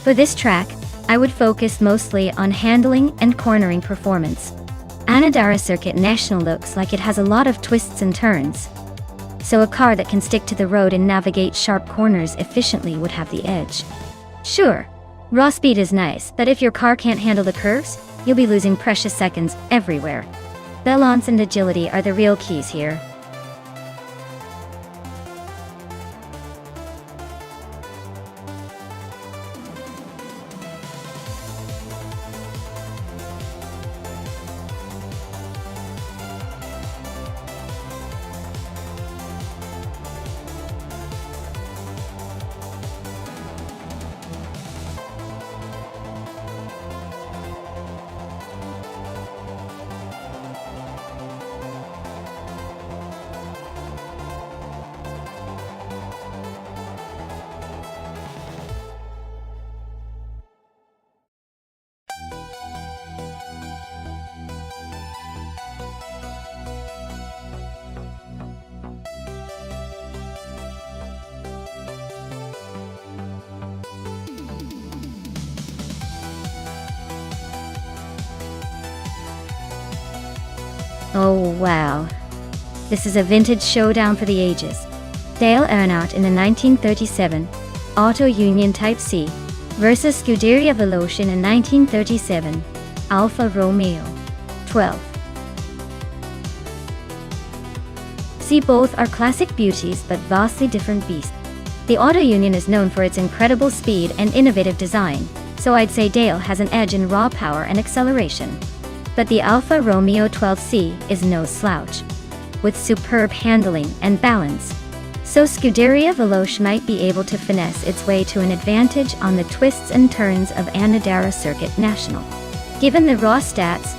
For this track, I would focus mostly on handling and cornering performance. Anadara Circuit National looks like it has a lot of twists and turns, so a car that can stick to the road and navigate sharp corners efficiently would have the edge. Sure, raw speed is nice, but if your car can't handle the curves, you'll be losing precious seconds everywhere. Balance and agility are the real keys here. Oh wow. This is a vintage showdown for the ages. Dale Earnhardt in the 1937 Auto Union Type C versus Scuderia Veloce in a 1937 Alfa Romeo 12. See, both are classic beauties but vastly different beasts. The Auto Union is known for its incredible speed and innovative design, so I'd say Dale has an edge in raw power and acceleration. But the Alfa Romeo 12C is no slouch, with superb handling and balance. So Scuderia Veloce might be able to finesse its way to an advantage on the twists and turns of Anadara Circuit National. Given the raw stats,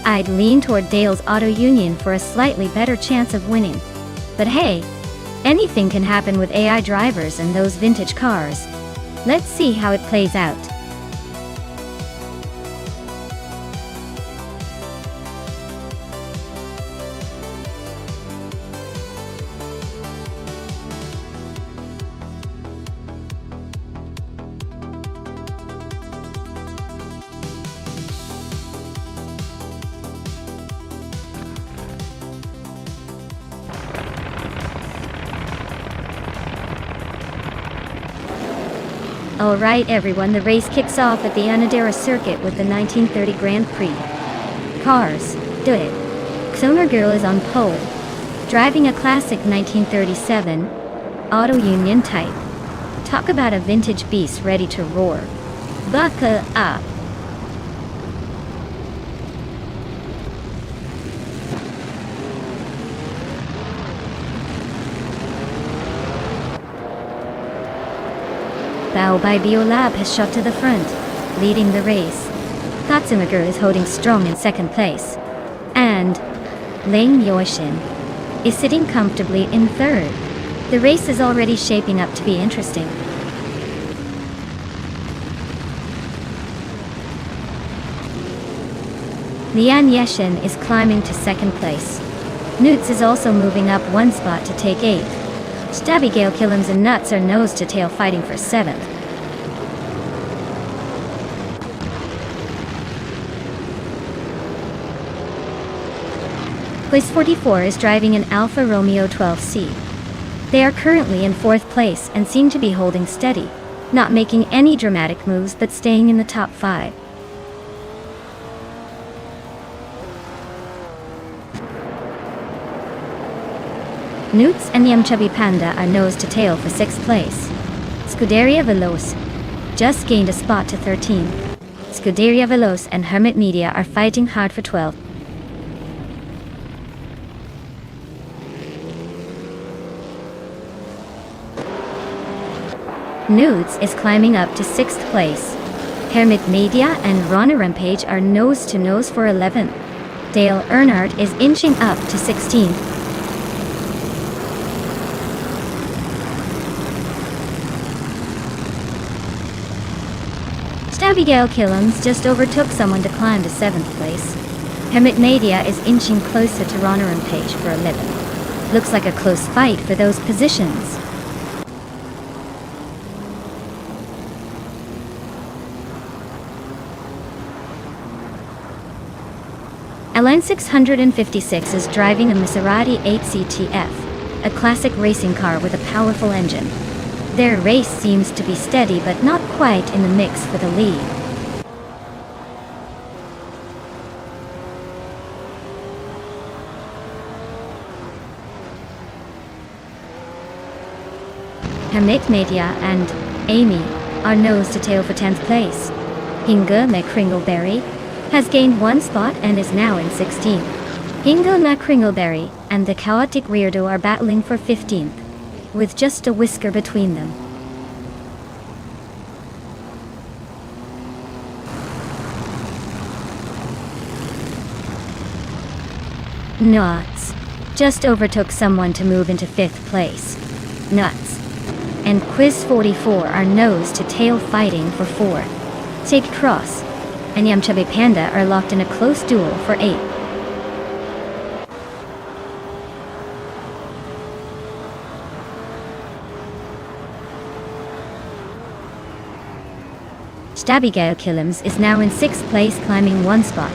I'd lean toward Dale's Auto Union for a slightly better chance of winning. But hey, anything can happen with AI drivers and those vintage cars. Let's see how it plays out. Alright everyone, the race kicks off at the Anadara Circuit with the 1930 Grand Prix. Cars, do it. Xoner Girl is on pole, driving a classic 1937 Auto Union Type. Talk about a vintage beast ready to roar. Buckle up. Bao by Biolab has shot to the front, leading the race. Tatsumager is holding strong in second place. And Ling Yoishin is sitting comfortably in third. The race is already shaping up to be interesting. Lian Yeshin is climbing to second place. Newts is also moving up one spot to take eighth. Stabigale Killams and Nuts are nose to tail fighting for seventh. Place 44 is driving an Alfa Romeo 12C. They are currently in fourth place and seem to be holding steady, not making any dramatic moves but staying in the top 5. Newts and Yamchubby Panda are nose to tail for 6th place. Scuderia Veloce just gained a spot to 13. Scuderia Veloce and Hermit Media are fighting hard for 12th. Nudes is climbing up to 6th place. Hermit Media and Rana Rampage are nose to nose for 11th. Dale Earnhardt is inching up to 16th. Abigail Killams just overtook someone to climb to 7th place. Hermit Media is inching closer to Rana Rampage for 11th. Looks like a close fight for those positions. LN656 is driving a Maserati 8CTF, a classic racing car with a powerful engine. Their race seems to be steady but not quite in the mix for the lead. Hamid Media and Amy are nose to tail for 10th place. Hinga McCringleberry has gained one spot and is now in 16th. Hinga McCringleberry and the chaotic weirdo are battling for 15th, with just a whisker between them. Nuts just overtook someone to move into 5th place. Nuts and Quiz 44 are nose to tail fighting for 4th. Take Cross and Yamchabe Panda are locked in a close duel for 8th. Abigail Killams is now in 6th place, climbing one spot.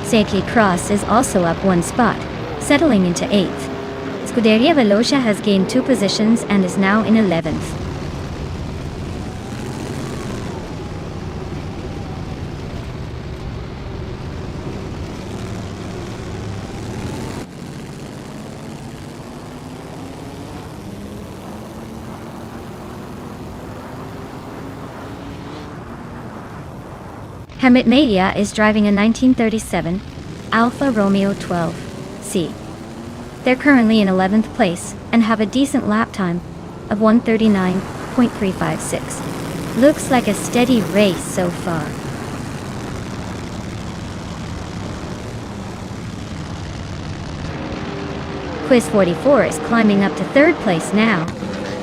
Seiki Cross is also up one spot, settling into 8th. Scuderia Velocia has gained 2 positions and is now in 11th. Hamid Media is driving a 1937 Alfa Romeo 12C. They're currently in 11th place and have a decent lap time of 1:39.356. Looks like a steady race so far. Quiz 44 is climbing up to 3rd place now.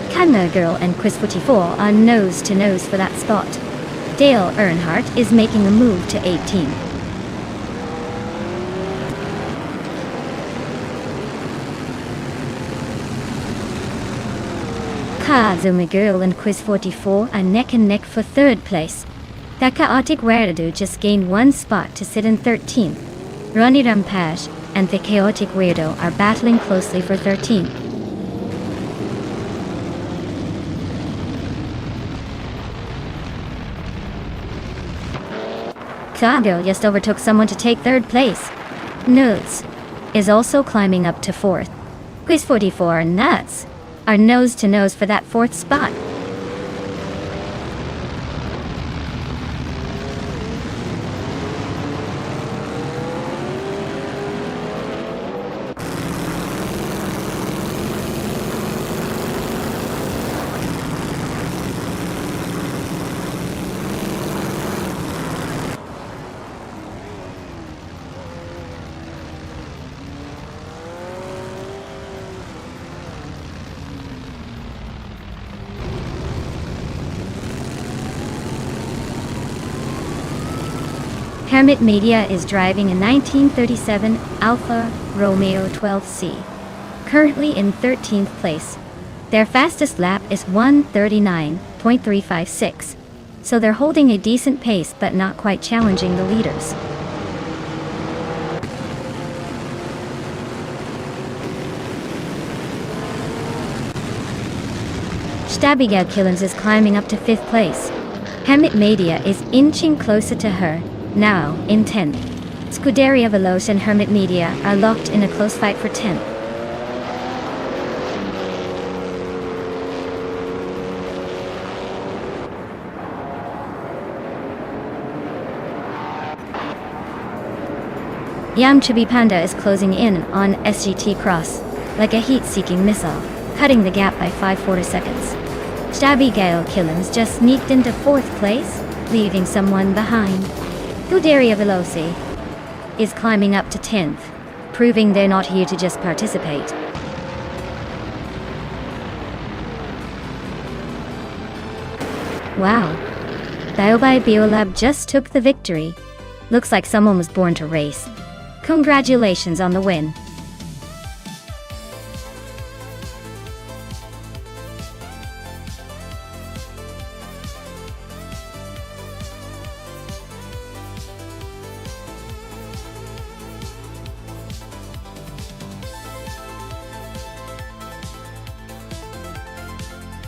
Kanma Girl and Quiz 44 are nose to nose for that spot. Dale Earnhardt is making a move to 18. Kazumi Girl and Quiz 44 are neck and neck for 3rd place. The chaotic weirdo just gained one spot to sit in 13th. Ronnie Rampage and the chaotic weirdo are battling closely for 13th. Girl just overtook someone to take 3rd place. Nuts is also climbing up to 4th. Quiz 44 and Nuts are nose to nose for that 4th spot. Hamid Media is driving a 1937 Alfa Romeo 12C, currently in 13th place. Their fastest lap is 1:39.356, so they're holding a decent pace but not quite challenging the leaders. Abigail Killams is climbing up to 5th place. Hamid Media is inching closer to her, now in 10th. Scuderia Veloce and Hamid Media are locked in a close fight for 10th. Yamchabe Panda is closing in on SGT Cross like a heat-seeking missile, cutting the gap by 5 seconds. Abigail Killams just sneaked into 4th place, leaving someone behind. Scuderia Veloce is climbing up to 10th, proving they're not here to just participate. Wow, Biobai Biolab just took the victory. Looks like someone was born to race. Congratulations on the win.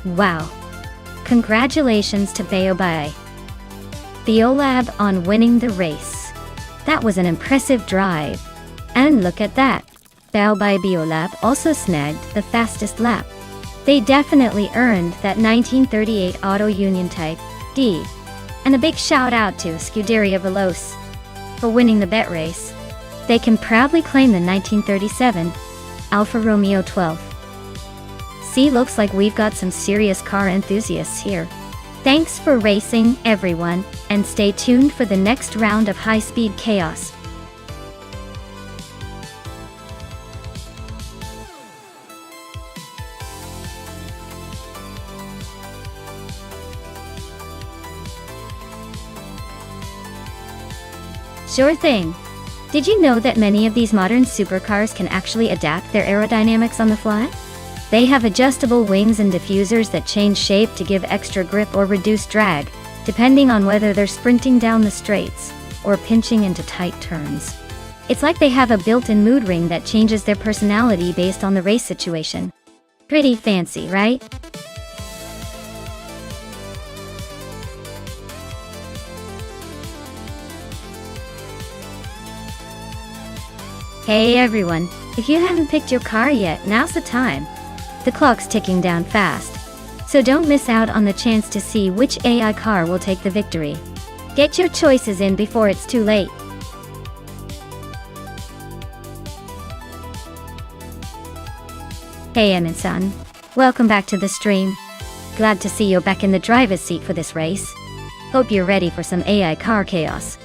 Wow. Congratulations to Beobai Biolab on winning the race. That was an impressive drive. And look at that. Beobai Biolab also snagged the fastest lap. They definitely earned that 1938 Auto Union Type D. And a big shout out to Scuderia Veloce for winning the bet race. They can proudly claim the 1937 Alfa Romeo 12. See, looks like we've got some serious car enthusiasts here. Thanks for racing, everyone, and stay tuned for the next round of high-speed chaos. Sure thing. Did you know that many of these modern supercars can actually adapt their aerodynamics on the fly? They have adjustable wings and diffusers that change shape to give extra grip or reduce drag, depending on whether they're sprinting down the straights or pinching into tight turns. It's like they have a built-in mood ring that changes their personality based on the race situation. Pretty fancy, right? Hey everyone, if you haven't picked your car yet, now's the time. The clock's ticking down fast, so don't miss out on the chance to see which AI car will take the victory. Get your choices in before it's too late. Hey Emin-san, welcome back to the stream. Glad to see you back in the driver's seat for this race. Hope you're ready for some AI car chaos.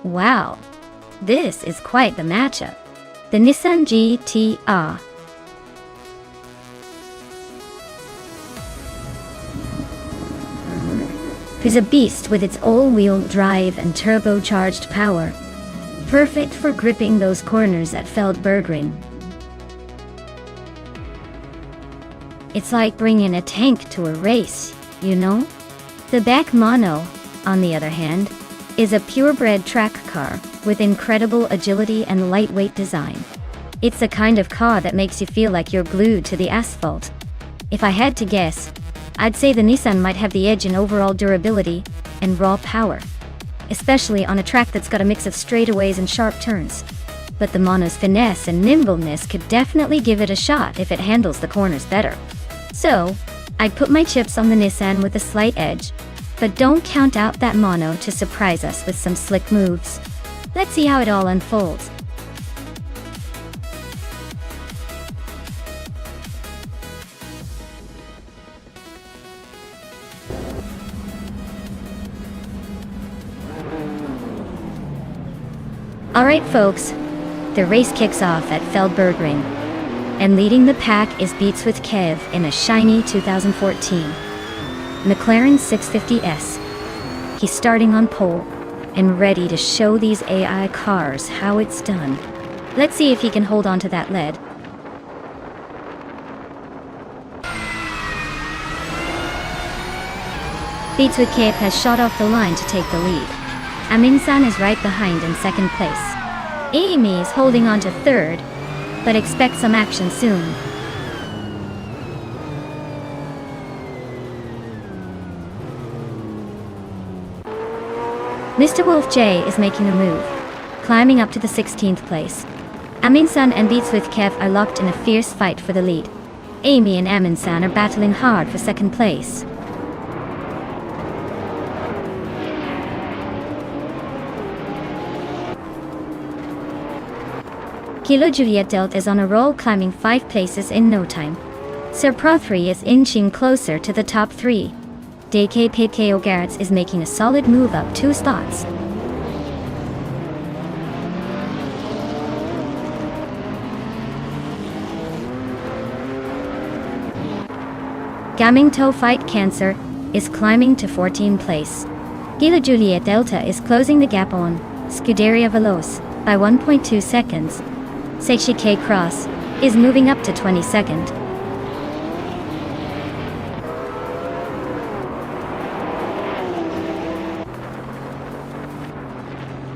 Wow, this is quite the matchup. The Nissan GT-R is a beast with its all-wheel drive and turbocharged power, perfect for gripping those corners at Feldbergring. It's like bringing a tank to a race, you know? The Beck Mono, on the other hand, is a purebred track car with incredible agility and lightweight design. It's the kind of car that makes you feel like you're glued to the asphalt. If I had to guess, I'd say the Nissan might have the edge in overall durability and raw power, especially on a track that's got a mix of straightaways and sharp turns. But the Mono's finesse and nimbleness could definitely give it a shot if it handles the corners better. So, I'd put my chips on the Nissan with a slight edge, but don't count out that Mono to surprise us with some slick moves. Let's see how it all unfolds. Alright folks, the race kicks off at Feldbergring, and leading the pack is Beats with Kev in a shiny 2014 McLaren 650S. He's starting on pole and ready to show these AI cars how it's done. Let's see if he can hold on to that lead. Beats with Kev has shot off the line to take the lead. Amin-san is right behind in second place. Amy is holding on to third, but expect some action soon. Mr. Wolf J is making a move, climbing up to the 16th place. Amin-san and Beats with Kev are locked in a fierce fight for the lead. Amy and Amin-san are battling hard for second place. Kilo Juliet Delta is on a roll, climbing 5 places in no time. Sir Pro 3 is inching closer to the top 3. DK Garrett's is making a solid move up 2 spots. Gamingto Fight Cancer is climbing to 14th place. Gila Juliet Delta is closing the gap on Scuderia Veloz by 1.2 seconds. Seishi K Cross is moving up to 22nd.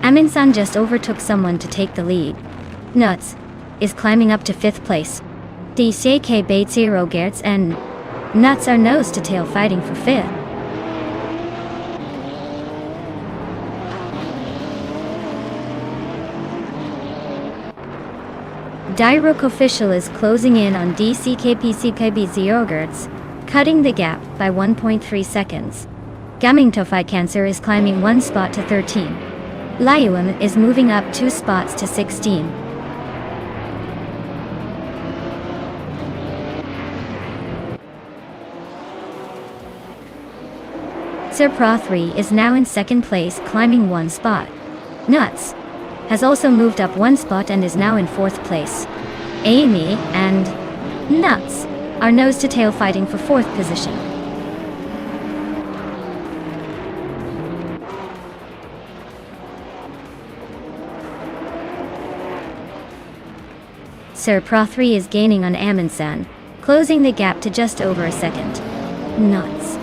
Amin-san just overtook someone to take the lead. Nuts is climbing up to 5th place. DCK Bait 0 Gertz and Nuts are nose to tail fighting for 5th. Dairuk Official is closing in on DCKPCKB 0 Gertz, cutting the gap by 1.3 seconds. Gamingto Fight Cancer is climbing 1 spot to 13. Liuim is moving up 2 spots to 16. Sir Pro 3 is now in 2nd place, climbing 1 spot. Nuts has also moved up 1 spot and is now in 4th place. Amy and Nuts are nose to tail fighting for 4th position. Sir Pro 3 is gaining on Amin-san, closing the gap to just over a second. Nuts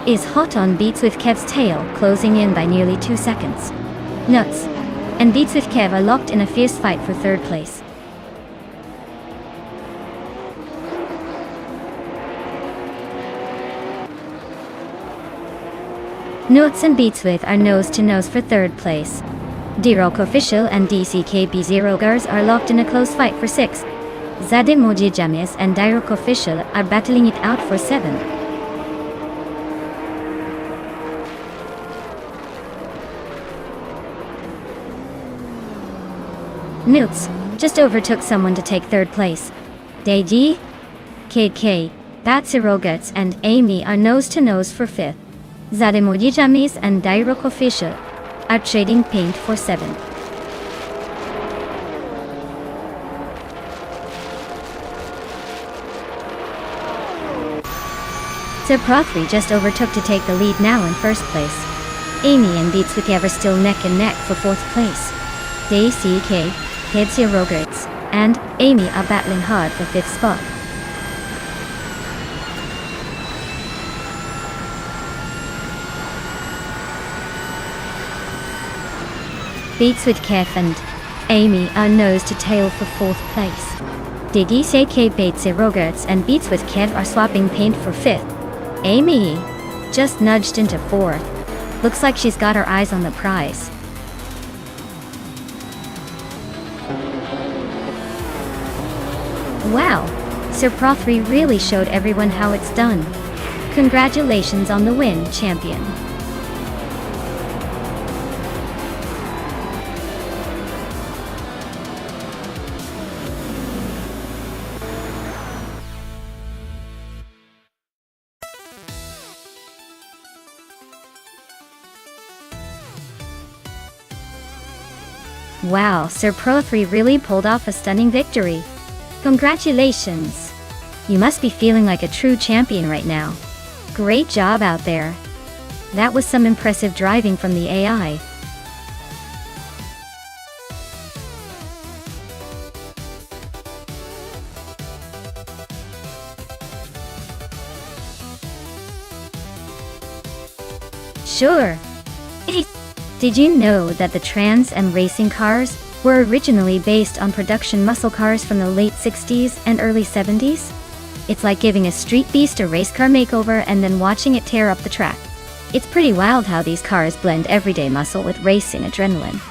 is hot on Beats with Kev's tail, closing in by nearly 2 seconds. Nuts and Beats with Kev are locked in a fierce fight for 3rd place. Nuts and Beats with are nose to nose for 3rd place. D-Rock Official and DCKB0 Gars are locked in a close fight for 6th. Zademoji Jamis and D-Rock Official are battling it out for 7th. Nuts just overtook someone to take 3rd place. Deji, KK, Batsiroguts and Amy are nose to nose for 5th. Zademoji Jamis and D-Rock Official are trading paint for 7th. Sir Pro 3 just overtook to take the lead, now in 1st place. Amy and Beats with Kev are still neck and neck for 4th place. DCK, Headsy Rogerts, and Amy are battling hard for 5th spot. Beats with Kev and Amy are nose to tail for 4th place. Diggy CK Batesy Rogerts and Beats with Kev are swapping paint for 5th. Amy just nudged into 4th. Looks like she's got her eyes on the prize. Wow, Sir Pro 3 really showed everyone how it's done. Congratulations on the win, champion. Wow, Sir Pro 3 really pulled off a stunning victory. Congratulations! You must be feeling like a true champion right now. Great job out there. That was some impressive driving from the AI. Sure. Did you know that the Trans Am racing cars were originally based on production muscle cars from the late 60s and early 70s? It's like giving a street beast a race car makeover and then watching it tear up the track. It's pretty wild how these cars blend everyday muscle with racing adrenaline.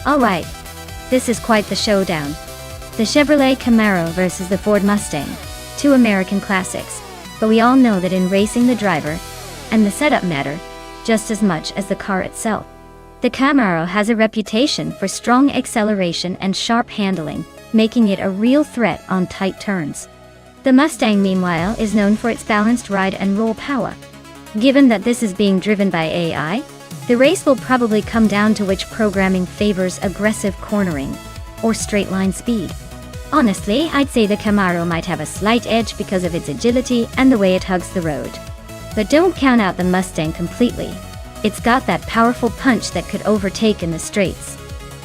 Alright, this is quite the showdown. The Chevrolet Camaro versus the Ford Mustang, two American classics, but we all know that in racing the driver and the setup matter just as much as the car itself. The Camaro has a reputation for strong acceleration and sharp handling, making it a real threat on tight turns. The Mustang, meanwhile, is known for its balanced ride and roll power. Given that this is being driven by AI, the race will probably come down to which programming favors aggressive cornering or straight-line speed. Honestly, I'd say the Camaro might have a slight edge because of its agility and the way it hugs the road. But don't count out the Mustang completely. It's got that powerful punch that could overtake in the straights.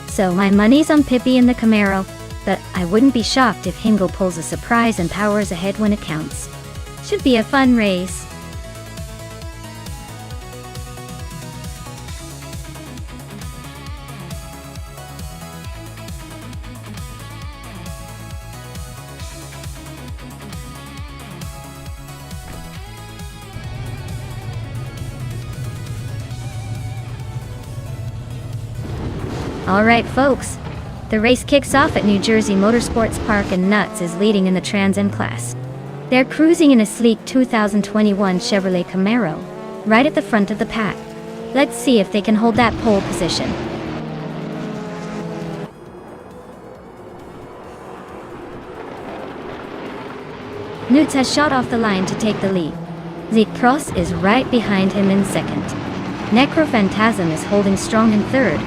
So my money's on Pippi and the Camaro, but I wouldn't be shocked if Hingle pulls a surprise and powers ahead when it counts. Should be a fun race. Alright folks, the race kicks off at New Jersey Motorsports Park and Nuts is leading in the Trans Am class. They're cruising in a sleek 2021 Chevrolet Camaro, right at the front of the pack. Let's see if they can hold that pole position. Nutz has shot off the line to take the lead. Z-Cross is right behind him in second. Necrophantasm is holding strong in third,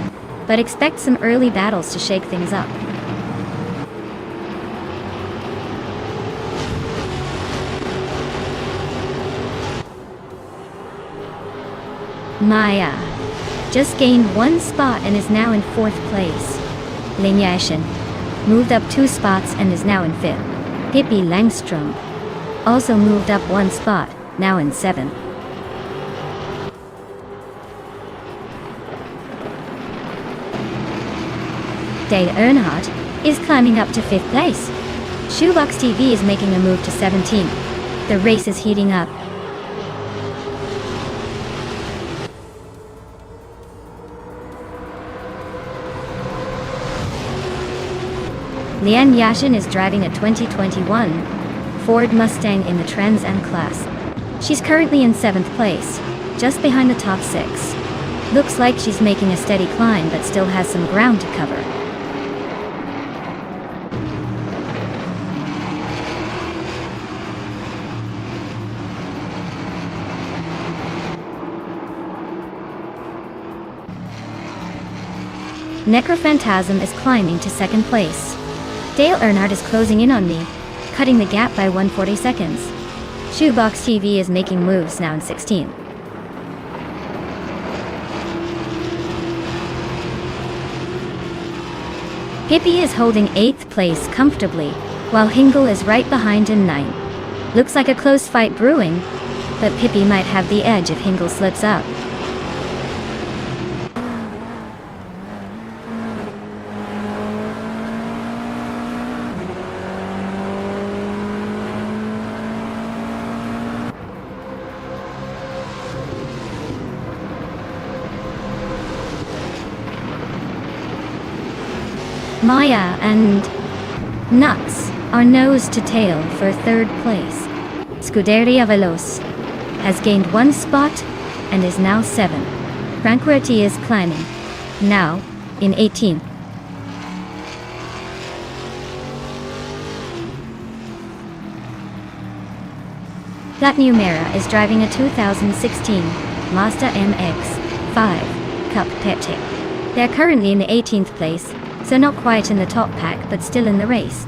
but expect some early battles to shake things up. Maya just gained one spot and is now in fourth place. Linyashin moved up 2 spots and is now in fifth. Pippi Langstrom also moved up 1 spot, now in seventh. Dale Earnhardt is climbing up to 5th place. Shoebox TV is making a move to 17th. The race is heating up. Lian Yashin is driving a 2021 Ford Mustang in the Trans Am class. She's currently in 7th place, just behind the top 6. Looks like she's making a steady climb but still has some ground to cover. Necrophantasm is climbing to 2nd place. Dale Earnhardt is closing in on me, cutting the gap by 140 seconds. Shoebox TV is making moves now in 16th. Pippi is holding 8th place comfortably, while Hingle is right behind in 9th. Looks like a close fight brewing, but Pippi might have the edge if Hingle slips up. Maya and Nutz are nose to tail for 3rd place. Scuderia Veloz has gained 1 spot and is now 7th. Tranquility is climbing, now in 18th. Platnumera is driving a 2016 Mazda MX-5 Cup Petite. They are currently in the 18th place, so not quite in the top pack but still in the race.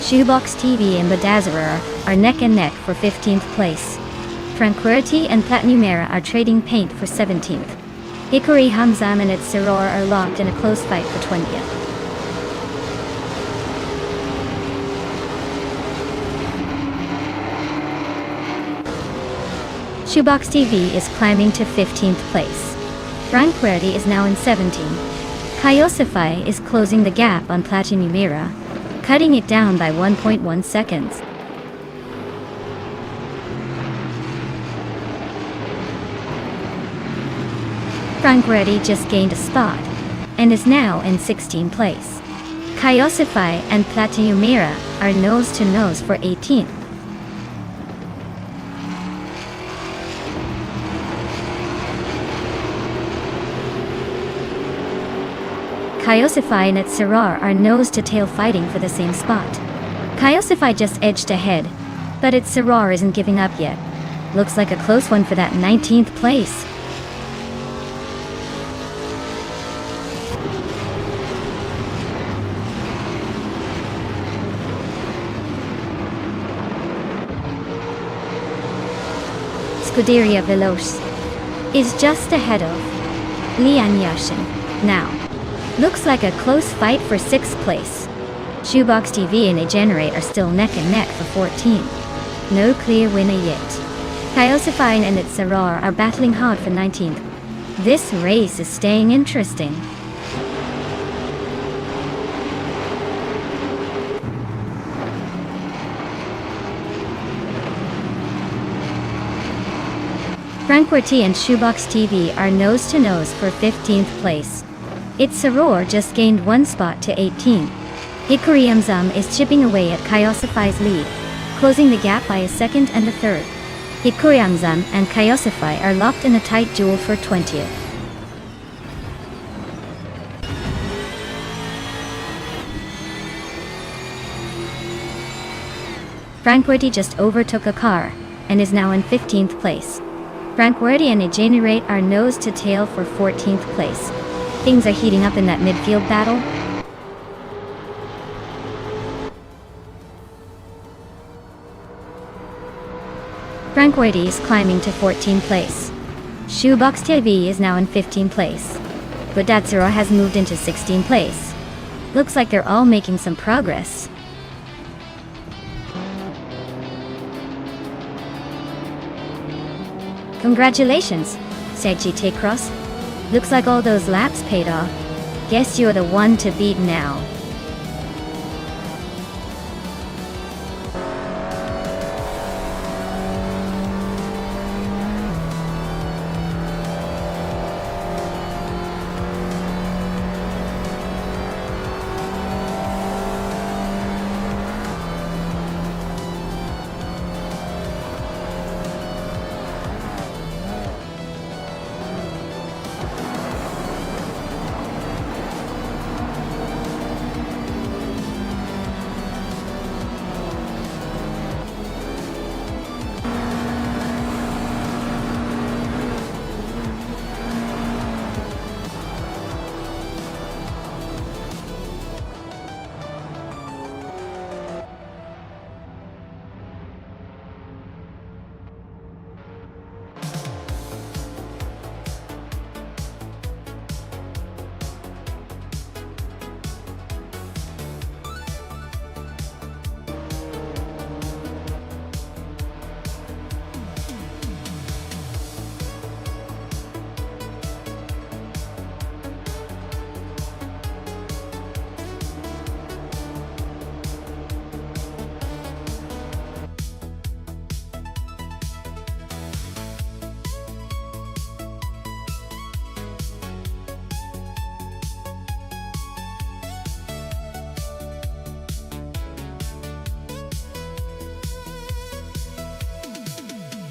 Shoebox TV and Bedazzler are neck and neck for 15th place. Tranquility and Platnumera are trading paint for 17th. Hickory Hamzam and its Siror are locked in a close fight for 20th. Shoebox TV is climbing to 15th place. Tranquility is now in 17th. Kyosify is closing the gap on Platnumera, cutting it down by 1.1 seconds. Franquetti just gained a spot, and is now in 16th place. Kyosify and Platiumera are nose-to-nose for 18th. Kyosify and Itzerar are nose-to-tail fighting for the same spot. Kyosify just edged ahead, but Itzerar isn't giving up yet. Looks like a close one for that 19th place. Scuderia Veloce is just ahead of Lian Yashin now. Looks like a close fight for 6th place. Shoebox TV and Agenerate are still neck and neck for 14th. No clear winner yet. Kyosify and Itzerar are battling hard for 19th. This race is staying interesting. Franquetti and Shoebox TV are nose-to-nose for 15th place. Itzerar just gained one spot to 18th. Hikuri Umzum is chipping away at Kyosify's lead, closing the gap by a second and a third. Hikuri Umzum and Kyosify are locked in a tight duel for 20th. Franquetti just overtook a car, and is now in 15th place. Franquetti and Agenerate are nose-to-tail for 14th place. Things are heating up in that midfield battle. Franquetti is climbing to 14th place. Shoebox TV is now in 15th place. But Datsura has moved into 16th place. Looks like they're all making some progress. Congratulations, said GT Cross. Looks like all those laps paid off. Guess you're the one to beat now.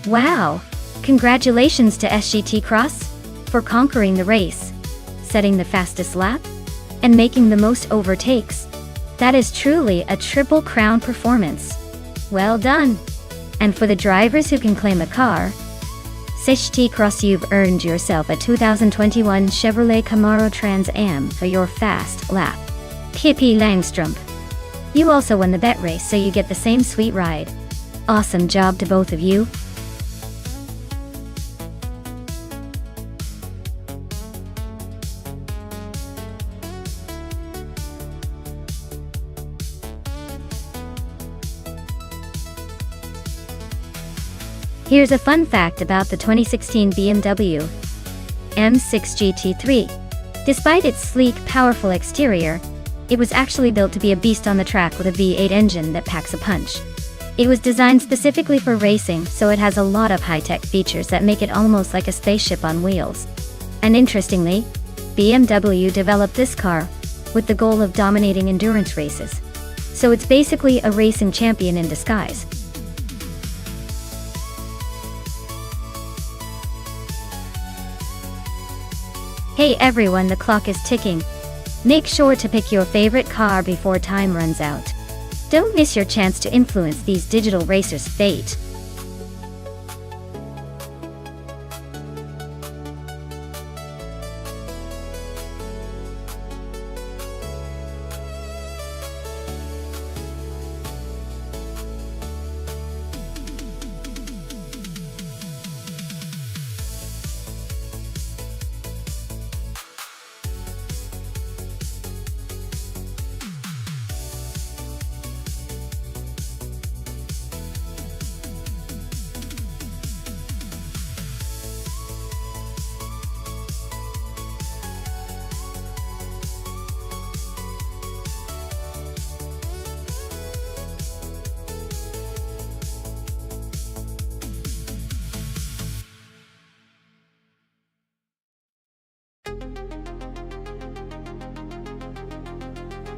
Wow! Congratulations to SGT Cross for conquering the race, setting the fastest lap, and making the most overtakes. That is truly a Triple Crown performance. Well done! And for the drivers who can claim a car, SGT Cross, you've earned yourself a 2021 Chevrolet Camaro Trans Am for your fast lap. Pippi Langstrom. You also won the bet race, so you get the same sweet ride. Awesome job to both of you. Here's a fun fact about the 2016 BMW M6 GT3. Despite its sleek, powerful exterior, it was actually built to be a beast on the track with a V8 engine that packs a punch. It was designed specifically for racing, so it has a lot of high-tech features that make it almost like a spaceship on wheels. And interestingly, BMW developed this car with the goal of dominating endurance races. So it's basically a racing champion in disguise. Hey everyone, the clock is ticking. Make sure to pick your favorite car before time runs out. Don't miss your chance to influence these digital racers' fate.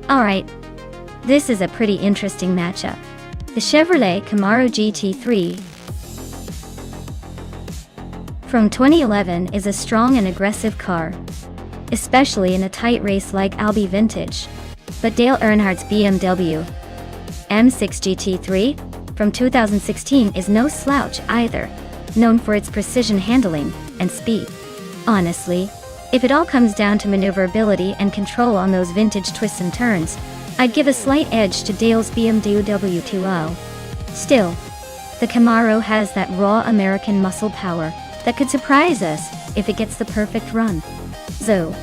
Alright, this is a pretty interesting matchup. The Chevrolet Camaro GT3 from 2011 is a strong and aggressive car, especially in a tight race like Albi Vintage. But Dale Earnhardt's BMW M6 GT3 from 2016 is no slouch either, known for its precision handling and speed. Honestly, if it all comes down to maneuverability and control on those vintage twists and turns, I'd give a slight edge to Dale's BMW W20. Still, the Camaro has that raw American muscle power that could surprise us if it gets the perfect run. So,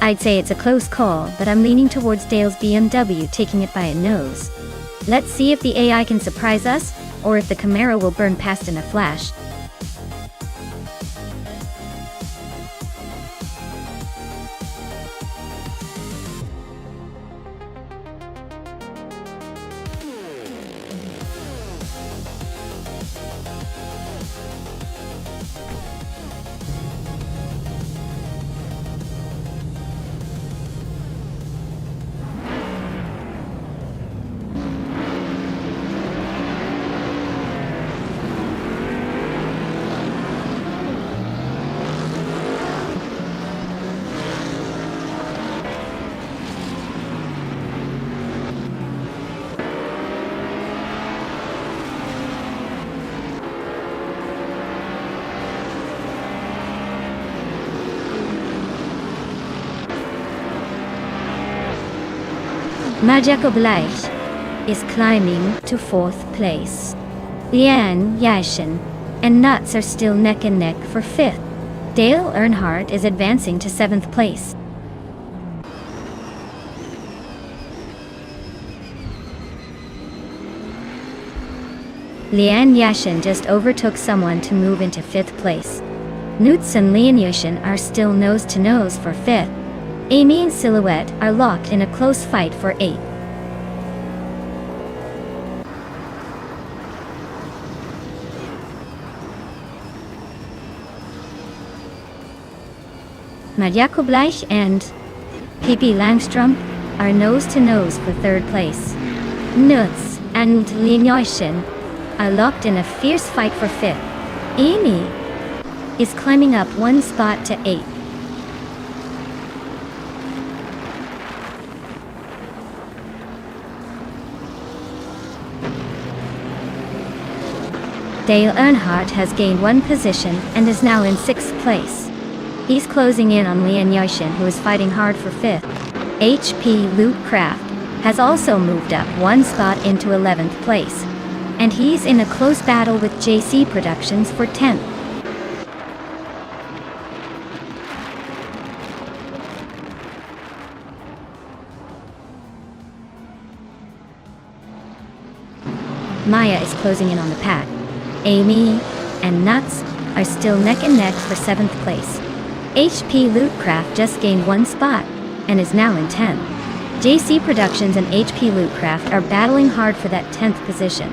I'd say it's a close call, but I'm leaning towards Dale's BMW taking it by a nose. Let's see if the AI can surprise us, or if the Camaro will burn past in a flash. Majako Bleich is climbing to 4th place. Lian Yashin and Nuts are still neck and neck for 5th. Dale Earnhardt is advancing to 7th place. Lian Yashin just overtook someone to move into 5th place. Nuts and Lian Yashin are still nose to nose for 5th. Amy and Silhouette are locked in a close fight for 8th. Majako Bleich and PP Langstrom are nose to nose for 3rd place. Nuts and Lian are locked in a fierce fight for 5th. Amy is climbing up 1 spot to 8th. Dale Earnhardt has gained 1 position and is now in 6th place. He's closing in on Lian Yashin, who is fighting hard for 5th. HP Luke Craft has also moved up 1 spot into 11th place, and he's in a close battle with JC Productions for 10th. Maya is closing in on the pack. Amy and Nuts are still neck and neck for 7th place. HP Lootcraft just gained 1 spot and is now in 10th. JC Productions and HP Lootcraft are battling hard for that 10th position.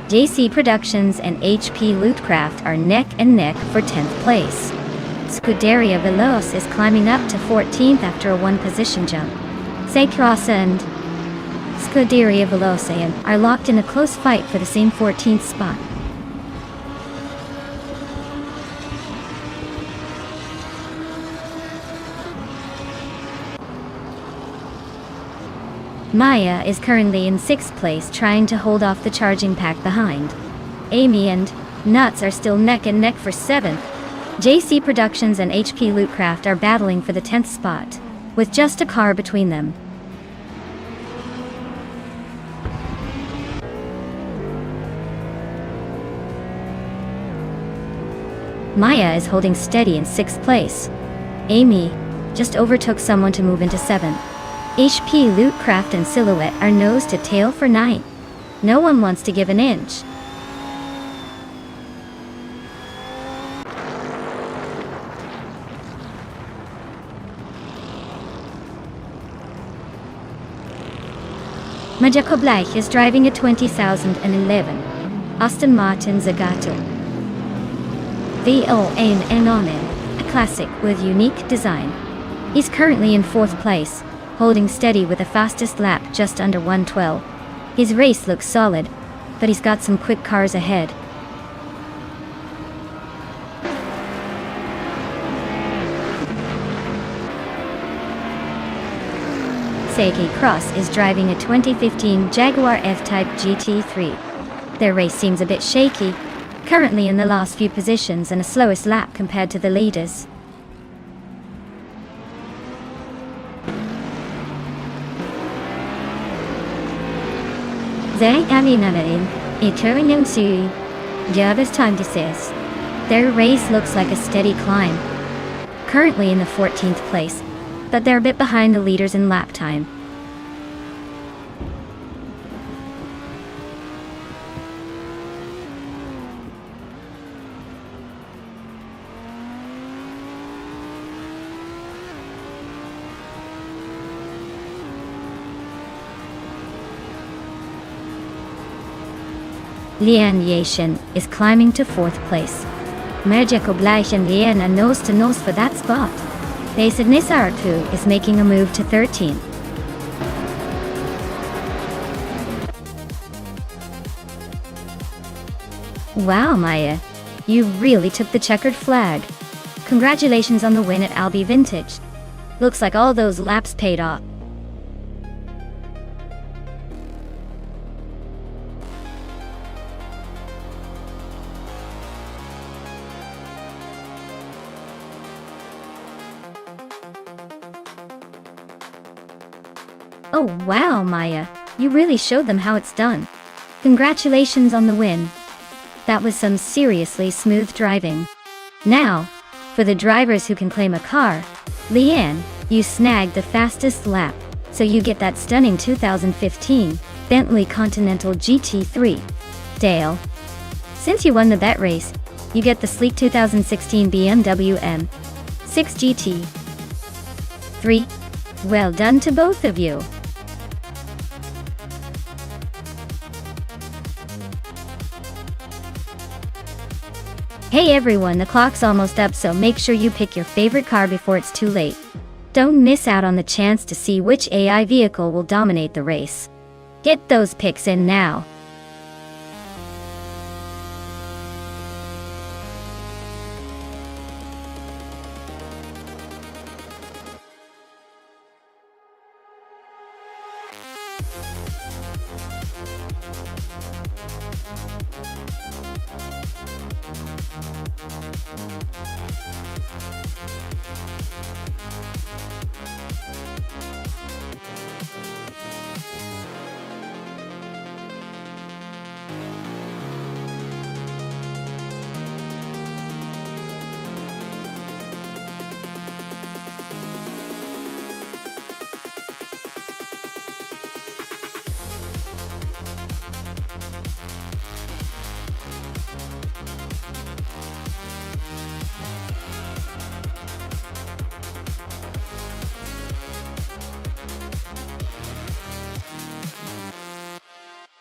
JC Productions and HP Lootcraft are neck and neck for 10th place. Scuderia Veloce is climbing up to 14th after a one-position jump. Cross and Scuderia Veloce are locked in a close fight for the same 14th spot. Maya is currently in 6th place trying to hold off the charging pack behind. Amy and Nuts are still neck and neck for 7th. JC Productions and HP Lootcraft are battling for the 10th spot, with just a car between them. Maya is holding steady in 6th place. Amy just overtook someone to move into 7th. HP Lootcraft and Silhouette are nose to tail for 9th. No one wants to give an inch. Majako Bleich is driving a 2011 Aston Martin Zagato VON, a classic with unique design. He's currently in 4th place, holding steady with the fastest lap just under 1:12. His race looks solid, but he's got some quick cars ahead. Seiki Cross is driving a 2015 Jaguar F-Type GT3. Their race seems a bit shaky, currently in the last few positions and a slowest lap compared to the leaders. Their race looks like a steady climb. Currently in the 14th place, but they're a bit behind the leaders in lap time. Lian Yashin is climbing to 4th place. Merjeko Bleich and Lian are nose to nose for that spot. Basid Nisartu is making a move to 13th. Wow, Maya, you really took the checkered flag. Congratulations on the win at Albi Vintage. Looks like all those laps paid off. Oh wow, Maya, you really showed them how it's done. Congratulations on the win. That was some seriously smooth driving. Now, for the drivers who can claim a car, Leanne, you snagged the fastest lap, so you get that stunning 2015 Bentley Continental GT3. Dale, since you won the bet race, you get the sleek 2016 BMW M6 GT3. Well done to both of you. Hey everyone, the clock's almost up, so make sure you pick your favorite car before it's too late. Don't miss out on the chance to see which AI vehicle will dominate the race. Get those picks in now.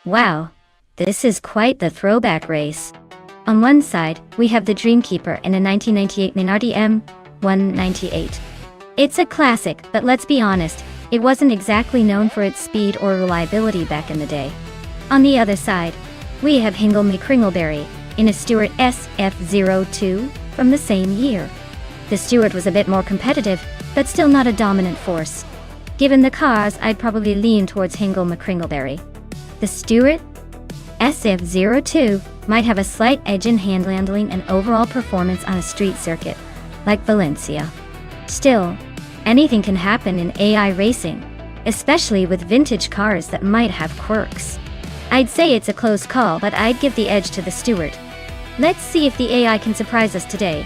Wow, This is quite the throwback race. On one side, we have the Dreamkeeper in a 1998 Minardi M198. It's a classic, but let's be honest, it wasn't exactly known for its speed or reliability back in the day. On the other side, we have Hingle McCringleberry in a Stewart SF02 from the same year. The Stewart was a bit more competitive, but still not a dominant force. Given the cars, I'd probably lean towards Hingle McCringleberry. The Stewart SF02 might have a slight edge in handling and overall performance on a street circuit, like Valencia. Still, anything can happen in AI racing, especially with vintage cars that might have quirks. I'd say it's a close call, but I'd give the edge to the Stewart. Let's see if the AI can surprise us today.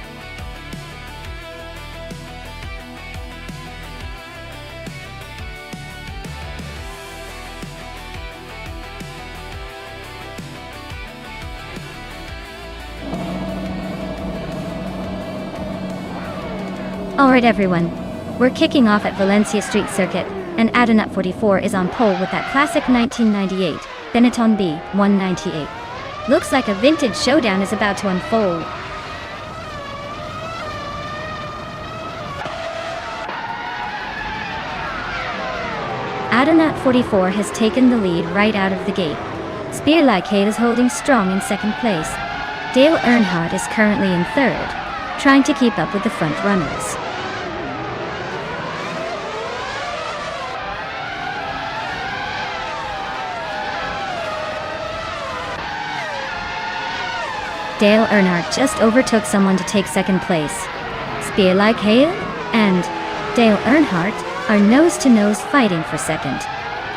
Alright everyone, we're kicking off at Valencia Street Circuit, and Adenut 44 is on pole with that classic 1998 Benetton B198. Looks like a vintage showdown is about to unfold. Adenut 44 has taken the lead right out of the gate. Spear Like Hate is holding strong in second place. Dale Earnhardt is currently in third, trying to keep up with the front runners. Dale Earnhardt just overtook someone to take second place. Spear Like Hale and Dale Earnhardt are nose-to-nose fighting for second.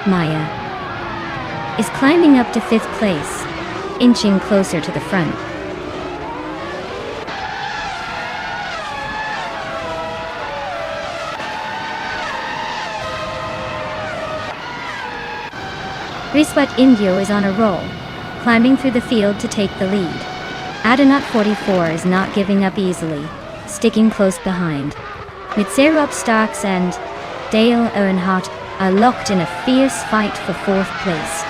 Maya is climbing up to fifth place, inching closer to the front. Riswat Indio is on a roll, climbing through the field to take the lead. Adenut 44 is not giving up easily, sticking close behind. Mitserop Starks and Dale Earnhardt are locked in a fierce fight for fourth place.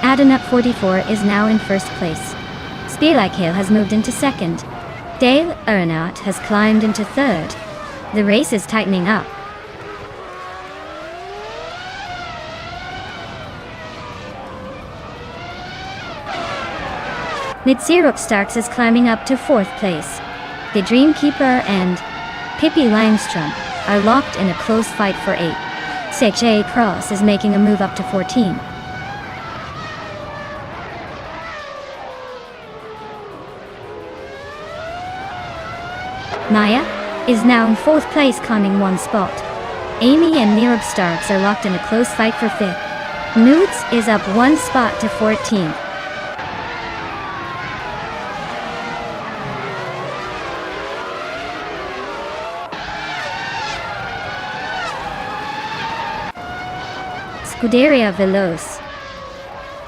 Adenut 44 is now in first place. Spear Like Hale has moved into second. Dale Earnhardt has climbed into third. The race is tightening up. Mitserop Starks is climbing up to fourth place. The Dreamkeeper and Pippi Langstrom are locked in a close fight for 8. Seche Cross is making a move up to 14. Maya is now in fourth place, climbing one spot. Amy and Nirab Starks are locked in a close fight for 5th. Nudes is up one spot to 14th. Scuderia Veloz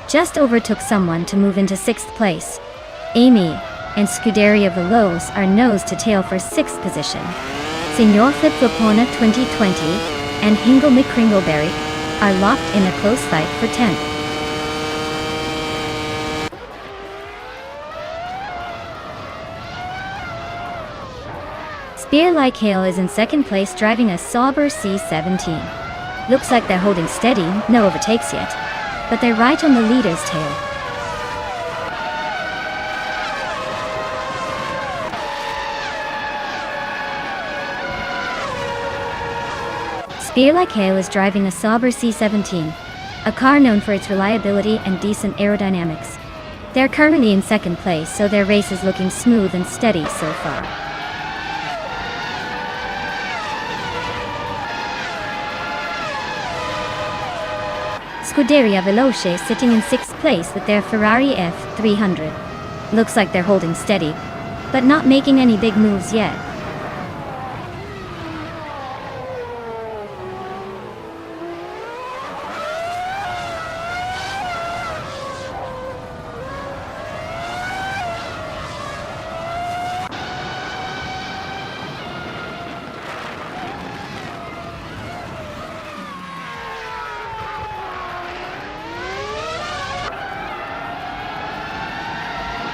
just overtook someone to move into 6th place. Amy and Scuderia Veloz are nose to tail for 6th position. Senor Flip Flopona 2020 and Hingle McCringleberry are locked in a close fight for 10th. Spear Like Hale is in second place, driving a Sauber C17. Looks like they're holding steady, no overtakes yet, but they're right on the leader's tail. Spear Like Hale is driving a Sauber C17, a car known for its reliability and decent aerodynamics. They're currently in second place, so their race is looking smooth and steady so far. Scuderia Veloce sitting in 6th place with their Ferrari F300. Looks like they're holding steady, but not making any big moves yet.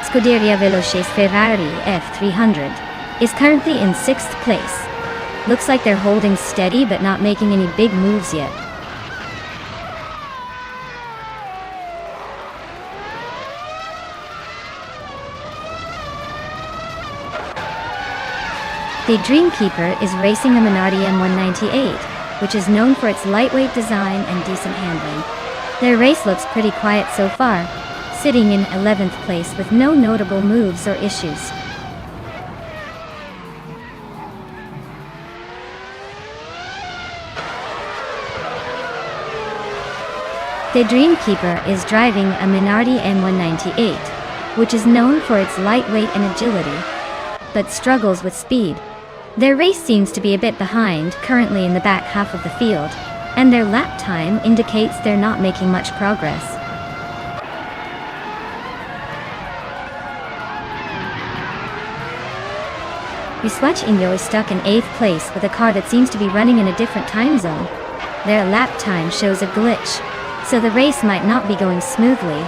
Scuderia Veloce's Ferrari F300 is currently in 6th place. Looks like they're holding steady but not making any big moves yet. The Dreamkeeper is racing a Minardi M198, which is known for its lightweight design and decent handling. Their race looks pretty quiet so far, sitting in 11th place with no notable moves or issues. The Dreamkeeper is driving a Minardi M198, which is known for its lightweight and agility, but struggles with speed. Their race seems to be a bit behind, currently in the back half of the field, and their lap time indicates they're not making much progress. Swatch Inyo is stuck in 8th place with a car that seems to be running in a different time zone. Their lap time shows a glitch, so the race might not be going smoothly.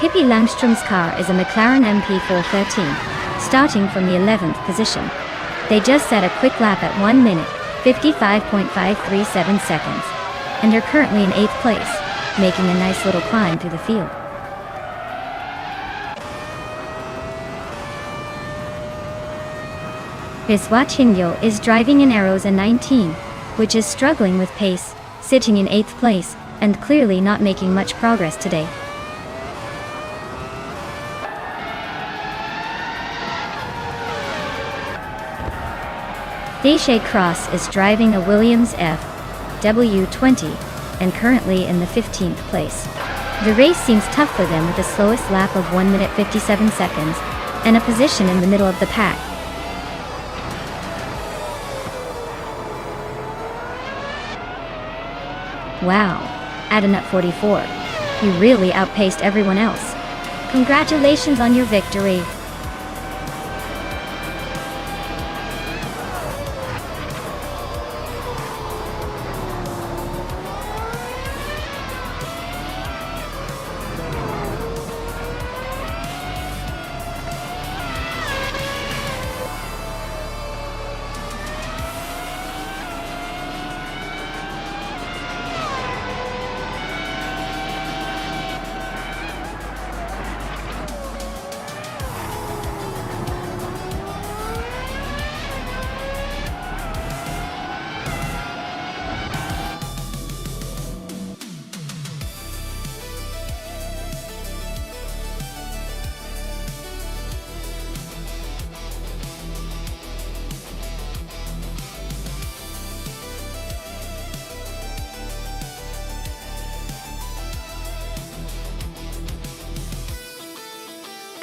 Hippie Langstrom's car is a McLaren MP413, starting from the 11th position. They just set a quick lap at 1 minute, 55.537 seconds, and are currently in 8th place, making a nice little climb through the field. Swatch Inyo is driving an Aerosa 19, which is struggling with pace, sitting in 8th place, and clearly not making much progress today. Deshae Cross is driving a Williams FW20 and currently in the 15th place. The race seems tough for them with the slowest lap of 1 minute 57 seconds and a position in the middle of the pack. Wow, Adanut 44. You really outpaced everyone else. Congratulations on your victory.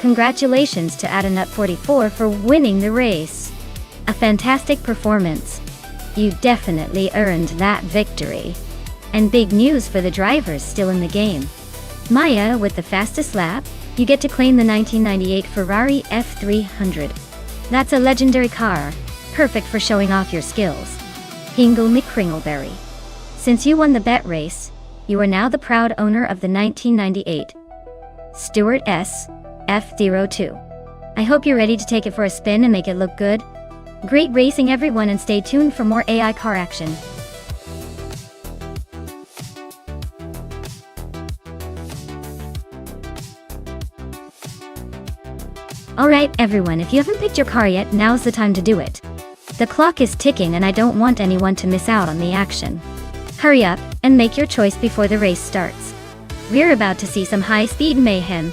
Congratulations to Adanut 44 for winning the race. A fantastic performance. You definitely earned that victory. And big news for the drivers still in the game. Maya with the fastest lap, you get to claim the 1998 Ferrari F300. That's a legendary car, perfect for showing off your skills. Hingle McCringleberry. Since you won the bet race, you are now the proud owner of the 1998 Stuart S. F02. I hope you're ready to take it for a spin and make it look good. Great racing everyone, and stay tuned for more AI car action. Alright everyone, if you haven't picked your car yet, now's the time to do it. The clock is ticking and I don't want anyone to miss out on the action. Hurry up and make your choice before the race starts. We're about to see some high-speed mayhem.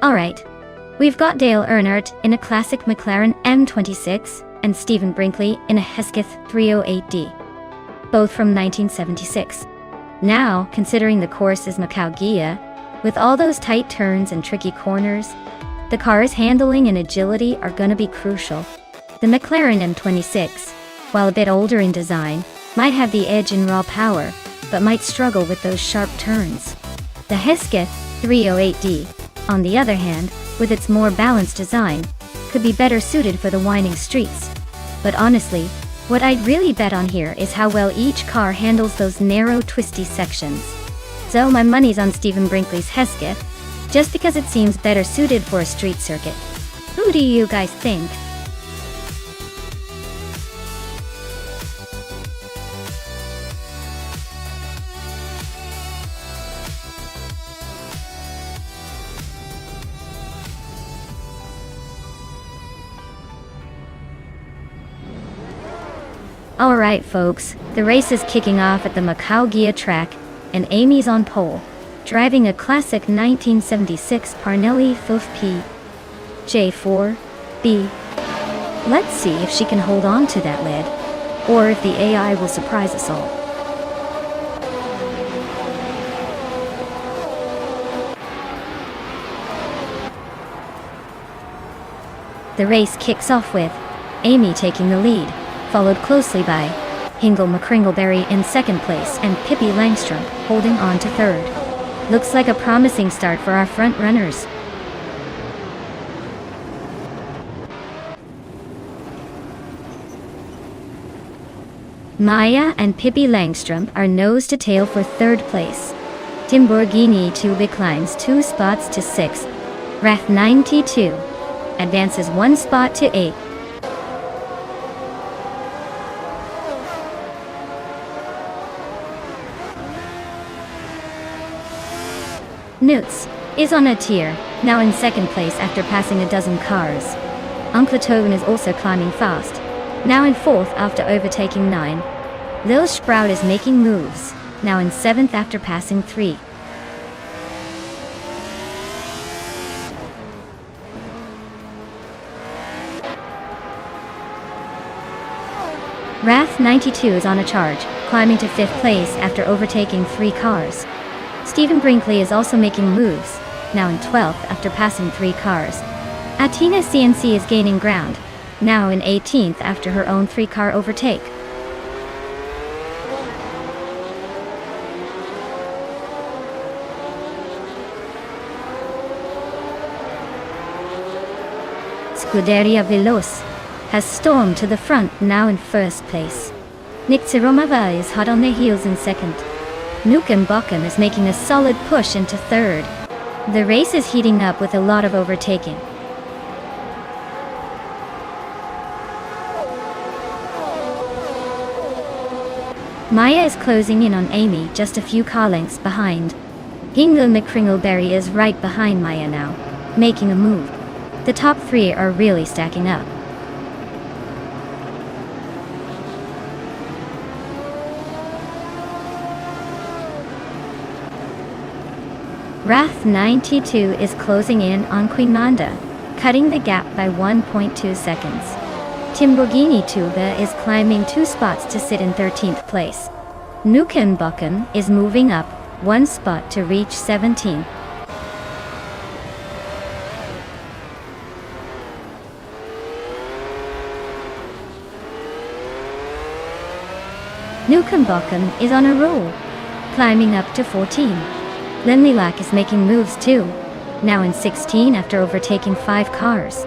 Alright. We've got Dale Earnhardt in a classic McLaren M26 and Stephen Brinkley in a Hesketh 308D, both from 1976. Now, considering the course is Macau Gia, with all those tight turns and tricky corners, the car's handling and agility are gonna be crucial. The McLaren M26, while a bit older in design, might have the edge in raw power, but might struggle with those sharp turns. The Hesketh 308D, on the other hand, with its more balanced design, could be better suited for the winding streets. But honestly, what I'd really bet on here is how well each car handles those narrow, twisty sections. So my money's on Stephen Brinkley's Hesketh, just because it seems better suited for a street circuit. Who do you guys think? Alright folks, the race is kicking off at the Macau Gia track, and Amy's on pole, driving a classic 1976 Parnelli 5P J4B. Let's see if she can hold on to that lead, or if the AI will surprise us all. The race kicks off with Amy taking the lead, followed closely by Hingle McCringleberry in second place and Pippi Langstrom holding on to third. Looks like a promising start for our front runners. Maya and Pippi Langstrom are nose to tail for third place. Timborghini 2 climbs 2 spots to 6th. Rath 92 advances 1 spot to 8th. Newts is on a tier, now in second place after passing a dozen cars. Uncletoven is also climbing fast, now in fourth after overtaking 9. Lil Sprout is making moves, now in seventh after passing 3. Rath 92 is on a charge, climbing to 5th place after overtaking 3 cars. Stephen Brinkley is also making moves, now in 12th after passing 3 cars. Atina CNC is gaining ground, now in 18th after her own 3-car overtake. Scuderia Veloce has stormed to the front, now in first place. Nixiromava is hot on their heels in second. Nukem Bokken is making a solid push into third. The race is heating up with a lot of overtaking. Maya is closing in on Amy, just a few car lengths behind. Hingle McCringleberry is right behind Maya now, making a move. The top 3 are really stacking up. Rath 92 is closing in on Queen Manda, cutting the gap by 1.2 seconds. Timborghini Tuba is climbing 2 spots to sit in 13th place. Nukem Bokken is moving up 1 spot to reach 17th. Nukem Bokken is on a roll, climbing up to 14. Lenlilac is making moves too, now in 16 after overtaking 5 cars.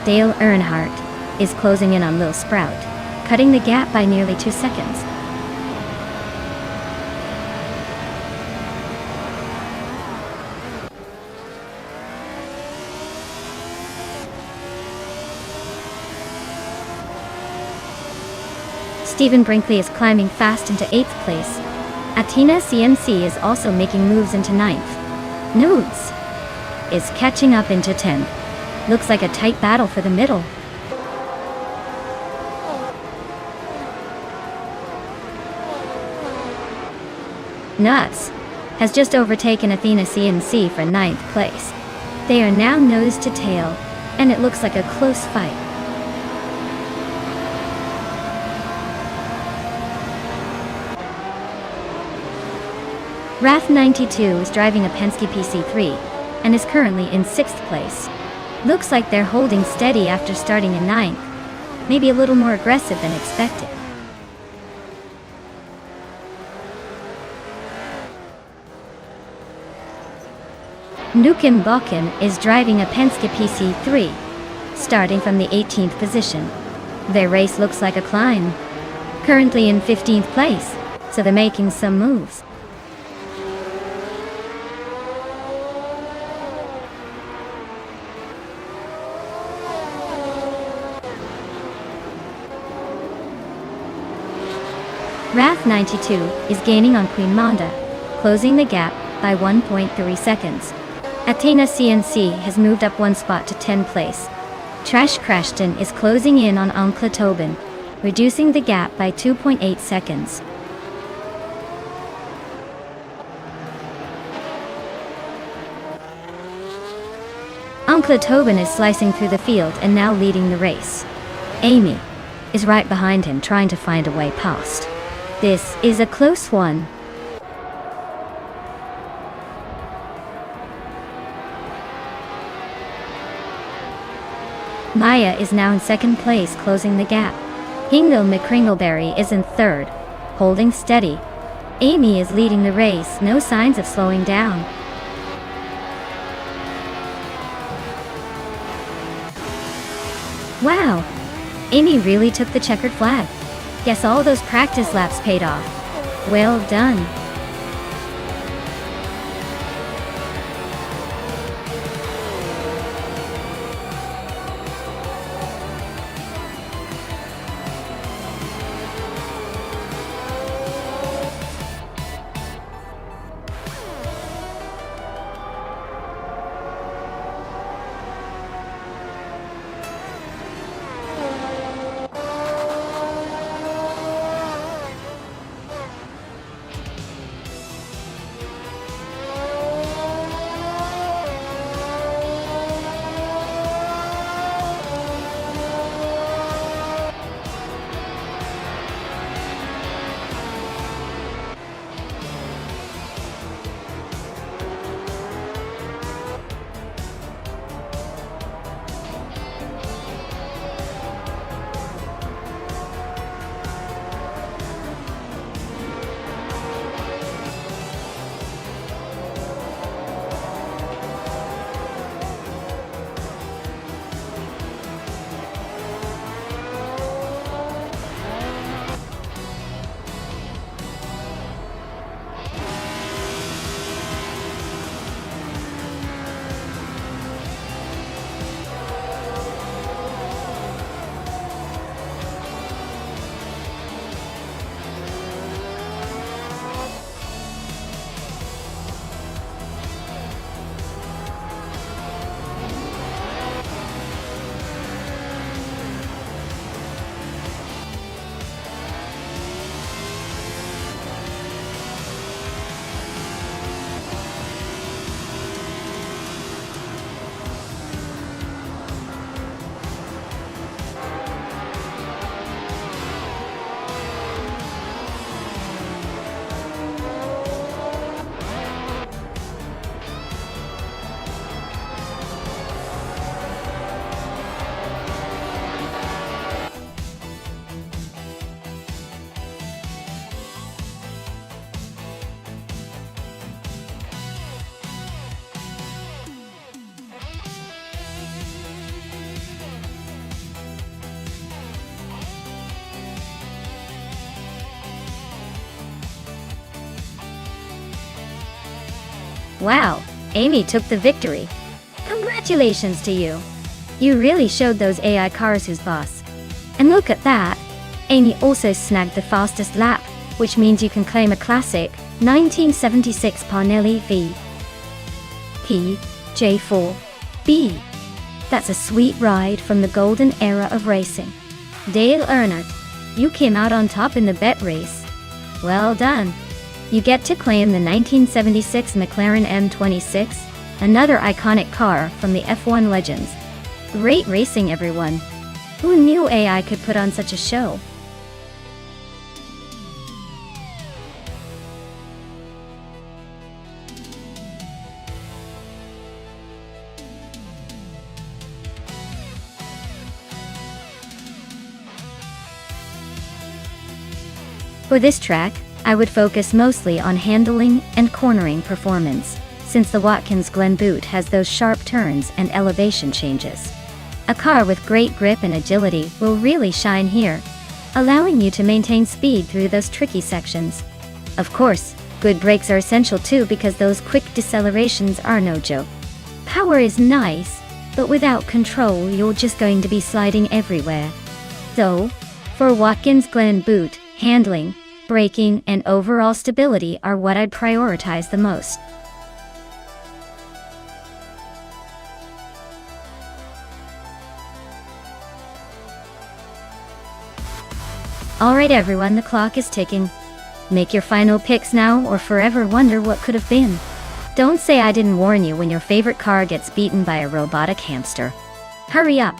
Dale Earnhardt is closing in on Lil Sprout, cutting the gap by nearly 2 seconds. Stephen Brinkley is climbing fast into 8th place. Atina CNC is also making moves into 9th. Nudes is catching up into 10th. Looks like a tight battle for the middle. Nuts has just overtaken Athena CNC for 9th place. They are now nose to tail, and it looks like a close fight. RAF 92 is driving a Penske PC3 and is currently in 6th place. Looks like they're holding steady after starting in 9th, maybe a little more aggressive than expected. Nukim Bokin is driving a Penske PC3, starting from the 18th position. Their race looks like a climb. Currently in 15th place, so they're making some moves. RAF 92 is gaining on Queen Manda, closing the gap by 1.3 seconds. Athena CNC has moved up 1 spot to 10th place. Trash Crashton is closing in on Oncle Tobin, reducing the gap by 2.8 seconds. Oncle Tobin is slicing through the field and now leading the race. Amy is right behind him, trying to find a way past. This is a close one. Maya is now in 2nd place, closing the gap. Hingle McCringleberry is in 3rd, holding steady. Amy is leading the race, no signs of slowing down. Wow! Amy really took the checkered flag. Guess all those practice laps paid off. Well done. Wow, Amy took the victory. Congratulations to you. You really showed those AI cars who's boss. And look at that. Amy also snagged the fastest lap, which means you can claim a classic 1976 Parnelli V P J4 B. That's a sweet ride from the golden era of racing. Dale Earnhardt, you came out on top in the bet race. Well done. You get to claim the 1976 McLaren M26 Another iconic car from the F1 legends. Great racing, everyone. Who knew AI could put on such a show? For this track, I would focus mostly on handling and cornering performance, since the Watkins Glen boot has those sharp turns and elevation changes. A car with great grip and agility will really shine here, allowing you to maintain speed through those tricky sections. Of course, good brakes are essential too, because those quick decelerations are no joke. Power is nice, but without control you're just going to be sliding everywhere. So, for Watkins Glen boot, handling, braking, and overall stability are what I'd prioritize the most. Alright everyone, the clock is ticking. Make your final picks now or forever wonder what could have been. Don't say I didn't warn you when your favorite car gets beaten by a robotic hamster. Hurry up!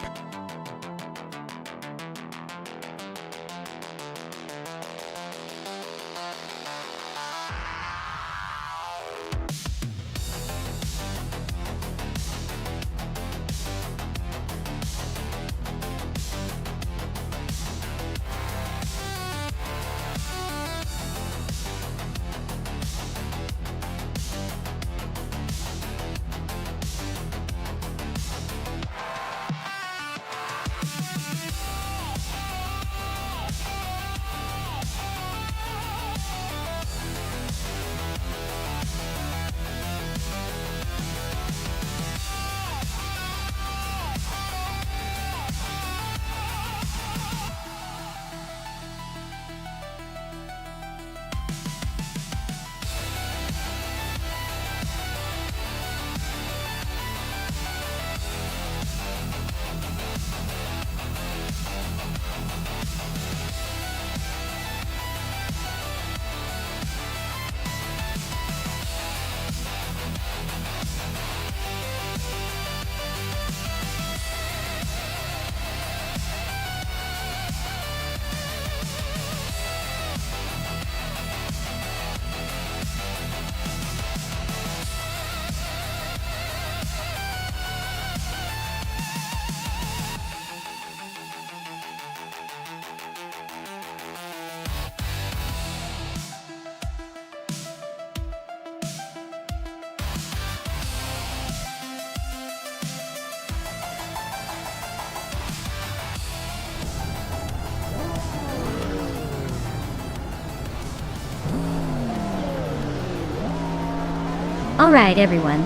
Alright everyone,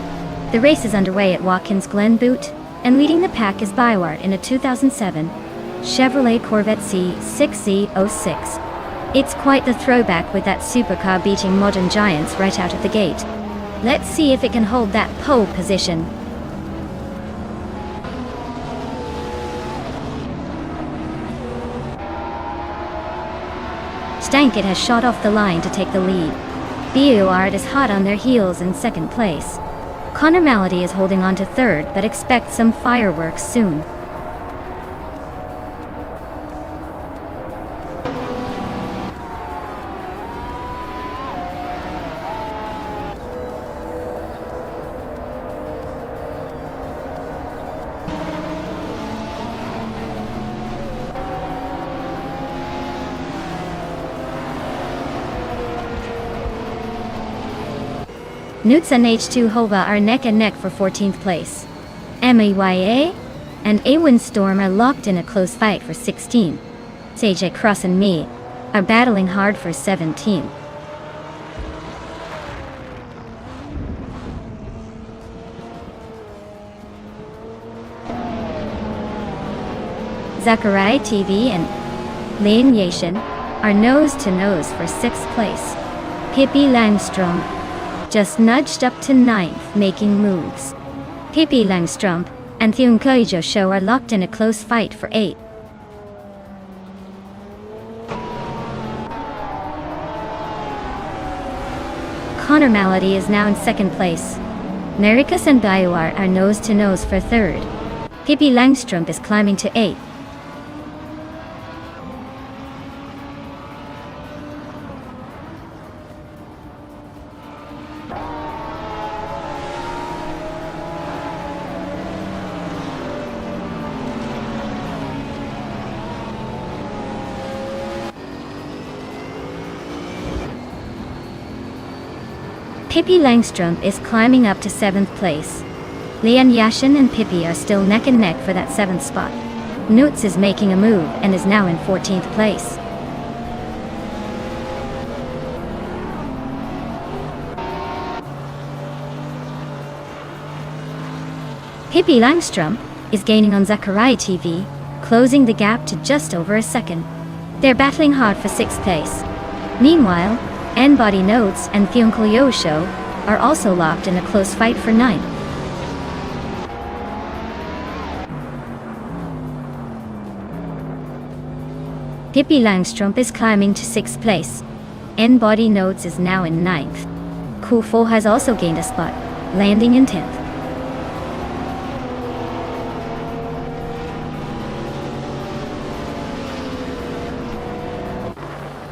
the race is underway at Watkins Glen boot, and leading the pack is Byward in a 2007 Chevrolet Corvette C6Z06. It's quite the throwback, with that supercar beating modern giants right out of the gate. Let's see if it can hold that pole position. Stankit has shot off the line to take the lead. Beward is hot on their heels in second place. Connor Malady is holding on to third, but expect some fireworks soon. Newts and H2 Hova are neck and neck for 14th place. MEYA and Awin Storm are locked in a close fight for 16. CJ Cross and me are battling hard for 17. Zachariah TV and Lane Yashin are nose to nose for 6th place. Pippi Langstrom just nudged up to 9th, making moves. Pippi Langstrom and Theun Koijo Show are locked in a close fight for 8th. Connor Malady is now in 2nd place. Nericus and Bioart are nose to nose for 3rd. Pippi Langstrumpf is climbing to 8th. Pippi Langstrumpf is climbing up to 7th place. Lian Yashin and Pippi are still neck and neck for that 7th spot. Newts is making a move and is now in 14th place. Pippi Langstrumpf is gaining on Zachariah TV, closing the gap to just over a second. They're battling hard for 6th place. Meanwhile, N-Body Notes and Thionkel Yosho are also locked in a close fight for 9th. Pippi Langstrumpf is climbing to 6th place. N-Body Notes is now in 9th. Kufo has also gained a spot, landing in 10th.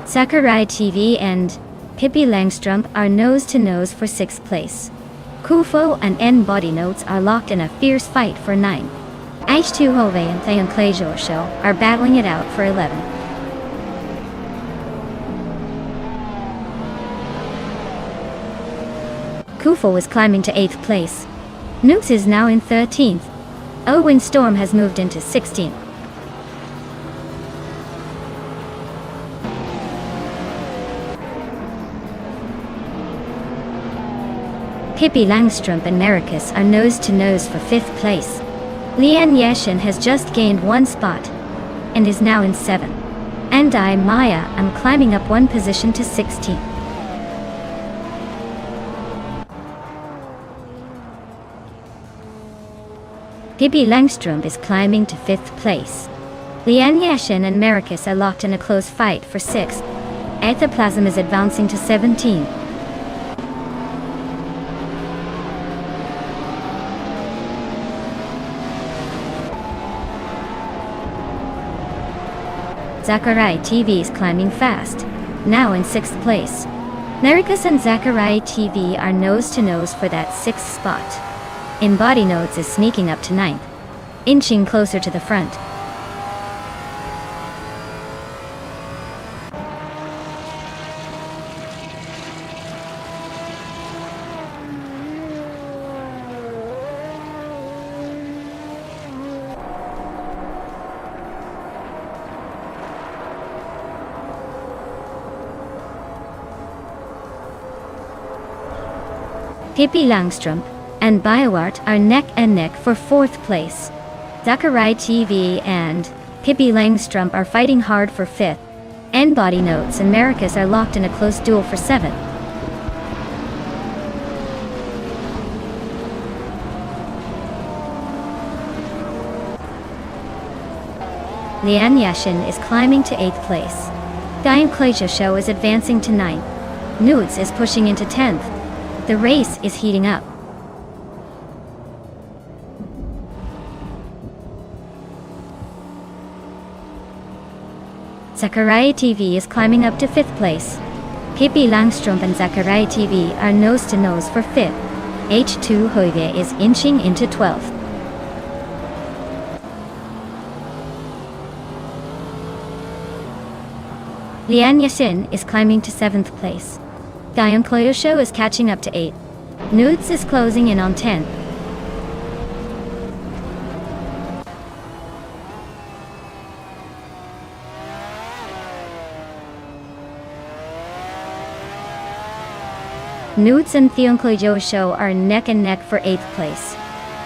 Zachariah TV and Pippi Langstrumpf are nose to nose for 6th place. Kufo and N-Body Notes are locked in a fierce fight for 9. H2 Hove and Thionkel Yosho are battling it out for 11. Kufo is climbing to 8th place. Newts is now in 13th. Owen Storm has moved into 16th. Pippi Langstrumpf and Nericus are nose to nose for 5th place. Lian Yashin has just gained 1 spot and is now in 7th. And I, Maya, am climbing up 1 position to 16th. Pippi Langstrumpf is climbing to 5th place. Lian Yashin and Nericus are locked in a close fight for 6th. Ectoplasm is advancing to 17th. Zachariah TV is climbing fast, now in 6th place. Nericus and Zachariah TV are nose to nose for that 6th spot. N-Body Notes is sneaking up to 9th, inching closer to the front. Pippi Langstrumpf and Bioart are neck and neck for 4th place. Zachariah TV and Pippi Langstrumpf are fighting hard for 5th. N-Body Notes and Nericus are locked in a close duel for 7th. Lian Yashin is climbing to 8th place. Thionkel Yosho is advancing to 9th. Newts is pushing into 10th. The race is heating up. Zachariah TV is climbing up to 5th place. Pippi Langstrumpf and Zachariah TV are nose to nose for 5th. H2 Hoige is inching into 12th. Lian Yashin is climbing to 7th place. Thionkel Yosho is catching up to 8th. Newts is closing in on 10th. Newts and Thionkel Yosho are neck and neck for 8th place.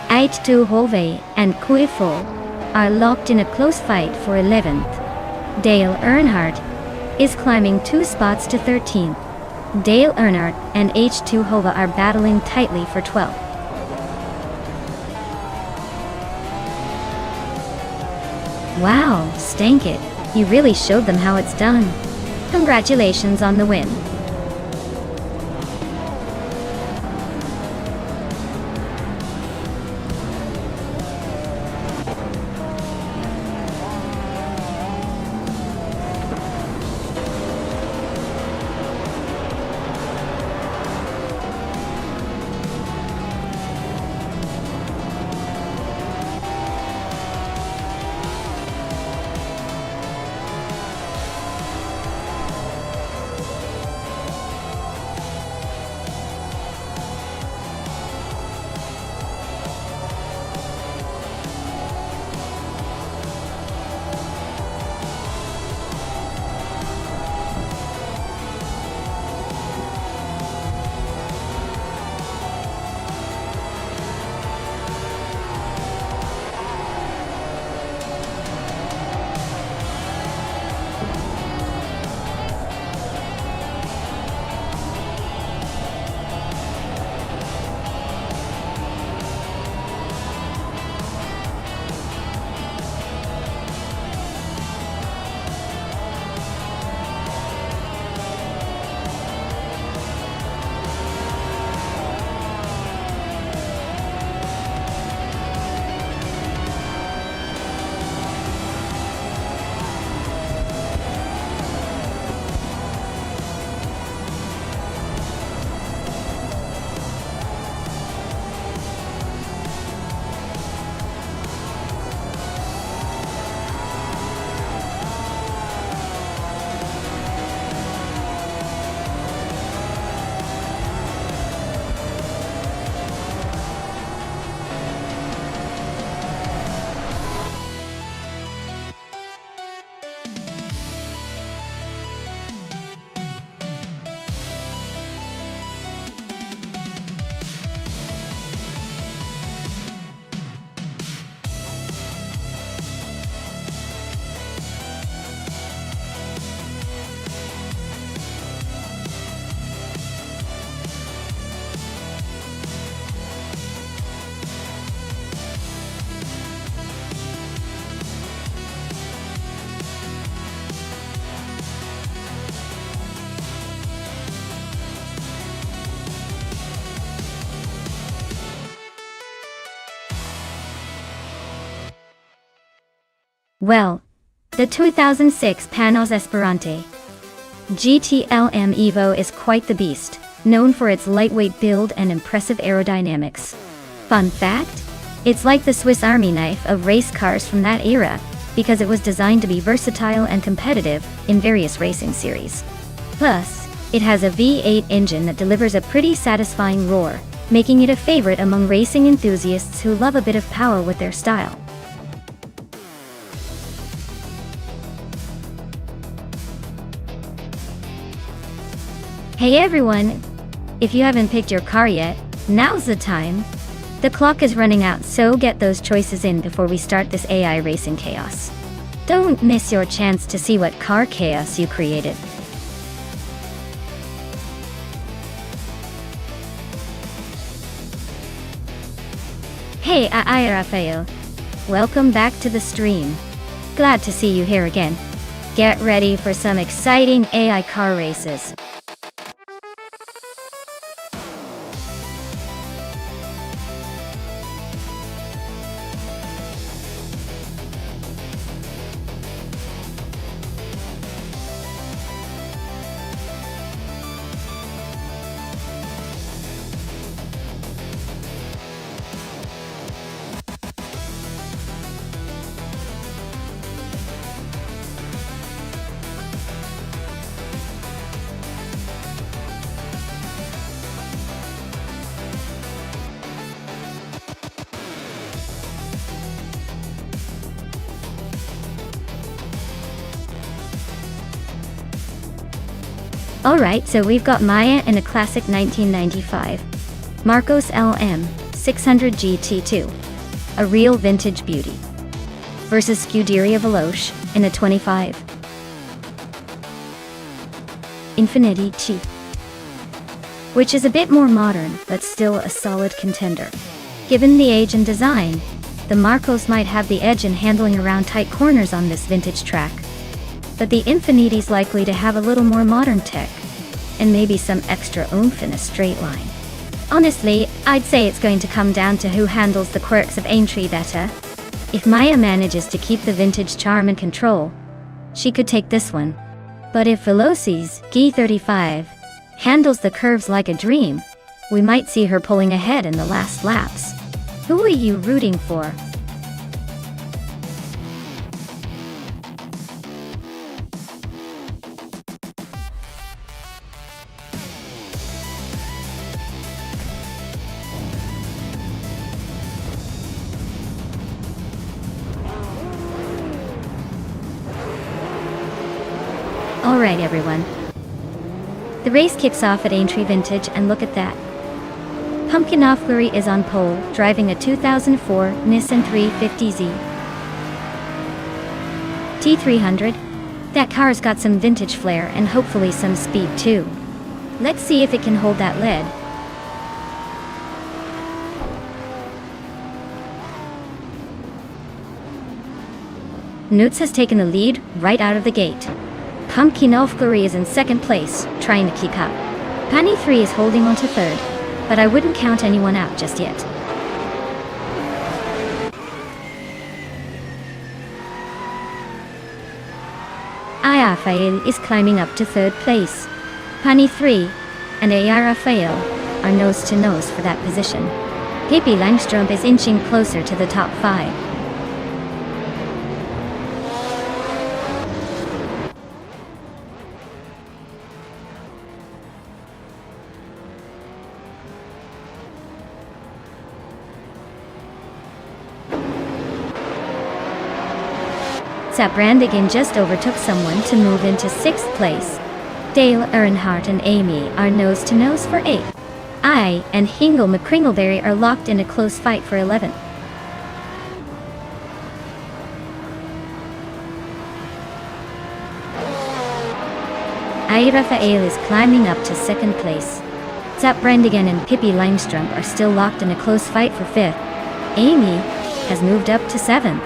H2 Hove and Kuifo are locked in a close fight for 11th. Dale Earnhardt is climbing 2 spots to 13th. Dale Earnhardt and H2 Hova are battling tightly for 12th. Wow, stank it. You really showed them how it's done. Congratulations on the win. Well, the 2006 Panos Esperante GTLM Evo is quite the beast, known for its lightweight build and impressive aerodynamics. Fun fact? It's like the Swiss Army knife of race cars from that era, because it was designed to be versatile and competitive in various racing series. Plus, it has a V8 engine that delivers a pretty satisfying roar, making it a favorite among racing enthusiasts who love a bit of power with their style. Hey everyone! If you haven't picked your car yet, now's the time! The clock is running out, so get those choices in before we start this AI racing chaos. Don't miss your chance to see what car chaos you created. Hey, I Rafael. Welcome back to the stream. Glad to see you here again. Get ready for some exciting AI car races. Alright, so we've got Maya in a classic 1995 Marcos LM 600 GT2, a real vintage beauty, versus Scuderia Veloce in a 25 Infiniti T, which is a bit more modern but still a solid contender. Given the age and design, the Marcos might have the edge in handling around tight corners on this vintage track. But the Infiniti's likely to have a little more modern tech, and maybe some extra oomph in a straight line. Honestly, I'd say it's going to come down to who handles the quirks of Aintree better. If Maya manages to keep the vintage charm and control, she could take this one. But if Veloci's G35 handles the curves like a dream, we might see her pulling ahead in the last laps. Who are you rooting for? Alright everyone. The race kicks off at Aintree Vintage, and look at that. Pumpkin Offlery is on pole, driving a 2004 Nissan 350Z T300. That car's got some vintage flair and hopefully some speed too. Let's see if it can hold that lead. Newts has taken the lead right out of the gate. Pumpkin Offlery is in second place, trying to keep up. Penny 3 is holding on to third, but I wouldn't count anyone out just yet. Rafael is climbing up to third place. Penny 3 and Rafael are nose to nose for that position. Pippi Langstrup is inching closer to the top 5. Brandigan just overtook someone to move into 6th place. Dale Earnhardt and Amy are nose to nose for 8th. I and Hingle McCringleberry are locked in a close fight for 11th. Rafael is climbing up to 2nd place. Brandigan and Pippi Langstrup are still locked in a close fight for 5th. Amy has moved up to 7th.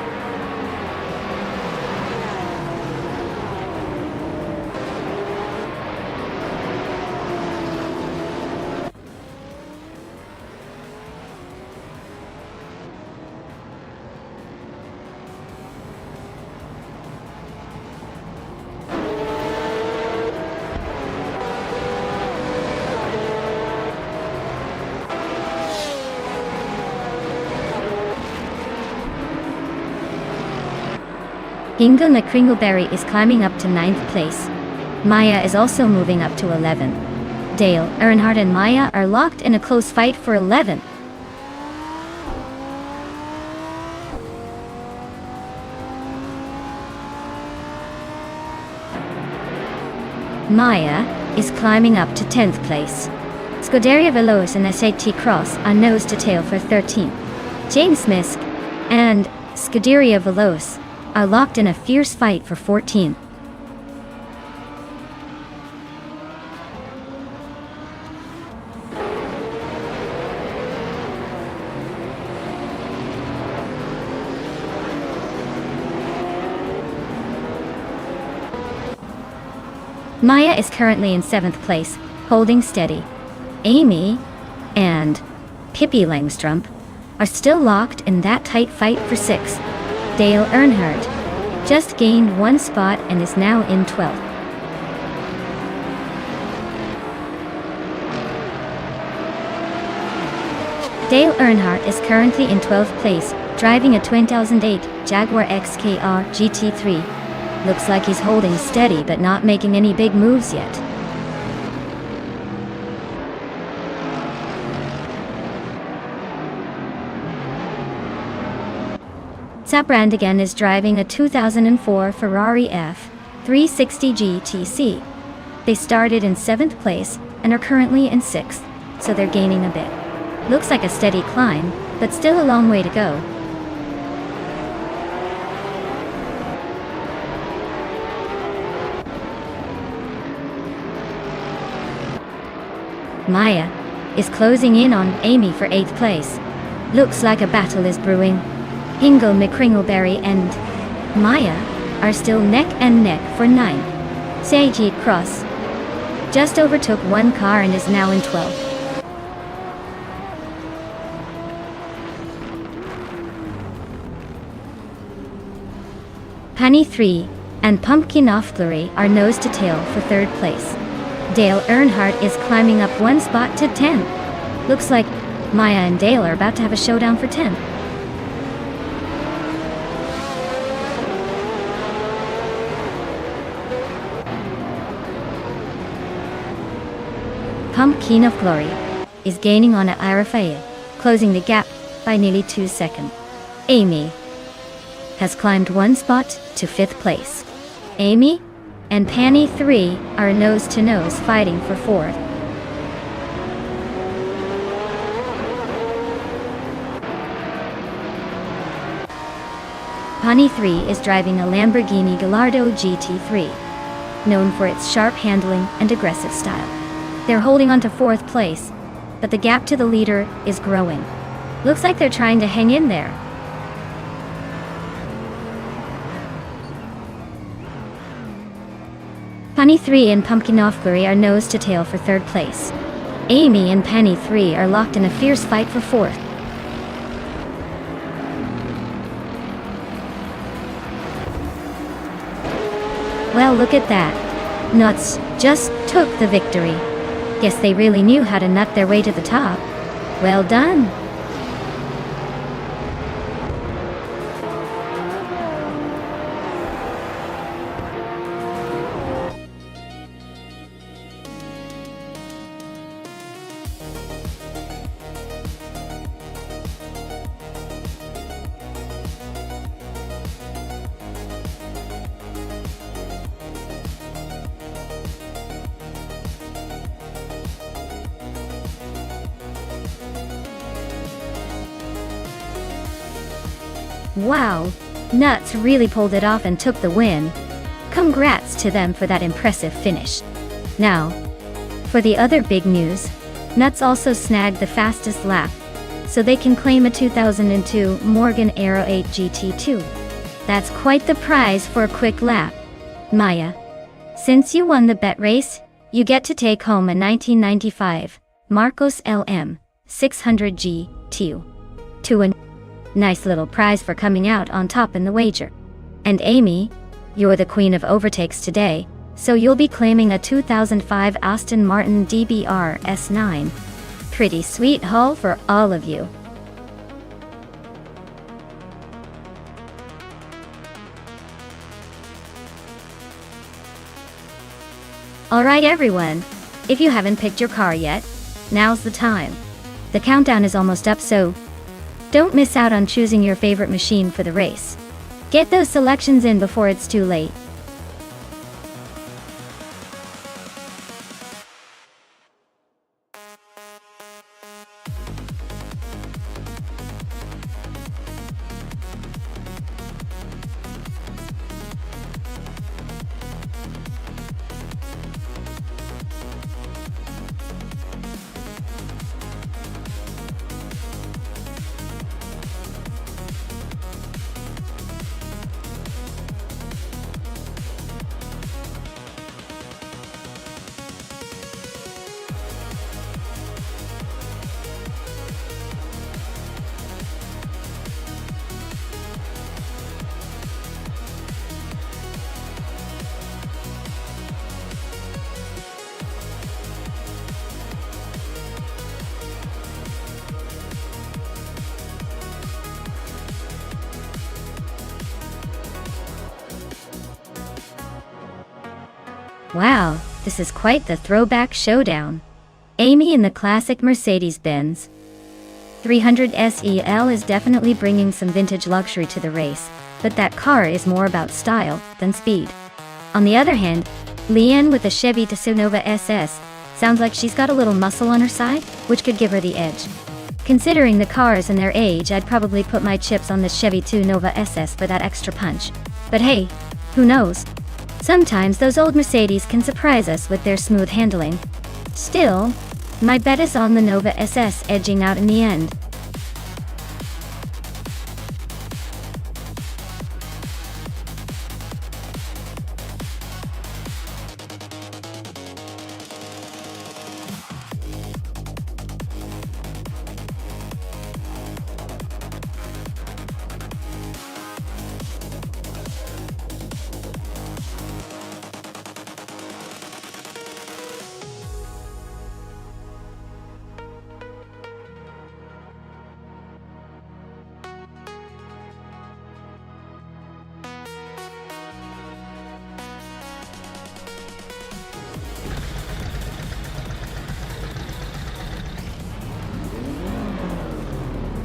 Inga McCringleberry is climbing up to 9th place. Maya is also moving up to 11. Dale, Earnhardt and Maya are locked in a close fight for 11. Maya is climbing up to 10th place. Scuderia Veloce and SAT Cross are nose to tail for 13th. James Misk and Scuderia Veloce are locked in a fierce fight for 14th. Maya is currently in 7th place, holding steady. Amy and Pippi Langstrump are still locked in that tight fight for 6th. Dale Earnhardt just gained 1 spot and is now in 12th. Dale Earnhardt is currently in 12th place, driving a 2008 Jaguar XKR GT3. Looks like he's holding steady but not making any big moves yet. Brandigan is driving a 2004 Ferrari F360 GTC. They started in 7th place and are currently in 6th, so they're gaining a bit. Looks like a steady climb, but still a long way to go. Maya is closing in on Amy for 8th place. Looks like a battle is brewing. Inga McCringleberry and Maya are still neck and neck for 9th. Sajid Cross just overtook 1 car and is now in 12th. Penny 3 and Pumpkin Off Glory are nose to tail for 3rd place. Dale Earnhardt is climbing up 1 spot to 10th. Looks like Maya and Dale are about to have a showdown for 10th. Pumpkin of Glory is gaining on Arafael, closing the gap by nearly 2 seconds. Amy has climbed 1 spot to 5th place. Amy and Penny 3 are nose-to-nose fighting for 4th. Penny 3 is driving a Lamborghini Gallardo GT3, known for its sharp handling and aggressive style. They're holding on to 4th place, but the gap to the leader is growing. Looks like they're trying to hang in there. Penny 3 and Pumpkin Off Glory are nose to tail for 3rd place. Amy and Penny 3 are locked in a fierce fight for 4th. Well, look at that. Nuts just took the victory. Guess they really knew how to nut their way to the top. Well done. Wow, Nuts really pulled it off and took the win. Congrats to them for that impressive finish. Now, for the other big news, Nuts also snagged the fastest lap, so they can claim a 2002 Morgan Aero 8 GT2. That's quite the prize for a quick lap. Maya, since you won the bet race, you get to take home a 1995 Marcos LM 600 GT2. A nice little prize for coming out on top in the wager. And Amy, you're the queen of overtakes today, so you'll be claiming a 2005 Aston Martin DBR S9. Pretty sweet haul for all of you. Alright everyone, if you haven't picked your car yet, now's the time. The countdown is almost up, so don't miss out on choosing your favorite machine for the race. Get those selections in before it's too late. Wow, this is quite the throwback showdown. Amy in the classic Mercedes-Benz 300 SEL is definitely bringing some vintage luxury to the race, but that car is more about style than speed. On the other hand, Leanne with the Chevy Nova SS sounds like she's got a little muscle on her side, which could give her the edge. Considering the cars and their age, I'd probably put my chips on this Chevy Nova SS for that extra punch. But hey, who knows? Sometimes those old Mercedes can surprise us with their smooth handling. Still, my bet is on the Nova SS edging out in the end.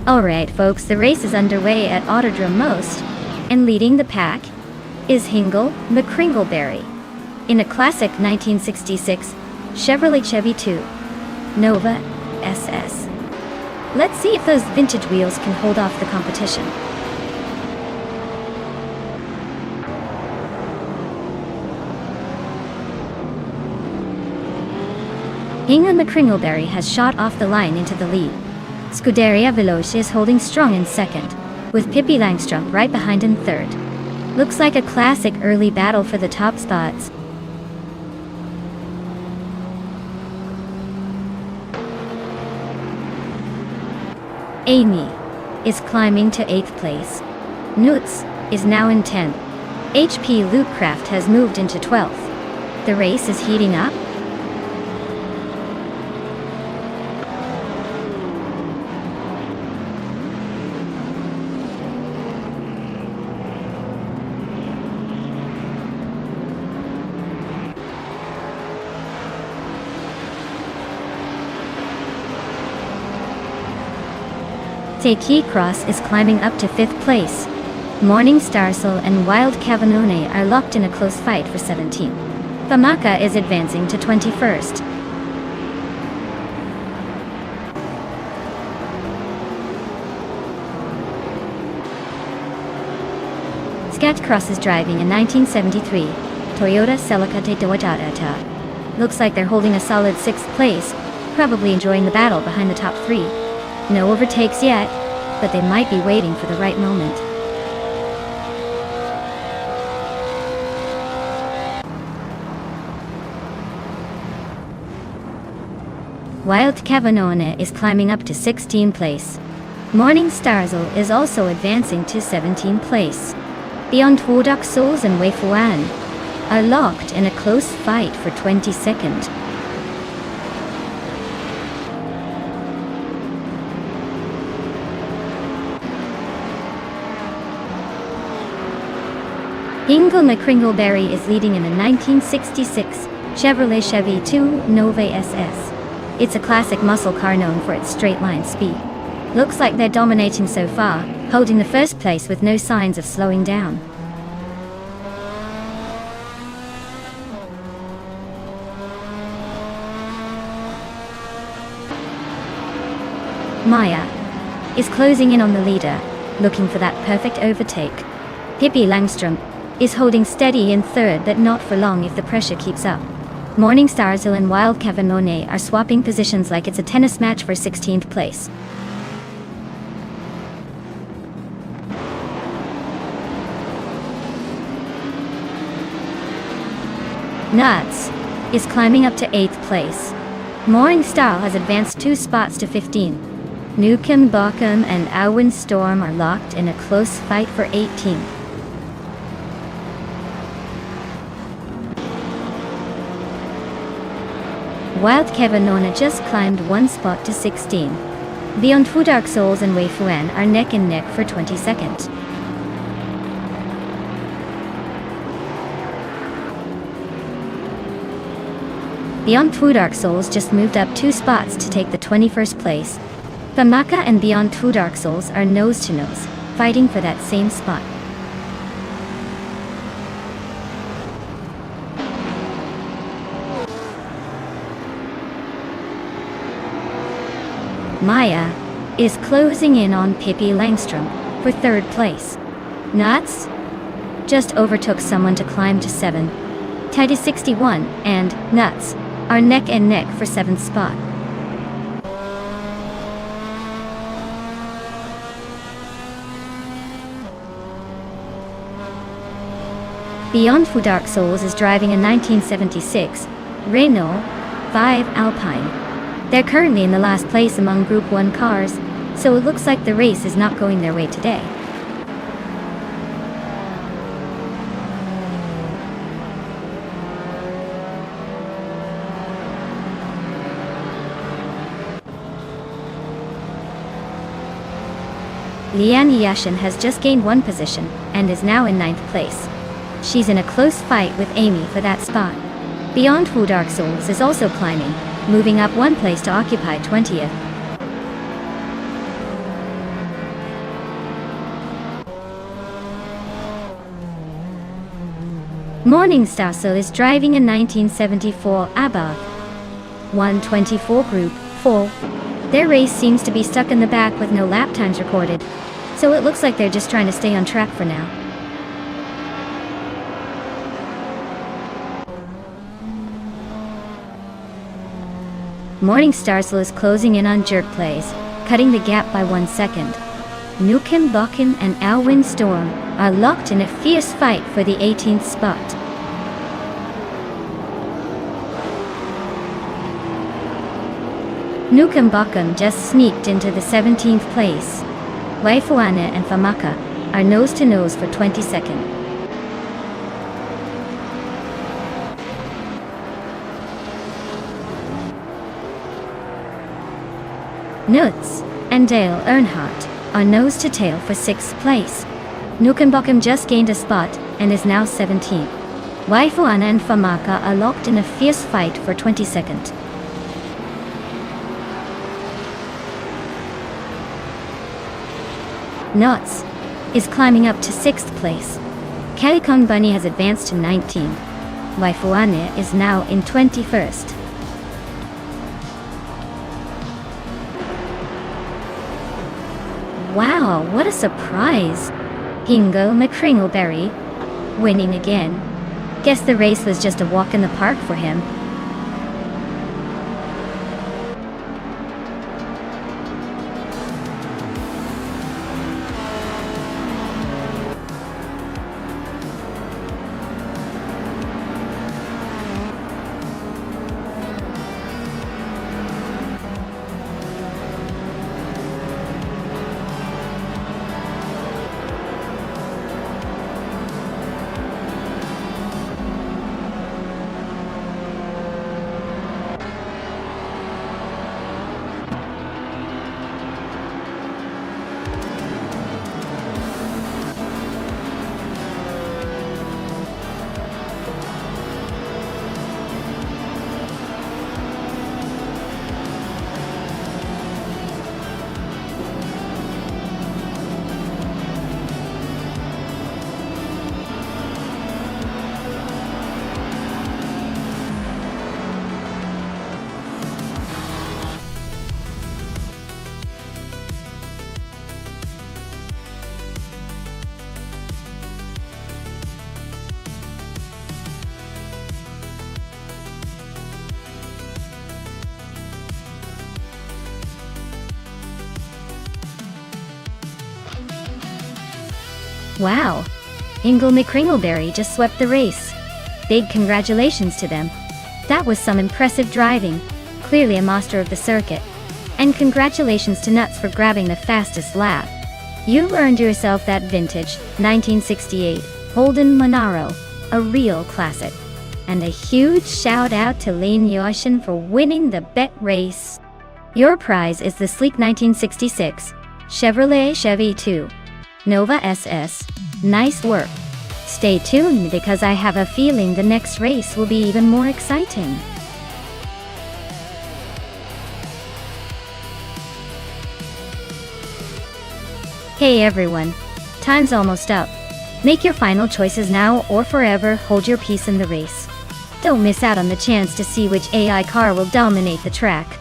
Alright folks, the race is underway at Autodrome Most, and leading the pack is Hingle McCringleberry in a classic 1966 Chevrolet Chevy 2 Nova SS. Let's see if those vintage wheels can hold off the competition. Hingle McCringleberry has shot off the line into the lead. Scuderia Veloce is holding strong in second, with Pippi Langstrup right behind in third. Looks like a classic early battle for the top spots. Amy is climbing to 8th place. Nutz is now in 10th. HP Loopcraft has moved into 12th. The race is heating up. Key Cross is climbing up to 5th place. Morning Starsel and Wild Cavanone are locked in a close fight for 17th. Famaka is advancing to 21st. Scatcross is driving a 1973 Toyota Celica de Dojata. Looks like they're holding a solid 6th place, probably enjoying the battle behind the top 3. No overtakes yet, but they might be waiting for the right moment. Wild Cavanone is climbing up to 16th place. Morning Starsel is also advancing to 17th place. Beyond Wodak Souls and Wei Fuan are locked in a close fight for 22nd. Hingle McCringleberry is leading in a 1966 Chevrolet Chevy 2 Nova SS. It's a classic muscle car known for its straight-line speed. Looks like they're dominating so far, holding the first place with no signs of slowing down. Maya is closing in on the leader, looking for that perfect overtake. Pippi Langström is holding steady in third, but not for long if the pressure keeps up. Morningstar Azul and Wild Kevin Monet are swapping positions like it's a tennis match for 16th place. Nuts is climbing up to 8th place. Morningstar has advanced 2 spots to 15. Nukem Bochum and Auwin Storm are locked in a close fight for 18th. Wild Kevin Nona just climbed 1 spot to 16. Beyond Fu Dark Souls and Wei Fuan are neck and neck for 22nd. Beyond Fu Dark Souls just moved up 2 spots to take the 21st place. Famaka and Beyond Two Dark Souls are nose to nose, fighting for that same spot. Maya is closing in on Pippi Langström for 3rd place. Nuts just overtook someone to climb to 7. Tied is 61, and Nuts are neck and neck for 7th spot. Beyond Fu Dark Souls is driving a 1976 Renault 5 Alpine. They're currently in the last place among Group 1 cars, so it looks like the race is not going their way today. Lian Yashin has just gained 1 position and is now in 9th place. She's in a close fight with Amy for that spot. Beyond Fu Dark Souls is also climbing, moving up 1 place to occupy 20th. Morningstar Soul is driving a 1974 Abarth 124 Group 4. Their race seems to be stuck in the back with no lap times recorded, so it looks like they're just trying to stay on track for now. Morningstar Soul is closing in on Jerk Plays, cutting the gap by 1 second. Nukem Bochum and Auwin Storm are locked in a fierce fight for the 18th spot. Nukem Bochum just sneaked into the 17th place. Waifuana and Famaka are nose to nose for 22nd. Nuts and Dale Earnhardt are nose to tail for 6th place. Nukem Bochum just gained a spot and is now 17th. Waifuana and Famaka are locked in a fierce fight for 22nd. Nuts is climbing up to 6th place. Calicon Bunny has advanced to 19. Waifuane is now in 21st. Wow, what a surprise! Hingo McCringleberry winning again. Guess the race was just a walk in the park for him. Wow! Ingle McCringleberry just swept the race. Big congratulations to them. That was some impressive driving. Clearly a master of the circuit. And congratulations to Nuts for grabbing the fastest lap. You've earned yourself that vintage 1968 Holden Monaro, a real classic. And a huge shout out to Lane Yoshin for winning the bet race. Your prize is the sleek 1966 Chevrolet Chevy 2 Nova SS. Nice work. Stay tuned because I have a feeling the next race will be even more exciting. Hey everyone, time's almost up. Make your final choices now or forever hold your peace in the race. Don't miss out on the chance to see which AI car will dominate the track.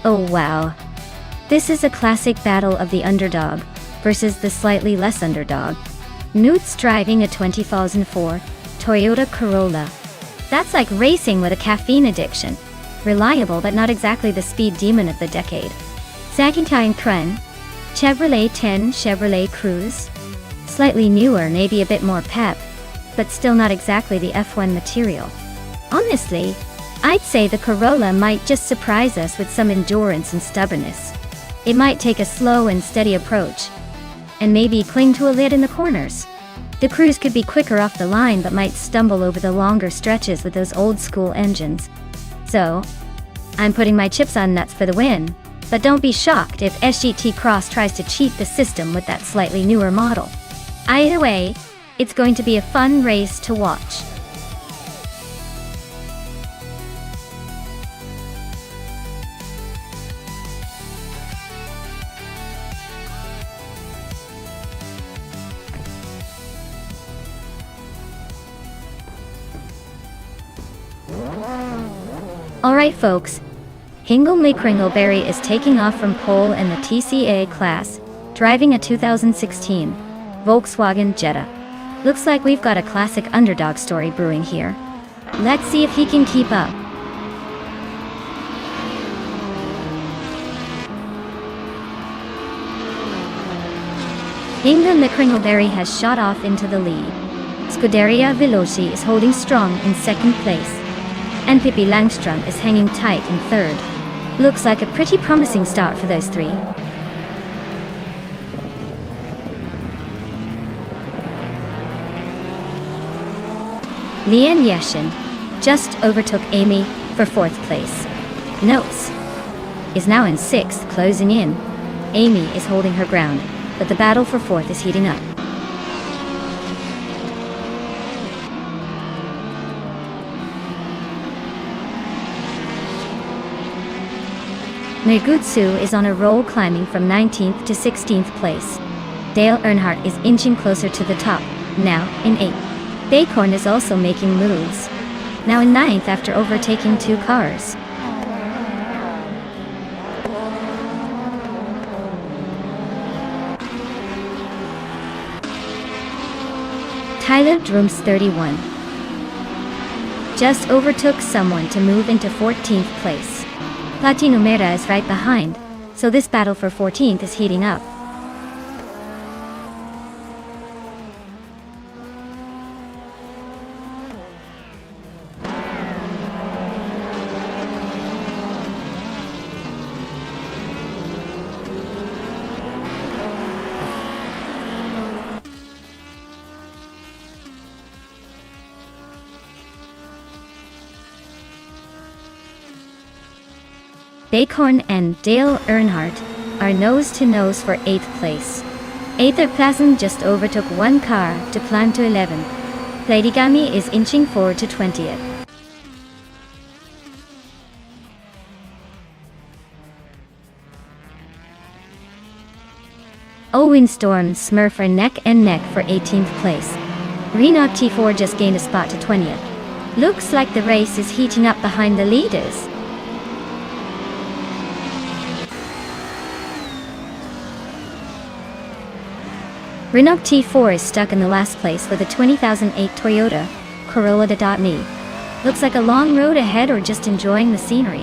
Oh wow. This is a classic battle of the underdog versus the slightly less underdog. Newt's driving a 2004 Toyota Corolla. That's like racing with a caffeine addiction. Reliable but not exactly the speed demon of the decade. Zagintine Kren, Chevrolet 10 Chevrolet Cruze. Slightly newer, maybe a bit more pep, but still not exactly the F1 material. Honestly, I'd say the Corolla might just surprise us with some endurance and stubbornness. It might take a slow and steady approach, and maybe cling to a lid in the corners. The Cruze could be quicker off the line but might stumble over the longer stretches with those old school engines. So, I'm putting my chips on Nuts for the win, but don't be shocked if SGT Cross tries to cheat the system with that slightly newer model. Either way, it's going to be a fun race to watch. Alright folks, Hingle McCringleberry is taking off from pole in the TCA class, driving a 2016 Volkswagen Jetta. Looks like we've got a classic underdog story brewing here. Let's see if he can keep up. Hingle McCringleberry has shot off into the lead. Scuderia Veloci is holding strong in second place, and Pippi Langström is hanging tight in third. Looks like a pretty promising start for those three. Lian Yashin just overtook Amy for fourth place. Notes is now in sixth, closing in. Amy is holding her ground, but the battle for fourth is heating up. Negutsu is on a roll, climbing from 19th to 16th place. Dale Earnhardt is inching closer to the top, now in 8th. Bacon is also making moves, now in 9th after overtaking two cars. Tyler Drooms 31 just overtook someone to move into 14th place. Platinumera is right behind, so this battle for 14th is heating up. Bacon and Dale Earnhardt are nose-to-nose for 8th place. Etherplasm just overtook one car to climb to 11th. Platigami is inching forward to 20th. Windstorm and Smurf are neck and neck for 18th place. Renault T4 just gained a spot to 20th. Looks like the race is heating up behind the leaders. Renault T4 is stuck in the last place with a 2008 Toyota Corolla.me. Looks like a long road ahead or just enjoying the scenery.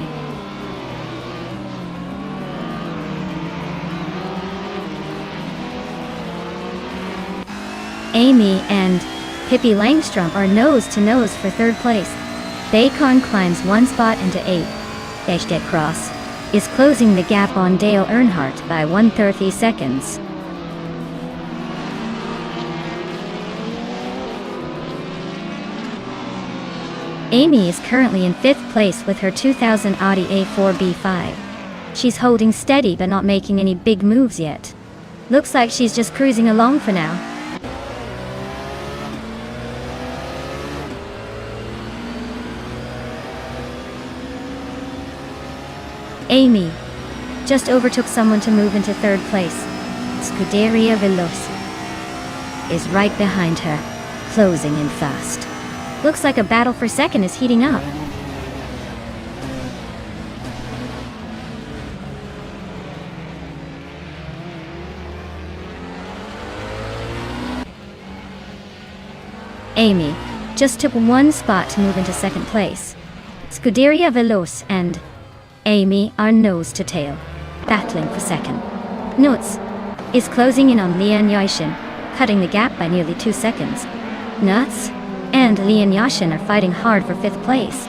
Amy and Pippi Langstrom are nose-to-nose for 3rd place. Bacon climbs one spot into 8th. Eshtet Cross is closing the gap on Dale Earnhardt by 130 seconds. Amy is currently in 5th place with her 2000 Audi A4 B5. She's holding steady but not making any big moves yet. Looks like she's just cruising along for now. Amy just overtook someone to move into 3rd place. Scuderia Veloce is right behind her, closing in fast. Looks like a battle for 2nd is heating up. Amy just took one spot to move into 2nd place. Scuderia Veloce and Amy are nose to tail, battling for 2nd. Nuts is closing in on Lian Yashin, cutting the gap by nearly 2 seconds. Nuts and Lian Yashin are fighting hard for 5th place.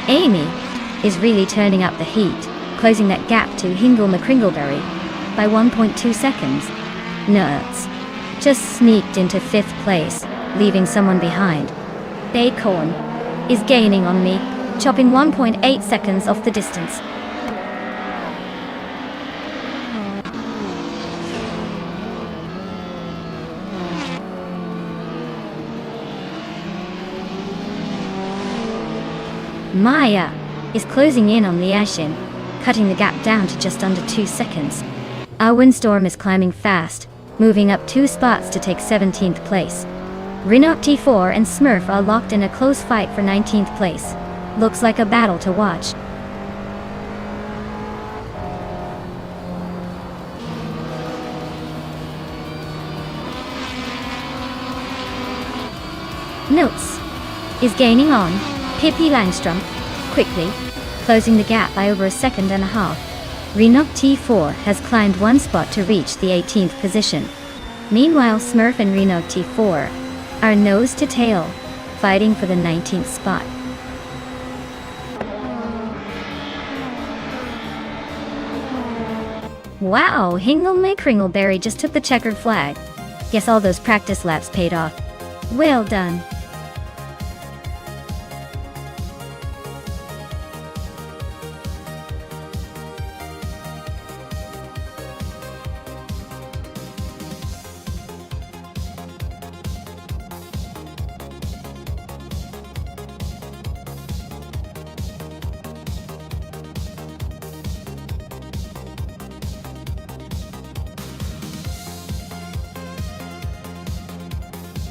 Amy is really turning up the heat, closing that gap to Hingle McCringleberry by 1.2 seconds. Nuts just sneaked into 5th place, leaving someone behind. Bacon is gaining on me, chopping 1.8 seconds off the distance. Maya is closing in on Liashin, cutting the gap down to just under 2 seconds. Our Windstorm is climbing fast, moving up 2 spots to take 17th place. Renault T4 and Smurf are locked in a close fight for 19th place. Looks like a battle to watch. Notes is gaining on Pippi Langstrom quickly, closing the gap by over 1.5 seconds. Renault T4 has climbed 1 spot to reach the 18th position. Meanwhile, Smurf and Renault T4 are nose to tail, fighting for the 19th spot. Wow, Hingle McCringleberry just took the checkered flag. Guess all those practice laps paid off. Well done.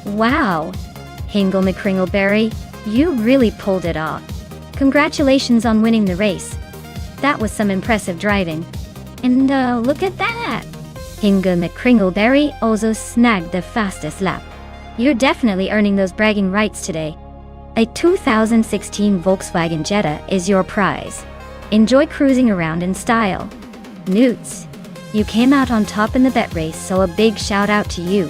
Wow, Hingle McCringleberry, you really pulled it off. Congratulations on winning the race. That was some impressive driving. And look at that! Hingle McCringleberry also snagged the fastest lap. You're definitely earning those bragging rights today. A 2016 Volkswagen Jetta is your prize. Enjoy cruising around in style. Newts, you came out on top in the bet race, so a big shout out to you.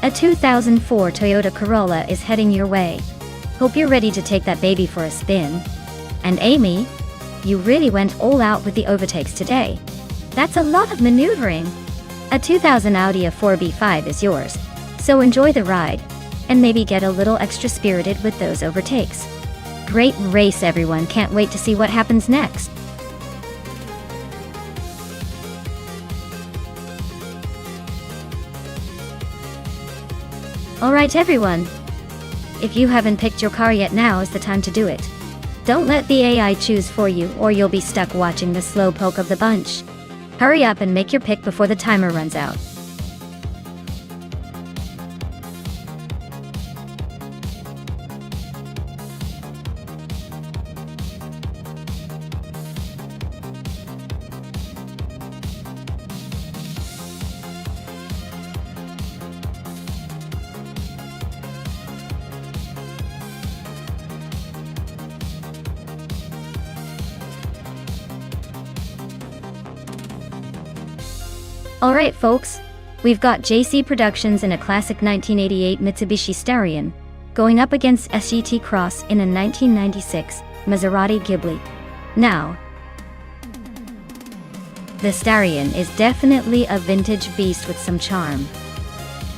A 2004 Toyota Corolla is heading your way. Hope you're ready to take that baby for a spin. And Amy, you really went all out with the overtakes today. That's a lot of maneuvering. A 2000 Audi A4 B5 is yours. So enjoy the ride, and maybe get a little extra spirited with those overtakes. Great race everyone, can't wait to see what happens next. Alright everyone, if you haven't picked your car yet, now is the time to do it. Don't let the AI choose for you or you'll be stuck watching the slowpoke of the bunch. Hurry up and make your pick before the timer runs out. Alright folks, we've got JC Productions in a classic 1988 Mitsubishi Starion, going up against SGT Cross in a 1996 Maserati Ghibli. Now, the Starion is definitely a vintage beast with some charm.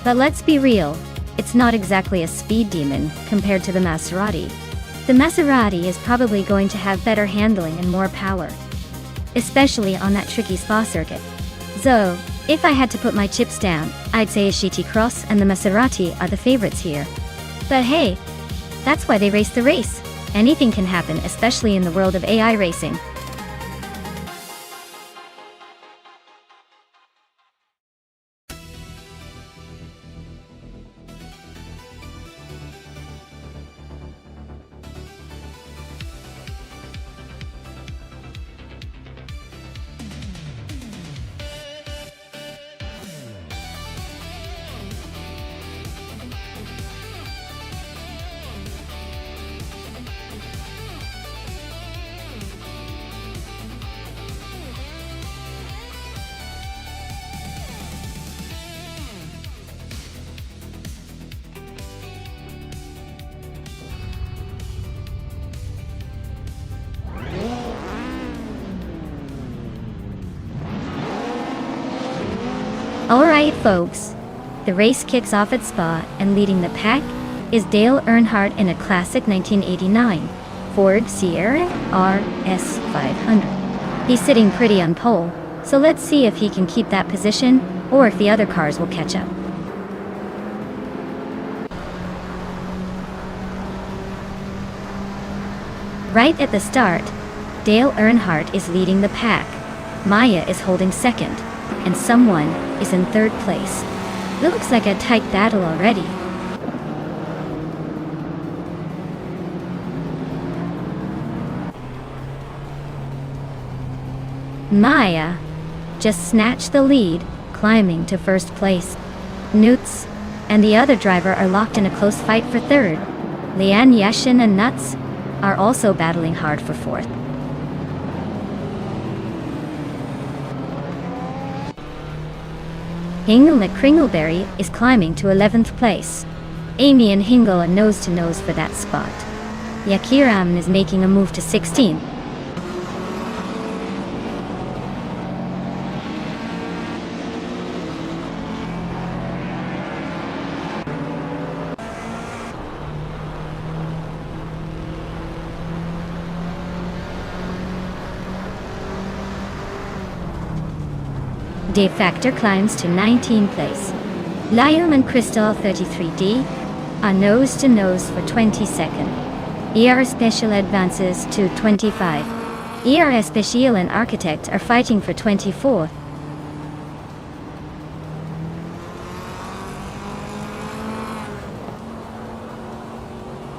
But let's be real, it's not exactly a speed demon compared to the Maserati. The Maserati is probably going to have better handling and more power, especially on that tricky spa circuit. So, if I had to put my chips down, I'd say SGT Cross and the Maserati are the favorites here. But hey, that's why they race the race. Anything can happen, especially in the world of AI racing. Alright folks, the race kicks off at Spa, and leading the pack is Dale Earnhardt in a classic 1989 Ford Sierra RS 500. He's sitting pretty on pole, so let's see if he can keep that position or if the other cars will catch up. Right at the start, Dale Earnhardt is leading the pack. Maya is holding second, and someone is in third place. Looks like a tight battle already. Maya just snatched the lead, climbing to first place. Newts and the other driver are locked in a close fight for third. Lian Yashin and Nuts are also battling hard for fourth. Hingle McCringleberry is climbing to 11th place. Amy and Hingle are nose to nose for that spot. Yakiram is making a move to 16th. Dave Factor climbs to 19th place. Liam and Crystal 33D are nose to nose for 22nd. ER Special advances to 25. ER Special and Architect are fighting for 24th.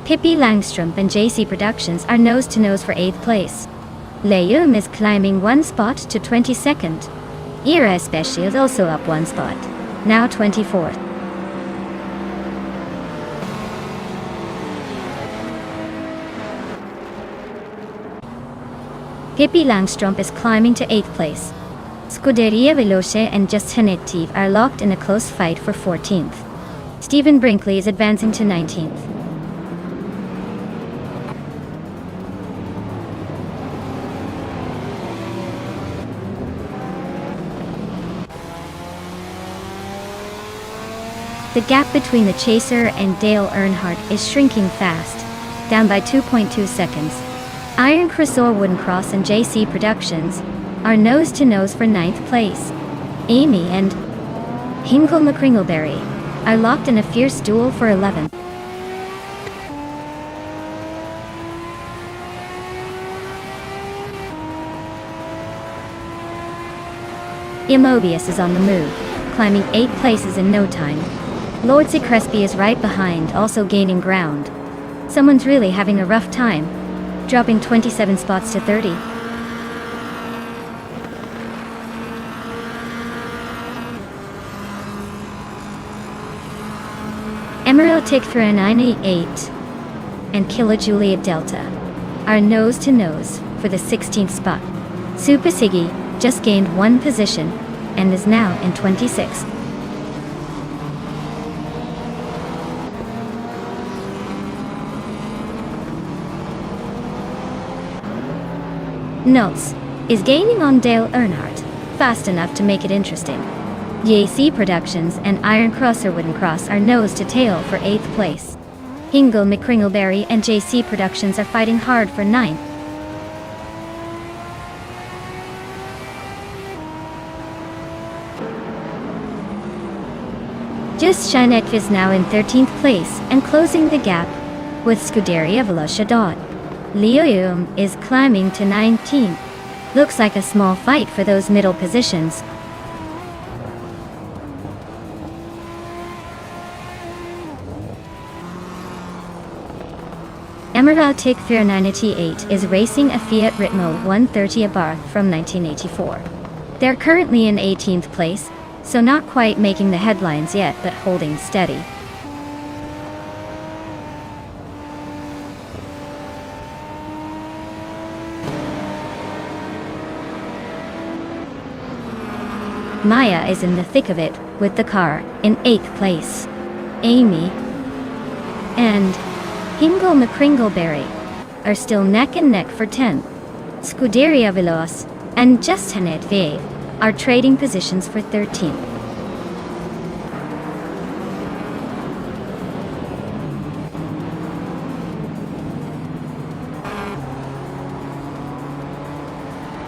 Pippi Langstrom and JC Productions are nose to nose for 8th place. Liam is climbing one spot to 22nd. ER Special is also up one spot, now 24th. Pippi Langstrom is climbing to 8th place. Scuderia Veloce and Just Hanetiv are locked in a close fight for 14th. Stephen Brinkley is advancing to 19th. The gap between the Chaser and Dale Earnhardt is shrinking fast, down by 2.2 seconds. Iron Crossor Wooden Cross and JC Productions are nose-to-nose for 9th place. Amy and Hinkle McCringleberry are locked in a fierce duel for 11th. Immobius is on the move, climbing 8 places in no time. Lordsy Crespi is right behind, also gaining ground. Someone's really having a rough time, dropping 27 spots to 30. Emerald Tick through 98 and Killa Juliet Delta are nose-to-nose for the 16th spot. Super Siggy just gained 1 position and is now in 26th. Notes is gaining on Dale Earnhardt, fast enough to make it interesting. JC Productions and Iron Cross or Wooden Cross are nose-to-tail for 8th place. Hingle McCringleberry and JC Productions are fighting hard for 9th. Just Shinek is now in 13th place and closing the gap with Scuderia Velocidad. Leo is climbing to 19th. Looks like a small fight for those middle positions. Emerald Tick 98 is racing a Fiat Ritmo 130 Abarth from 1984. They're currently in 18th place, so not quite making the headlines yet, but holding steady. Maya is in the thick of it, with the car in 8th place. Amy and Hingle McCringleberry are still neck and neck for 10th. Scuderia Veloz and Just Hanet Vive are trading positions for 13th.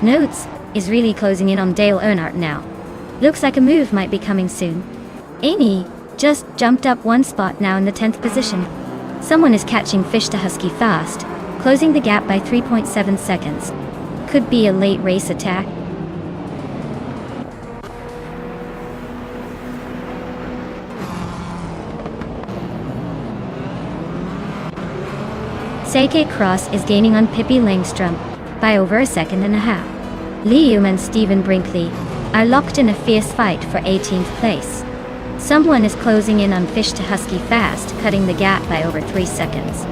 Notes is really closing in on Dale Earnhardt now. Looks like a move might be coming soon. Amy just jumped up 1 spot, now in the 10th position. Someone is catching fish to Husky fast, closing the gap by 3.7 seconds. Could be a late race attack. Seike Cross is gaining on Pippi Langstrom by over 1.5 seconds. Liam and Stephen Brinkley are locked in a fierce fight for 18th place. Someone is closing in on Fish to Husky fast, cutting the gap by over 3 seconds.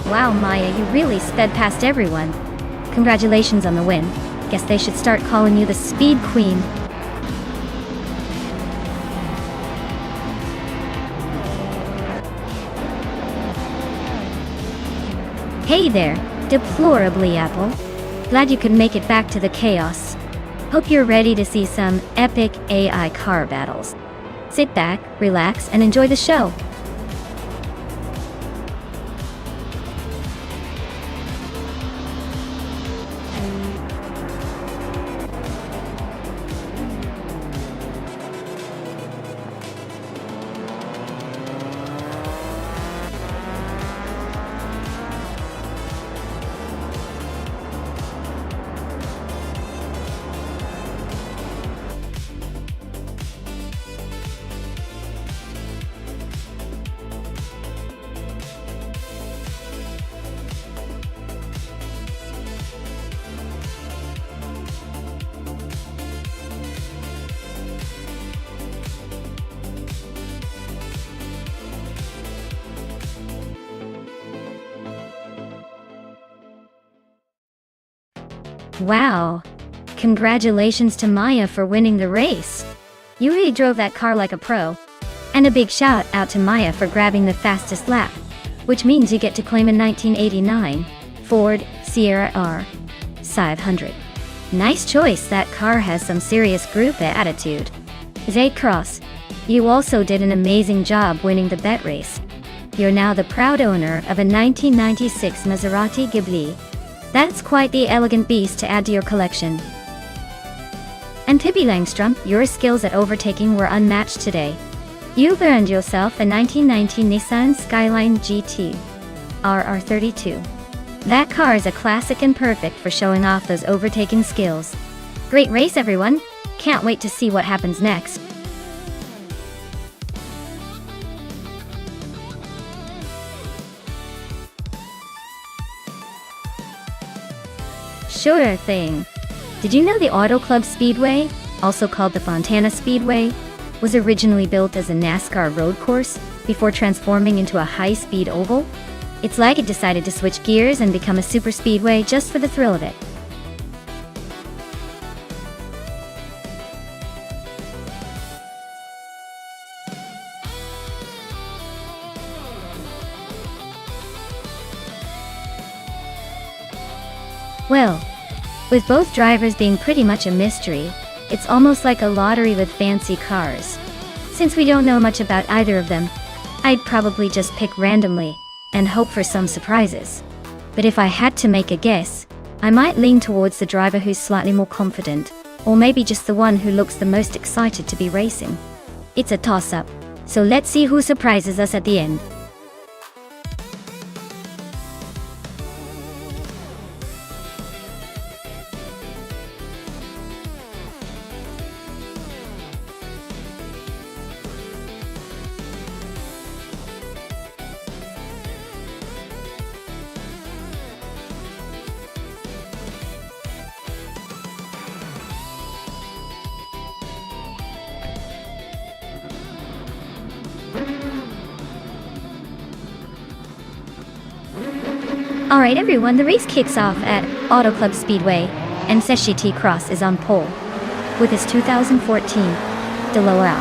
Wow, Maya, you really sped past everyone. Congratulations on the win. Guess they should start calling you the Speed Queen. Hey there, deplorably Apple. Glad you could make it back to the chaos. Hope you're ready to see some epic AI car battles. Sit back, relax, and enjoy the show. Wow. Congratulations to Maya for winning the race. You really drove that car like a pro. And a big shout out to Maya for grabbing the fastest lap, which means you get to claim a 1989 Ford Sierra R 500. Nice choice, that car has some serious group attitude. Z-Cross, you also did an amazing job winning the bet race. You're now the proud owner of a 1996 Maserati Ghibli. That's quite the elegant beast to add to your collection. And Pippi Langstrom, your skills at overtaking were unmatched today. You've earned yourself a 1990 Nissan Skyline GT RR32. That car is a classic and perfect for showing off those overtaking skills. Great race, everyone! Can't wait to see what happens next. Sure thing. Did you know the Auto Club Speedway, also called the Fontana Speedway, was originally built as a NASCAR road course before transforming into a high-speed oval? It's like it decided to switch gears and become a super speedway just for the thrill of it. Well, with both drivers being pretty much a mystery, it's almost like a lottery with fancy cars. Since we don't know much about either of them, I'd probably just pick randomly and hope for some surprises. But if I had to make a guess, I might lean towards the driver who's slightly more confident, or maybe just the one who looks the most excited to be racing. It's a toss-up, so let's see who surprises us at the end. Alright everyone, the race kicks off at Auto Club Speedway, and Seshiti Cross is on pole with his 2014 DeLorean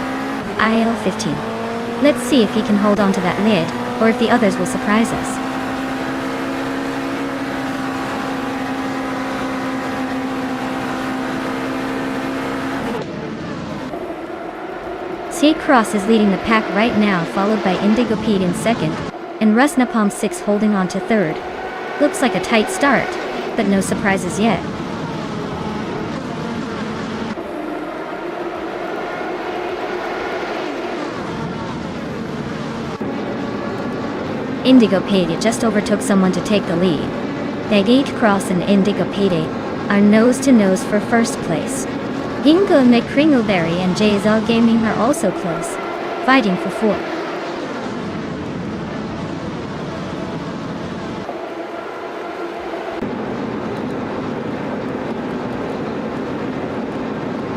IL-15. Let's see if he can hold on to that lid, or if the others will surprise us. C-Cross is leading the pack right now, followed by Indigo Pete in second, and Russ Napalm 6 holding on to third. Looks like a tight start, but no surprises yet. Indigo Pete just overtook someone to take the lead. Dagate Cross and Indigo Pete are nose to nose for first place. Gingo McCringleberry and JSL Gaming are also close, fighting for fourth.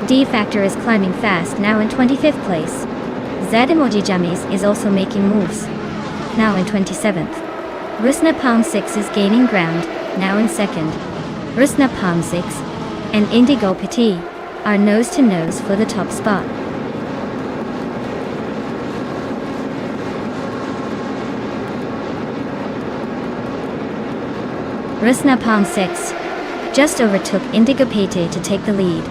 D-Factor is climbing fast, now in 25th place. Z-Emoji Jammies is also making moves, now in 27th. Rusna Palm 6 is gaining ground, now in second. Rusna Palm 6 and Indigo Petit are nose to nose for the top spot. Rusna Palm 6 just overtook Indigo Pete to take the lead.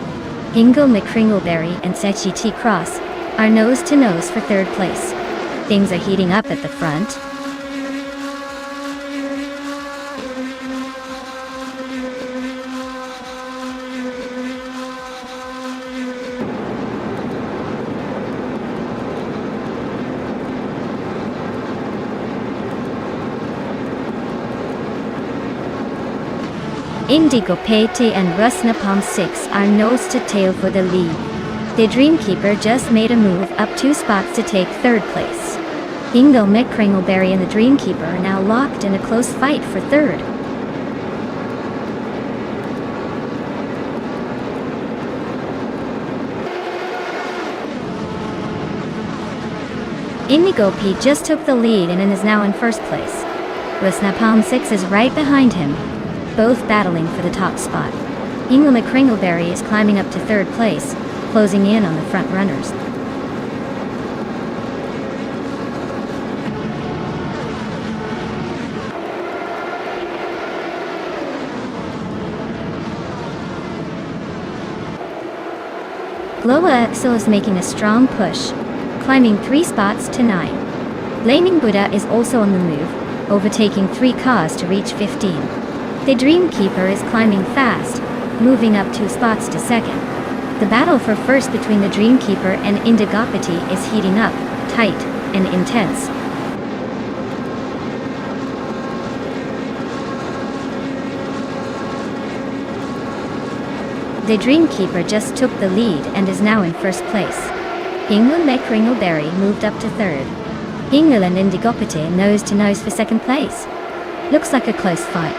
Ingo McCringleberry and Sechiti Cross are nose to nose for third place. Things are heating up at the front. Indigo Pete and Rusna Palm 6 are nose to tail for the lead. The Dreamkeeper just made a move up 2 spots to take third place. Ingo McCringleberry and the Dreamkeeper are now locked in a close fight for third. Indigo Pete just took the lead and is now in first place. Rusna Palm 6 is right behind him, both battling for the top spot. Ingo McCringleberry is climbing up to third place, closing in on the front runners. Glowa Axel is making a strong push, climbing 3 spots to 9. Blaming Buddha is also on the move, overtaking 3 cars to reach 15. The Dreamkeeper is climbing fast, moving up 2 spots to 2nd. The battle for first between the Dreamkeeper and Indigopati is heating up, tight, and intense. The Dreamkeeper just took the lead and is now in first place. Hingle Mek Ringleberry moved up to 3rd. Hingle and Indigopati nose to nose for 2nd place. Looks like a close fight.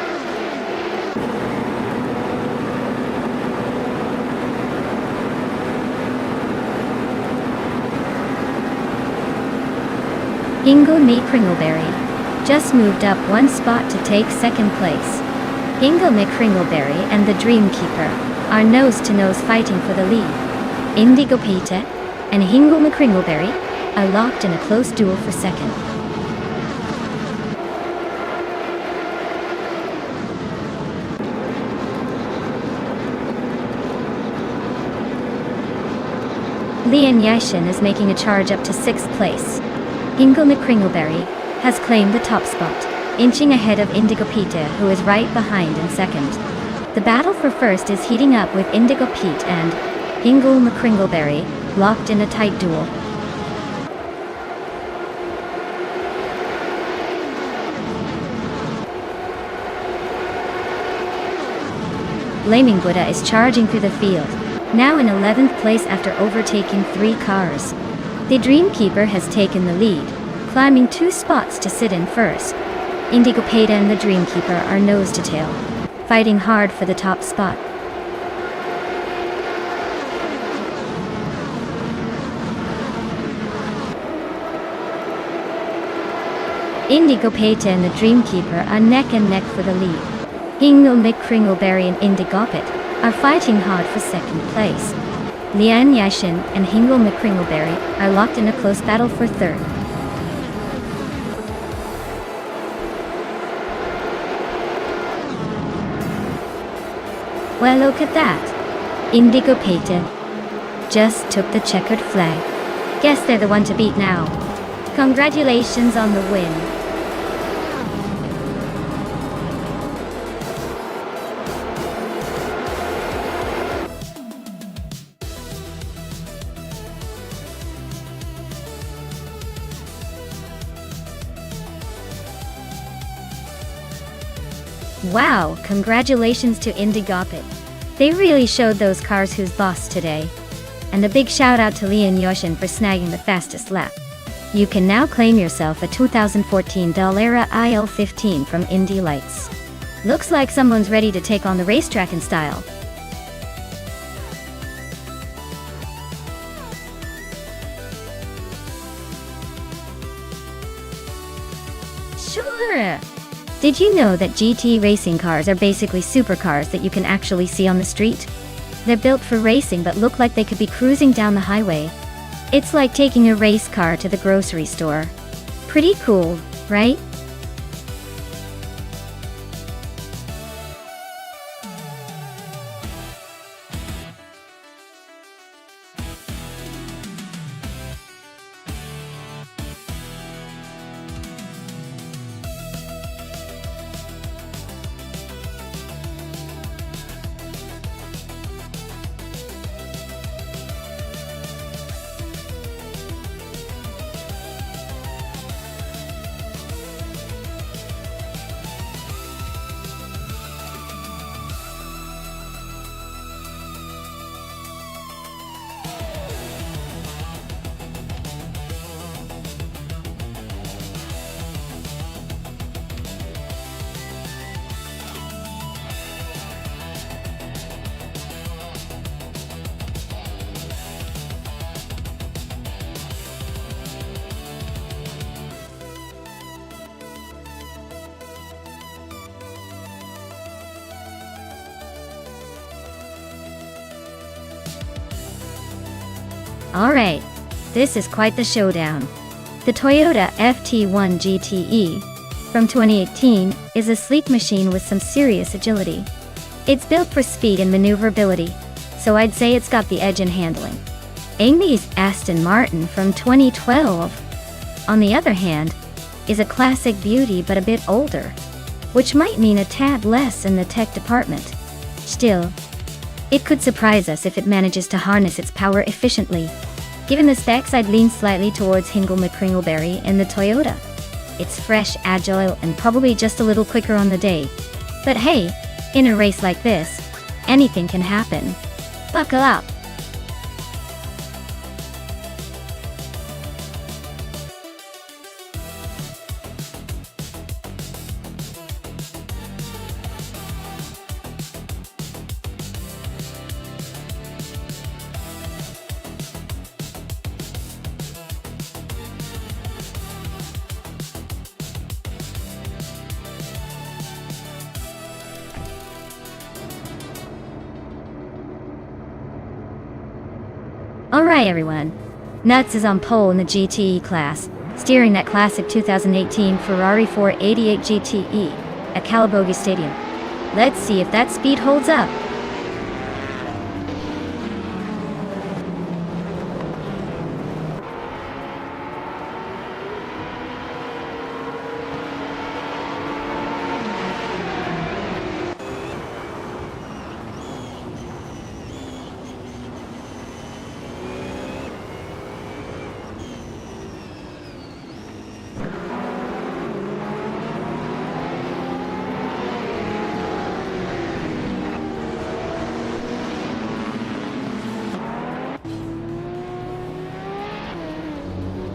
Hingle Mek Ringleberry just moved up 1 spot to take 2nd place. Hingle Mek Ringleberry and the Dreamkeeper are nose-to-nose fighting for the lead. Indigopati and Hingle Mek Ringleberry are locked in a close duel for 2nd. Lian Yashin is making a charge up to 6th place. Hingle Mek Ringleberry has claimed the top spot, inching ahead of Indigopati, who is right behind in 2nd. The battle for first is heating up with Indigopati and Hingle Mek Ringleberry locked in a tight duel. Blaming Buddha is charging through the field, now in 11th place after overtaking 3 cars. The Dreamkeeper has taken the lead, climbing 2 spots to sit in first. Indigopati and the Dreamkeeper are nose to tail, fighting hard for the top spot. Indigopati and the Dreamkeeper are neck and neck for the lead. Hingle Mek Ringleberry and Indigopati are fighting hard for 2nd place. Lian Yashin and Hingle Mek Ringleberry are locked in a close battle for 3rd. Well, look at that. Indigopati just took the checkered flag. Guess they're the one to beat now. Congratulations on the win. Wow, congratulations to Indigopati. They really showed those cars who's boss today. And a big shout out to Lian Yoshin for snagging the fastest lap. You can now claim yourself a 2014 Dallara IL-15 from Indy Lights. Looks like someone's ready to take on the racetrack in style. Sure! Did you know that GT racing cars are basically supercars that you can actually see on the street? They're built for racing but look like they could be cruising down the highway. It's like taking a race car to the grocery store. Pretty cool, right? Alright, this is quite the showdown. The Toyota FT1 GTE from 2018 is a sleek machine with some serious agility. It's built for speed and maneuverability, so I'd say it's got the edge in handling. Amy's Aston Martin from 2012, on the other hand, is a classic beauty but a bit older, which might mean a tad less in the tech department. Still, it could surprise us if it manages to harness its power efficiently. Given the specs, I'd lean slightly towards Hingle McCringleberry in the Toyota. It's fresh, agile, and probably just a little quicker on the day. But hey, in a race like this, anything can happen. Buckle up. Alright everyone, Nuts is on pole in the GTE class, steering that classic 2018 Ferrari 488 GTE at Calabogie Stadium. Let's see if that speed holds up.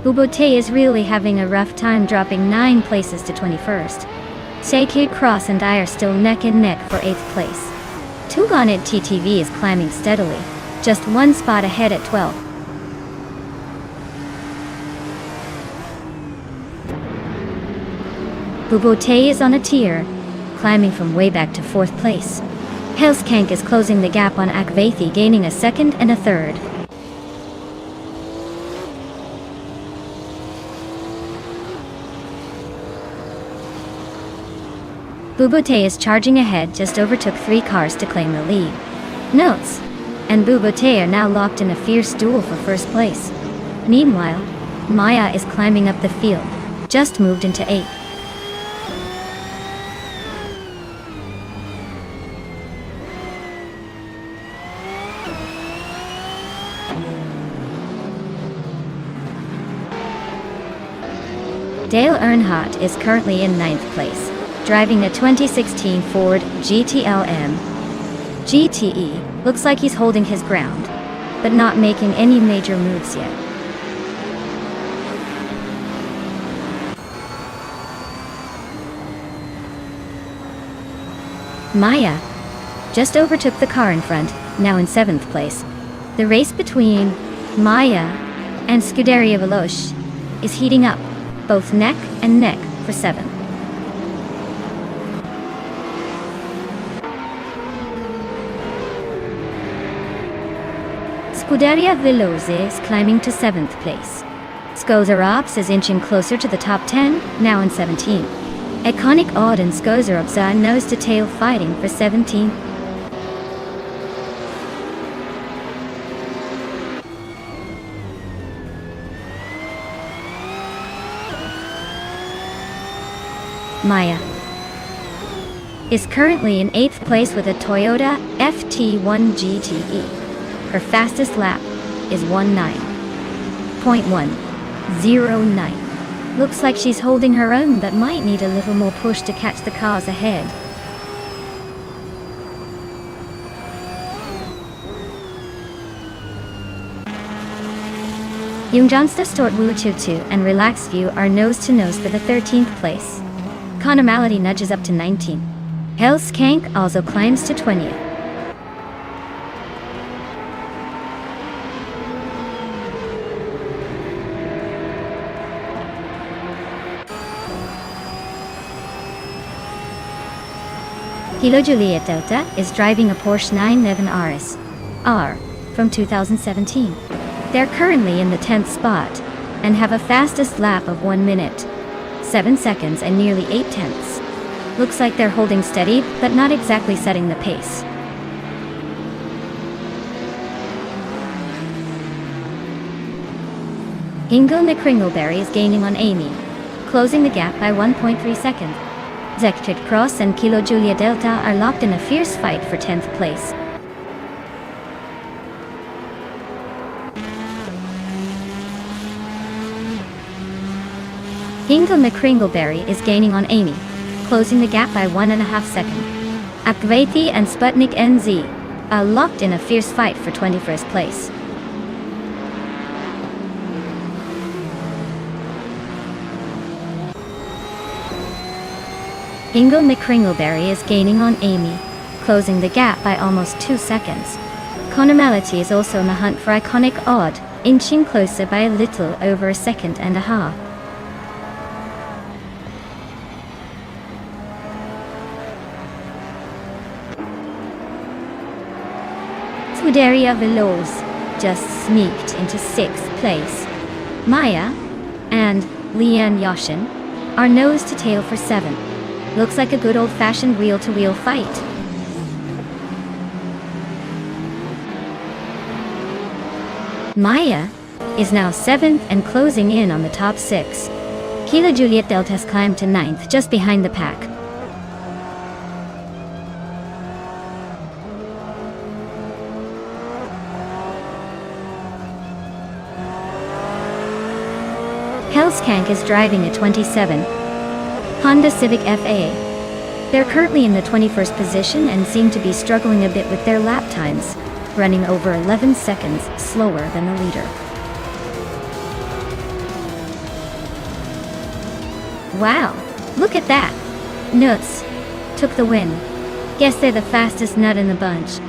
Bubote is really having a rough time, dropping 9 places to 21st. Seikid Cross and I are still neck and neck for 8th place. Tugonid TTV is climbing steadily, just 1 spot ahead at 12th. Bubote is on a tier, climbing from way back to 4th place. Helskank is closing the gap on Akvathi, gaining a 2nd and a 3rd. Bubote is charging ahead, just overtook 3 cars to claim the lead. Notes and Bubote are now locked in a fierce duel for 1st place. Meanwhile, Maya is climbing up the field, just moved into 8th. Dale Earnhardt is currently in 9th place, driving a 2016 Ford GTLM. GTE looks like he's holding his ground, but not making any major moves yet. Maya just overtook the car in front, now in 7th place. The race between Maya and Scuderia Veloce is heating up, both neck and neck for 7th. Scuderia Veloce is climbing to 7th place. Skozerobs is inching closer to the top 10, now in 17th. Iconic Odd and Skozerobs are nose-to-tail fighting for 17th. Maya is currently in 8th place with a Toyota FT1 GTE. Her fastest lap is 19.109. Looks like she's holding her own, but might need a little more push to catch the cars ahead. Jungjansta Stort Wuchutu and Relax View are nose-to-nose for the 13th place. Conomality nudges up to 19. Helskank also climbs to 20th. Kilo Juliet Delta is driving a Porsche 911 RS R from 2017. They're currently in the 10th spot and have a fastest lap of 1 minute, 7 seconds and nearly 8 tenths. Looks like they're holding steady, but not exactly setting the pace. Hingle McCringleberry is gaining on Amy, closing the gap by 1.3 seconds. Zektic Cross and Kilo Julia Delta are locked in a fierce fight for 10th place. Hingle McCringleberry is gaining on Amy, closing the gap by 1.5 seconds. Akvati and Sputnik NZ are locked in a fierce fight for 21st place. Hingle McCringleberry is gaining on Amy, closing the gap by almost 2 seconds. Conomality is also in the hunt for Iconic Odd, inching closer by a little over 1.5 seconds. Scuderia Veloz just sneaked into 6th place. Maya and Leanne Yashin are nose to tail for 7th. Looks like a good old-fashioned wheel-to-wheel fight. Maya is now 7th and closing in on the top 6. Kilo Juliet Delta has climbed to 9th, just behind the pack. Hellskank is driving a 27 Honda Civic FA. They're currently in the 21st position and seem to be struggling a bit with their lap times, running over 11 seconds slower than the leader. Wow, look at that! Nuts took the win. Guess they're the fastest nut in the bunch.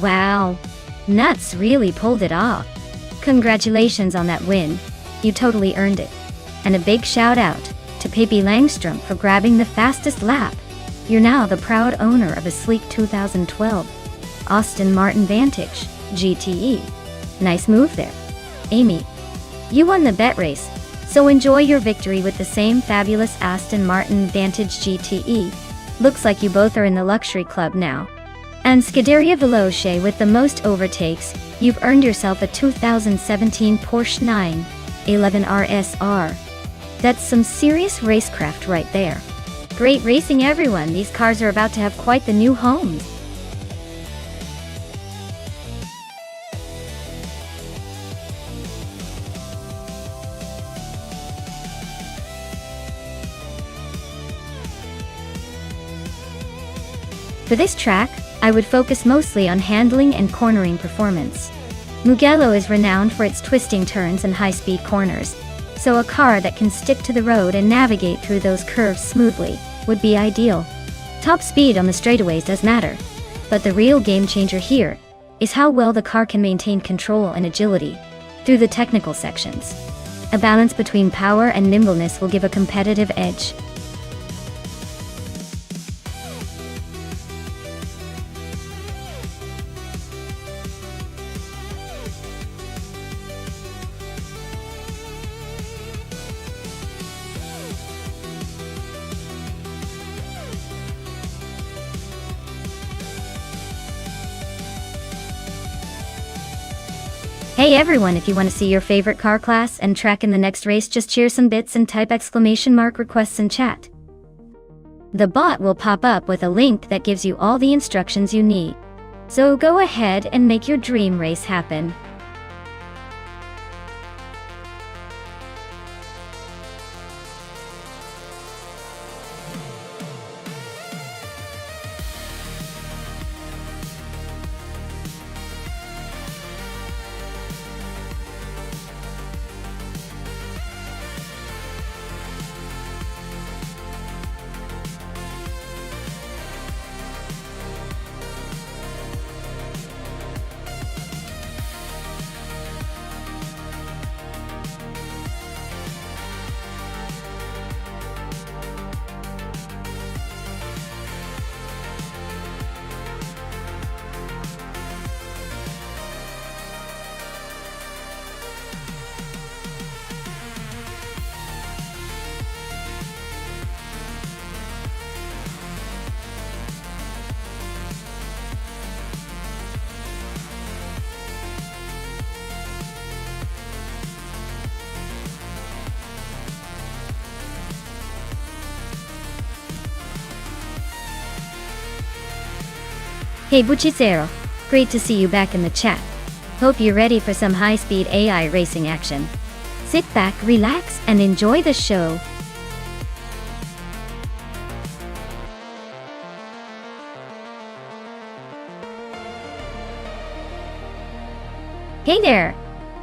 Wow, Nuts really pulled it off. Congratulations on that win. You totally earned it. And a big shout out to Pippi Langstrom for grabbing the fastest lap. You're now the proud owner of a sleek 2012 Aston Martin Vantage GTE. Nice move there. Amy, you won the bet race, so enjoy your victory with the same fabulous Aston Martin Vantage GTE. Looks like you both are in the luxury club now. And Scuderia Veloce with the most overtakes, you've earned yourself a 2017 Porsche 911 RSR. That's some serious racecraft right there. Great racing everyone, these cars are about to have quite the new homes. For this track, I would focus mostly on handling and cornering performance. Mugello is renowned for its twisting turns and high-speed corners, so a car that can stick to the road and navigate through those curves smoothly would be ideal. Top speed on the straightaways does matter, but the real game changer here is how well the car can maintain control and agility through the technical sections. A balance between power and nimbleness will give a competitive edge. Hey everyone, if you want to see your favorite car class and track in the next race, just cheer some bits and type ! requests in chat. The bot will pop up with a link that gives you all the instructions you need. So go ahead and make your dream race happen. Hey Buchicero, great to see you back in the chat. Hope you're ready for some high-speed AI racing action. Sit back, relax, and enjoy the show. Hey there,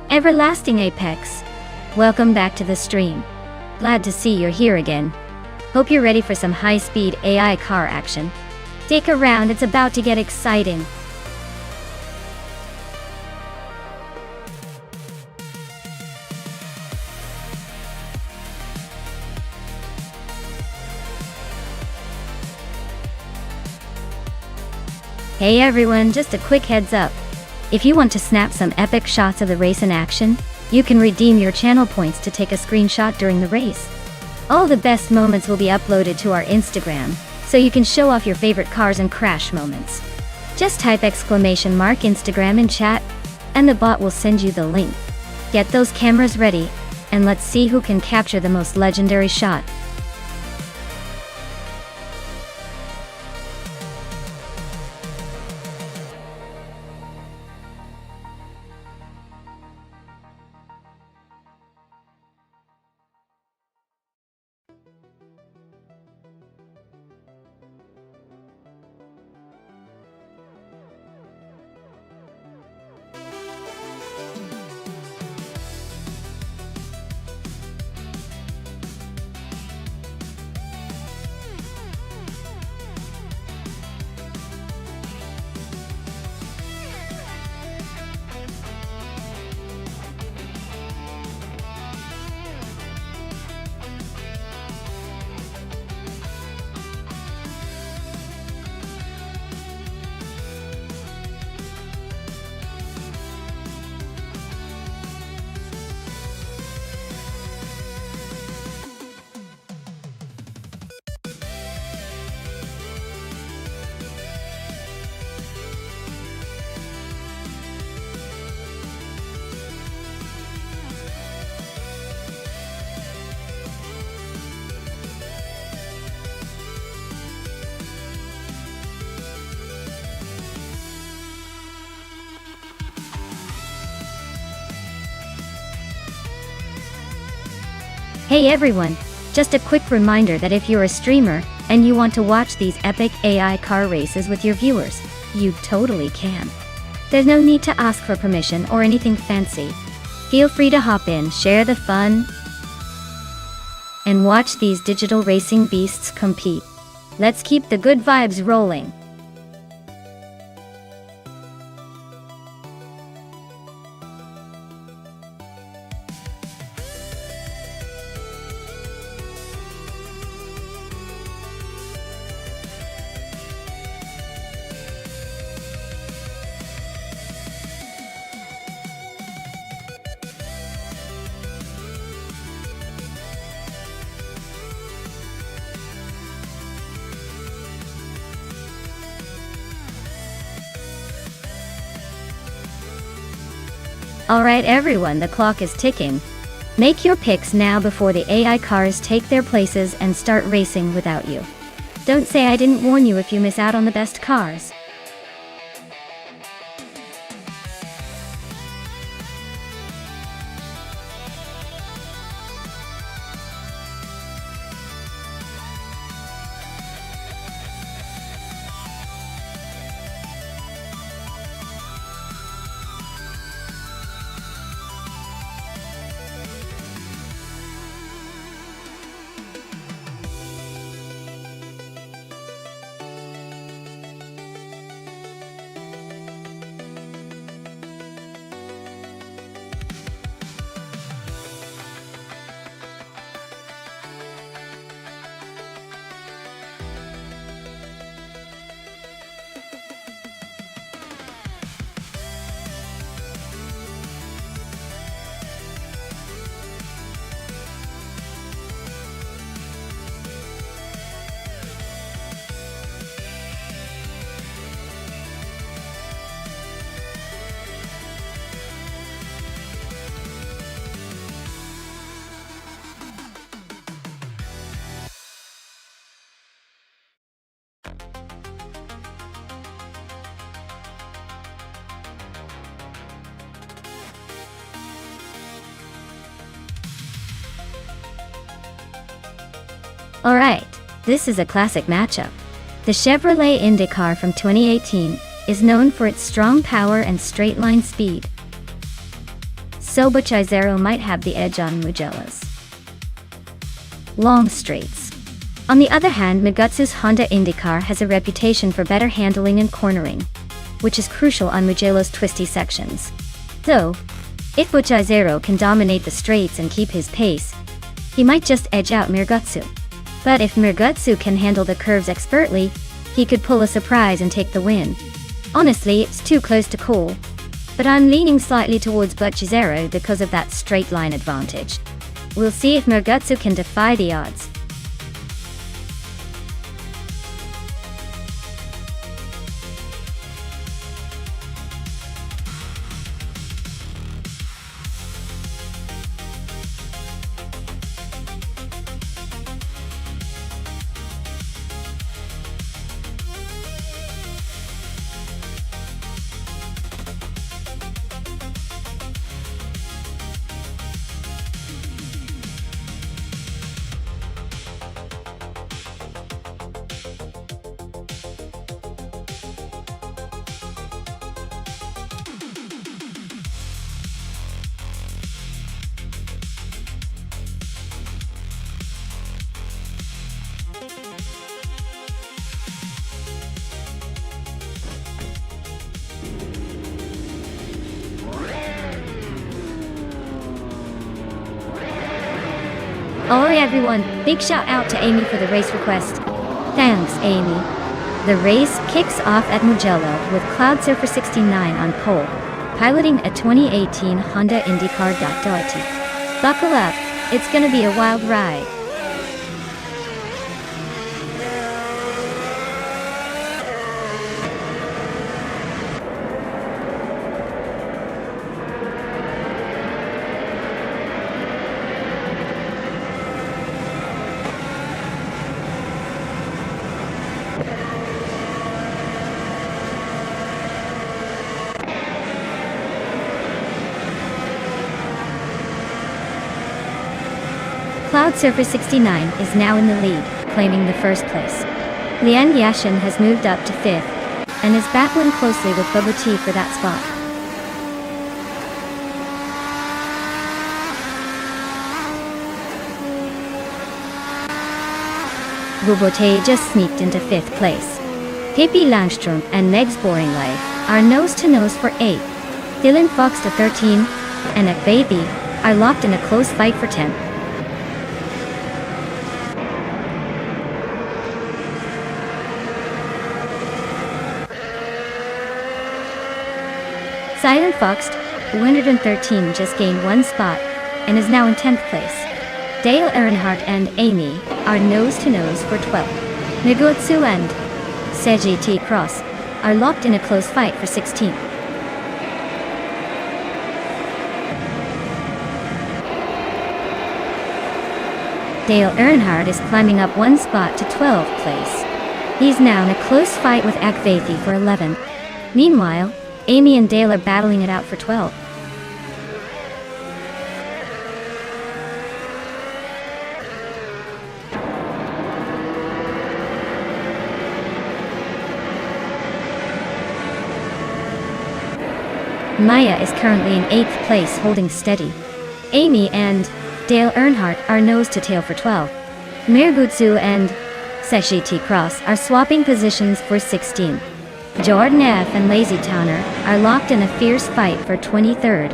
Everlasting Apex. Welcome back to the stream. Glad to see you're here again. Hope you're ready for some high-speed AI car action. Stick around, it's about to get exciting. Hey everyone, just a quick heads up. If you want to snap some epic shots of the race in action, you can redeem your channel points to take a screenshot during the race. All the best moments will be uploaded to our Instagram, so you can show off your favorite cars and crash moments. Just type !Instagram in chat, and the bot will send you the link. Get those cameras ready, and let's see who can capture the most legendary shot. Hey everyone, just a quick reminder that if you're a streamer, and you want to watch these epic AI car races with your viewers, you totally can. There's no need to ask for permission or anything fancy. Feel free to hop in, share the fun, and watch these digital racing beasts compete. Let's keep the good vibes rolling. Alright everyone, the clock is ticking. Make your picks now before the AI cars take their places and start racing without you. Don't say I didn't warn you if you miss out on the best cars. Alright, this is a classic matchup. The Chevrolet IndyCar from 2018 is known for its strong power and straight-line speed. So Zero might have the edge on Mugello's long straights. On the other hand, Migutsu's Honda IndyCar has a reputation for better handling and cornering, which is crucial on Mugello's twisty sections. So, if Zero can dominate the straights and keep his pace, he might just edge out Mirgutsu. But if Mirgutsu can handle the curves expertly, he could pull a surprise and take the win. Honestly, it's too close to call, but I'm leaning slightly towards Zero because of that straight line advantage. We'll see if Mirgutsu can defy the odds. Alright everyone, big shout out to Amy for the race request. Thanks, Amy. The race kicks off at Mugello with Cloud Surfer 69 on pole, piloting a 2018 Honda IndyCar. Buckle up, it's gonna be a wild ride. Cloud Surfer 69 is now in the lead, claiming the first place. Lian Yashin has moved up to 5th, and is battling closely with Bubba T for that spot. Bubba just sneaked into 5th place. Pippi Langstrom and Meg's Boring Life are nose-to-nose for 8th. Dylan Fox to 13, and at Baby are locked in a close fight for 10th. Silent Fox, 213, just gained 1 spot, and is now in 10th place. Dale Earnhardt and Amy are nose-to-nose for 12th. Migutsu and Seiji T. Cross are locked in a close fight for 16th. Dale Earnhardt is climbing up 1 spot to 12th place. He's now in a close fight with Akvethi for 11th. Meanwhile, Amy and Dale are battling it out for 12th. Maya is currently in 8th place holding steady. Amy and Dale Earnhardt are nose-to-tail for 12th. Mirgutsu and Seiji T. Cross are swapping positions for 16th. Jordan F. and Lazy Towner are locked in a fierce fight for 23rd.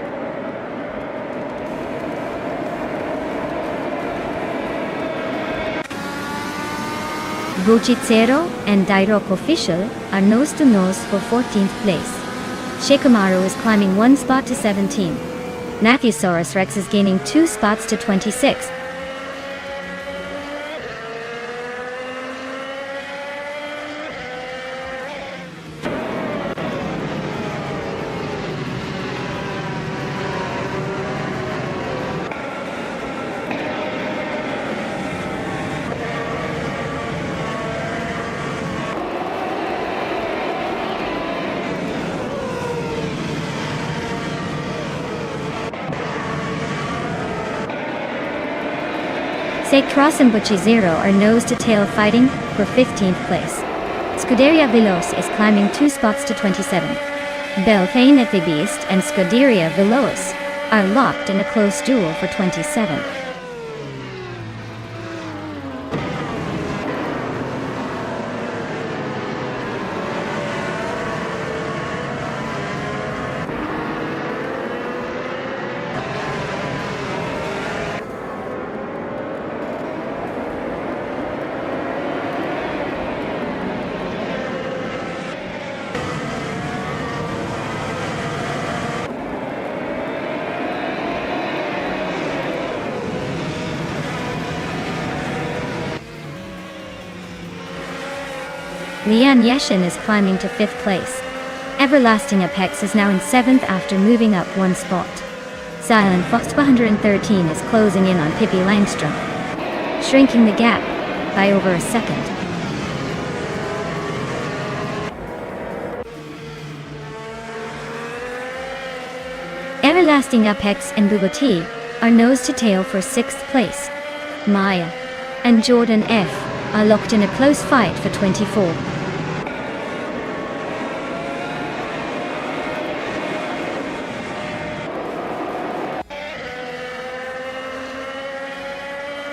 Buchitsero and Dairok Official are nose-to-nose for 14th place. Shikamaru is climbing 1 spot to 17. Nathusaurus Rex is gaining 2 spots to 26. Cross and Butchie Zero are nose-to-tail fighting for 15th place. Scuderia Veloce is climbing 2 spots to 27th. Beltane at the Beast and Scuderia Veloce are locked in a close duel for 27th. Lian Yeshin is climbing to 5th place. Everlasting Apex is now in 7th after moving up 1 spot. Silent Fox 113 is closing in on Pippi Langstrom, shrinking the gap by over a second. Everlasting Apex and Bugatti are nose-to-tail for 6th place. Maya and Jordan F are locked in a close fight for 24.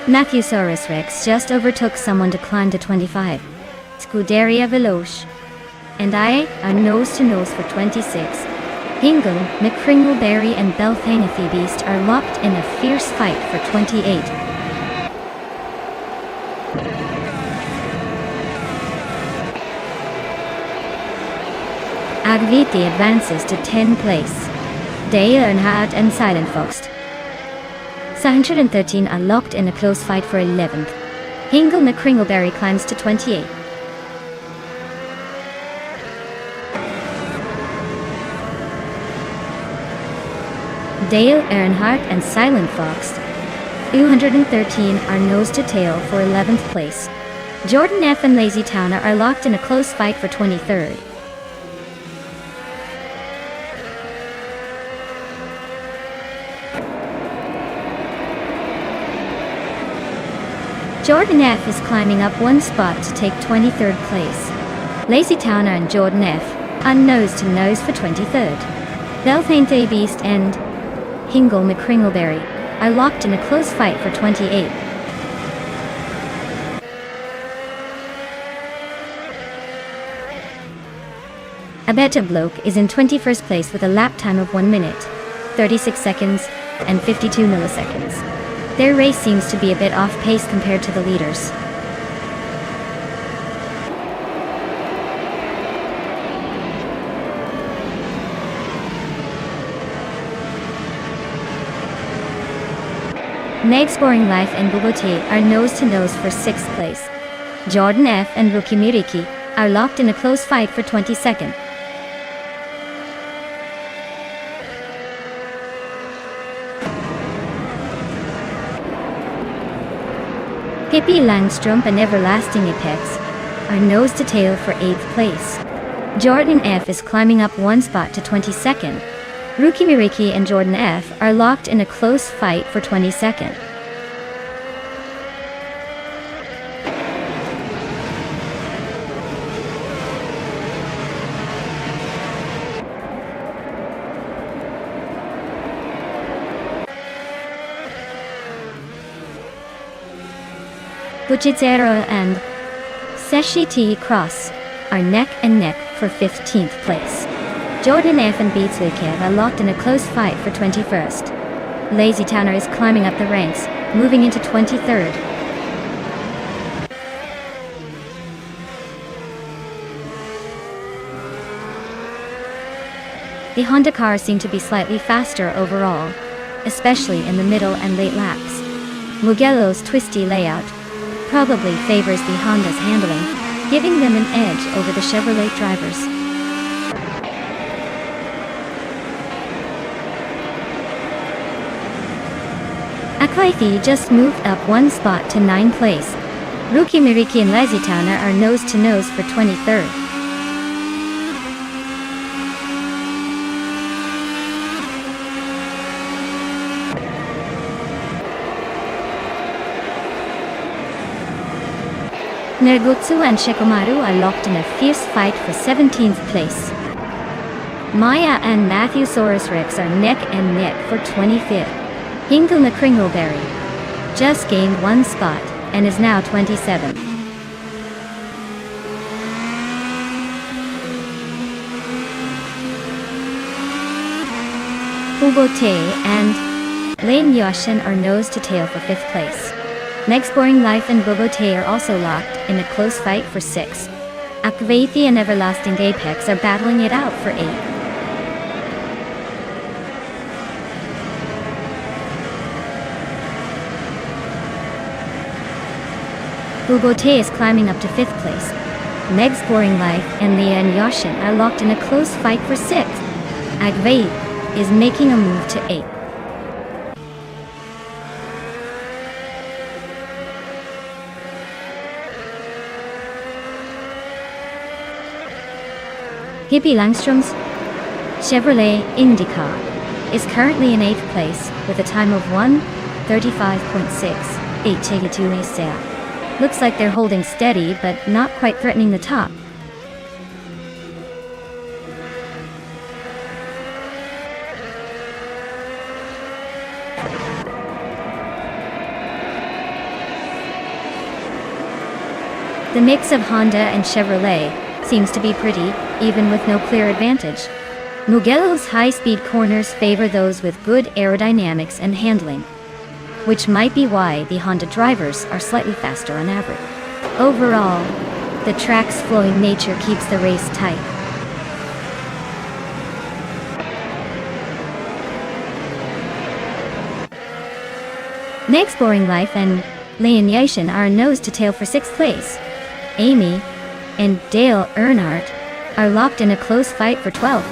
Matthewsaurus Rex just overtook someone to climb to 25. Scuderia Veloce and I are nose-to-nose for 26. Hingle, McCringleberry and Beltane Beast are locked in a fierce fight for 28. Agviti advances to 10th place. Dale Earnhardt and Silent Fox 113 are locked in a close fight for 11th. Hingle McCringleberry climbs to 28. Dale Earnhardt and Silent Fox 213 are nose-to-tail for 11th place. Jordan F and Lazy Towner are locked in a close fight for 23rd. Jordan F is climbing up 1 spot to take 23rd place. Lazy Towner and Jordan F are nose-to-nose for 23rd. Beltane Beast and Hingle McCringleberry are locked in a close fight for 28. Abeta Bloke is in 21st place with a lap time of 1 minute, 36 seconds, and 52 milliseconds. Their race seems to be a bit off pace compared to the leaders. Meg Scoring Life and Bugatti are nose-to-nose for 6th place. Jordan F and Rookie Miriki are locked in a close fight for 22nd. Pippi Langstrom and Everlasting Apex are nose-to-tail for 8th place. Jordan F is climbing up 1 spot to 22nd. Rookie Miriki and Jordan F are locked in a close fight for 22nd. Buchizero and Seshi T Cross are neck and neck for 15th place. Jordan F and Beats Weekend are locked in a close fight for 21st. Lazy Towner is climbing up the ranks, moving into 23rd. The Honda cars seem to be slightly faster overall, especially in the middle and late laps. Mugello's twisty layout probably favors the Honda's handling, giving them an edge over the Chevrolet drivers. Aklaithi just moved up 1 spot to 9th place. Rookie Miriki and Lazy Towner are nose-to-nose for 23rd. Nergutsu and Shikamaru are locked in a fierce fight for 17th place. Maya and Matthewsaurus Rex are neck and neck for 25th. Hinguma Kringleberry just gained one spot and is now 27th. Ubote and Lane Yoshin are nose to tail for 5th place. Next Boring Life and Bobote are also locked in a close fight for 6th. Akvathi and Everlasting Apex are battling it out for 8th. Ubote is climbing up to 5th place. Meg's Boring Life and Leah and Yoshin are locked in a close fight for 6th. Akvathi is making a move to 8th. Hippie Langstrom's Chevrolet Indica is currently in 8th place with a time of 1:35.682 SEA. Looks like they're holding steady but not quite threatening the top. The mix of Honda and Chevrolet seems to be pretty, even with no clear advantage. Mugello's high-speed corners favor those with good aerodynamics and handling, which might be why the Honda drivers are slightly faster on average. Overall, the track's flowing nature keeps the race tight. Next Boring Life and Leon Yashin are nose to tail for 6th place. Amy and Dale Earnhardt are locked in a close fight for 12th.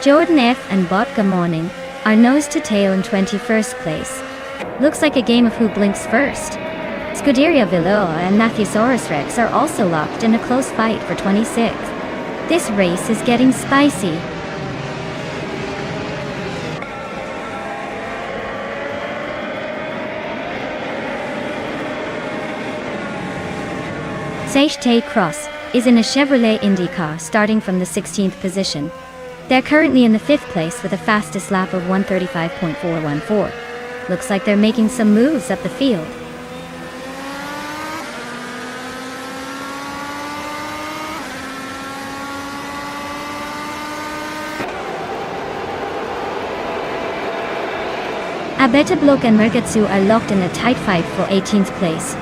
Jordan F. and Botka Morning are nose to tail in 21st place. Looks like a game of who blinks first. Scuderia Villoa and Matthewsaurus Rex are also locked in a close fight for 26th. This race is getting spicy. Seichte Cross is in a Chevrolet Indica starting from the 16th position. They're currently in the 5th place with a fastest lap of 1:35.414. Looks like they're making some moves up the field. Abetablok and Mergatsu are locked in a tight fight for 18th place.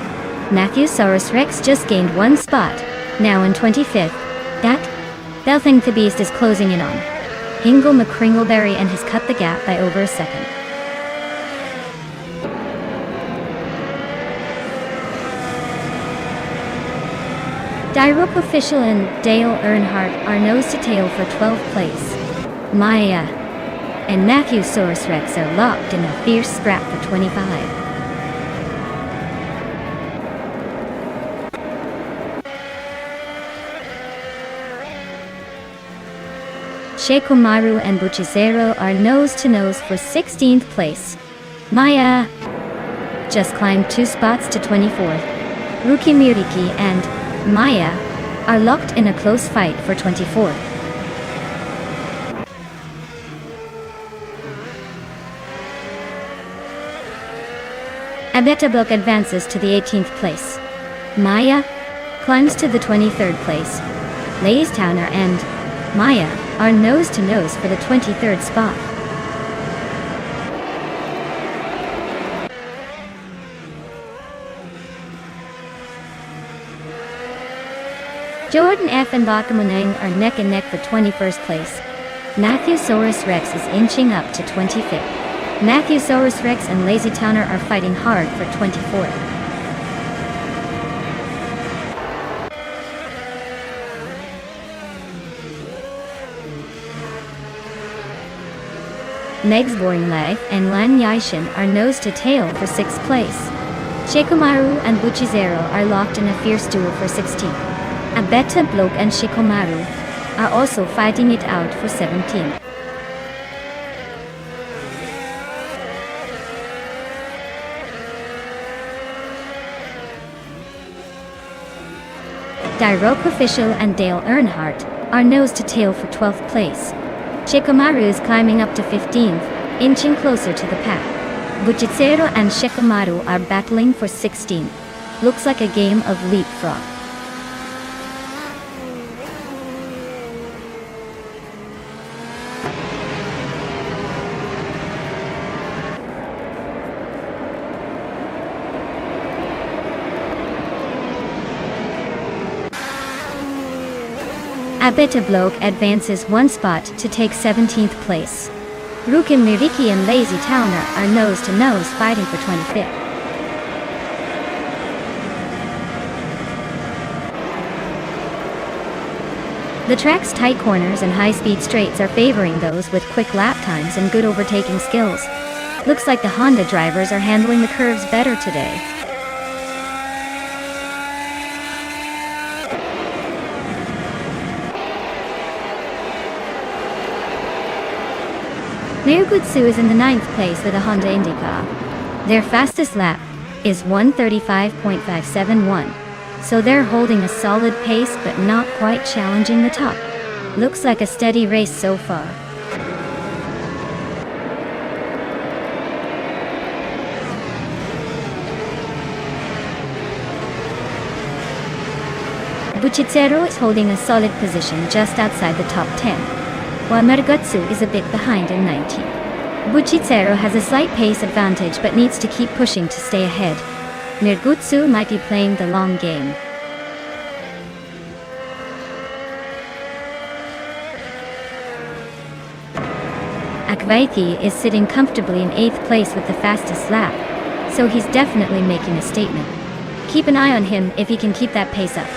Matthewsaurus Rex just gained one spot, now in 25th. That Belthing the Beast is closing in on Hingle McCringleberry and has cut the gap by over a second. Dyrup Official and Dale Earnhardt are nose to tail for 12th place. Maya and Matthewsaurus Rex are locked in a fierce scrap for 25. Sheikomaru and Buchizero are nose to nose for 16th place. Maya just climbed 2 spots to 24th. Ruki Miriki and Maya are locked in a close fight for 24th. Abetablok advances to the 18th place. Maya climbs to the 23rd place. Lays Towner and Maya are nose to nose for the 23rd spot. Jordan F. and Bakamunang are neck and neck for 21st place. Matthewsaurus Rex is inching up to 25th. Matthewsaurus Rex and Lazy Towner are fighting hard for 24th. Meg's Boring Life and Lan Yaishin are nose to tail for 6th place. Shikomaru and Buchizero are locked in a fierce duel for 16th. Abeta Bloke and Shikomaru are also fighting it out for 17th. Diroke Official and Dale Earnhardt are nose to tail for 12th place. Shikomaru is climbing up to 15th, inching closer to the pack. Buchitsero and Shikomaru are battling for 16th. Looks like a game of leapfrog. Abeta Bloke advances 1 spot to take 17th place. Rukin Miriki and Lazy Towner are nose to nose fighting for 25th. The track's tight corners and high-speed straights are favoring those with quick lap times and good overtaking skills. Looks like the Honda drivers are handling the curves better today. Ryugutsu is in the 9th place with a Honda IndyCar. Their fastest lap is 1:35.571, so they're holding a solid pace but not quite challenging the top. Looks like a steady race so far. Buchitsero is holding a solid position just outside the top 10. While Mergutsu is a bit behind in 19th. Buchitsero has a slight pace advantage but needs to keep pushing to stay ahead. Mergutsu might be playing the long game. Akvaithi is sitting comfortably in 8th place with the fastest lap, so he's definitely making a statement. Keep an eye on him if he can keep that pace up.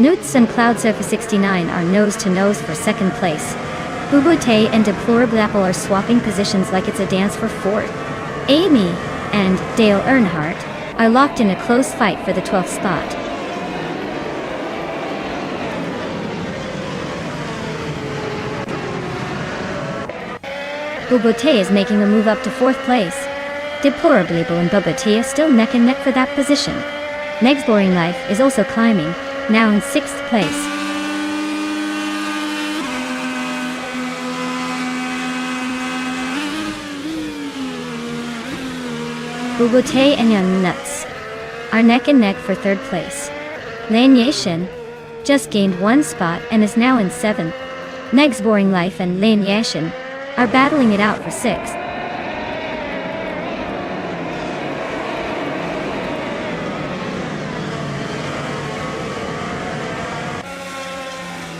Newts and Cloud Surfer 69 are nose-to-nose for 2nd place. Bubute and Deplorable Apple are swapping positions like it's a dance for 4th. Amy and Dale Earnhardt are locked in a close fight for the 12th spot. Bubute is making a move up to 4th place. Deplorable and Bubute are still neck and neck for that position. Meg's Boring Life is also climbing, now in 6th place. Bubute and Young Nuts are neck and neck for 3rd place. Lan Yashin just gained 1 spot and is now in 7th. Meg's Boring Life and Lan Yashin are battling it out for 6th.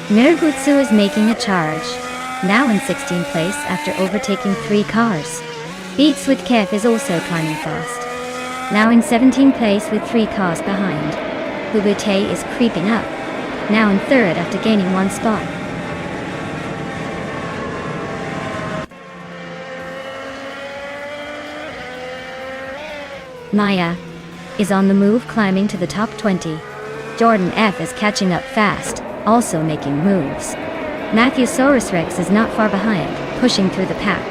Mergutsu is making a charge, now in 16th place after overtaking 3 cars. Beats with Kev is also climbing fast, now in 17th place with 3 cars behind. Bubute is creeping up, now in 3rd after gaining 1 spot. Maya is on the move, climbing to the top 20. Jordan F is catching up fast, also making moves. Matthewsaurus Rex is not far behind, pushing through the pack.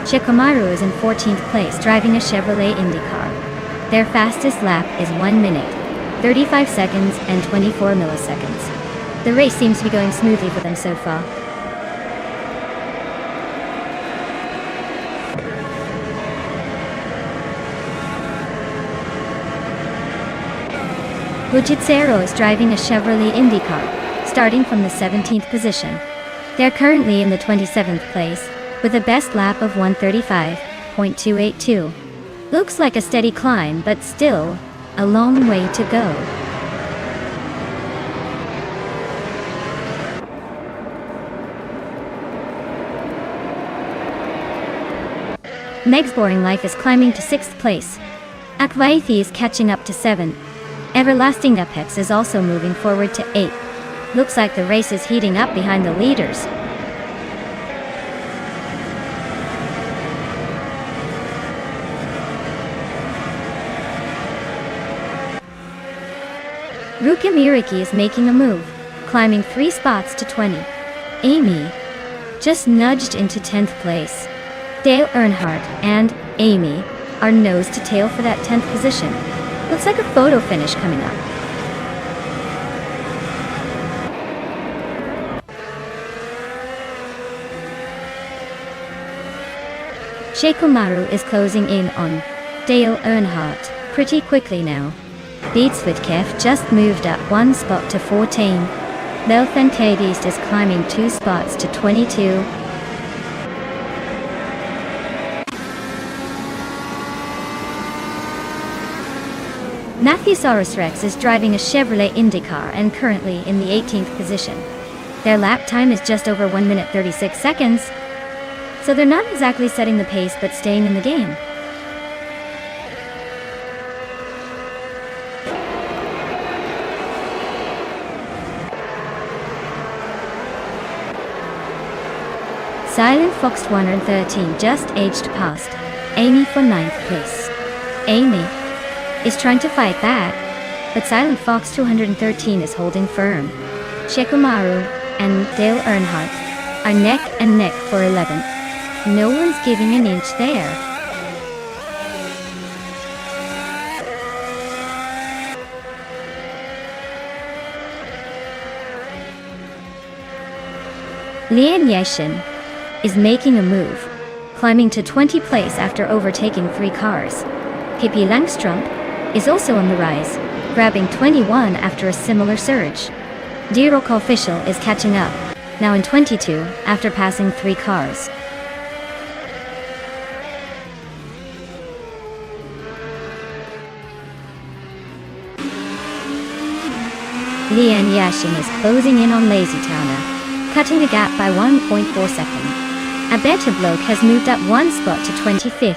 Shikomaru is in 14th place driving a Chevrolet IndyCar. Their fastest lap is 1 minute, 35 seconds and 24 milliseconds. The race seems to be going smoothly for them so far. Buchitsero is driving a Chevrolet IndyCar, starting from the 17th position. They're currently in the 27th place, with a best lap of 1:35.282. Looks like a steady climb, but still a long way to go. Meg's Boring Life is climbing to 6th place. Akvaithi is catching up to 7th. Everlasting Apex is also moving forward to 8th. Looks like the race is heating up behind the leaders. Ruka Miriki is making a move, climbing 3 spots to 20. Amy just nudged into 10th place. Dale Earnhardt and Amy are nose to tail for that 10th position. Looks like a photo finish coming up. Sheikumaru is closing in on Dale Earnhardt pretty quickly now. Beats with Kef just moved up 1 spot to 14. Belfentadist is climbing 2 spots to 22. Matthewsaurus Rex is driving a Chevrolet IndyCar and currently in the 18th position. Their lap time is just over 1 minute 36 seconds, so they're not exactly setting the pace but staying in the game. Silent Fox 113 just edged past Amy for 9th place. Amy is trying to fight back, but Silent Fox 213 is holding firm. Sheikumaru and Dale Earnhardt are neck and neck for 11th. No one's giving an inch there. Lian Yashin is making a move, climbing to 20th place after overtaking 3 cars. Pippi Langstrup is also on the rise, grabbing 21 after a similar surge. D-Rock Official is catching up, now in 22 after passing 3 cars. Lian Yashin is closing in on Lazy Towner, cutting the gap by 1.4 seconds. Abeta Bloke has moved up 1 spot to 25th.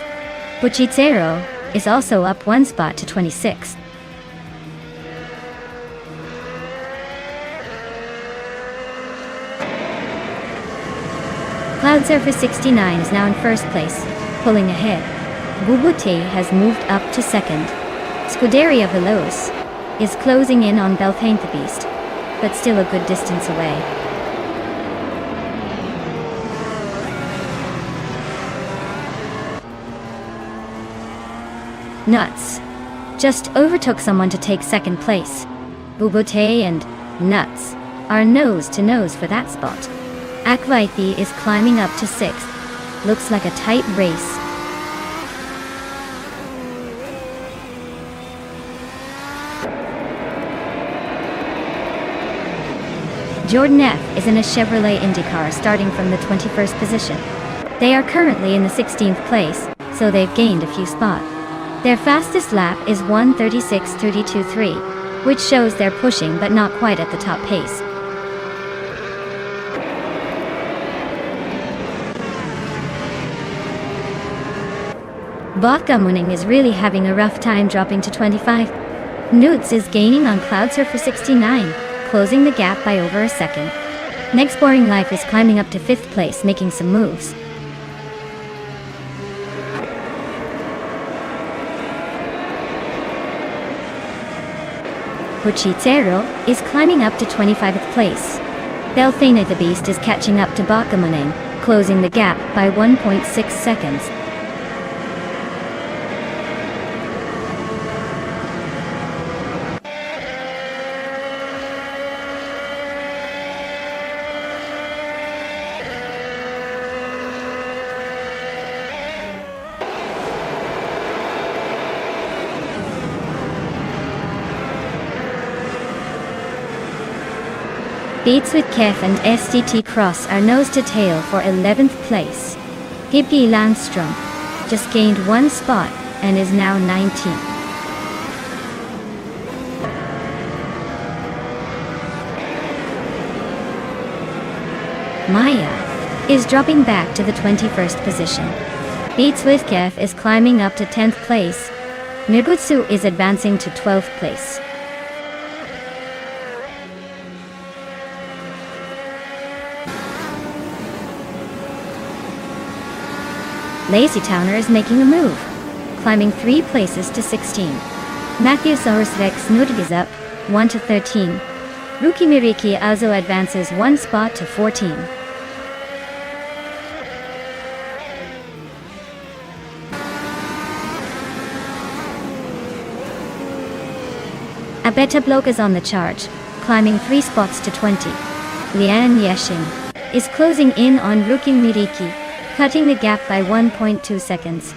Buchitsero is also up 1 spot to 26th. Cloud Surface 69 is now in 1st place, pulling ahead. Bubute has moved up to 2nd. Scuderia Veloz is closing in on Belfentadist, but still a good distance away. Nuts just overtook someone to take 2nd place. Bubute and Nuts are nose to nose for that spot. Akvaithi is climbing up to 6th. Looks like a tight race. Jordan F is in a Chevrolet IndyCar starting from the 21st position. They are currently in the 16th place, so they've gained a few spots. Their fastest lap is 1:36.32.3, which shows they're pushing but not quite at the top pace. Botgamuning is really having a rough time dropping to 25. Newts is gaining on Cloud Surfer 69, closing the gap by over a second. Meg's Boring Life is climbing up to 5th place, making some moves. Buchitsero is climbing up to 25th place. Belfena the Beast is catching up to Botgamuning, closing the gap by 1.6 seconds. Beats with Kef and SDT Cross are nose to tail for 11th place. Pippi Langstrup just gained 1 spot and is now 19th. Maya is dropping back to the 21st position. Beats with Kef is climbing up to 10th place. Nugutsu is advancing to 12th place. Lazy Towner is making a move, climbing 3 places to 16. Matthewsaurus Rex Nudg is up, 1 to 13. Rukimiriki also advances 1 spot to 14. Abeta Bloke is on the charge, climbing 3 spots to 20. Lian Yeshin is closing in on Rukimiriki, cutting the gap by 1.2 seconds.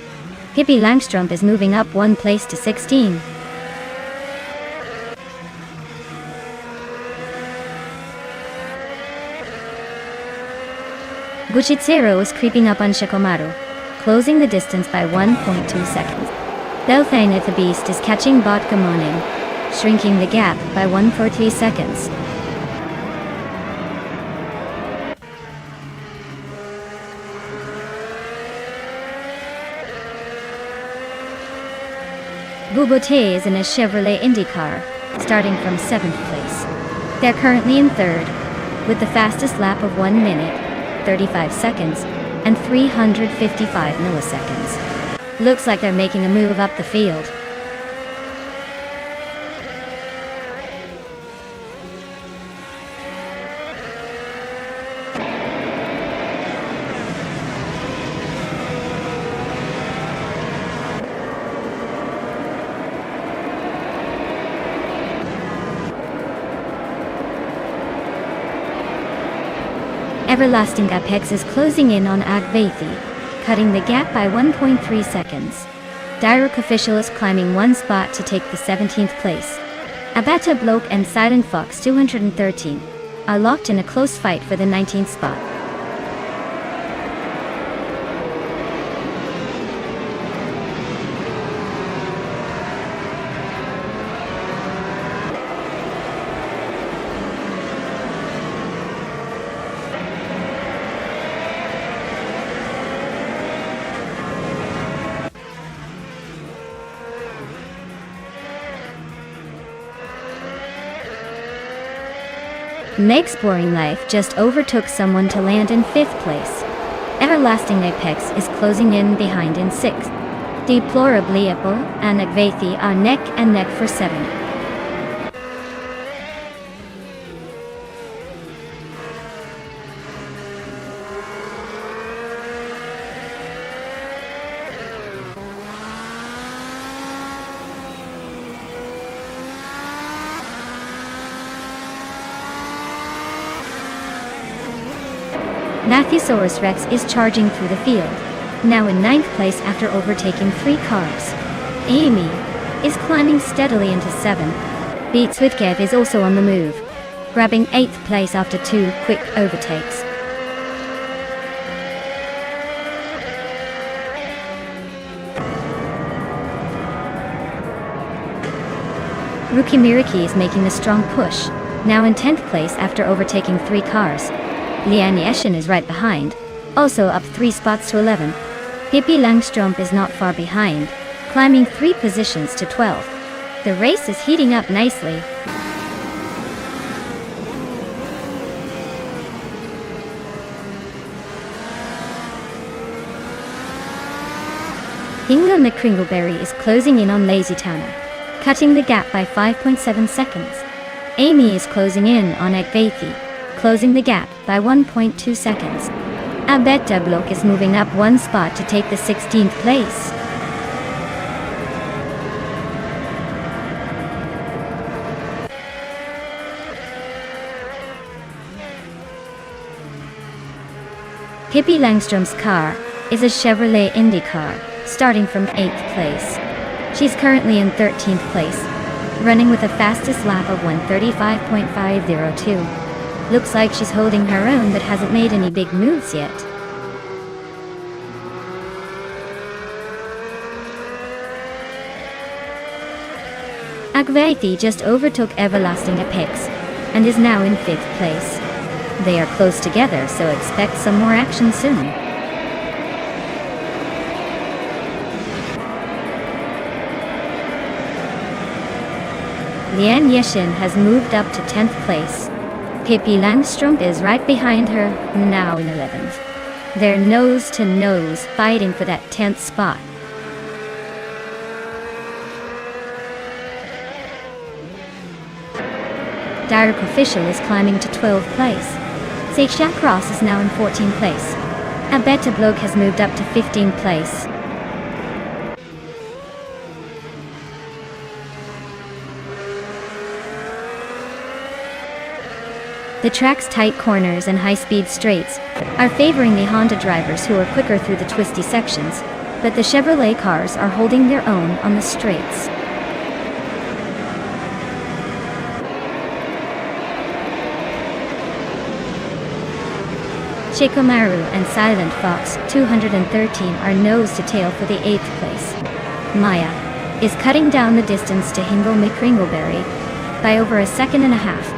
Hippie Langstrumpf is moving up 1 place to 16. Bushitsero is creeping up on Shikomaru, closing the distance by 1.2 seconds. Belthane the Beast is catching Botgamonin, shrinking the gap by 1.3 seconds. Bubote is in a Chevrolet IndyCar, starting from 7th place. They're currently in 3rd, with the fastest lap of 1 minute, 35 seconds, and 355 milliseconds. Looks like they're making a move up the field. Everlasting Apex is closing in on Agvaithi, cutting the gap by 1.3 seconds. Direct Official is climbing 1 spot to take the 17th place. Abeta Bloke and Silent Fox 213 are locked in a close fight for the 19th spot. Meg's Boring Life just overtook someone to land in 5th place. Everlasting Apex is closing in behind in 6th. Deplorably Apple and Agvaithi are neck and neck for 7th. Matthewsaurus Rex is charging through the field, now in 9th place after overtaking 3 cars. Amy is climbing steadily into 7th. Beats with Kev is also on the move, grabbing 8th place after 2 quick overtakes. Rukimiriki is making a strong push, now in 10th place after overtaking 3 cars. Lian Yeshin is right behind, also up 3 spots to 11. Hippie Langstrumpf is not far behind, climbing 3 positions to 12th. The race is heating up nicely. Hinga McCringleberry is closing in on Lazy Towner, cutting the gap by 5.7 seconds. Amy is closing in on Agvaithi, closing the gap by 1.2 seconds. Abeta Bloke is moving up 1 spot to take the 16th place. Hippie Langstrom's car is a Chevrolet IndyCar, starting from 8th place. She's currently in 13th place, running with the fastest lap of 1:35.502. Looks like she's holding her own but hasn't made any big moves yet. Agvaithi just overtook Everlasting Apex and is now in 5th place. They are close together, so expect some more action soon. Lian Yeshin has moved up to 10th place. Pippi Langstrumpf is right behind her, now in 11th. They're nose to nose, fighting for that 10th spot. Direct Official is climbing to 12th place. Seksha Cross is now in 14th place. Abeta Blog has moved up to 15th place. The track's tight corners and high-speed straights are favoring the Honda drivers who are quicker through the twisty sections, but the Chevrolet cars are holding their own on the straights. Shikomaru and Silent Fox 213 are nose to tail for the 8th place. Maya is cutting down the distance to Hingle McCringleberry by over a second and a half.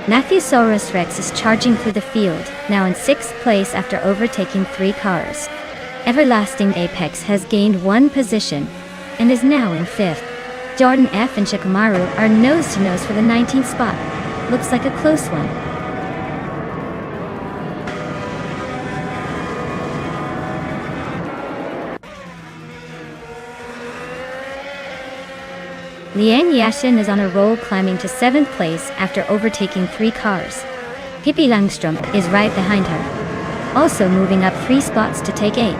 Nathusaurus Rex is charging through the field, now in 6th place after overtaking 3 cars. Everlasting Apex has gained 1 position and is now in 5th. Jordan F and Shikamaru are nose to nose for the 19th spot. Looks like a close one. Lian Yashin is on a roll, climbing to 7th place after overtaking 3 cars. Pippi Langstrumpf is right behind her, also moving up 3 spots to take 8.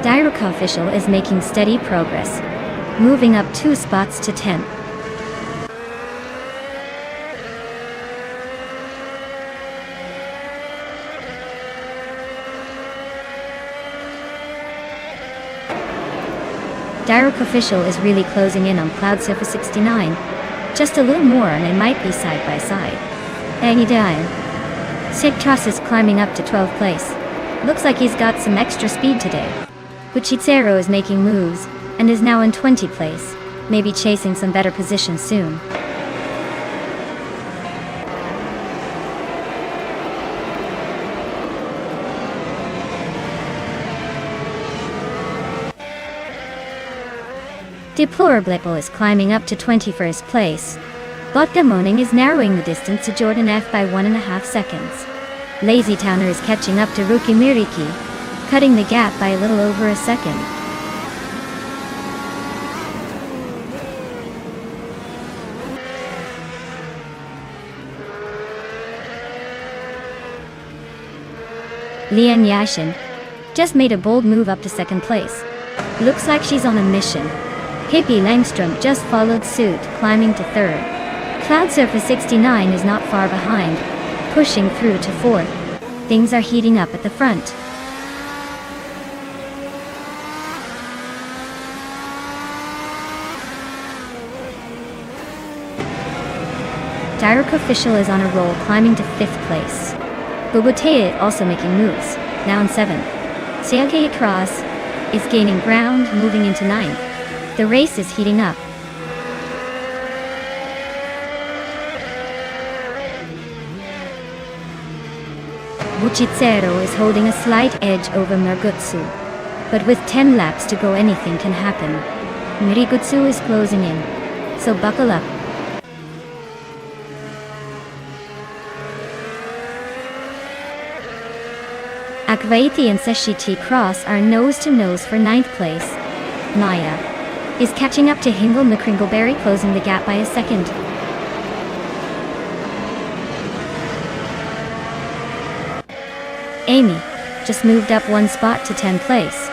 Direct Official is making steady progress, moving up 2 spots to 10th. Direct Official is really closing in on Cloud Surfer 69. Just a little more and they might be side by side. Agidile. Sigtros is climbing up to 12th place. Looks like he's got some extra speed today. Buchitsero is making moves and is now in 20th place, maybe chasing some better positions soon. Deplorable is climbing up to 21st place. Vodka Moaning is narrowing the distance to Jordan F by 1.5 seconds. Lazy Towner is catching up to Ruki Miriki, cutting the gap by a little over a second. Lian Yashin just made a bold move up to 2nd place. Looks like she's on a mission. Pippi Langstrumpf just followed suit, climbing to 3rd. Cloud Surfer 69 is not far behind, pushing through to 4th. Things are heating up at the front. Direct Official is on a roll, climbing to 5th place. Bobotea also making moves, now in 7th. Seagaya Cross is gaining ground, moving into 9th. The race is heating up. Buchitsero is holding a slight edge over Mergutsu, but with 10 laps to go anything can happen. Mirigutsu is closing in, so buckle up. Akvaiti and Seshiti Cross are nose to nose for 9th place. Maya is catching up to Hingle McCringleberry, closing the gap by a second. Amy just moved up 1 spot to 10th place.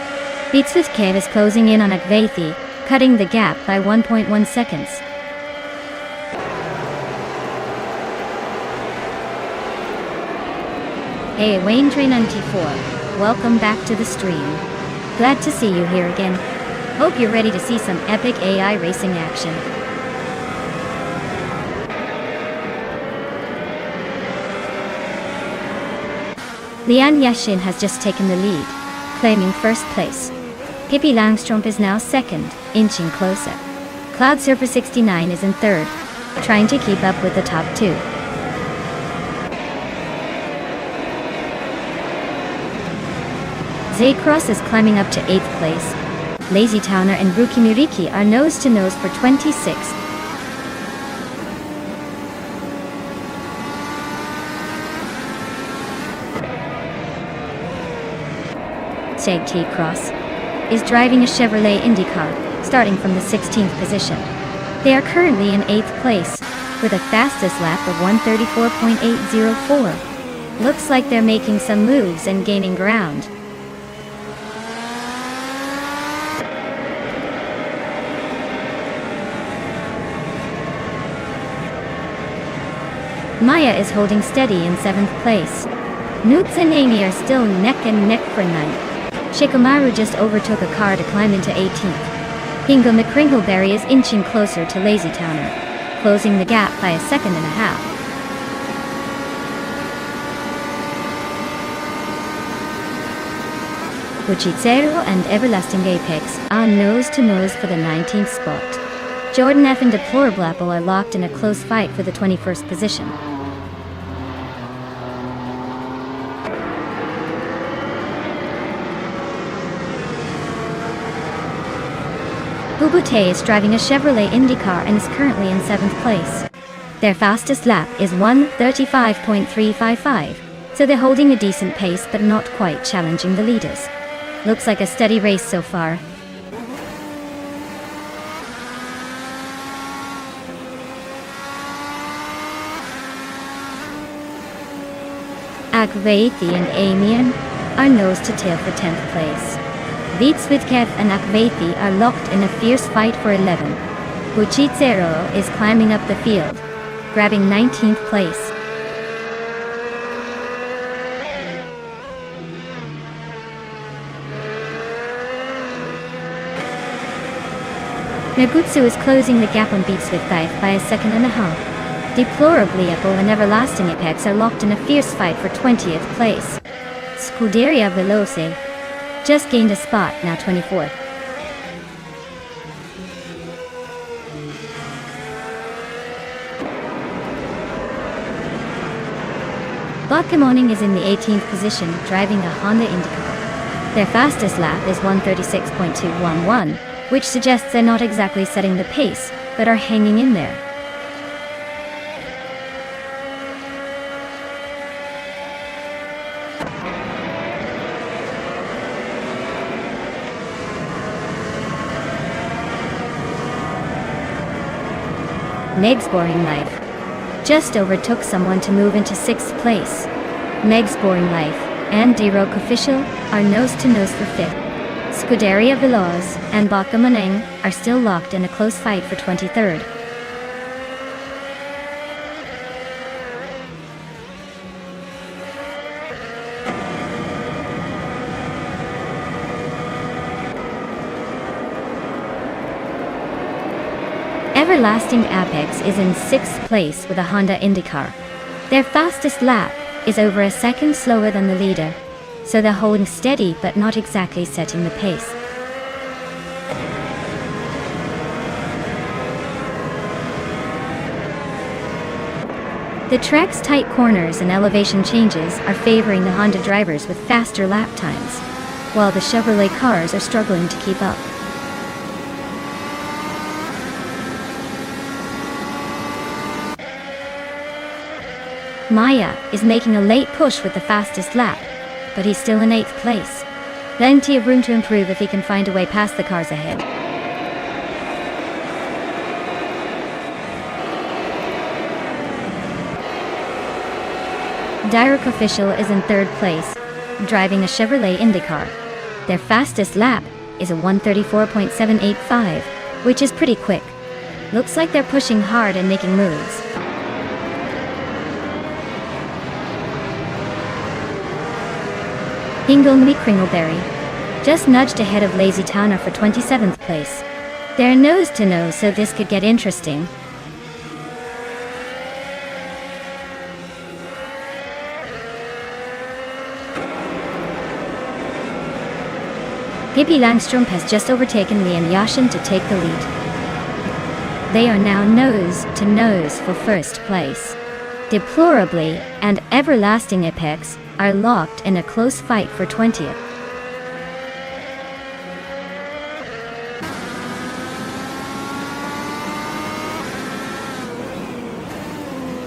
Beats with Cave is closing in on Akvaithi, cutting the gap by 1.1 seconds. Hey Wayne Train 94, welcome back to the stream. Glad to see you here again. Hope you're ready to see some epic AI racing action. Lian Yashin has just taken the lead, claiming first place. Pippi Langstrumpf is now second, inching closer. Cloud Surfer 69 is in third, trying to keep up with the top two. Zaycross is climbing up to 8th place. Lazy Towner and Ruki Miriki are nose to nose for 26th. Seg T-Cross is driving a Chevrolet IndyCar, starting from the 16th position. They are currently in 8th place, with a fastest lap of 1:34.804. Looks like they're making some moves and gaining ground. Maya is holding steady in 7th place. Newts and Amy are still neck and neck for 9th. Shikamaru just overtook a car to climb into 18th. Hingle McCringleberry is inching closer to Lazy Towner, closing the gap by a second and a half. Buchitsero and Everlasting Apex are nose to nose for the 19th spot. Jordan F and Deplorable Apple are locked in a close fight for the 21st position. Bubute is driving a Chevrolet IndyCar and is currently in 7th place. Their fastest lap is 1:35.355, so they're holding a decent pace but not quite challenging the leaders. Looks like a steady race so far. Akveiti and Amian are nose to tail for 10th place. Vitsvitkev and Akveiti are locked in a fierce fight for 11. Buchitsero is climbing up the field, grabbing 19th place. Nagutsu is closing the gap on Vitsvitkev by a second and a half. Deplorably Apple and Everlasting Apex are locked in a fierce fight for 20th place. Scuderia Veloce just gained a spot, now 24th. Vodka Morning is in the 18th position, driving a Honda IndyCar. Their fastest lap is 1:36.211, which suggests they're not exactly setting the pace, but are hanging in there. Meg's Boring Life just overtook someone to move into 6th place. Meg's Boring Life and D-Rock Official are nose to nose for 5th. Scuderia Veloz and Baka Maneng are still locked in a close fight for 23rd. Everlasting Apex is in 6th place with a Honda IndyCar. Their fastest lap is over a second slower than the leader, so they're holding steady but not exactly setting the pace. The track's tight corners and elevation changes are favoring the Honda drivers with faster lap times, while the Chevrolet cars are struggling to keep up. Maya is making a late push with the fastest lap, but he's still in 8th place. Plenty of room to improve if he can find a way past the cars ahead. Direct Official is in 3rd place, driving a Chevrolet IndyCar. Their fastest lap is a 1:34.785, which is pretty quick. Looks like they're pushing hard and making moves. Hingle McCringleberry just nudged ahead of Lazy Towner for 27th place. They're nose to nose, so this could get interesting. Pippi Langstrumpf has just overtaken Lian Yashin to take the lead. They are now nose to nose for first place. Deplorably and Everlasting Apex are locked in a close fight for 20th.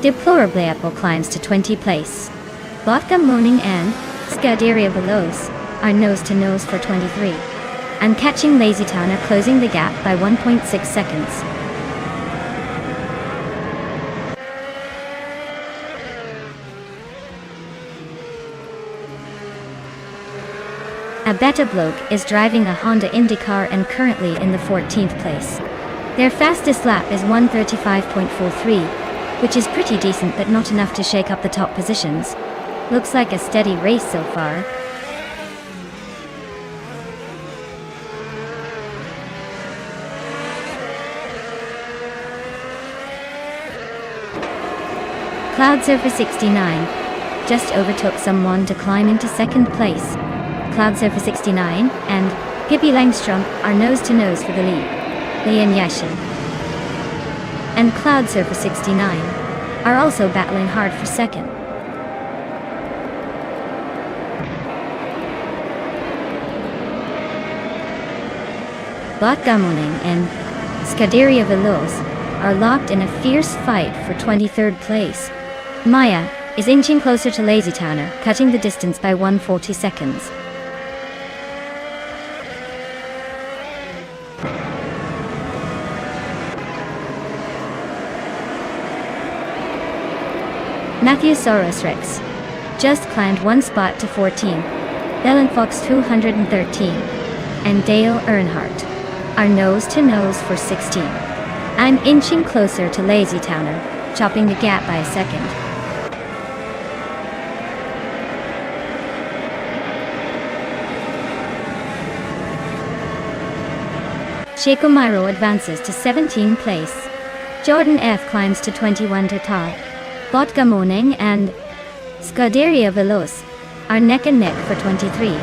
Deplorably Apple climbs to 20th place. Vodka Moaning and Scuderia Veloz are nose to nose for 23. And Catching Lazy Town are closing the gap by 1.6 seconds. A Beta Bloke is driving a Honda IndyCar and currently in the 14th place. Their fastest lap is 1:35.43, which is pretty decent but not enough to shake up the top positions. Looks like a steady race so far. Cloud Surfer 69 just overtook someone to climb into second place. Cloud Surfer 69 and Pippi Langstrumpf are nose to nose for the lead. Lian Yashin and Cloud Surfer 69 are also battling hard for second. Vodka Moaning and Scuderia Veloz are locked in a fierce fight for 23rd place. Maya is inching closer to Lazy Towner, cutting the distance by 140 seconds. Matthew Soros Rex just climbed one spot to 14. Ellen Fox 213 and Dale Earnhardt are nose to nose for 16. I'm inching closer to Lazy Towner, chopping the gap by a second. Chico Miro advances to 17th place. Jordan F climbs to 21 to tie. Vodka Moaning and Scuderia Veloz are neck and neck for 23.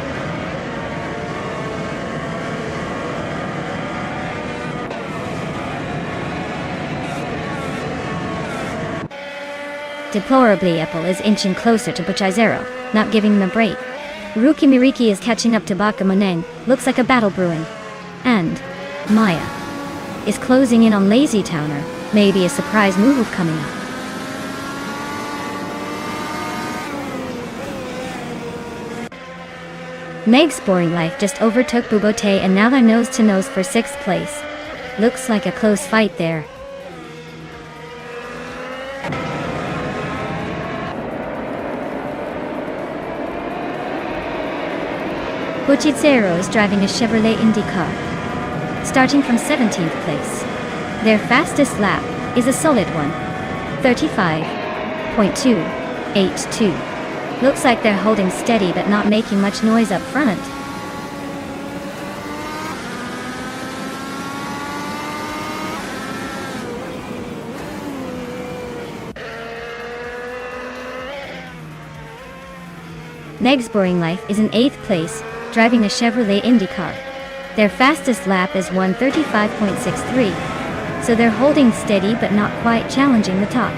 Deplorably Apple is inching closer to Buchizero, not giving them a break. Ruki Miriki is catching up to Vodka Moaning, looks like a battle brewing. And Maya is closing in on Lazy Towner, maybe a surprise move coming up. Meg's Boring Life just overtook Bubote and now they're nose to nose for 6th place. Looks like a close fight there. Buchizero is driving a Chevrolet IndyCar, starting from 17th place. Their fastest lap is a solid one, 35.282. Looks like they're holding steady but not making much noise up front. Meg's Boring Life is in 8th place, driving a Chevrolet IndyCar. Their fastest lap is 1:35.63, so they're holding steady but not quite challenging the top.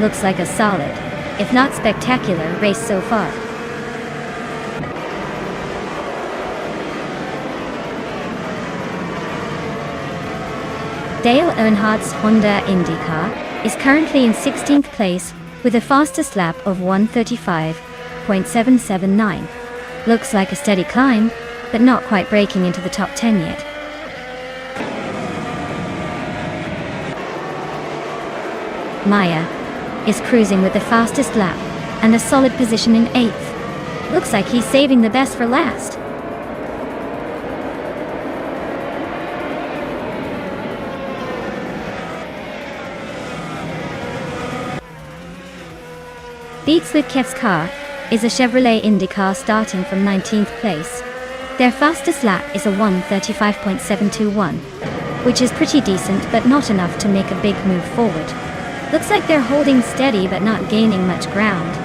Looks like a solid, if not spectacular, race so far. Dale Earnhardt's Honda IndyCar is currently in 16th place with a fastest lap of 1:35.779. Looks like a steady climb, but not quite breaking into the top 10 yet. Maya is cruising with the fastest lap and a solid position in 8th. Looks like he's saving the best for last. Beats Lutkev's car is a Chevrolet IndyCar starting from 19th place. Their fastest lap is a 1:35.721, which is pretty decent but not enough to make a big move forward. Looks like they're holding steady but not gaining much ground.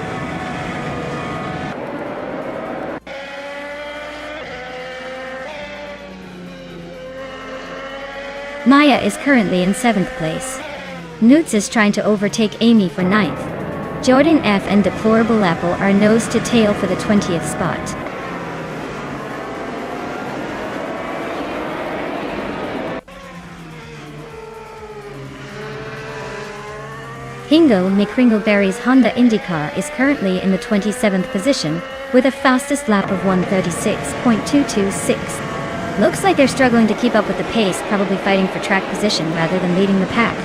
Maya is currently in 7th place. Newts is trying to overtake Amy for 9th. Jordan F and Deplorable Apple are nose to tail for the 20th spot. Hingo McCringleberry's Honda IndyCar is currently in the 27th position, with a fastest lap of 1:36.226. Looks like they're struggling to keep up with the pace, probably fighting for track position rather than leading the pack.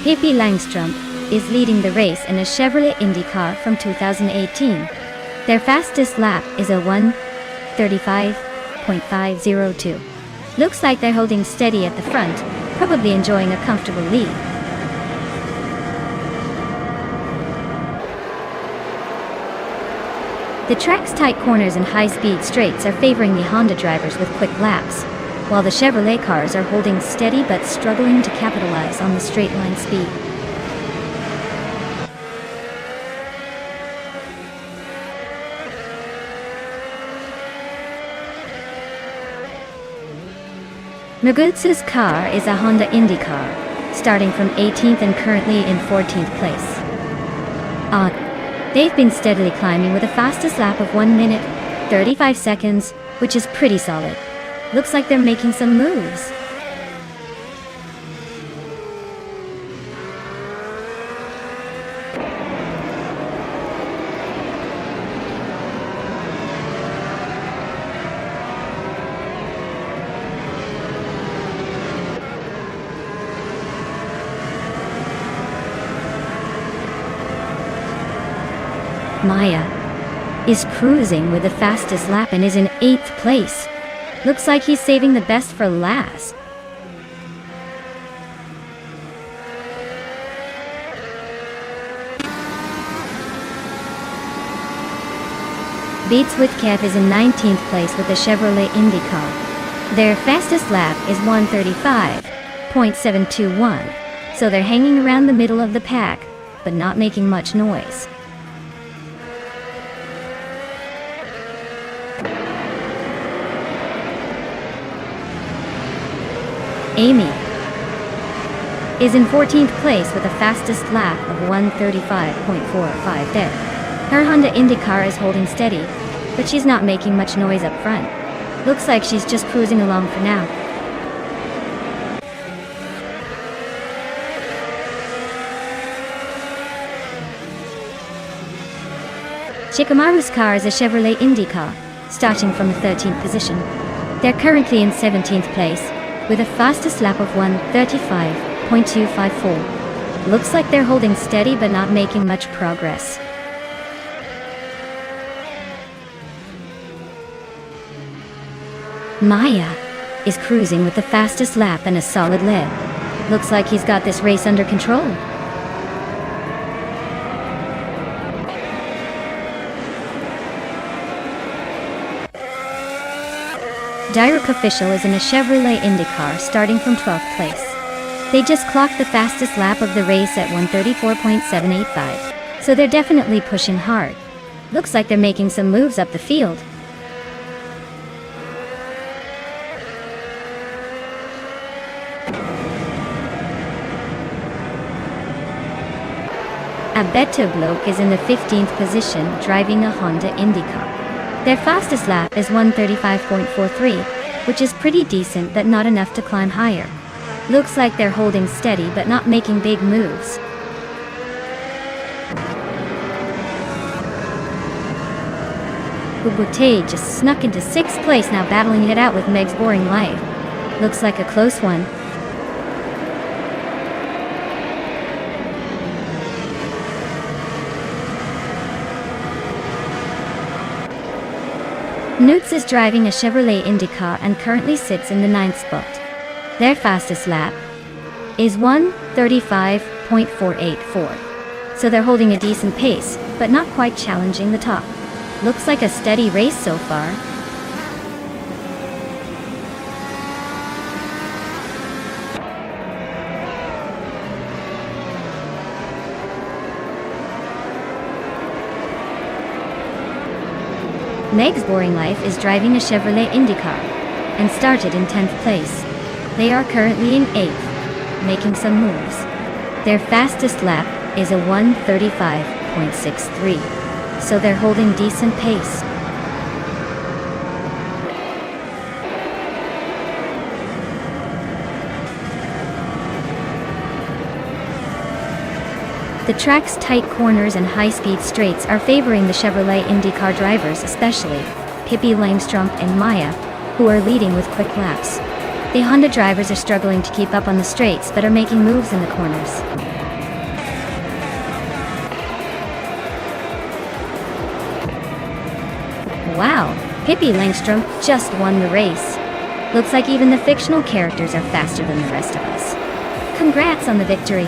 Pippi Langstrom is leading the race in a Chevrolet IndyCar from 2018. Their fastest lap is a 1:35.502. Looks like they're holding steady at the front, probably enjoying a comfortable lead. The track's tight corners and high-speed straights are favoring the Honda drivers with quick laps, while the Chevrolet cars are holding steady but struggling to capitalize on the straight-line speed. Nogutsu's car is a Honda IndyCar, starting from 18th and currently in 14th place. They've been steadily climbing with a fastest lap of 1 minute, 35 seconds, which is pretty solid. Looks like they're making some moves. Maya is cruising with the fastest lap and is in 8th place. Looks like he's saving the best for last. Beats Whitcap is in 19th place with the Chevrolet IndyCar. Their fastest lap is 1:35.721, so they're hanging around the middle of the pack, but not making much noise. Amy is in 14th place with a fastest lap of 1:35.45 there. Her Honda IndyCar is holding steady, but she's not making much noise up front. Looks like she's just cruising along for now. Shikamaru's car is a Chevrolet IndyCar, starting from the 13th position. They're currently in 17th place, with a fastest lap of 1:35.254. Looks like they're holding steady but not making much progress. Maya is cruising with the fastest lap and a solid lead. Looks like he's got this race under control. Direct Official is in a Chevrolet IndyCar starting from 12th place. They just clocked the fastest lap of the race at 1:34.785, so they're definitely pushing hard. Looks like they're making some moves up the field. Alberto Bloch is in the 15th position driving a Honda IndyCar. Their fastest lap is 1:35.43, which is pretty decent but not enough to climb higher. Looks like they're holding steady but not making big moves. Bubute just snuck into 6th place, now battling it out with Meg's Boring Life. Looks like a close one. Newts is driving a Chevrolet IndyCar and currently sits in the 9th spot. Their fastest lap is 1:35.484. So they're holding a decent pace, but not quite challenging the top. Looks like a steady race so far. Meg's boring life is driving a Chevrolet IndyCar, and started in 10th place. They are currently in 8th, making some moves. Their fastest lap is a 1:35.63, so they're holding decent pace. The track's tight corners and high-speed straights are favoring the Chevrolet IndyCar drivers, especially Pippi Langstrumpf and Maya, who are leading with quick laps. The Honda drivers are struggling to keep up on the straights but are making moves in the corners. Wow, Pippi Langstrumpf just won the race. Looks like even the fictional characters are faster than the rest of us. Congrats on the victory.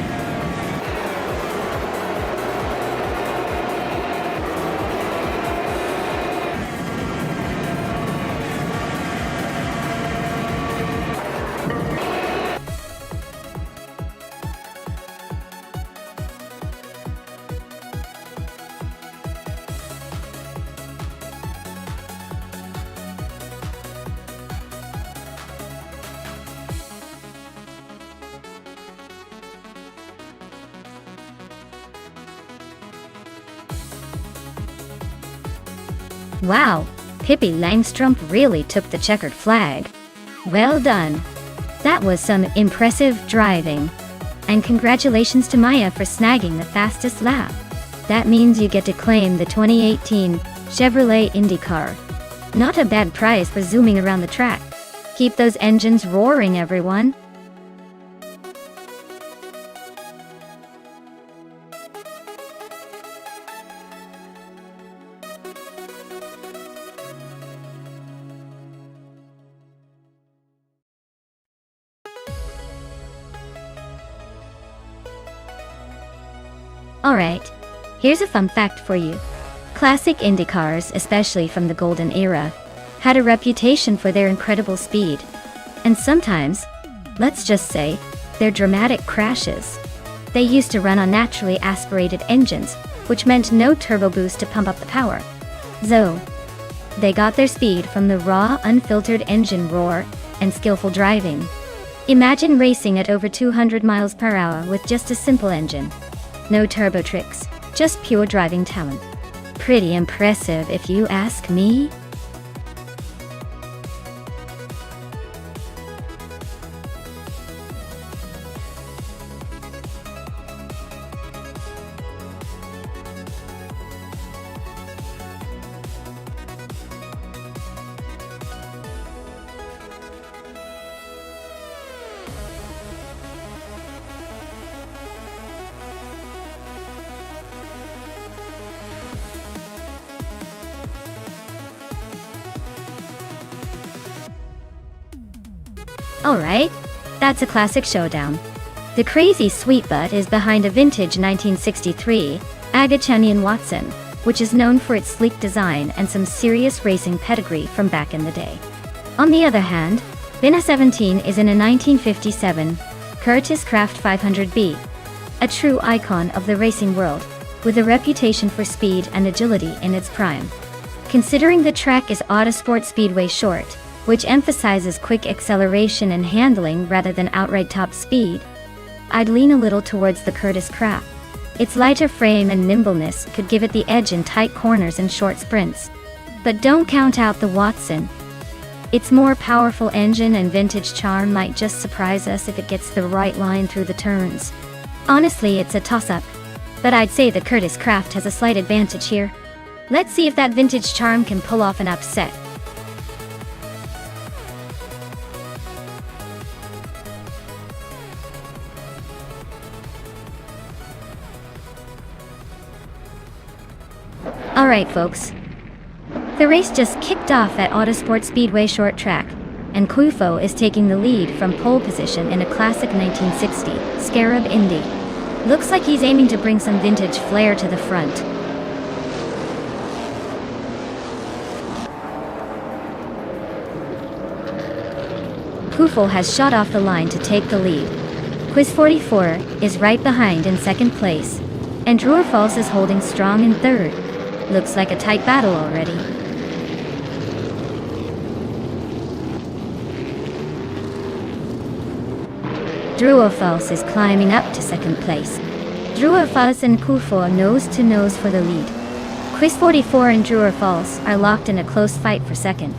Wow, Pippi Langstrumpf really took the checkered flag. Well done. That was some impressive driving. And congratulations to Maya for snagging the fastest lap. That means you get to claim the 2018 Chevrolet IndyCar. Not a bad prize for zooming around the track. Keep those engines roaring, everyone. Alright, here's a fun fact for you. Classic Indy cars, especially from the golden era, had a reputation for their incredible speed. And sometimes, let's just say, their dramatic crashes. They used to run on naturally aspirated engines, which meant no turbo boost to pump up the power. So, they got their speed from the raw, unfiltered engine roar and skillful driving. Imagine racing at over 200 miles per hour with just a simple engine. No turbo tricks, just pure driving talent. Pretty impressive if you ask me. Alright, that's a classic showdown. The crazy sweetbutt is behind a vintage 1963 Agachanian Watson, which is known for its sleek design and some serious racing pedigree from back in the day. On the other hand, Bina 17 is in a 1957 Curtiss Craft 500B, a true icon of the racing world, with a reputation for speed and agility in its prime. Considering the track is Autosport Speedway Short, which emphasizes quick acceleration and handling rather than outright top speed, I'd lean a little towards the Curtiss Craft. Its lighter frame and nimbleness could give it the edge in tight corners and short sprints. But don't count out the Watson. Its more powerful engine and vintage charm might just surprise us if it gets the right line through the turns. Honestly, it's a toss-up, but I'd say the Curtiss Craft has a slight advantage here. Let's see if that vintage charm can pull off an upset. Alright folks, the race just kicked off at Autosport Speedway Short Track, and Kufo is taking the lead from pole position in a classic 1960 Scarab Indy. Looks like he's aiming to bring some vintage flair to the front. Kufo has shot off the line to take the lead. Quiz 44 is right behind in second place, and Drurfalls is holding strong in third. Looks like a tight battle already. Druofals is climbing up to second place. Druofals and Kufo nose to nose for the lead. Quiz 44 and Druofals are locked in a close fight for second.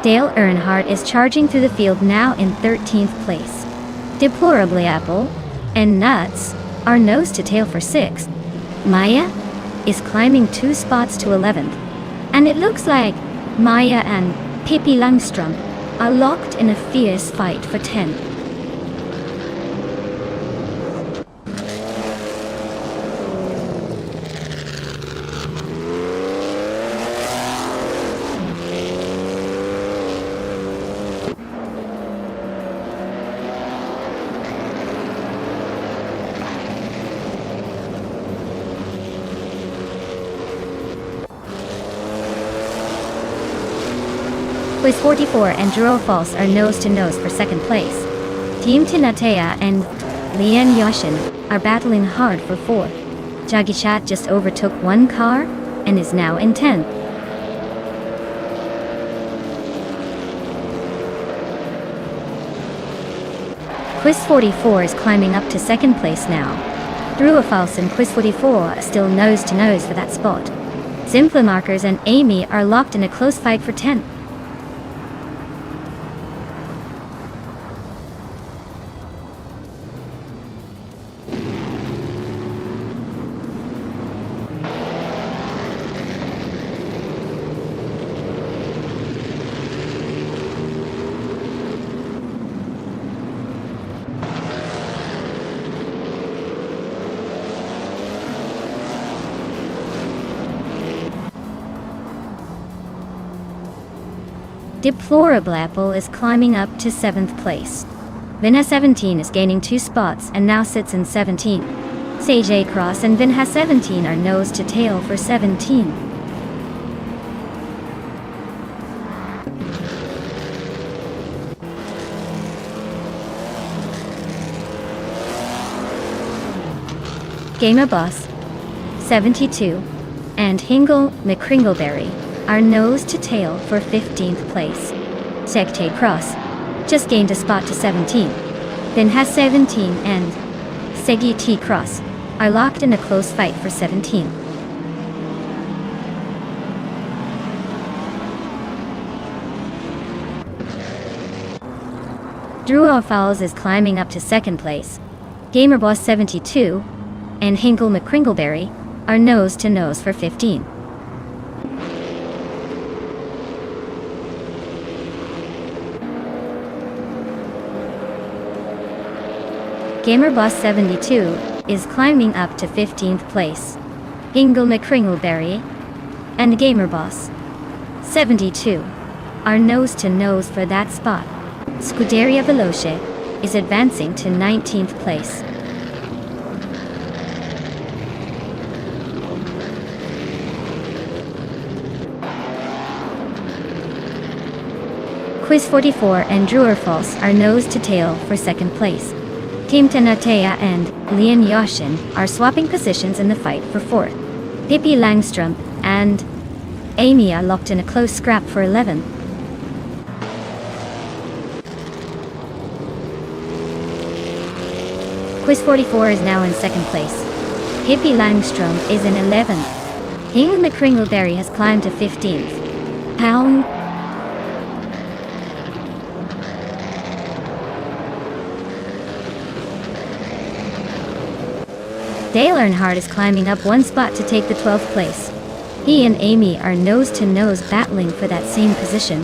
Dale Earnhardt is charging through the field now in 13th place. Deplorably Apple and Nuts are nose to tail for 6th. Maya is climbing 2 spots to 11th. And it looks like Maya and Pippi Langstrom are locked in a fierce fight for 10th. Quiz 44 and Druofals are nose to nose for second place. Team Tinatea and Lian Yashin are battling hard for 4th. Jagichat just overtook one car and is now in 10th. Quiz 44 is climbing up to second place now. Druofals and Quiz 44 are still nose to nose for that spot. Simplamarkers and Amy are locked in a close fight for 10th. Deplorable Apple is climbing up to 7th place. Vinha 17 is gaining 2 spots and now sits in 17th. Sage Cross and Vinha 17 are nose to tail for 17. Gamer Boss 72 and Hingle McCringleberry are nose to tail for 15th place. Secte Cross just gained a spot to 17. Then has 17 and Segi T Cross are locked in a close fight for 17. Druofals is climbing up to second place. Gamerboss 72 and Hingle McCringleberry are nose to nose for 15. Gamerboss 72 is climbing up to 15th place. Hingle McCringleberry and Gamerboss 72 are nose to nose for that spot. Scuderia Veloce is advancing to 19th place. Quiz 44 and Druofals are nose to tail for second place. Team Tinatea and Lian Yashin are swapping positions in the fight for 4th. Pippi Langstrom and Amy are locked in a close scrap for 11th. Quiz 44 is now in second place. Pippi Langstrom is in 11th. Hingle McCringleberry has climbed to 15th. Pound. Dale Earnhardt is climbing up 1 spot to take the 12th place. He and Amy are nose to nose battling for that same position.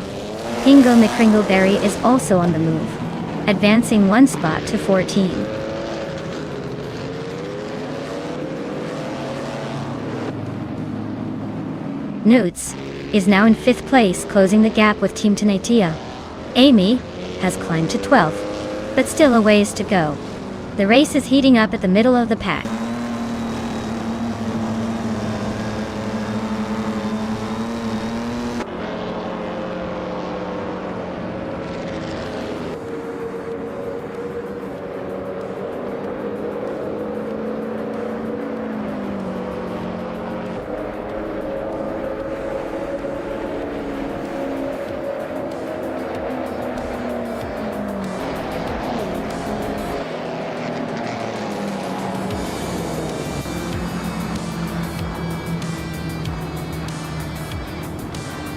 Hingle McCringleberry is also on the move, advancing 1 spot to 14. Newts is now in 5th place, closing the gap with Team Tinatea. Amy has climbed to 12th, but still a ways to go. The race is heating up at the middle of the pack.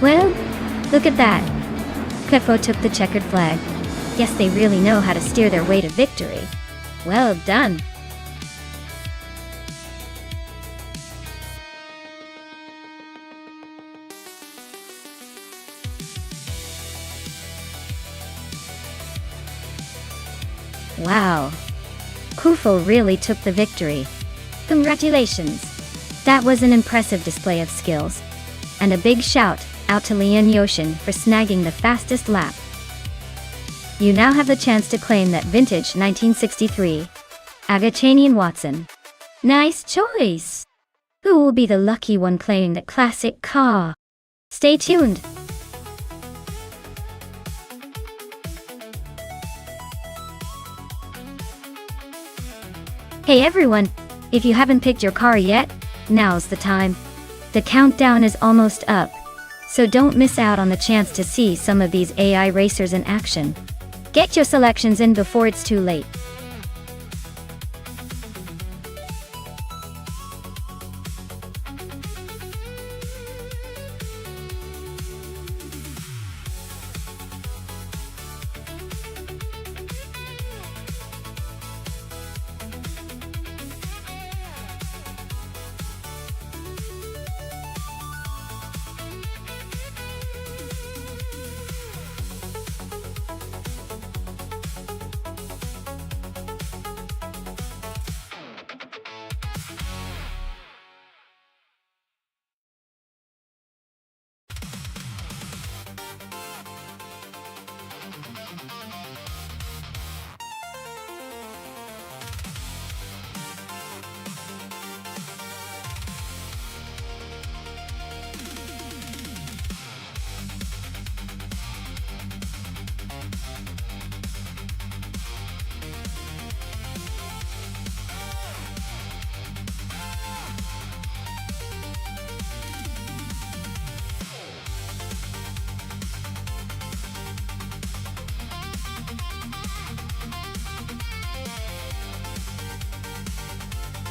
Well, look at that. Kefo took the checkered flag. Guess they really know how to steer their way to victory. Well done. Wow. Kufo really took the victory. Congratulations. That was an impressive display of skills. And a big shout out to Lian Yoshin for snagging the fastest lap. You now have the chance to claim that vintage 1963 Agachanian Watson. Nice choice! Who will be the lucky one claiming the classic car? Stay tuned! Hey everyone! If you haven't picked your car yet, now's the time. The countdown is almost up, so don't miss out on the chance to see some of these AI racers in action. Get your selections in before it's too late.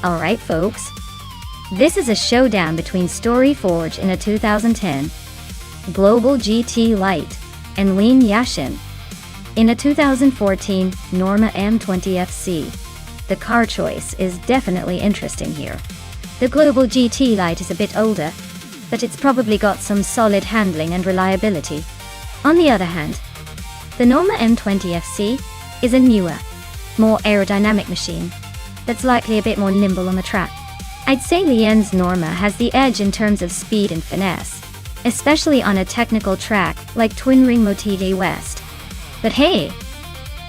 Alright folks, this is a showdown between StoryForge in a 2010 Global GT Lite and Lin Yashin in a 2014 Norma M20FC. The car choice is definitely interesting here. The Global GT Lite is a bit older, but it's probably got some solid handling and reliability. On the other hand, the Norma M20FC is a newer, more aerodynamic machine that's likely a bit more nimble on the track. I'd say Lien's Norma has the edge in terms of speed and finesse, especially on a technical track like Twin Ring Motive West. But hey,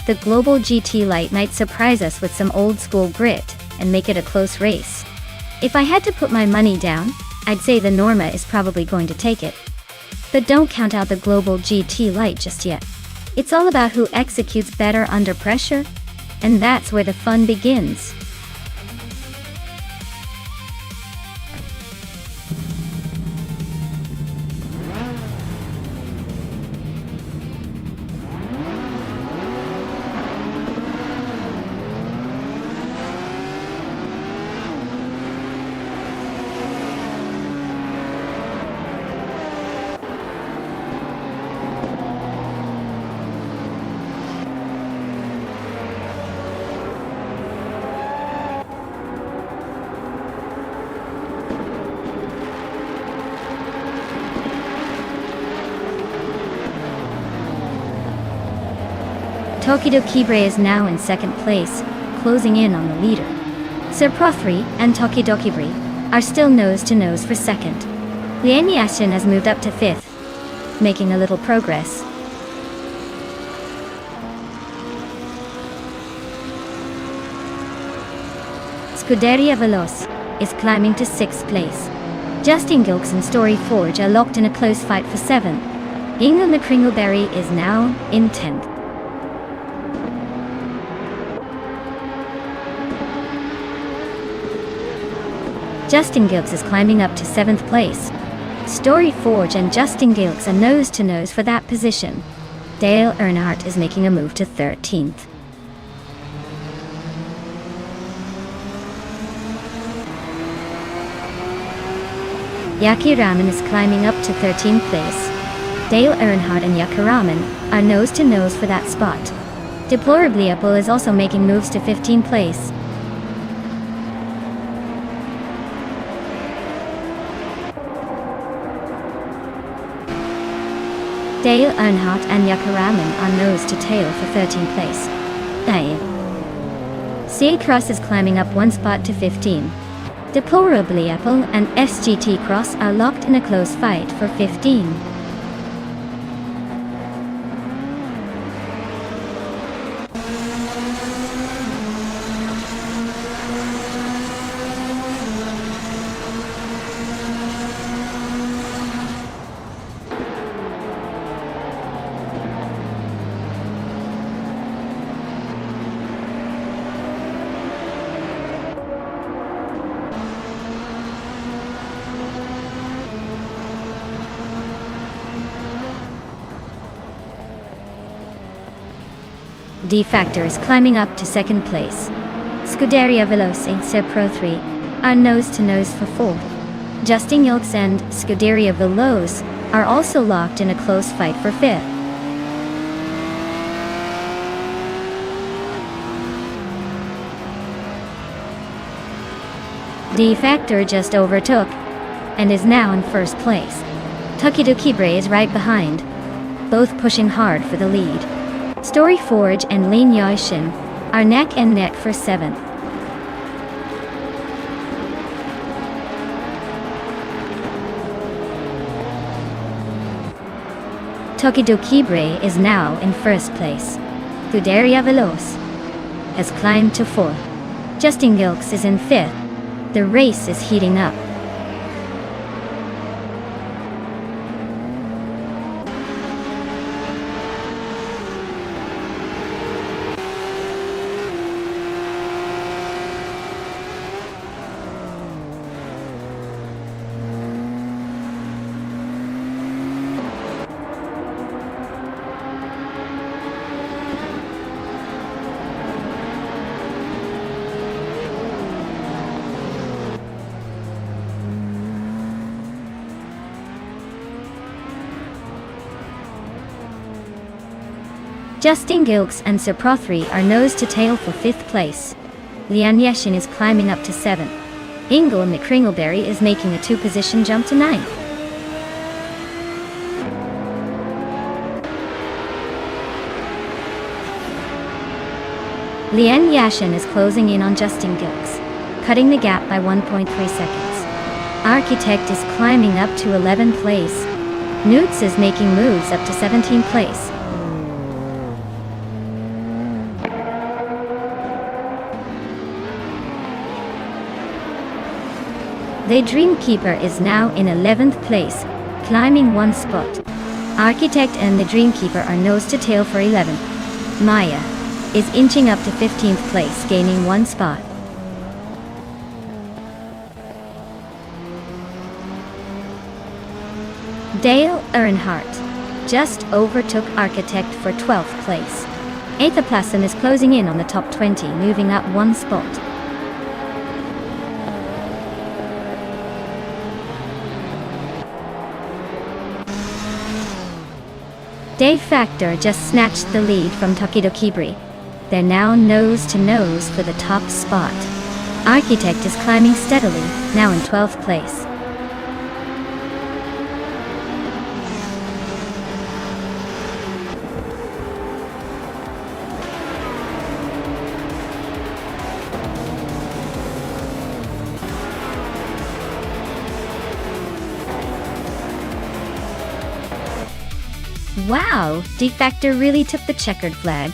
the Global GT Lite might surprise us with some old school grit and make it a close race. If I had to put my money down, I'd say the Norma is probably going to take it. But don't count out the Global GT Lite just yet. It's all about who executes better under pressure, and that's where the fun begins. Tokidokibre is now in second place, closing in on the leader. Sir Prothry and Tokidokibre are still nose-to-nose for second. Lien Yashin has moved up to fifth, making a little progress. Scuderia Veloz is climbing to sixth place. Justin Gilks and StoryForge are locked in a close fight for seventh. Inga McCringleberry is now in 10th. Justin Gilks is climbing up to 7th place. StoryForge and Justin Gilks are nose-to-nose for that position. Dale Earnhardt is making a move to 13th. Yakiraman is climbing up to 13th place. Dale Earnhardt and Yakiraman are nose to nose for that spot. Deplorably Apple is also making moves to 15th place. Dale Earnhardt and Yakiraman are nose to tail for 13th place. CA Cross is climbing up one spot to 15. Deplorably Apple and SGT Cross are locked in a close fight for 15. D Factor is climbing up to 2nd place. Scuderia Veloce Pro 3 are nose to nose for 4th. Justin Yilks and Scuderia Veloce are also locked in a close fight for 5th. D Factor just overtook and is now in 1st place. Takedo Kibre is right behind, both pushing hard for the lead. Story Forge and Lin Yaoshin are neck and neck for 7th. Takedo Kibre is now in 1st place. Scuderia Veloce has climbed to 4th. Justin Gilks is in 5th. The race is heating up. Justin Gilks and Pro3 are nose to tail for 5th place. Lian Yeshin is climbing up to 7th. Ingle McCringleberry is making a 2-position jump to 9th. Lian Yashin is closing in on Justin Gilks, cutting the gap by 1.3 seconds. Architect is climbing up to 11th place. Newts is making moves up to 17th place. The Dreamkeeper is now in 11th place, climbing 1 spot. Architect and the Dreamkeeper are nose to tail for 11th. Maya is inching up to 15th place, gaining 1 spot. Dale Earnhardt just overtook Architect for 12th place. Aethoplason is closing in on the top 20, moving up 1 spot. Dave Factor just snatched the lead from Takedo Kibre. They're now nose to nose for the top spot. Architect is climbing steadily, now in 12th place. Wow, D Factor really took the checkered flag.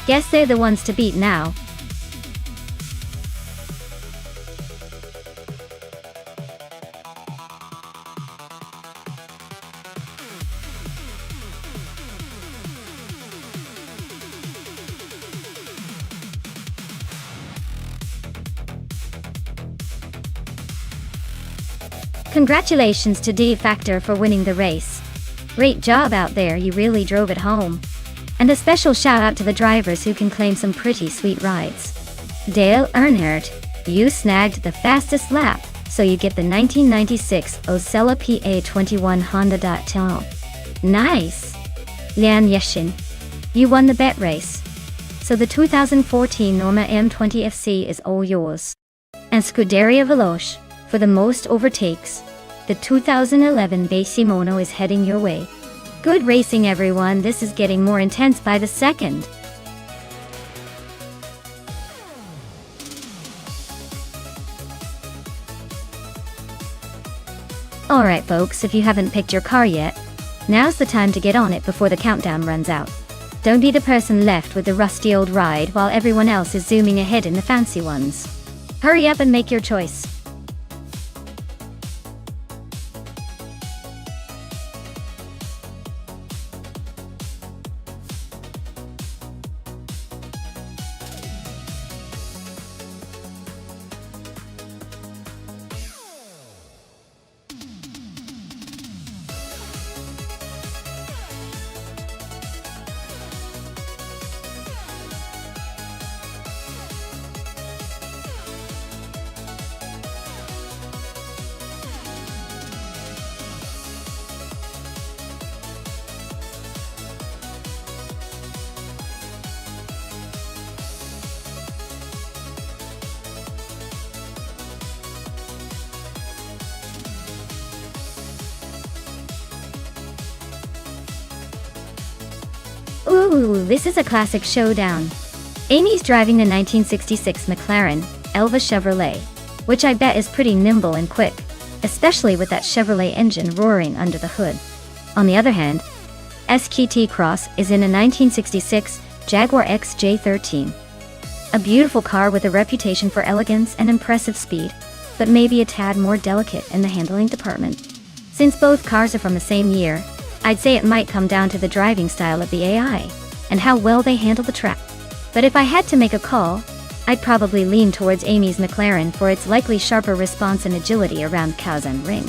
Guess they're the ones to beat now. Congratulations to D Factor for winning the race. Great job out there, you really drove it home. And a special shout out to the drivers who can claim some pretty sweet rides. Dale Earnhardt, you snagged the fastest lap, So you get the 1996 Osella PA21 Honda.Town. Nice! Lian Yeshin, you won the bet race. So the 2014 Norma M20 FC is all yours. And Scuderia Veloce, for the most overtakes, the 2011 Basimono is heading your way. Good racing everyone, this is getting more intense by the second. Alright folks, if you haven't picked your car yet, now's the time to get on it before the countdown runs out. Don't be the person left with the rusty old ride while everyone else is zooming ahead in the fancy ones. Hurry up and make your choice. Ooh, this is a classic showdown. Amy's driving the 1966 McLaren Elva Chevrolet, which I bet is pretty nimble and quick, especially with that Chevrolet engine roaring under the hood. On the other hand, SKT Cross is in a 1966 Jaguar XJ13. A beautiful car with a reputation for elegance and impressive speed, but maybe a tad more delicate in the handling department. Since both cars are from the same year, I'd say it might come down to the driving style of the AI, and how well they handle the track. But if I had to make a call, I'd probably lean towards Amy's McLaren for its likely sharper response and agility around Kazan Ring.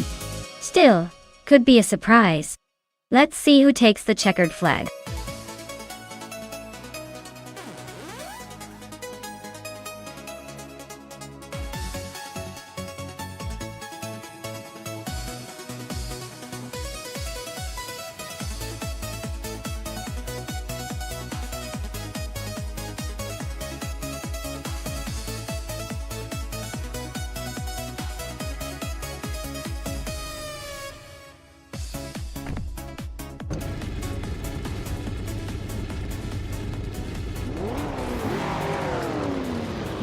Still, could be a surprise. Let's see who takes the checkered flag.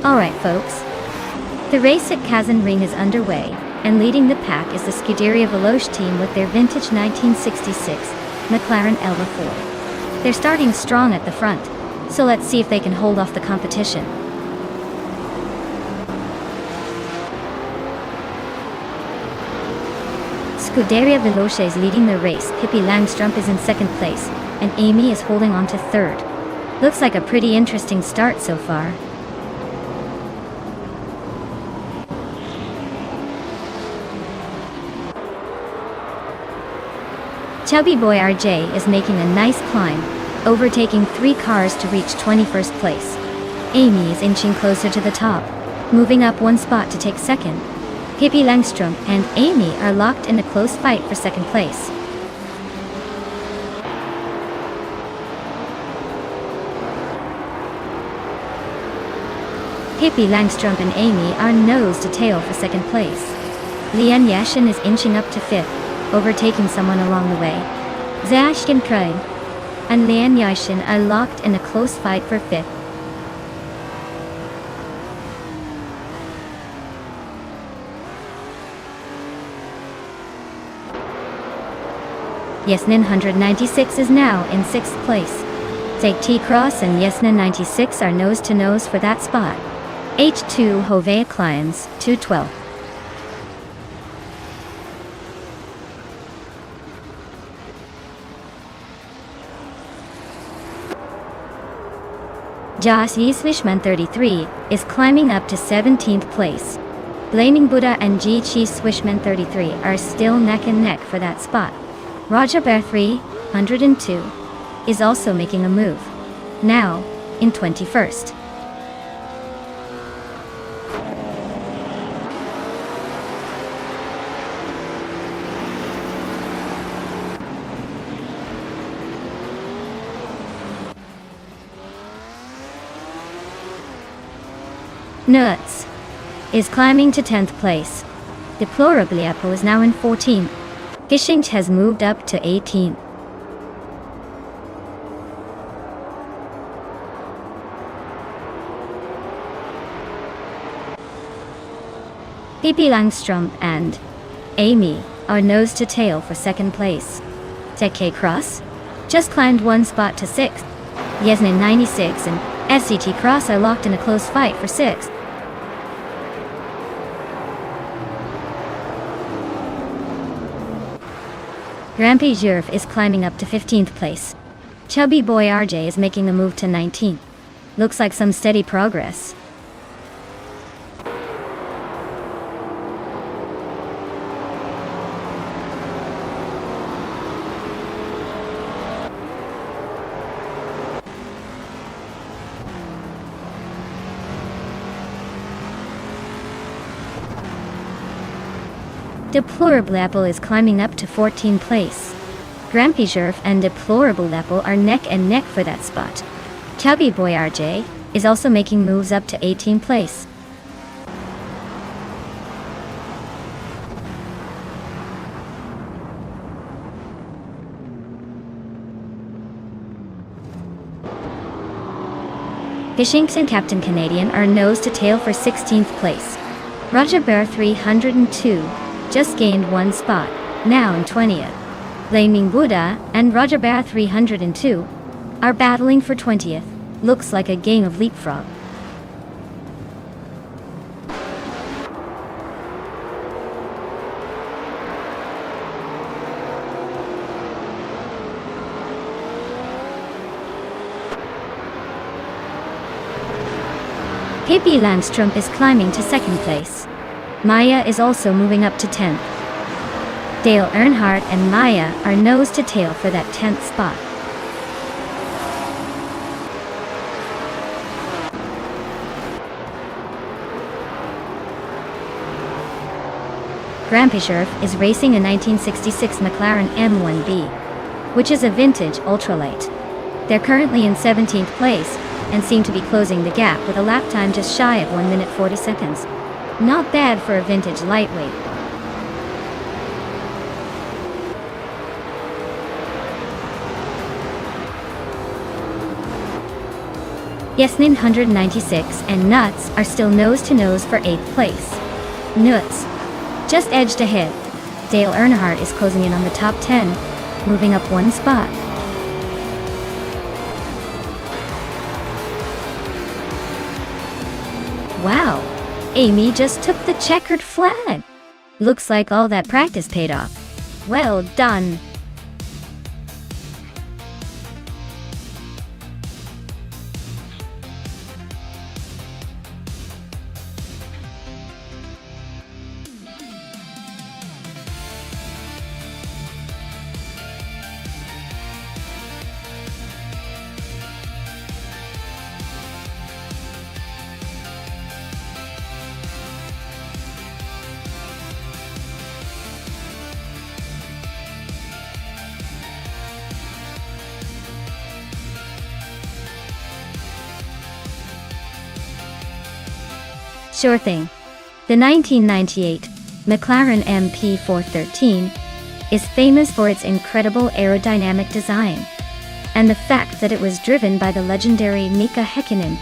Alright folks, the race at Kazan Ring is underway, and leading the pack is the Scuderia Veloce team with their vintage 1966 McLaren Elva 4. They're starting strong at the front, so let's see if they can hold off the competition. Scuderia Veloce is leading the race, Pippi Langstrup is in second place, and Amy is holding on to third. Looks like a pretty interesting start so far. Chubby Boy RJ is making a nice climb, overtaking 3 cars to reach 21st place. Amy is inching closer to the top, moving up 1 spot to take second. Pippi Langstrup and Amy are locked in a close fight for second place. Pippi Langstrup and Amy are nose to tail for second place. Lian Yashin is inching up to 5th, overtaking someone along the way. Zashkin Craig and Lian Yashin are locked in a close fight for 5th. Yesnin 196 is now in 6th place. Take T-Cross and Yesnin 96 are nose to nose for that spot. H2 Hovea climbs, 212. Josh Yiswishman 33 is climbing up to 17th place. Blaming Buddha and G Chi Swishman 33 are still neck and neck for that spot. Raja Bear 302 is also making a move, now in 21st. Nuts is climbing to 10th place. Deplorably Apple is now in 14th. Gishinct has moved up to 18th. Pippi Langstrom and Amy are nose to tail for 2nd place. Tech Cross just climbed 1 spot to 6th. Yasnin 96 and SCT Cross are locked in a close fight for 6th. Grampy Jurf is climbing up to 15th place. Chubby Boy RJ is making a move to 19th. Looks like some steady progress. Deplorable Apple is climbing up to 14th place. Grampy Jurf and Deplorable Apple are neck and neck for that spot. Chubby Boy RJ is also making moves up to 18th place. Gishinct and Captain Canadian are nose to tail for 16th place. Roger Bear 302 just gained 1 spot, now in 20th. Flaming Buddha and Roger Bear 302 are battling for 20th. Looks like a game of leapfrog. Pippi Langstrom is climbing to 2nd place. Maya is also moving up to 10th. Dale Earnhardt and Maya are nose to tail for that 10th spot. Grampy Jurf is racing a 1966 McLaren M1B, which is a vintage ultralight. They're currently in 17th place and seem to be closing the gap with a lap time just shy of 1 minute 40 seconds. Not bad for a vintage lightweight. Yasnin 196 and Nuts are still nose to nose for 8th place. Nuts just edged ahead. Dale Earnhardt is closing in on the top 10, moving up 1 spot. Wow, Amy just took the checkered flag. Looks like all that practice paid off. Well done. Sure thing. The 1998 McLaren MP413 is famous for its incredible aerodynamic design, and the fact that it was driven by the legendary Mika Häkkinen,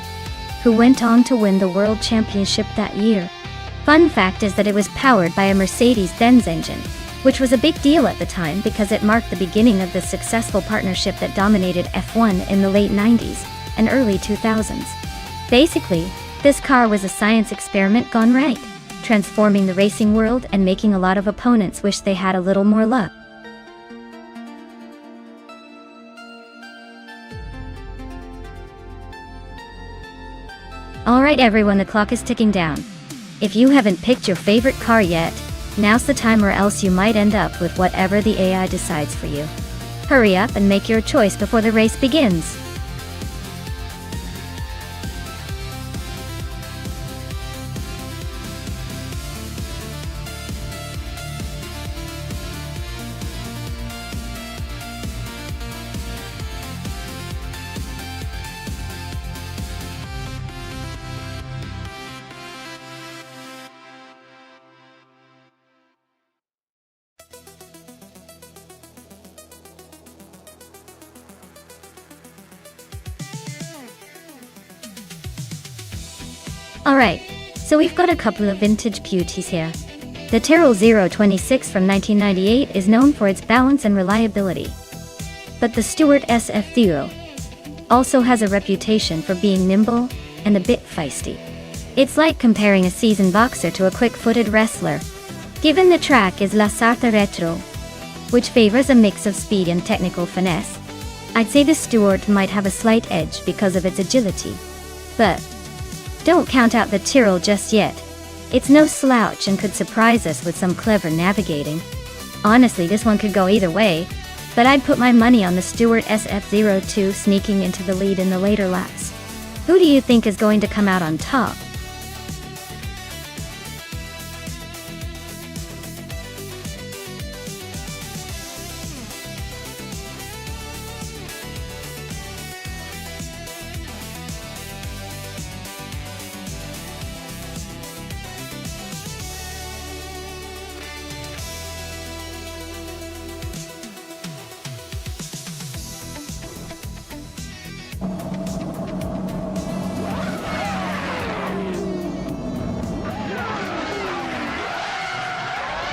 who went on to win the World Championship that year. Fun fact is that it was powered by a Mercedes-Benz engine, which was a big deal at the time because it marked the beginning of the successful partnership that dominated F1 in the late 90s and early 2000s. Basically, this car was a science experiment gone right, transforming the racing world and making a lot of opponents wish they had a little more luck. Alright everyone, the clock is ticking down. If you haven't picked your favorite car yet, now's the time, or else you might end up with whatever the AI decides for you. Hurry up and make your choice before the race begins. Alright, so we've got a couple of vintage beauties here. The Tyrrell 026 from 1998 is known for its balance and reliability. But the Stewart SF0 also has a reputation for being nimble and a bit feisty. It's like comparing a seasoned boxer to a quick-footed wrestler. Given the track is La Sarthe Retro, which favors a mix of speed and technical finesse, I'd say the Stewart might have a slight edge because of its agility. But don't count out the Tyrrell just yet. It's no slouch and could surprise us with some clever navigating. Honestly, this one could go either way, but I'd put my money on the Stewart SF02 sneaking into the lead in the later laps. Who do you think is going to come out on top?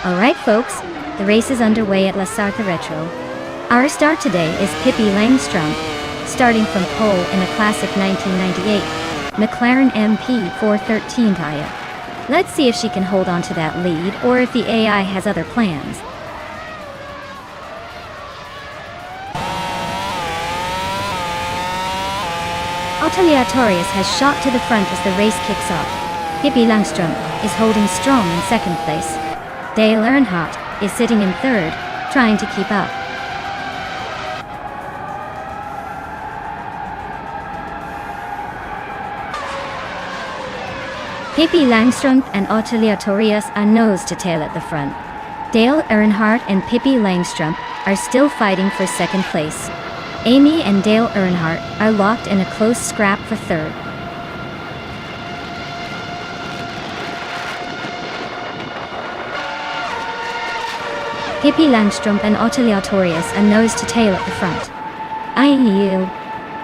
Alright folks, the race is underway at La Sarthe Retro. Our star today is Pippi Langstrom, starting from pole in a classic 1998 McLaren MP413 tire. Let's see if she can hold on to that lead or if the AI has other plans. Aleatorius has shot to the front as the race kicks off. Pippi Langstrom is holding strong in second place. Dale Earnhardt is sitting in third, trying to keep up. Pippi Langstrom and Aleatorius are nose to tail at the front. Dale Earnhardt and Pippi Langstrom are still fighting for second place. Amy and Dale Earnhardt are locked in a close scrap for third. Pippi Langstrom and Aleatorius are nose to tail at the front.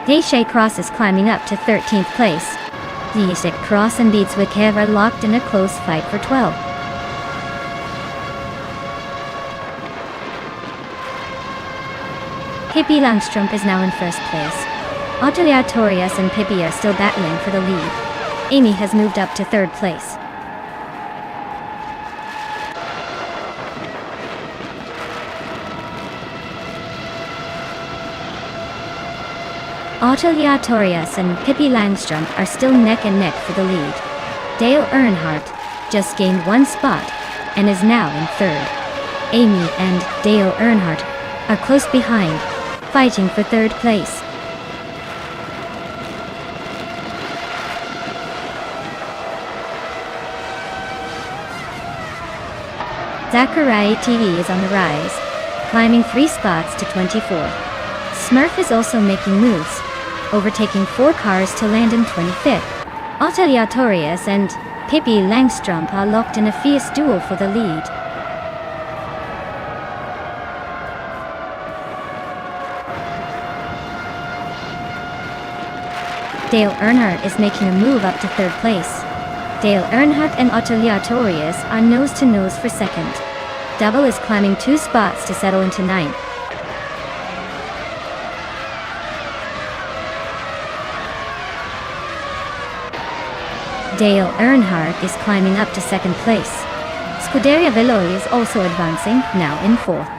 Daisha Cross is climbing up to 13th place. Daisha Cross and Dietzwick are locked in a close fight for 12. Pippi Langstrom is now in first place. Aleatorius and Pippi are still battling for the lead. Amy has moved up to third place. Aleatorius and Pippi Langstrom are still neck and neck for the lead. Dale Earnhardt just gained one spot and is now in third. Amy and Dale Earnhardt are close behind, fighting for third place. Zachariah TV is on the rise, climbing 3 spots to 24. Smurf is also making moves, overtaking 4 cars to land in 25th. Aleatorius and Pippi Langstrom are locked in a fierce duel for the lead. Dale Earnhardt is making a move up to third place. Dale Earnhardt and Aleatorius are nose to nose for second. Double is climbing 2 spots to settle into 9th. Dale Earnhardt is climbing up to second place. Scuderia Veloce is also advancing, now in 4th.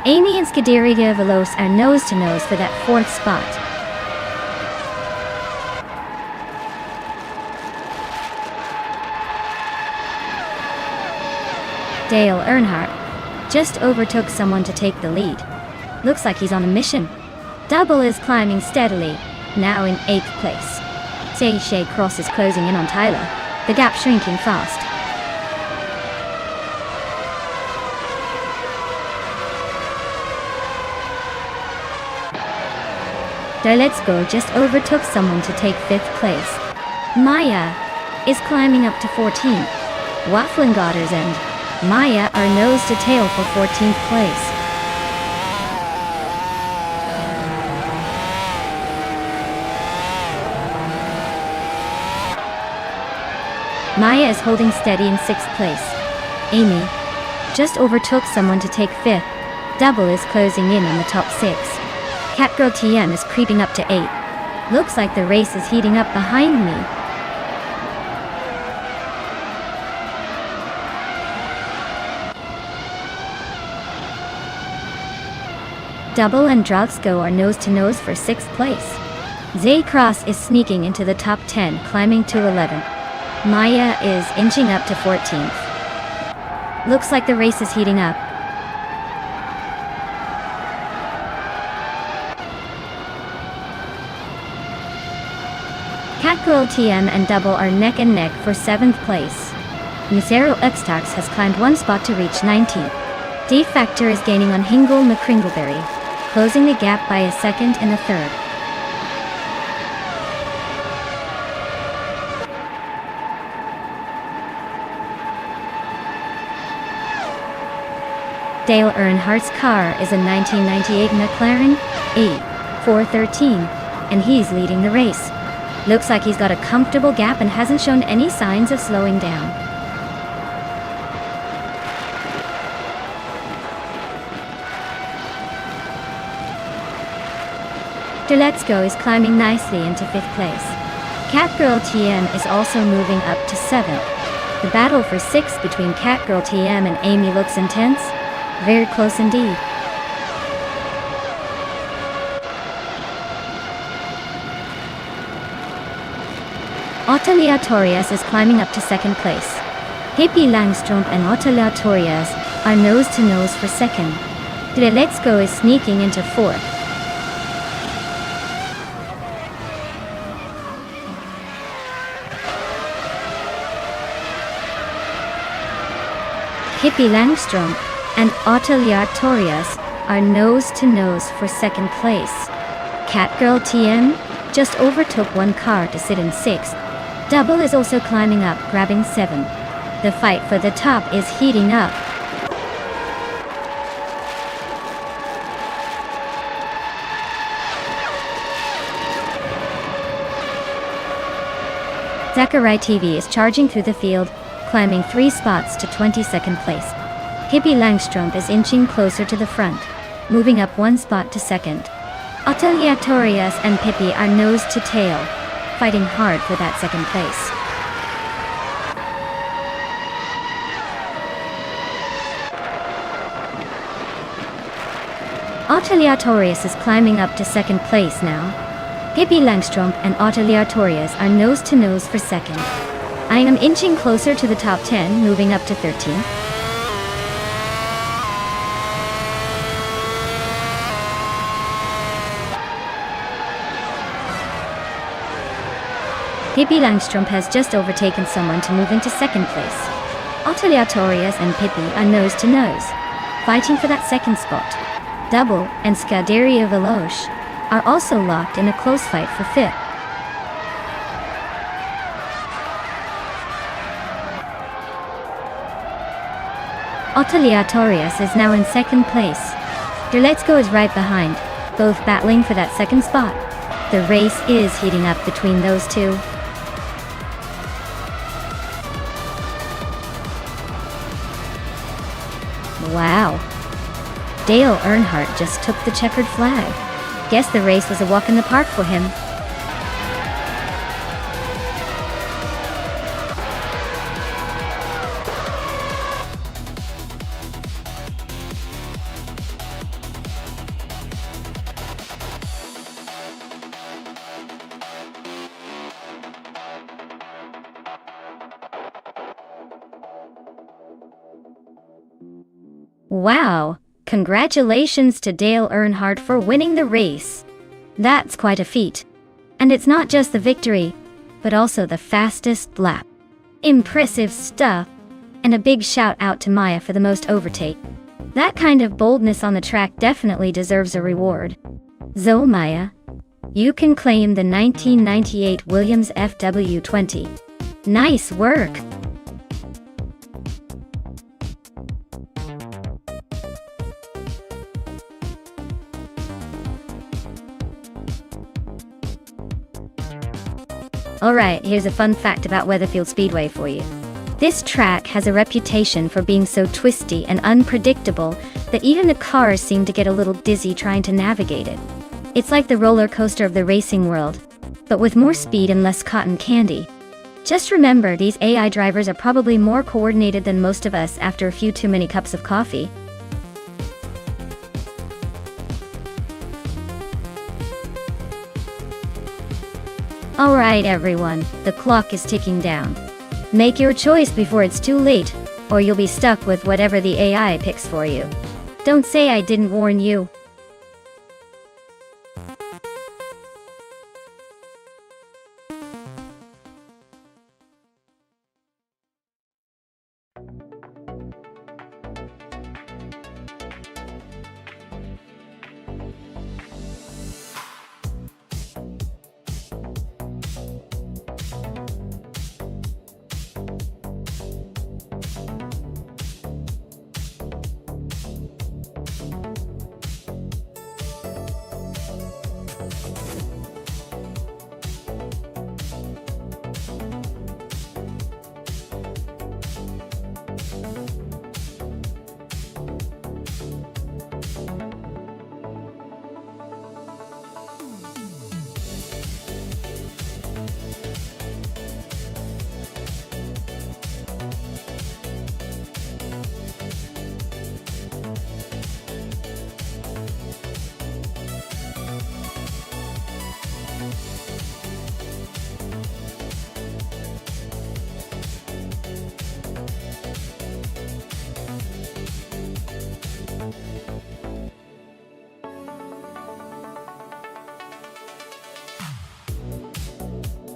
Amy and Scuderia Veloce are nose to nose for that 4th spot. Dale Earnhardt just overtook someone to take the lead. Looks like he's on a mission. Double is climbing steadily, now in 8th place. Daisha Cross is closing in on Tyler, the gap shrinking fast. Let's Go just overtook someone to take 5th place. Maya is climbing up to 14th. Wafflingotters and Maya are nose to tail for 14th place. Maya is holding steady in 6th place. Amy just overtook someone to take 5th. Double is closing in on the top 6. Catgirl TM is creeping up to 8. Looks like the race is heating up behind me. Double and Droxco are nose-to-nose for 6th place. Zay Cross is sneaking into the top 10, climbing to 11th. Maya is inching up to 14th. Looks like the race is heating up. Catgirl TM and Double are neck and neck for 7th place. Misero Xtax has climbed 1 spot to reach 19th. D-Factor is gaining on Hingle McCringleberry, closing the gap by a 2nd and a 3rd. Dale Earnhardt's car is a 1998 McLaren E413, and he's leading the race. Looks like he's got a comfortable gap and hasn't shown any signs of slowing down. Let's Go is climbing nicely into 5th place. Catgirl TM is also moving up to 7th. The battle for 6th between Catgirl TM and Amy looks intense. Very close indeed. Otelia Torres is climbing up to 2nd place. Hippie Langstrom and Otelia Torres are nose-to-nose for 2nd. Let's Go is sneaking into 4th. Hippie Langstrom and Otelia Torres are nose-to-nose for 2nd place. Catgirl TM just overtook 1 car to sit in 6th. Double is also climbing up, grabbing 7th. The fight for the top is heating up. Zachary TV is charging through the field, climbing 3 spots to 22nd place. Hippie Langstrom is inching closer to the front, moving up 1 spot to 2nd. Otelia Torres and Pippi are nose to tail, fighting hard for that 2nd place. Otelia Torres is climbing up to 2nd place now. Hippie Langstrom and Otelia Torres are nose to nose for 2nd. I am inching closer to the top 10, moving up to 13th. Hippie Langstrom has just overtaken someone to move into 2nd place. Otelia Torres and Pippi are nose to nose, fighting for that 2nd spot. Double and Scuderia Veloce are also locked in a close fight for 5th. Otelia Torres is now in 2nd place. Let's Go is right behind, both battling for that 2nd spot. The race is heating up between those two. Wow. Dale Earnhardt just took the checkered flag. Guess the race was a walk in the park for him. Wow! Congratulations to Dale Earnhardt for winning the race. That's quite a feat. And it's not just the victory, but also the fastest lap. Impressive stuff. And a big shout out to Maya for the most overtake. That kind of boldness on the track definitely deserves a reward. So Maya, you can claim the 1998 Williams FW20. Nice work! Alright, here's a fun fact about Weatherfield Speedway for you. This track has a reputation for being so twisty and unpredictable that even the cars seem to get a little dizzy trying to navigate it. It's like the roller coaster of the racing world, but with more speed and less cotton candy. Just remember, these AI drivers are probably more coordinated than most of us after a few too many cups of coffee. Alright everyone, the clock is ticking down. Make your choice before it's too late, or you'll be stuck with whatever the AI picks for you. Don't say I didn't warn you.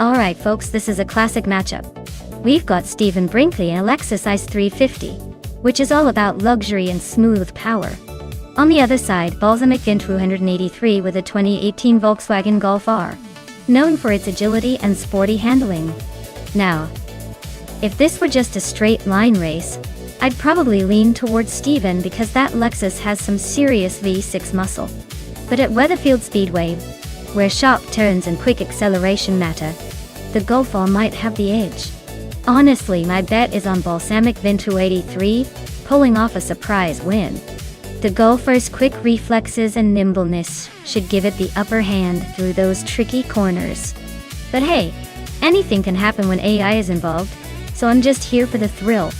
Alright folks, this is a classic matchup. We've got Stephen Brinkley and a Lexus ICE 350, which is all about luxury and smooth power. On the other side, Balsamic Vin 283 with a 2018 Volkswagen Golf R, known for its agility and sporty handling. Now, if this were just a straight line race, I'd probably lean towards Stephen because that Lexus has some serious V6 muscle. But at Weatherfield Speedway, where sharp turns and quick acceleration matter, the Golf R might have the edge. Honestly, my bet is on Balsamic Vin 283 pulling off a surprise win. The Golf R's quick reflexes and nimbleness should give it the upper hand through those tricky corners. But hey, anything can happen when AI is involved, so I'm just here for the thrill.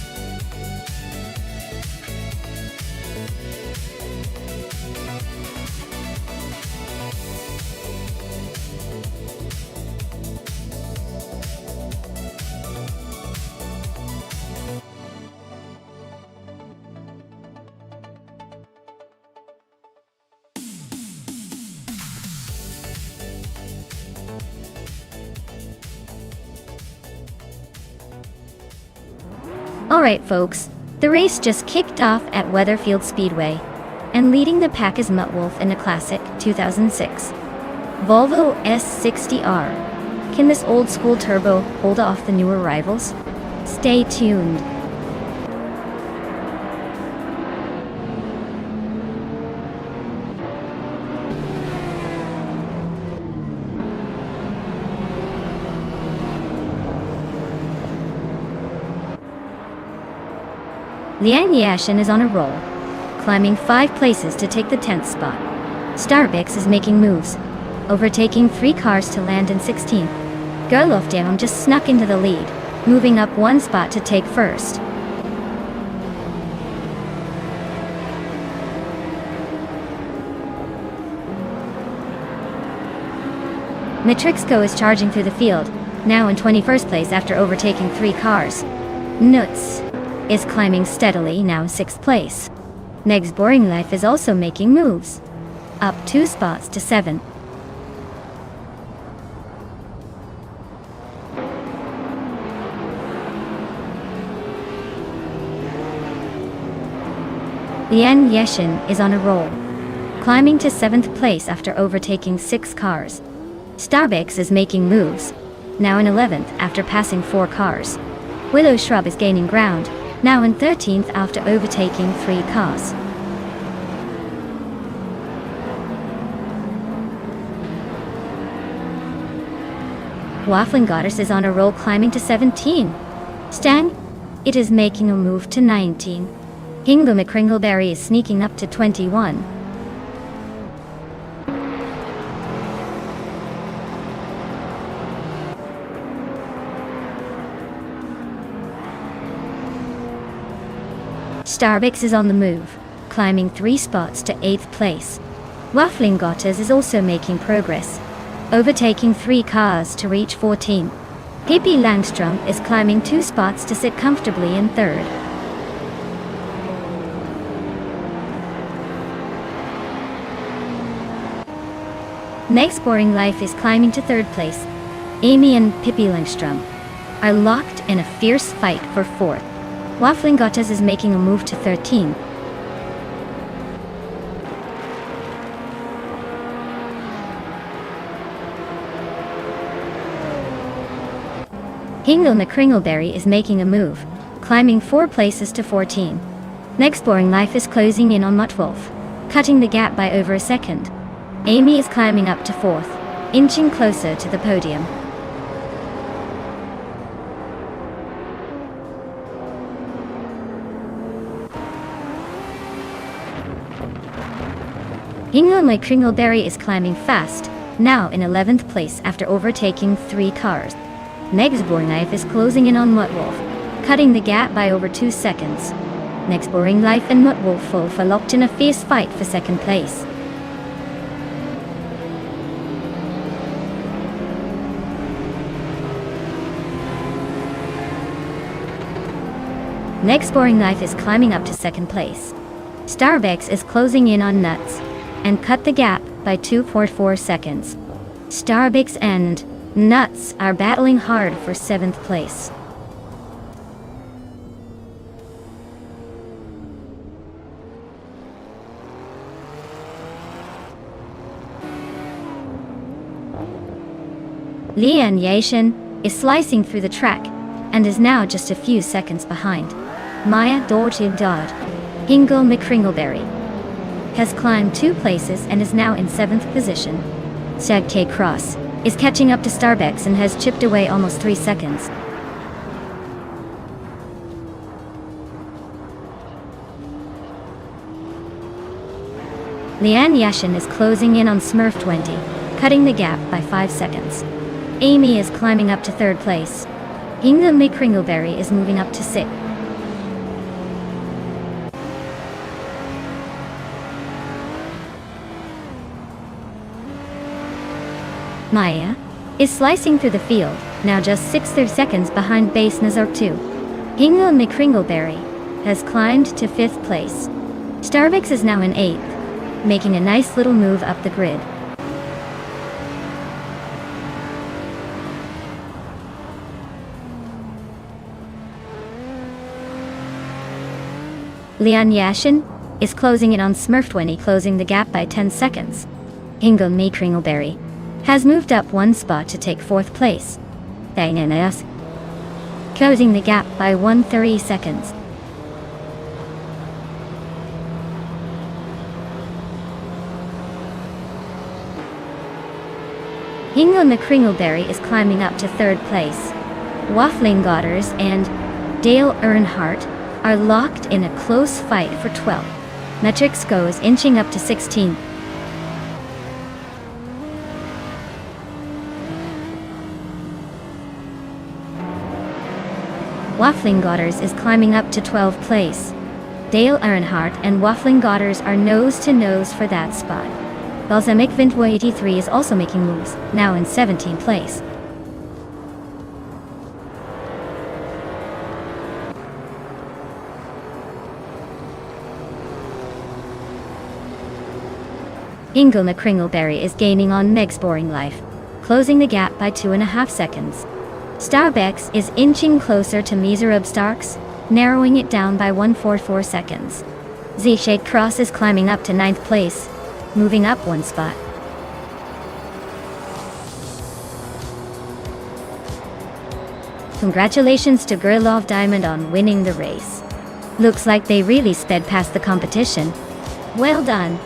Alright folks, the race just kicked off at Weatherfield Speedway, and leading the pack is Muttwolf in a classic 2006 Volvo S60R. Can this old school turbo hold off the newer rivals? Stay tuned. Liang Yashin is on a roll, climbing 5 places to take the 10th spot. Starbix is making moves, overtaking 3 cars to land in 16th. Gerlofdown just snuck into the lead, moving up 1 spot to take first. Matrixco is charging through the field, now in 21st place after overtaking 3 cars. Nuts is climbing steadily, now 6th place. Meg's Boring Life is also making moves, up 2 spots to 7. Liang Yashin is on a roll, climbing to 7th place after overtaking 6 cars. Starbix is making moves, now in 11th after passing 4 cars. Willow Shrub is gaining ground, now in 13th after overtaking 3 cars. Waffling Goddess is on a roll, climbing to 17. Stang, it is making a move to 19. Hingle McCringleberry is sneaking up to 21. Starbucks is on the move, climbing 3 spots to 8th place. Waffling Goddess is also making progress, overtaking 3 cars to reach 14. Pippi Langstrom is climbing 2 spots to sit comfortably in 3rd. Meg's Boring Life is climbing to 3rd place. Amy and Pippi Langstrom are locked in a fierce fight for 4th. Waffling Goddess is making a move to 13. Hingle McCringleberry is making a move, climbing 4 places to 14. Next Boring Life is closing in on Muttwolf, cutting the gap by over a second. Amy is climbing up to 4th, inching closer to the podium. Hingle McCringleberry is climbing fast, now in 11th place after overtaking 3 cars. Meg's Boring Life is closing in on Muttwolf, cutting the gap by over 2 seconds. Next Boring Life and Muttwolf are locked in a fierce fight for 2nd place. Next Boring Life is climbing up to 2nd place. Starbucks is closing in on Nuts and cut the gap by 2.4 seconds. Starbucks and Nuts are battling hard for 7th place. Lian Yashin is slicing through the track and is now just a few seconds behind. Maya Dorothy Dodd, Hingle McCringleberry, has climbed 2 places and is now in 7th position. Stag K Cross is catching up to Starbucks and has chipped away almost 3 seconds. Lian Yashin is closing in on Smurf 20, cutting the gap by 5 seconds. Amy is climbing up to 3rd place. Hingle McCringleberry is moving up to 6th. Maya is slicing through the field, now just 6 seconds behind Base Nazar 2. Hingle McCringleberry has climbed to 5th place. Starbucks is now in 8th, making a nice little move up the grid. Lian Yashin is closing in on Smurf 20, closing the gap by 10 seconds. Hingle McCringleberry has moved up 1 spot to take 4th place. Dangananas closing the gap by 1.30 seconds. Hingle McCringleberry is climbing up to 3rd place. Waffling Godders and Dale Earnhardt are locked in a close fight for 12th. Metrics goes inching up to 16. Waffling Godders is climbing up to 12th place. Dale Earnhardt and Waffling Godders are nose to nose for that spot. Balsamic Vintwa 83 is also making moves, now in 17th place. Hingle McCringleberry is gaining on Meg's Boring Life, closing the gap by 2.5 seconds. Starbucks is inching closer to Miserable Starks, narrowing it down by 1.44 seconds. Z-Shade Cross is climbing up to 9th place, moving up 1 spot. Congratulations to Girl of Diamond on winning the race. Looks like they really sped past the competition. Well done.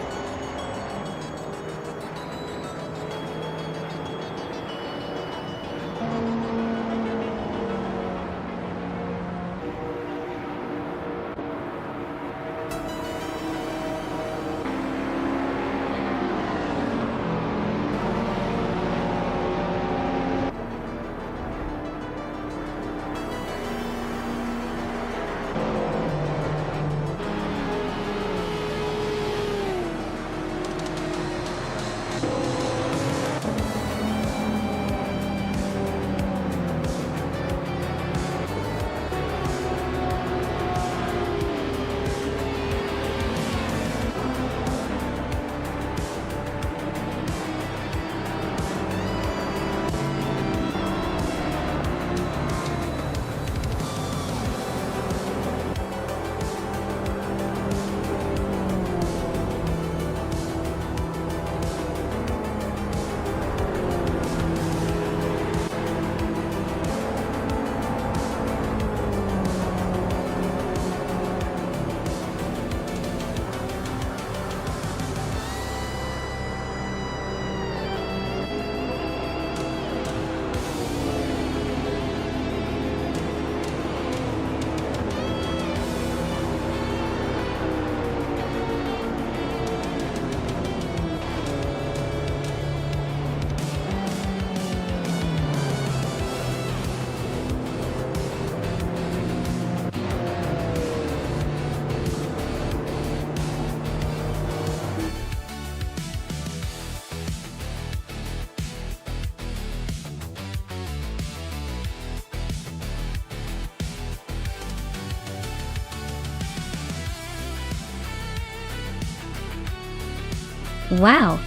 Wow!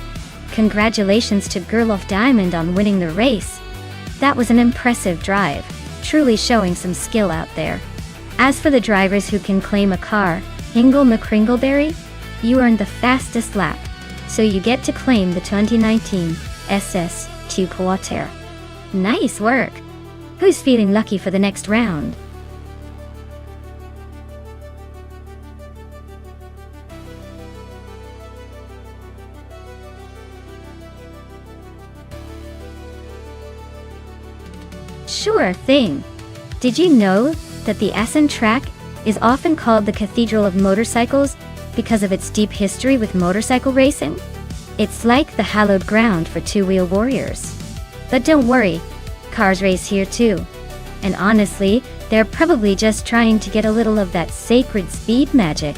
Congratulations to Girl of Diamond on winning the race. That was an impressive drive, truly showing some skill out there. As for the drivers who can claim a car, Hingle McCringleberry, you earned the fastest lap, so you get to claim the 2019 SS2 Quater. Nice work! Who's feeling lucky for the next round? Sure thing! Did you know that the Assen track is often called the Cathedral of Motorcycles because of its deep history with motorcycle racing? It's like the hallowed ground for two-wheel warriors. But don't worry, cars race here too. And honestly, they're probably just trying to get a little of that sacred speed magic.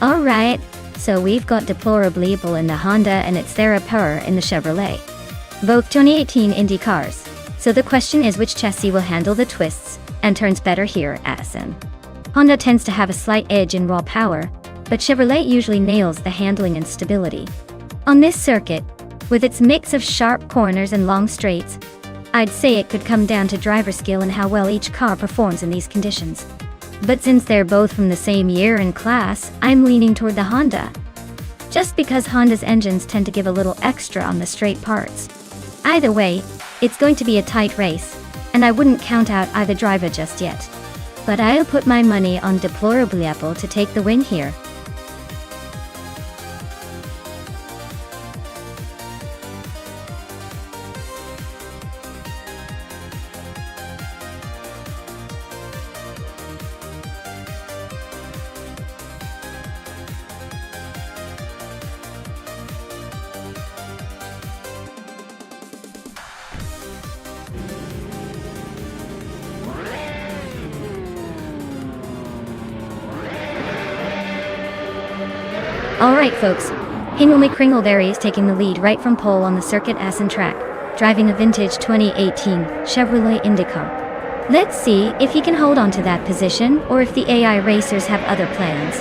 Alright, so we've got Deplorably Able in the Honda and it's Sarah Power in the Chevrolet. Both 2018 Indy cars. So the question is which chassis will handle the twists and turns better here at Assen. Honda tends to have a slight edge in raw power, but Chevrolet usually nails the handling and stability. On this circuit, with its mix of sharp corners and long straights, I'd say it could come down to driver skill and how well each car performs in these conditions. But since they're both from the same year and class, I'm leaning toward the Honda. Just because Honda's engines tend to give a little extra on the straight parts. Either way, it's going to be a tight race, and I wouldn't count out either driver just yet. But I'll put my money on Deplorably Able to take the win here. Alright folks, Hingle McCringleberry is taking the lead right from pole on the Circuit Assen track, driving a vintage 2018 Chevrolet Indica. Let's see if he can hold on to that position or if the AI racers have other plans.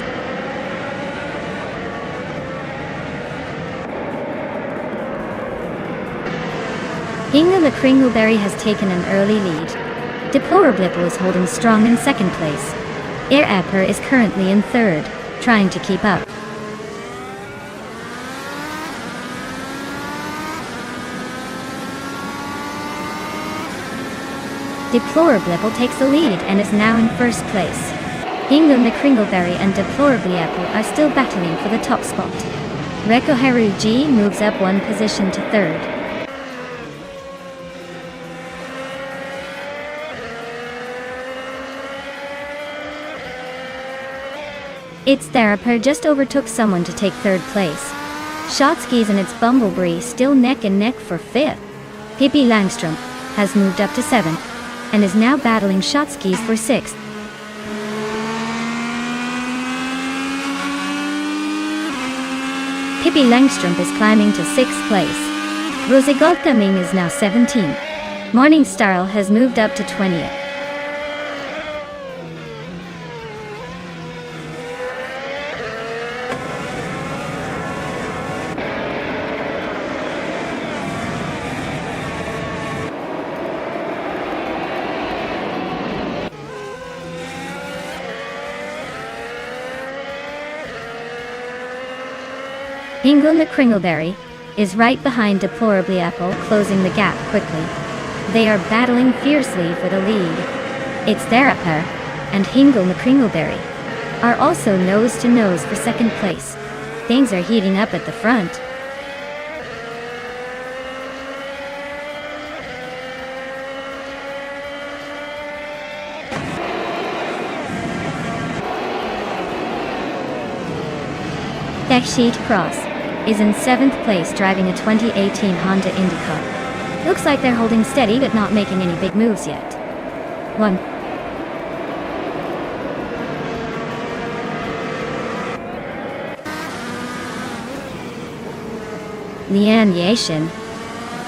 Hingle McCringleberry has taken an early lead. Deplorably Able is holding strong in second place. Air Apper is currently in third, trying to keep up. Deplorably Able takes the lead and is now in first place. Hingle McCringleberry and Deplorably Able are still battling for the top spot. Reko Haru G moves up one position to third. Its Theraper just overtook someone to take third place. Shotskis and its Bumblebee still neck and neck for fifth. Pippi Langstrom has moved up to seventh and is now battling Shotskis for sixth. Pippi Langstrom is climbing to sixth place. Rosie Goldcoming is now 17th. Morningstar has moved up to 20th. Hingle McCringleberry is right behind Deplorably Able, closing the gap quickly. They are battling fiercely for the lead. It's Theraper and Hingle McCringleberry are also nose to nose for second place. Things are heating up at the front. Dakshit Cross is in 7th place driving a 2018 Honda IndyCar. Looks like they're holding steady but not making any big moves yet. 1. Lian Yashin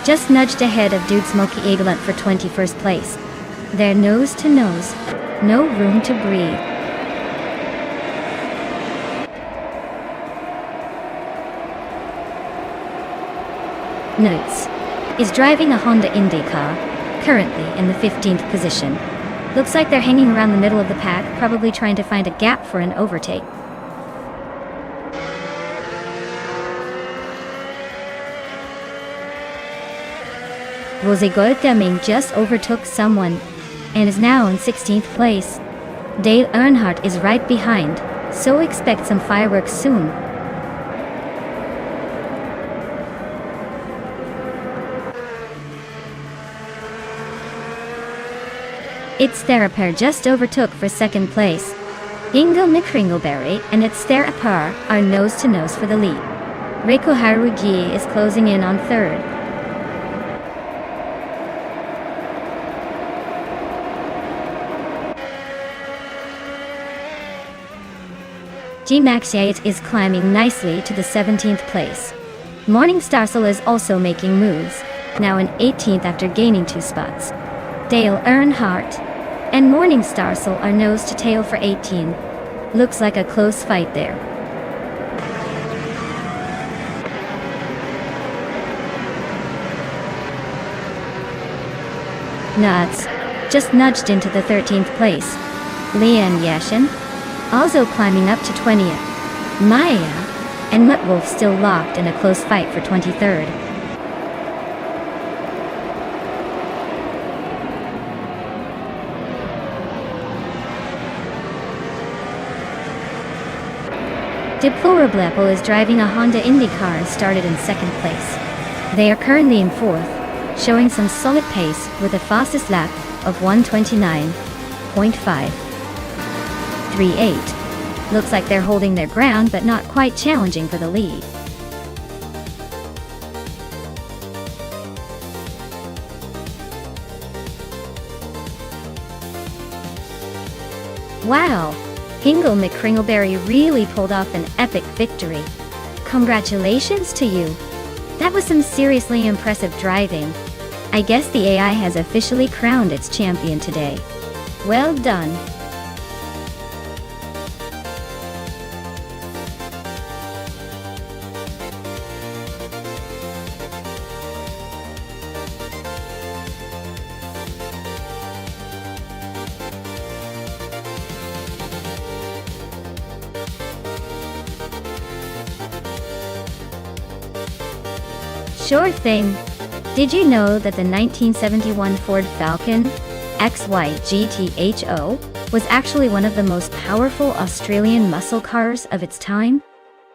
just nudged ahead of Dude Smoky Eaglet for 21st place. They're nose to nose, no room to breathe. Notes is driving a Honda IndyCar, currently in the 15th position. Looks like they're hanging around the middle of the pack, probably trying to find a gap for an overtake. Rosigol Deming just overtook someone and is now in 16th place. Dale Earnhardt is right behind, so expect some fireworks soon. Its Therapar just overtook for 2nd place. Ingo McCringleberry and its Therapar are nose to nose for the lead. Reiko Haruji is closing in on 3rd. G-Max Yates is climbing nicely to the 17th place. Morning Starsel is also making moves, now in 18th after gaining 2 spots. Dale Earnhardt and Morning Starsel are nose to tail for 18. Looks like a close fight there. Nuts just nudged into the 13th place. Lian Yashin also climbing up to 20th. Maya and Muttwolf still locked in a close fight for 23rd. Deplorablepple is driving a Honda IndyCar and started in 2nd place. They are currently in 4th, showing some solid pace with a fastest lap of 129.538. Looks like they're holding their ground but not quite challenging for the lead. Wow! Ingo McCringleberry really pulled off an epic victory. Congratulations to you! That was some seriously impressive driving. I guess the AI has officially crowned its champion today. Well done! Sure thing. Did you know that the 1971 Ford Falcon XY GTHO was actually one of the most powerful Australian muscle cars of its time?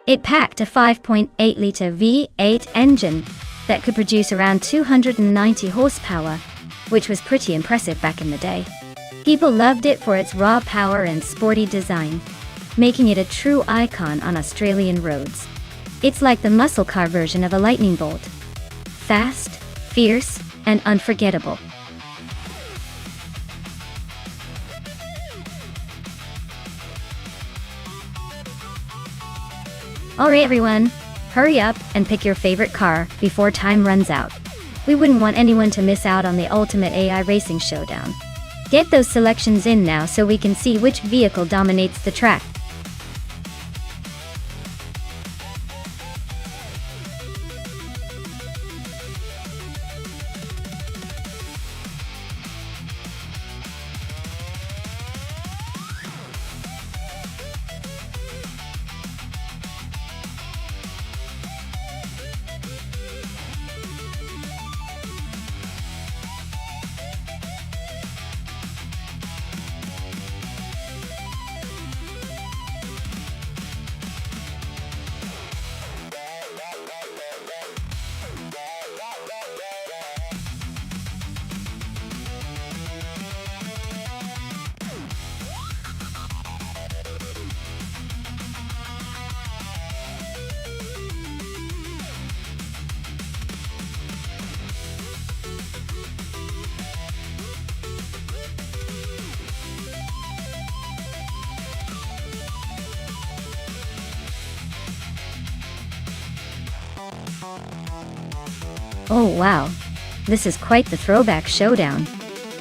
It packed a 5.8-litre V8 engine that could produce around 290 horsepower, which was pretty impressive back in the day. People loved it for its raw power and sporty design, making it a true icon on Australian roads. It's like the muscle car version of a lightning bolt. Fast, fierce, and unforgettable. Alright everyone, hurry up and pick your favorite car before time runs out. We wouldn't want anyone to miss out on the ultimate AI racing showdown. Get those selections in now so we can see which vehicle dominates the track. Oh wow, this is quite the throwback showdown.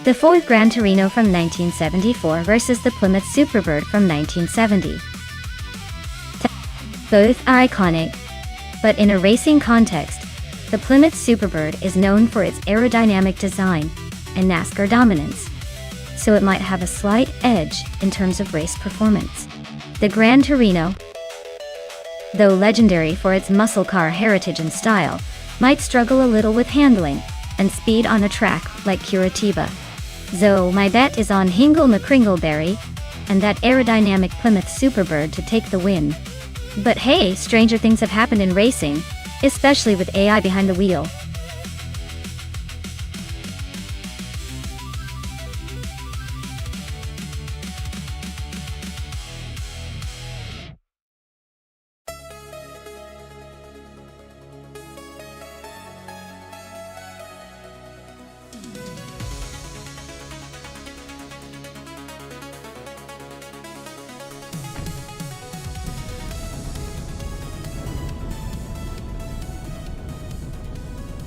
The Ford Gran Torino from 1974 versus the Plymouth Superbird from 1970. Both are iconic, but in a racing context, the Plymouth Superbird is known for its aerodynamic design and NASCAR dominance, so it might have a slight edge in terms of race performance. The Gran Torino, though legendary for its muscle car heritage and style, might struggle a little with handling and speed on a track like Curitiba. So my bet is on Hingle McCringleberry and that aerodynamic Plymouth Superbird to take the win. But hey, stranger things have happened in racing, especially with AI behind the wheel.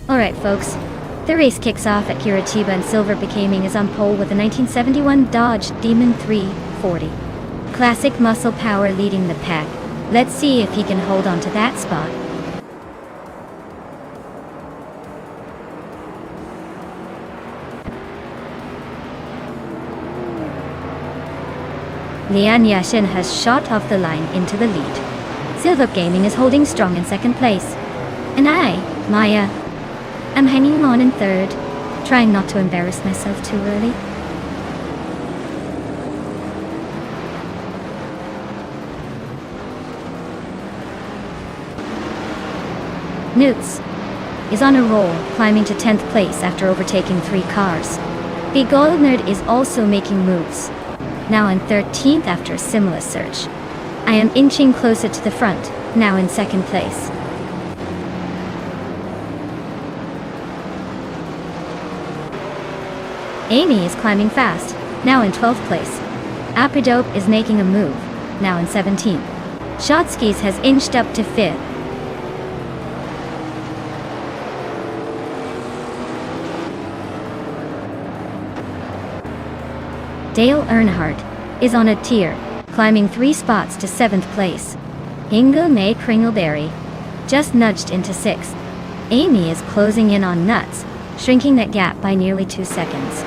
Alright folks, the race kicks off at Curitiba and Silver Becoming is on pole with a 1971 Dodge Demon 340. Classic muscle power leading the pack. Let's see if he can hold on to that spot. Lian Yashin has shot off the line into the lead. Silver Gaming is holding strong in second place. And I, Maya, I'm hanging on in third, trying not to embarrass myself too early. Newts is on a roll, climbing to 10th place after overtaking 3 cars. The Gold Nerd is also making moves, now in 13th after a similar search. I am inching closer to the front, now in 2nd place. Amy is climbing fast, now in 12th place. Apidope is making a move, now in 17th. Shotskis has inched up to 5th. Dale Earnhardt is on a tier, climbing 3 spots to 7th place. Hingle May Kringleberry just nudged into 6th. Amy is closing in on Nuts, shrinking that gap by nearly 2 seconds.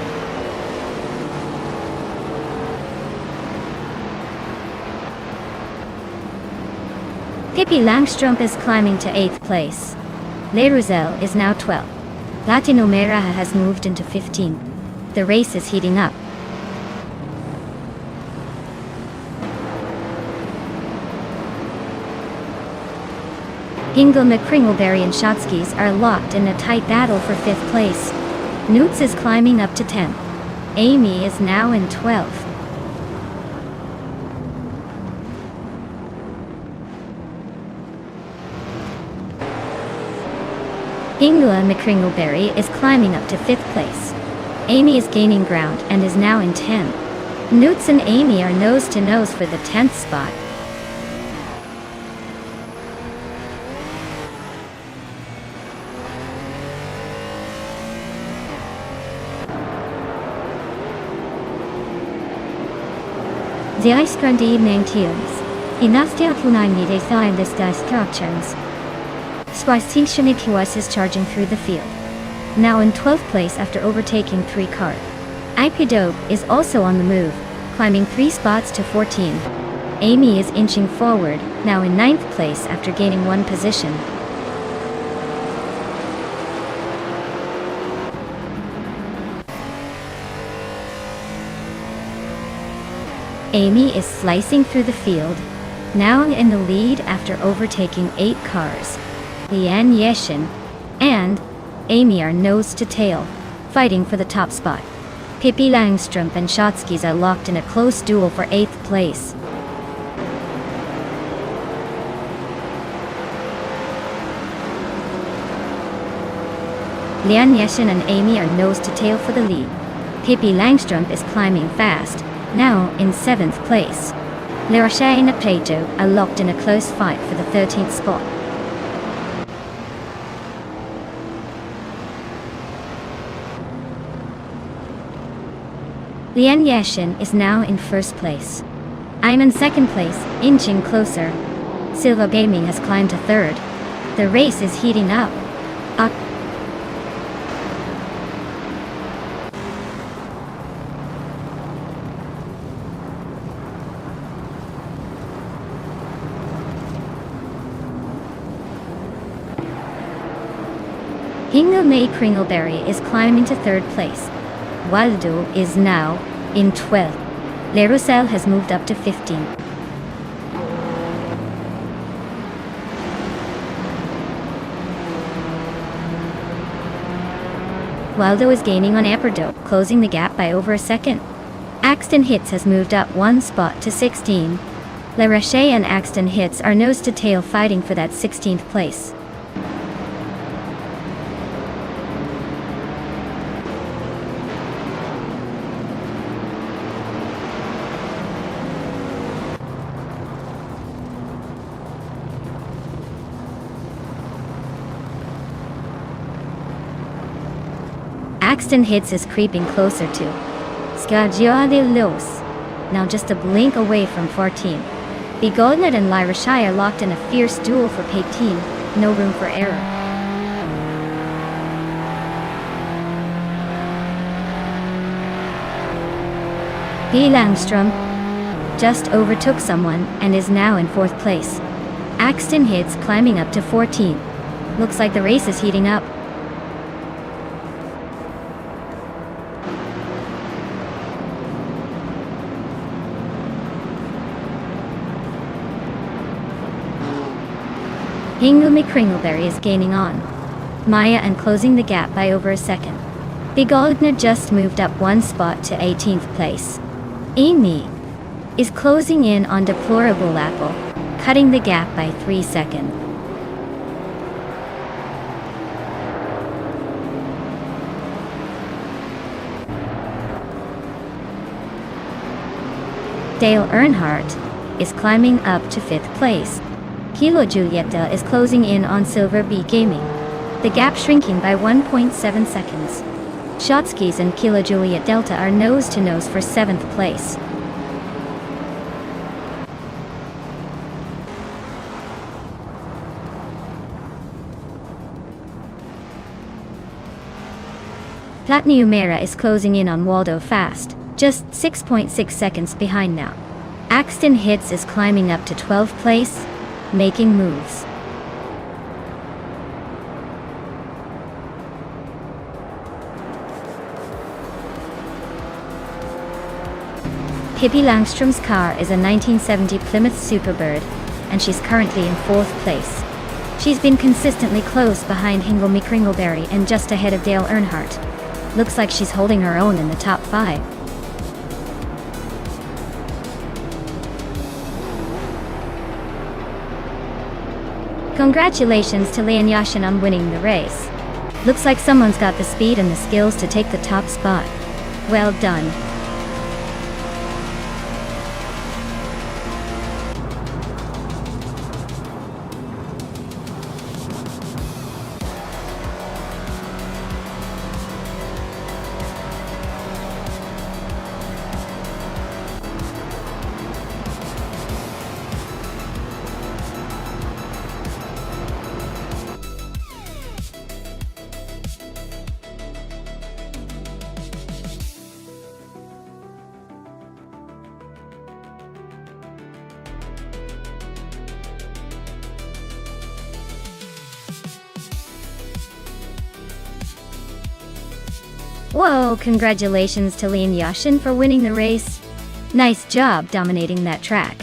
Pippi Langstrumpf is climbing to 8th place. Le Roussel is now 12th. Latino Meraja has moved into 15th. The race is heating up. Hingle McCringleberry and Shotskis are locked in a tight battle for 5th place. Newts is climbing up to 10th. Amy is now in 12th. Hingle McCringleberry is climbing up to 5th place. Amy is gaining ground and is now in 10th. Newts and Amy are nose to nose for the 10th spot. The ice grand evening tears. Inastia Punai sign this structures. Swastishanik US is charging through the field, now in 12th place after overtaking 3 cars. Ipidope is also on the move, climbing 3 spots to 14. Amy is inching forward, now in 9th place after gaining 1 position. Amy is slicing through the field, now in the lead after overtaking 8 cars. Lian Yeshin and Amy are nose to tail, fighting for the top spot. Pippi Langstrumpf and Shotskis are locked in a close duel for 8th place. Lian Yeshin and Amy are nose to tail for the lead. Pippi Langstrumpf is climbing fast, now in 7th place. Le Rocher and Plato are locked in a close fight for the 13th spot. Lian Yashin is now in first place. I'm in second place, inching closer. Silva Gaming has climbed to third. The race is heating up. Hingle May Kringleberry is climbing to third place. Waldo is now in 12th. Le Roussel has moved up to 15th. Waldo is gaining on Aperdo, closing the gap by over a second. Axton Hits has moved up one spot to 16. Le Rocher and Axton Hits are nose to tail fighting for that 16th place. Axton Hits is creeping closer to Scagia de Los, now just a blink away from 14. Begoldnet and Lyra Shire locked in a fierce duel for 18, no room for error. B. Langstrom just overtook someone and is now in 4th place. Axton Hits climbing up to 14. Looks like the race is heating up. Hingle McCringleberry is gaining on Maya and closing the gap by over a second. Begoldner just moved up one spot to 18th place. Amy is closing in on Deplorable Apple, cutting the gap by 3 seconds. Dale Earnhardt is climbing up to 5th place. Kilo Julieta is closing in on Silver B Gaming. The gap shrinking by 1.7 seconds. Shotskis and Kilo Juliet Delta are nose to nose for 7th place. Platniumera is closing in on Waldo fast, just 6.6 seconds behind now. Axton Hits is climbing up to 12th place, making moves. Pippi Langstrom's car is a 1970 Plymouth Superbird, and she's currently in 4th place. She's been consistently close behind Hingle McCringleberry and just ahead of Dale Earnhardt. Looks like she's holding her own in the top 5. Congratulations to Lian Yashin on winning the race. Looks like someone's got the speed and the skills to take the top spot. Well done. Whoa, congratulations to Lian Yashin for winning the race. Nice job dominating that track.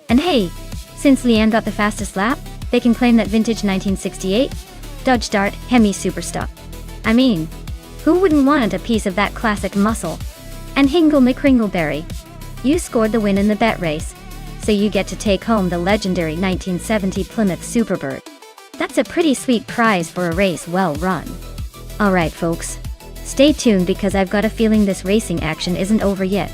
And hey, since Lian got the fastest lap, they can claim that vintage 1968 Dodge Dart Hemi Superstock. I mean, who wouldn't want a piece of that classic muscle? And Hingle McCringleberry, you scored the win in the bet race, so you get to take home the legendary 1970 Plymouth Superbird. That's a pretty sweet prize for a race well run. Alright folks, stay tuned because I've got a feeling this racing action isn't over yet.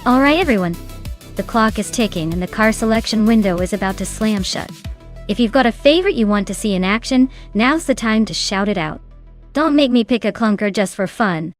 Alright everyone, the clock is ticking and the car selection window is about to slam shut. If you've got a favorite you want to see in action, now's the time to shout it out. Don't make me pick a clunker just for fun.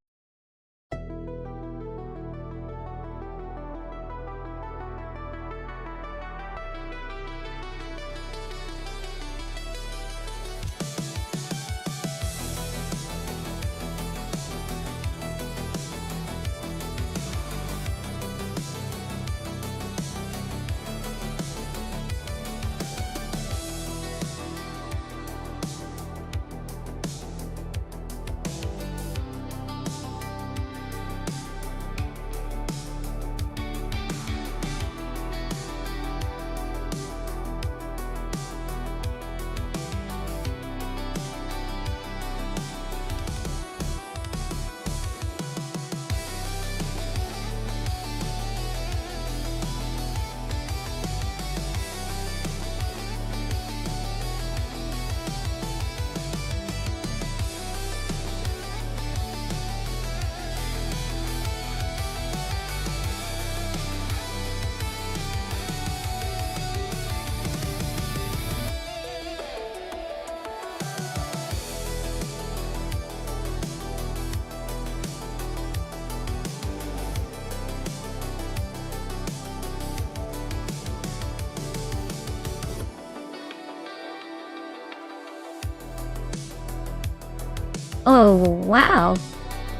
Oh wow,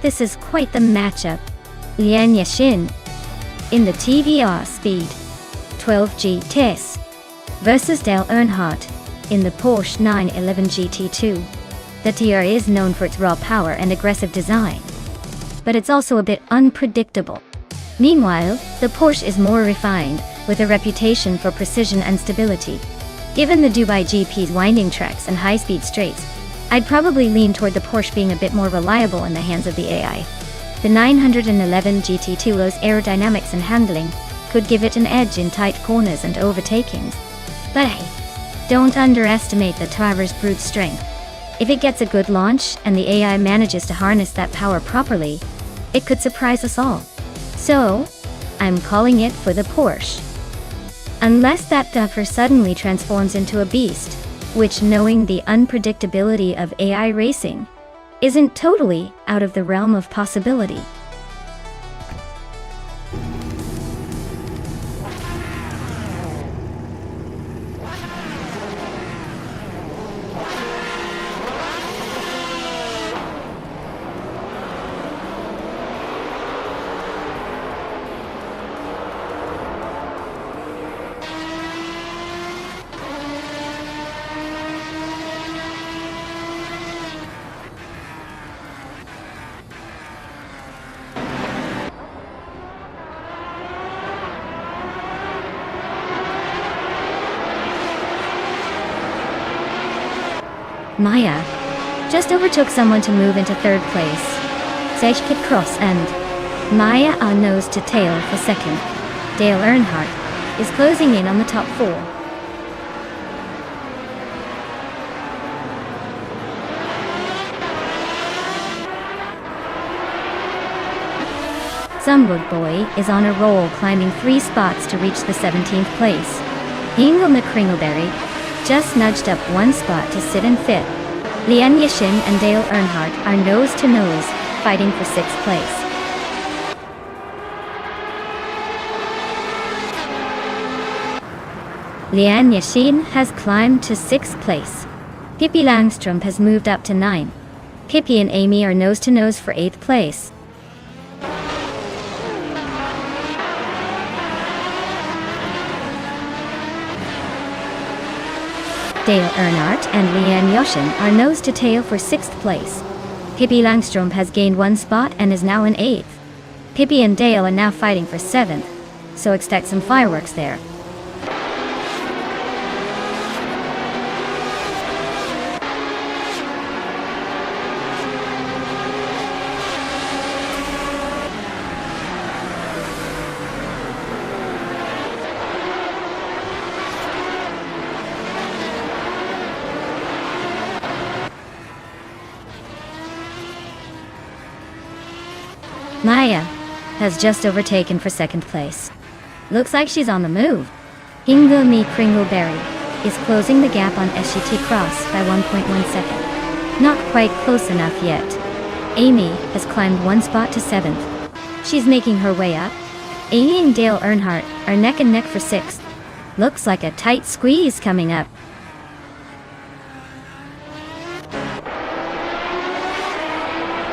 this is quite the matchup. Lian Yashin in the TVR Speed 12G TES versus Dale Earnhardt in the Porsche 911 GT2. The TR is known for its raw power and aggressive design, but it's also a bit unpredictable. Meanwhile, the Porsche is more refined, with a reputation for precision and stability. Given the Dubai GP's winding tracks and high-speed straights, I'd probably lean toward the Porsche being a bit more reliable in the hands of the AI. The 911 GT2's aerodynamics and handling could give it an edge in tight corners and overtakings. But hey, don't underestimate the driver's brute strength. If it gets a good launch and the AI manages to harness that power properly, it could surprise us all. So, I'm calling it for the Porsche. Unless that duffer suddenly transforms into a beast, which, knowing the unpredictability of AI racing, isn't totally out of the realm of possibility. Maya just overtook someone to move into third place. Sejkit Cross and Maya are nose to tail for second. Dale Earnhardt is closing in on the top four. Zumwood Boy is on a roll, climbing 3 spots to reach the 17th place. Ingle McCringleberry just nudged up 1 spot to sit in 5th. Lian Yashin and Dale Earnhardt are nose to nose, fighting for 6th place. Lian Yashin has climbed to 6th place. Pippi Langstrom has moved up to 9. Pippi and Amy are nose to nose for 8th place. Dale Earnhardt and Lian Yashin are nose to tail for 6th place. Pippi Langstrom has gained 1 spot and is now in 8th. Pippi and Dale are now fighting for 7th, so expect some fireworks there. Maya has just overtaken for 2nd place. Looks like she's on the move. Hingle me Kringleberry is closing the gap on SGT Cross by 1.1 second. Not quite close enough yet. Amy has climbed one spot to 7th. She's making her way up. Amy and Dale Earnhardt are neck and neck for 6th. Looks like a tight squeeze coming up.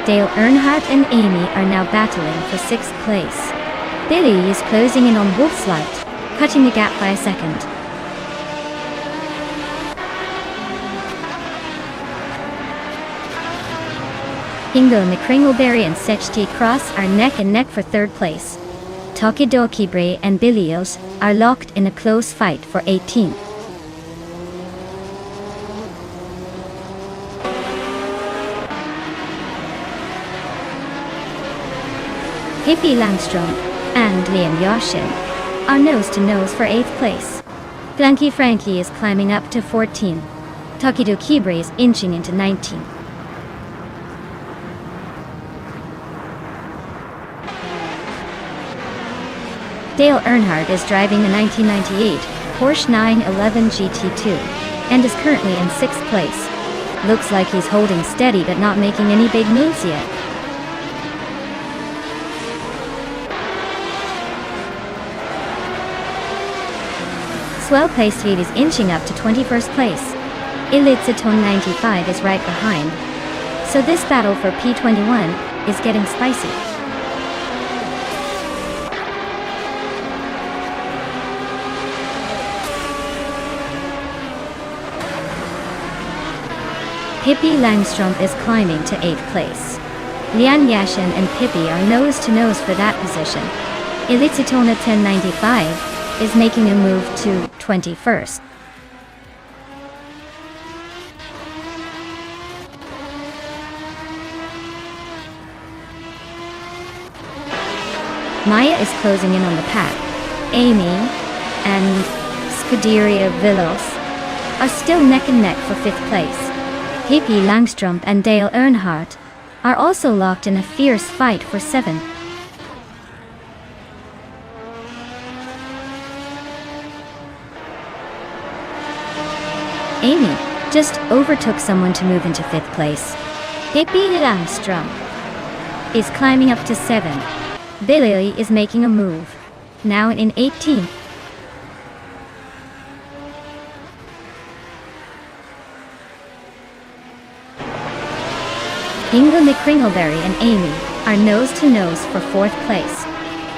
Dale Earnhardt and Amy are now battling for 6th place. Billy is closing in on Wolf's Light, cutting the gap by a second. Hingo McCringleberry and Sechty Cross are neck and neck for 3rd place. Tokidoki Bray and Billios are locked in a close fight for 18th. Hippie Langstrom and Liam Yashin are nose-to-nose for 8th place. Flanky Frankie is climbing up to 14th. Takido Kibre is inching into 19th. Dale Earnhardt is driving a 1998 Porsche 911 GT2 and is currently in 6th place. Looks like he's holding steady but not making any big moves yet. Swell Place Speed is inching up to 21st place. Elitzetone 95 is right behind. So this battle for P21 is getting spicy. Pippi Langstrom is climbing to 8th place. Lian Yashin and Pippi are nose-to-nose for that position. Elitzetone 1095 is making a move to 21st. Maya is closing in on the pack. Amy and Scuderia Villos are still neck and neck for 5th place. Pippi Langstrom and Dale Earnhardt are also locked in a fierce fight for 7th. Amy just overtook someone to move into 5th place. Pippi Langstrom is climbing up to 7th. Billy is making a move, now in 18th. Inga McCringleberry and Amy are nose-to-nose for 4th place.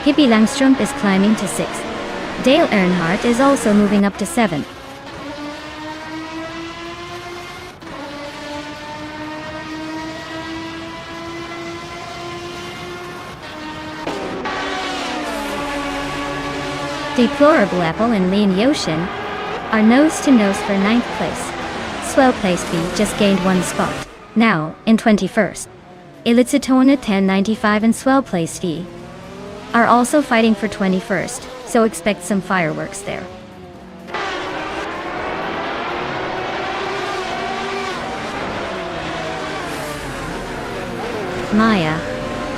Pippi Langstrom is climbing to 6th. Dale Earnhardt is also moving up to 7th. Deplorable Apple and Lean Yoshin are nose-to-nose for 9th place. Swell Place B just gained 1 spot, now in 21st. Elitzetone 1095 and Swell Place D are also fighting for 21st, so expect some fireworks there. Maya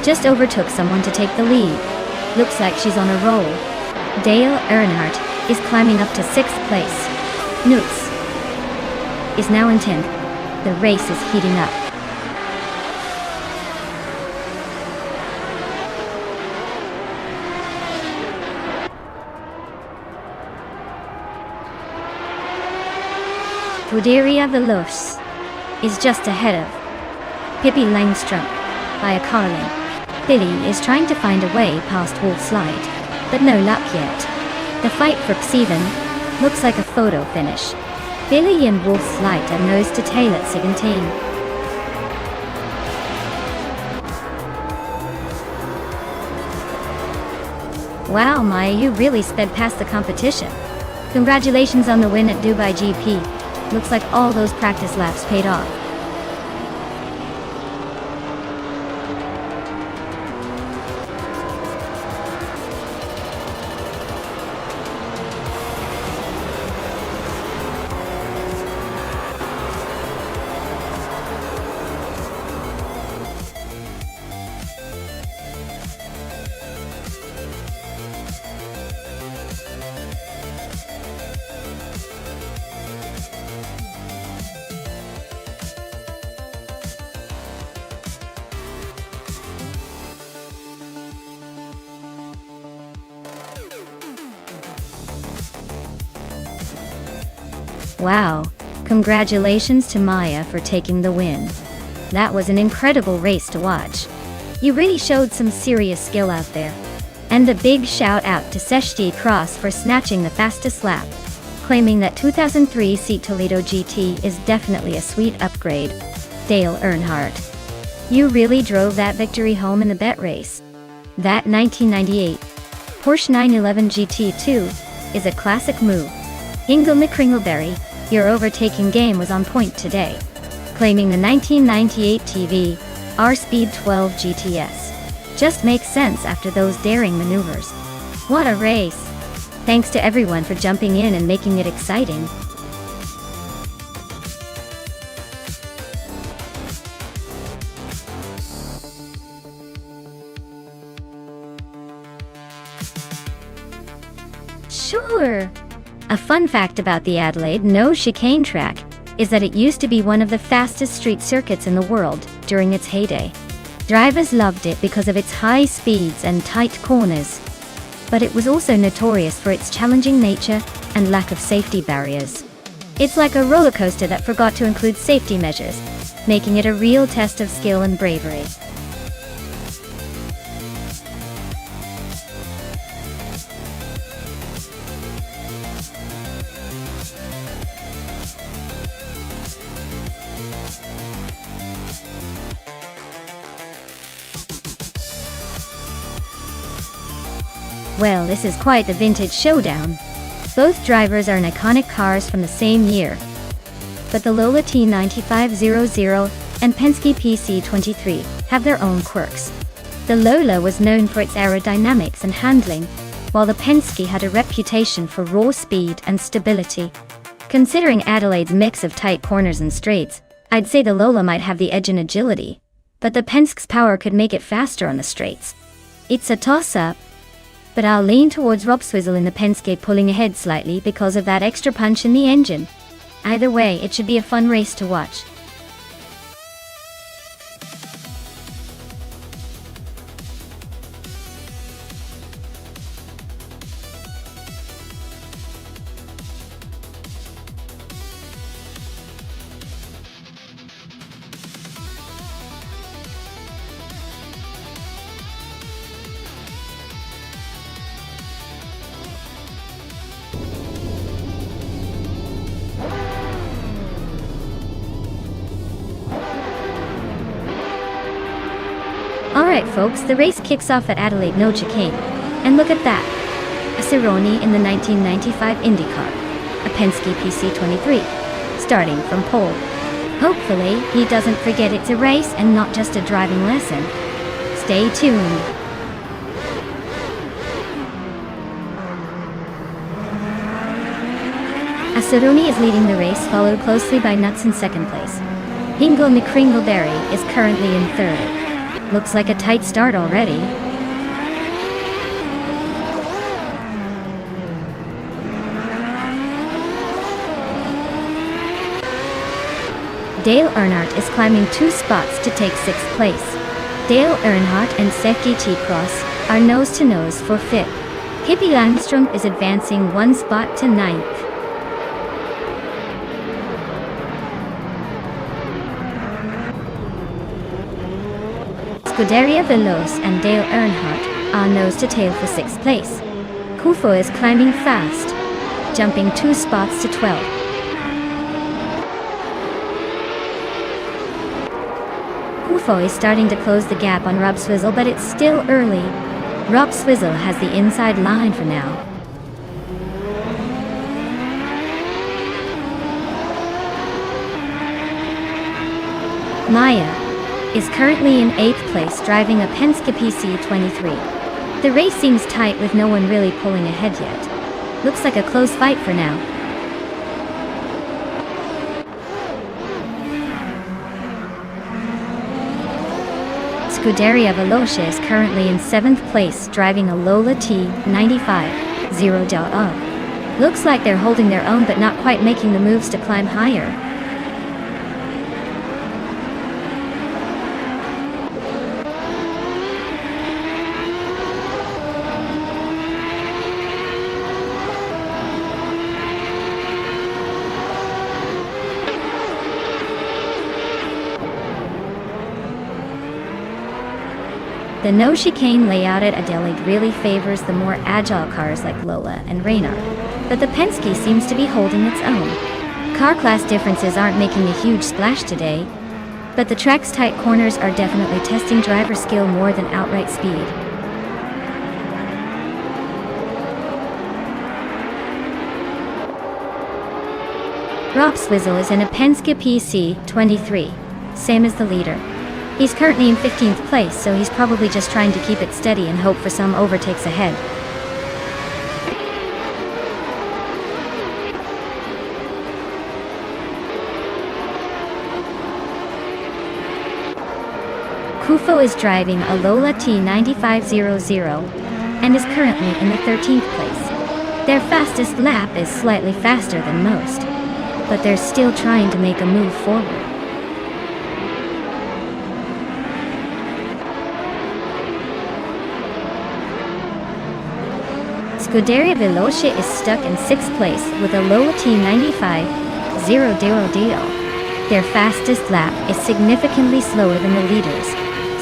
just overtook someone to take the lead. Looks like she's on a roll. Dale Earnhardt is climbing up to 6th place. Newts is now in 10th. The race is heating up. Scuderia Veloce is just ahead of Pippi Langstrom by a car length. Billy is trying to find a way past Wolf's Light, but no luck yet. The fight for P7 looks like a photo finish. Billy and Wolf's Light are nose to tail at 17. Wow, Maya, you really sped past the competition. Congratulations on the win at Dubai GP. Looks like all those practice laps paid off. Wow, congratulations to Maya for taking the win. That was an incredible race to watch. You really showed some serious skill out there. And a big shout out to Seshti Cross for snatching the fastest lap, claiming that 2003 Seat Toledo GT is definitely a sweet upgrade. Dale Earnhardt. You really drove that victory home in the bet race. That 1998 Porsche 911 GT2 is a classic move. Ingo McCringleberry, your overtaking game was on point today, claiming the 1998 TV R Speed 12 GTS. Just makes sense after those daring maneuvers. What a race! Thanks to everyone for jumping in and making it exciting. Sure! A fun fact about the Adelaide No Chicane track is that it used to be one of the fastest street circuits in the world during its heyday. Drivers loved it because of its high speeds and tight corners. But it was also notorious for its challenging nature and lack of safety barriers. It's like a roller coaster that forgot to include safety measures, making it a real test of skill and bravery. Well, this is quite the vintage showdown. Both drivers are in iconic cars from the same year. But the Lola T9500 and Penske PC23 have their own quirks. The Lola was known for its aerodynamics and handling, while the Penske had a reputation for raw speed and stability. Considering Adelaide's mix of tight corners and straights, I'd say the Lola might have the edge in agility, but the Penske's power could make it faster on the straights. It's a toss-up, but I'll lean towards Rob Swizzle in the Penske pulling ahead slightly because of that extra punch in the engine. Either way, it should be a fun race to watch. Alright folks, the race kicks off at Adelaide No Chicane. And look at that! A Cironi in the 1995 IndyCar, a Penske PC23, starting from pole. Hopefully, he doesn't forget it's a race and not just a driving lesson. Stay tuned. A Cironi is leading the race, followed closely by Nuts in second place. Ingo McCringleberry is currently in third. Looks like a tight start already. Dale Earnhardt is climbing 2 spots to take 6th place. Dale Earnhardt and Seki T-Cross are nose-to-nose for 5th. Hippie Langstrom is advancing 1 spot to 9th. Scuderia Veloz and Dale Earnhardt are nose-to-tail for 6th place. Kufo is climbing fast, jumping 2 spots to 12th. Kufo is starting to close the gap on Rob Swizzle, but it's still early. Rob Swizzle has the inside line for now. Maya is currently in 8th place driving a Penske PC23. The race seems tight with no one really pulling ahead yet. Looks like a close fight for now. Scuderia Veloce is currently in 7th place driving a Lola T95 0.0. Looks like they're holding their own but not quite making the moves to climb higher. no chicane layout at Adelaide really favors the more agile cars like Lola and Reynard, but the Penske seems to be holding its own. Car class differences aren't making a huge splash today, but the track's tight corners are definitely testing driver skill more than outright speed. Rob Swizzle is in a Penske PC23, same as the leader. He's currently in 15th place, so he's probably just trying to keep it steady and hope for some overtakes ahead. Kufo is driving a Lola T9500 and is currently in the 13th place. Their fastest lap is slightly faster than most, but they're still trying to make a move forward. Scuderia Veloce is stuck in 6th place with a Lola T9500. Their fastest lap is significantly slower than the leaders,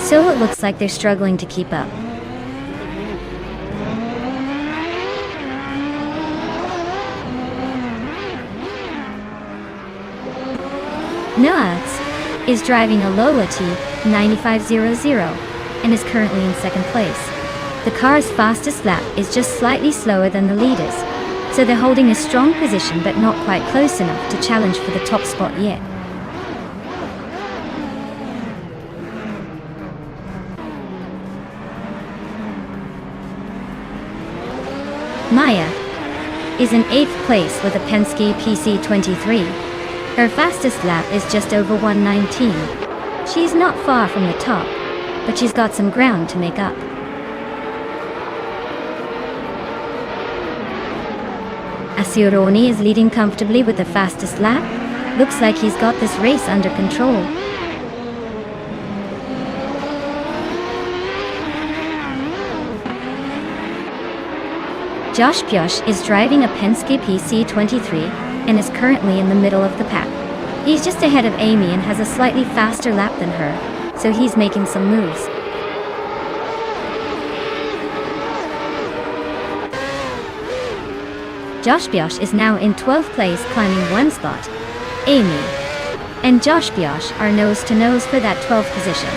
so it looks like they're struggling to keep up. Nuts is driving a Lola T9500 and is currently in 2nd place. The car's fastest lap is just slightly slower than the leaders, so they're holding a strong position but not quite close enough to challenge for the top spot yet. Maya is in 8th place with a Penske PC23. Her fastest lap is just over 1:19. She's not far from the top, but she's got some ground to make up. Asironi is leading comfortably with the fastest lap. Looks like he's got this race under control. Josh Pioche is driving a Penske PC23 and is currently in the middle of the pack. He's just ahead of Amy and has a slightly faster lap than her, so he's making some moves. Josh Pioche is now in 12th place, climbing 1 spot. Amy and Josh Pioche are nose to nose for that 12th position.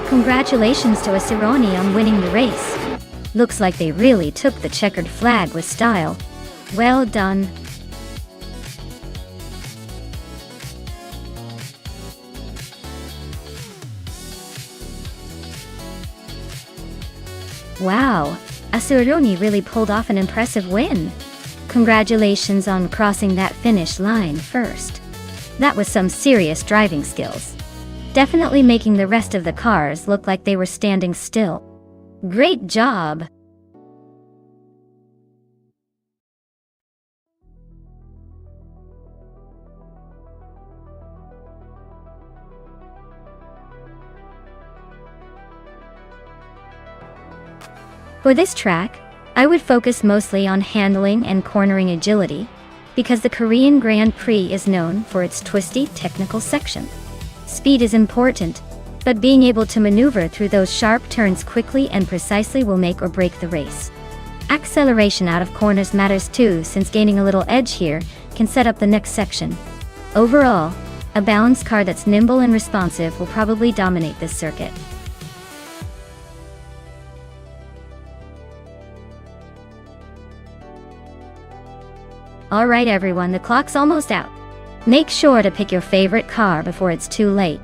Congratulations to Asironi on winning the race. Looks like they really took the checkered flag with style. Well done. Wow, Asironi really pulled off an impressive win. Congratulations on crossing that finish line first. That was some serious driving skills. Definitely making the rest of the cars look like they were standing still. Great job! For this track, I would focus mostly on handling and cornering agility, because the Korean Grand Prix is known for its twisty technical section. Speed is important, but being able to maneuver through those sharp turns quickly and precisely will make or break the race. Acceleration out of corners matters too, since gaining a little edge here can set up the next section. Overall, a balanced car that's nimble and responsive will probably dominate this circuit. Alright everyone, the clock's almost out. Make sure to pick your favorite car before it's too late.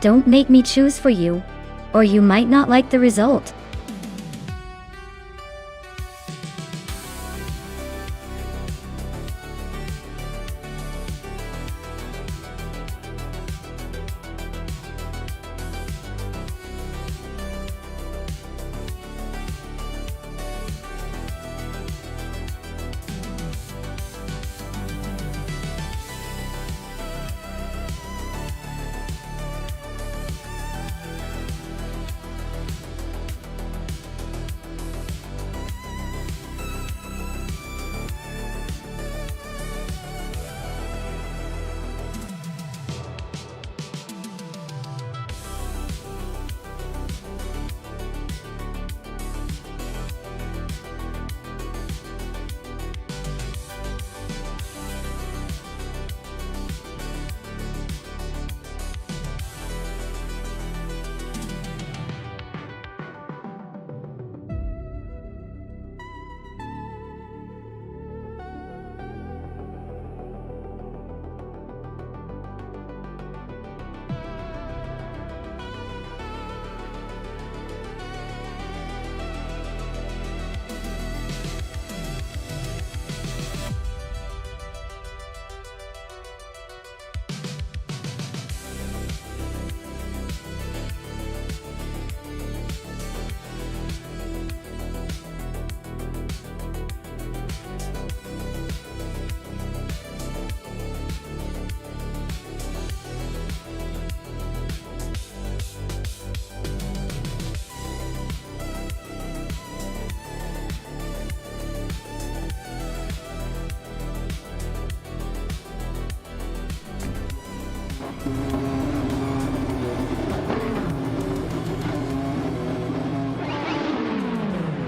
Don't make me choose for you, or you might not like the result.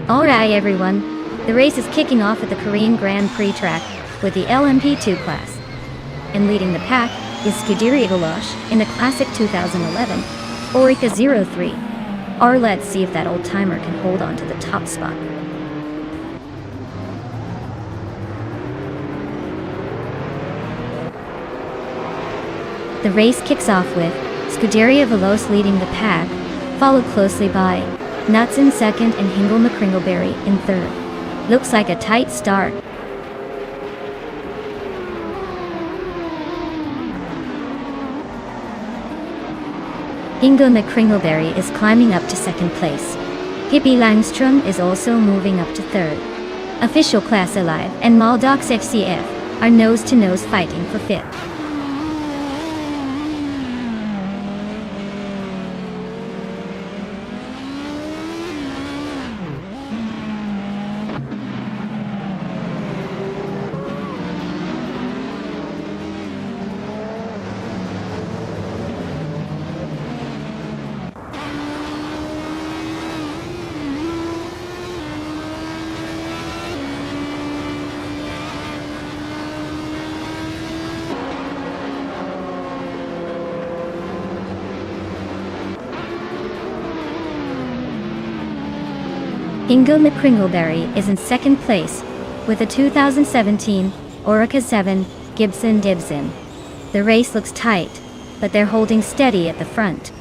Alright everyone, the race is kicking off at the Korean Grand Prix track with the LMP2 class. And leading the pack is Scuderia Veloce in the classic 2011 Orica 03. Or let's see if that old timer can hold on to the top spot. The race kicks off with Scuderia Veloce leading the pack, followed closely by Nuts in second and Hingle McCringleberry in third. Looks like a tight start. Hingle McCringleberry is climbing up to second place. Hippie Langstrom is also moving up to third. Official Class Alive and Maldox FCF are nose-to-nose fighting for fifth. Hingle McCringleberry is in second place with a 2017 Orica 7 Gibson Dibson. The race looks tight, but they're holding steady at the front.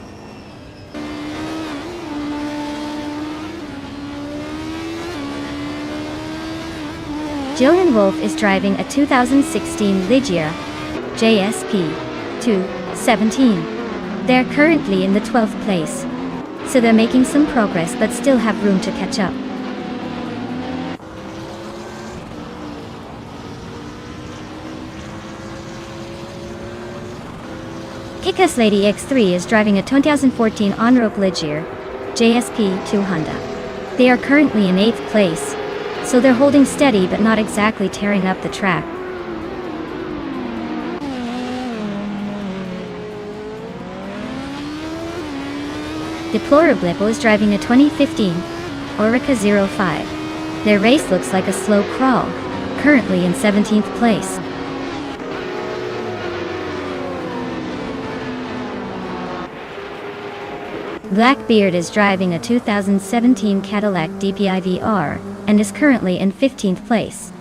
Joan Wolf is driving a 2016 Ligier JSP 217. They're currently in the 12th place, so they're making some progress but still have room to catch up. Kick-Ass Lady X3 is driving a 2014 Onrope Ligier JSP 2 Honda. They are currently in 8th place, so they're holding steady but not exactly tearing up the track. Deplorable is driving a 2015 Orica 05. Their race looks like a slow crawl, currently in 17th place. Blackbeard is driving a 2017 Cadillac DPI VR and is currently in 15th place.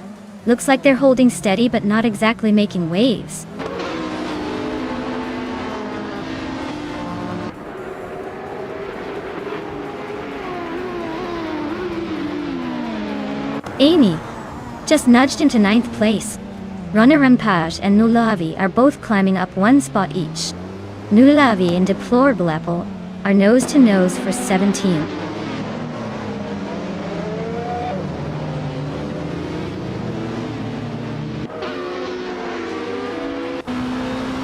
Looks like they're holding steady but not exactly making waves. Amy just nudged into 9th place. Runner Rampage and Nulavi are both climbing up one spot each. Nulavi and Deplorable Apple are nose-to-nose for 17.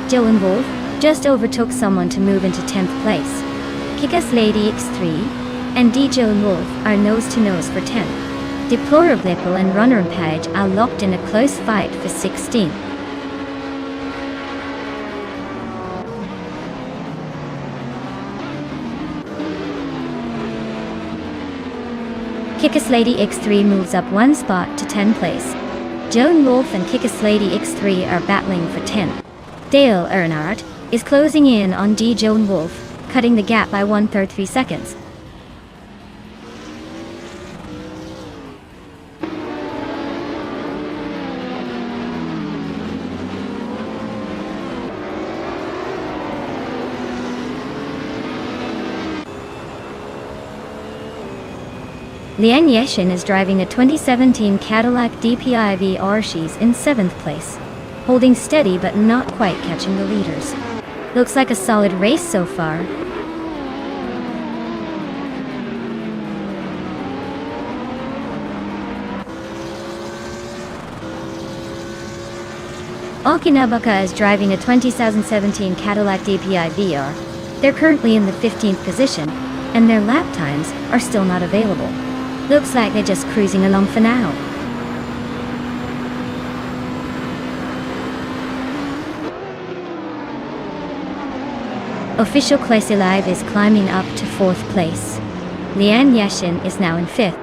Dylan Wolf just overtook someone to move into 10th place. Kick-Ass Lady X3 and DJ Wolf are nose-to-nose for 10th. Deplorable and Runner Page are locked in a close fight for 16. Kick-Ass Lady X3 moves up one spot to 10th place. Joan Wolf and Kick-Ass Lady X3 are battling for 10th. Dale Earnhardt is closing in on D. Joan Wolf, cutting the gap by 1/33 seconds. Lian Yeshin is driving a 2017 Cadillac DPI VR. She's in 7th place, holding steady but not quite catching the leaders. Looks like a solid race so far. Okinabaka is driving a 2017 Cadillac DPI VR. They're currently in the 15th position, and their lap times are still not available. Looks like they're just cruising along for now. Official Classy Live is climbing up to 4th place. Lian Yashin is now in 5th.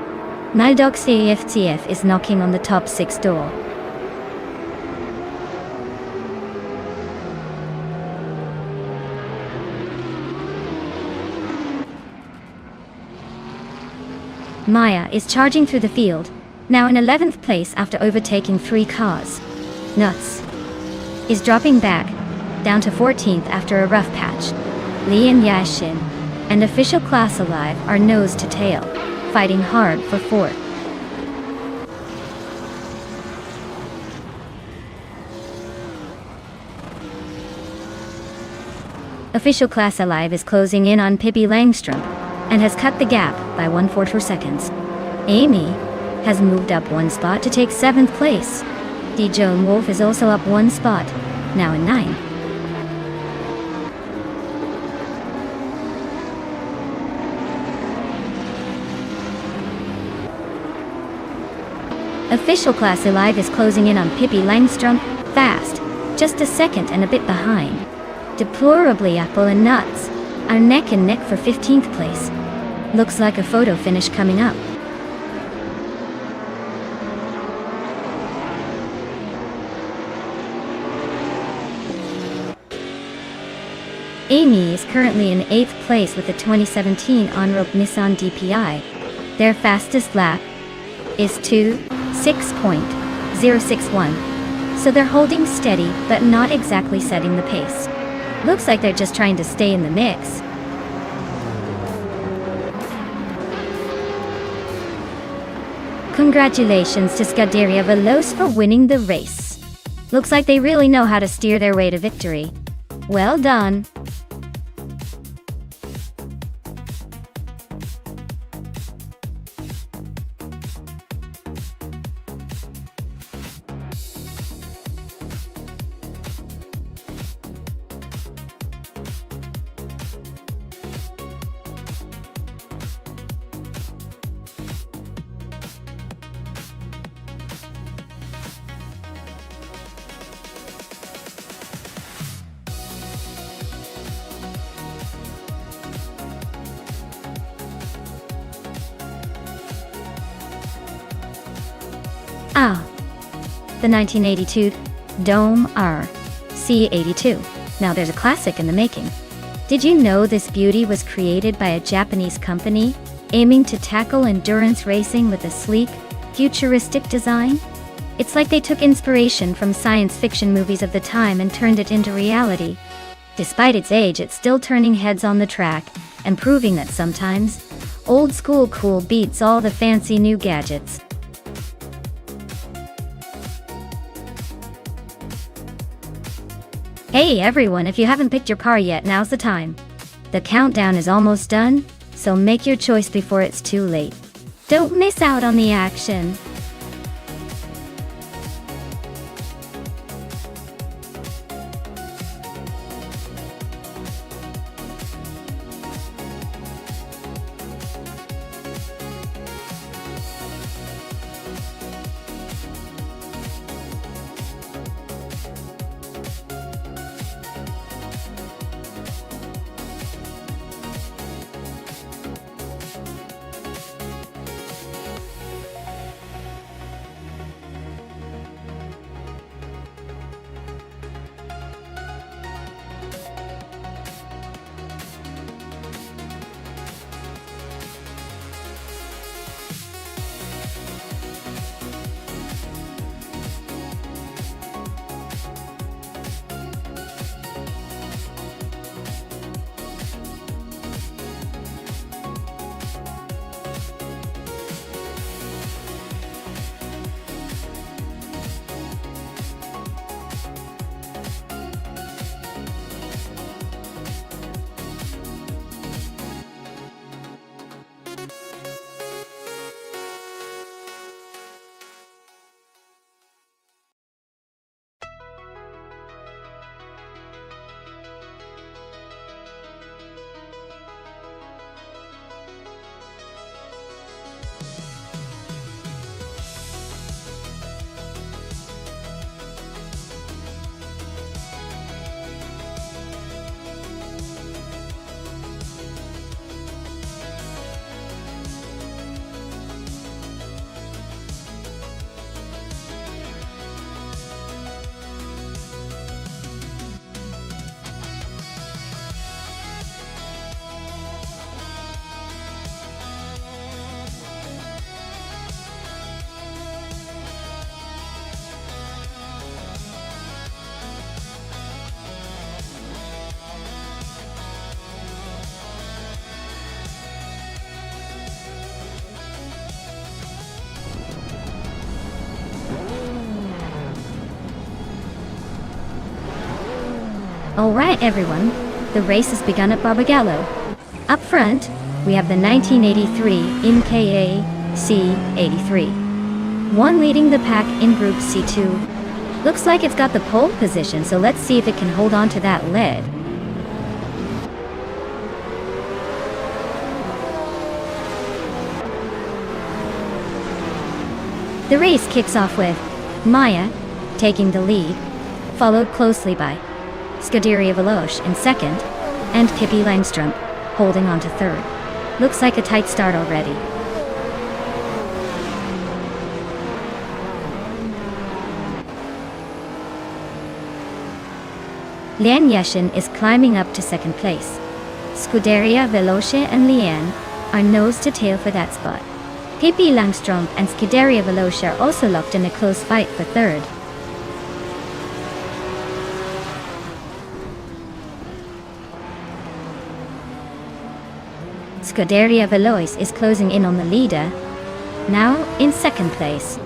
Naldok CFTF is knocking on the top 6 door. Maya is charging through the field, now in 11th place after overtaking 3 cars. Nuts is dropping back, down to 14th after a rough patch. Li and Yashin and Official Class Alive are nose to tail, fighting hard for 4th. Official Class Alive is closing in on Pippi Langstrom and has cut the gap by 1/4 seconds. Amy has moved up 1 spot to take 7th place. D. Joan Wolf is also up 1 spot, now in 9th. Official Class Alive is closing in on Pippi Langstrom, fast, just a second and a bit behind. Deplorably Apple and Nuts are neck and neck for 15th place. Looks like a photo finish coming up. Amy is currently in 8th place with the 2017 on-road Nissan DPI. Their fastest lap is 2:6.061. So they're holding steady, but not exactly setting the pace. Looks like they're just trying to stay in the mix. Congratulations to Scuderia Veloce for winning the race. Looks like they really know how to steer their way to victory. Well done. The 1982 Dome R C82. Now there's a classic in the making. Did you know this beauty was created by a Japanese company, aiming to tackle endurance racing with a sleek, futuristic design? It's like they took inspiration from science fiction movies of the time and turned it into reality. Despite its age, it's still turning heads on the track, and proving that sometimes, old school cool beats all the fancy new gadgets. Hey everyone, if you haven't picked your car yet, now's the time. The countdown is almost done, so make your choice before it's too late. Don't miss out on the action. Alright everyone, the race has begun at Barbagallo. Up front, we have the 1983 MKA C83. One leading the pack in Group C2. Looks like it's got the pole position, so let's see if it can hold on to that lead. The race kicks off with Maya taking the lead, followed closely by Scuderia Veloce in second, and Pippi Langstrump holding on to third. Looks like a tight start already. Lian Yeshin is climbing up to second place. Scuderia Veloce and Lian are nose to tail for that spot. Pippi Langstrump and Scuderia Veloce are also locked in a close fight for third. Scuderia Veloce is closing in on the leader. Now in second place,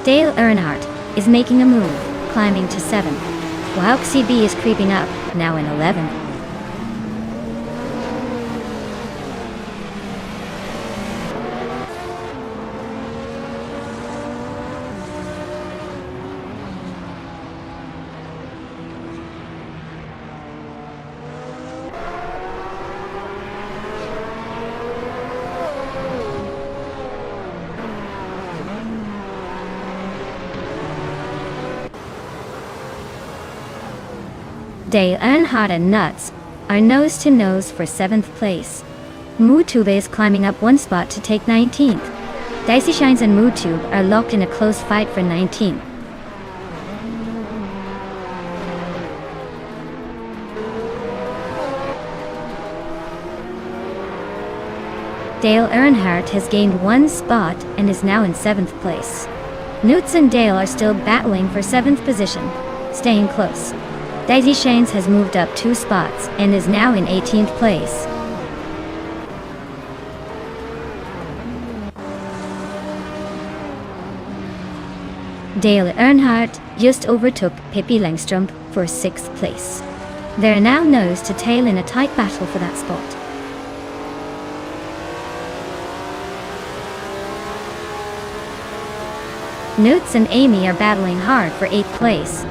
Dale Earnhardt is making a move, climbing to 7th, while XCB is creeping up, now in 11th. Dale Earnhardt and Nuts are nose to nose for 7th place. Mootube is climbing up one spot to take 19th. Dicey Shines and Mootube are locked in a close fight for 19th. Dale Earnhardt has gained one spot and is now in 7th place. Newts and Dale are still battling for 7th position, staying close. Daisy Shanes has moved up 2 spots and is now in 18th place. Dale Earnhardt just overtook Pippi Langstrump for 6th place. They're now nose to tail in a tight battle for that spot. Newts and Amy are battling hard for 8th place.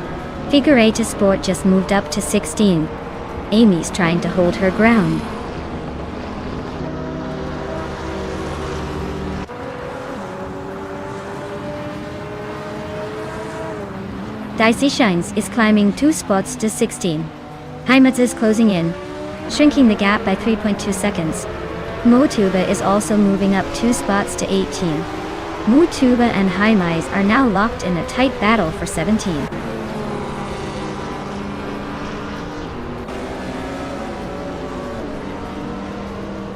Figure 8 Sport just moved up to 16. Amy's trying to hold her ground. Dicey Shines is climbing 2 spots to 16. Heimatz is closing in, shrinking the gap by 3.2 seconds. Motuba is also moving up 2 spots to 18. Motuba and Heimatz are now locked in a tight battle for 17.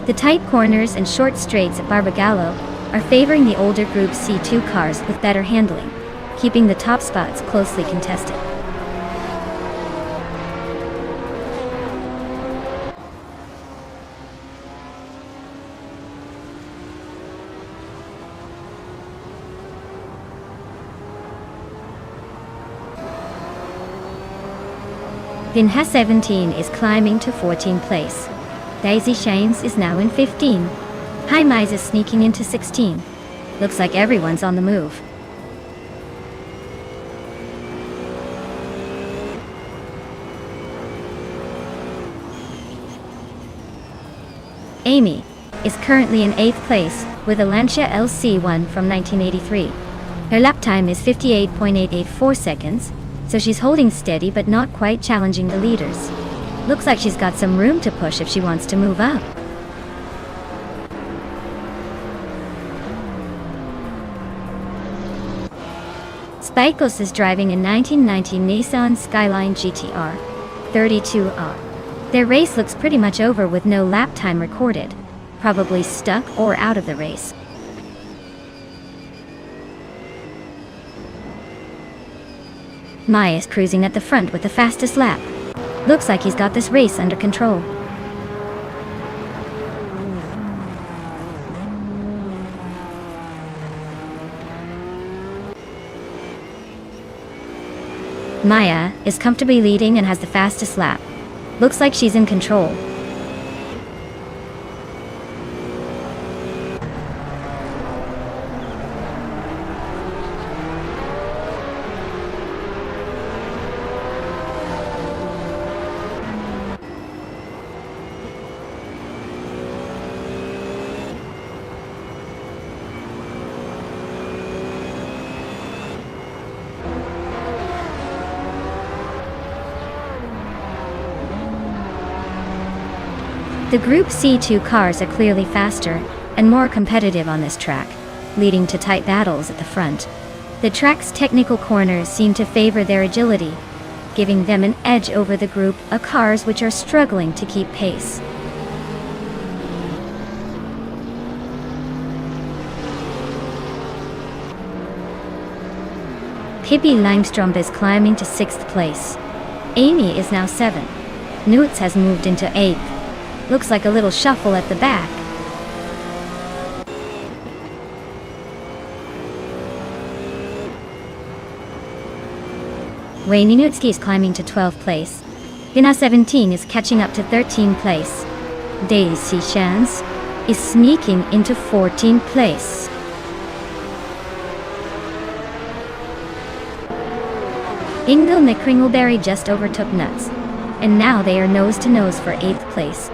The tight corners and short straights at Barbagallo are favoring the older Group C2 cars with better handling, keeping the top spots closely contested. Vinha 17 is climbing to 14th place. Daisy Shanes is now in 15. Heimatz is sneaking into 16. Looks like everyone's on the move. Amy is currently in 8th place with a Lancia LC1 from 1983. Her lap time is 58.884 seconds, so she's holding steady but not quite challenging the leaders. Looks like she's got some room to push if she wants to move up. Spikos is driving a 1990 Nissan Skyline GTR 32R. Their race looks pretty much over with no lap time recorded, probably stuck or out of the race. Maya is cruising at the front with the fastest lap. Looks like he's got this race under control. Maya is comfortably leading and has the fastest lap. Looks like she's in control. The Group C2 cars are clearly faster and more competitive on this track, leading to tight battles at the front. The track's technical corners seem to favor their agility, giving them an edge over the group of cars which are struggling to keep pace. Pippi Langström is climbing to 6th place. Amy is now 7th. Newts has moved into 8th. Looks like a little shuffle at the back. Wayne Nutski is climbing to 12th place. Hina 17 is catching up to 13th place. Daisy Chance is sneaking into 14th place. Ingvild McCringleberry just overtook Nuts, and now they are nose to nose for 8th place.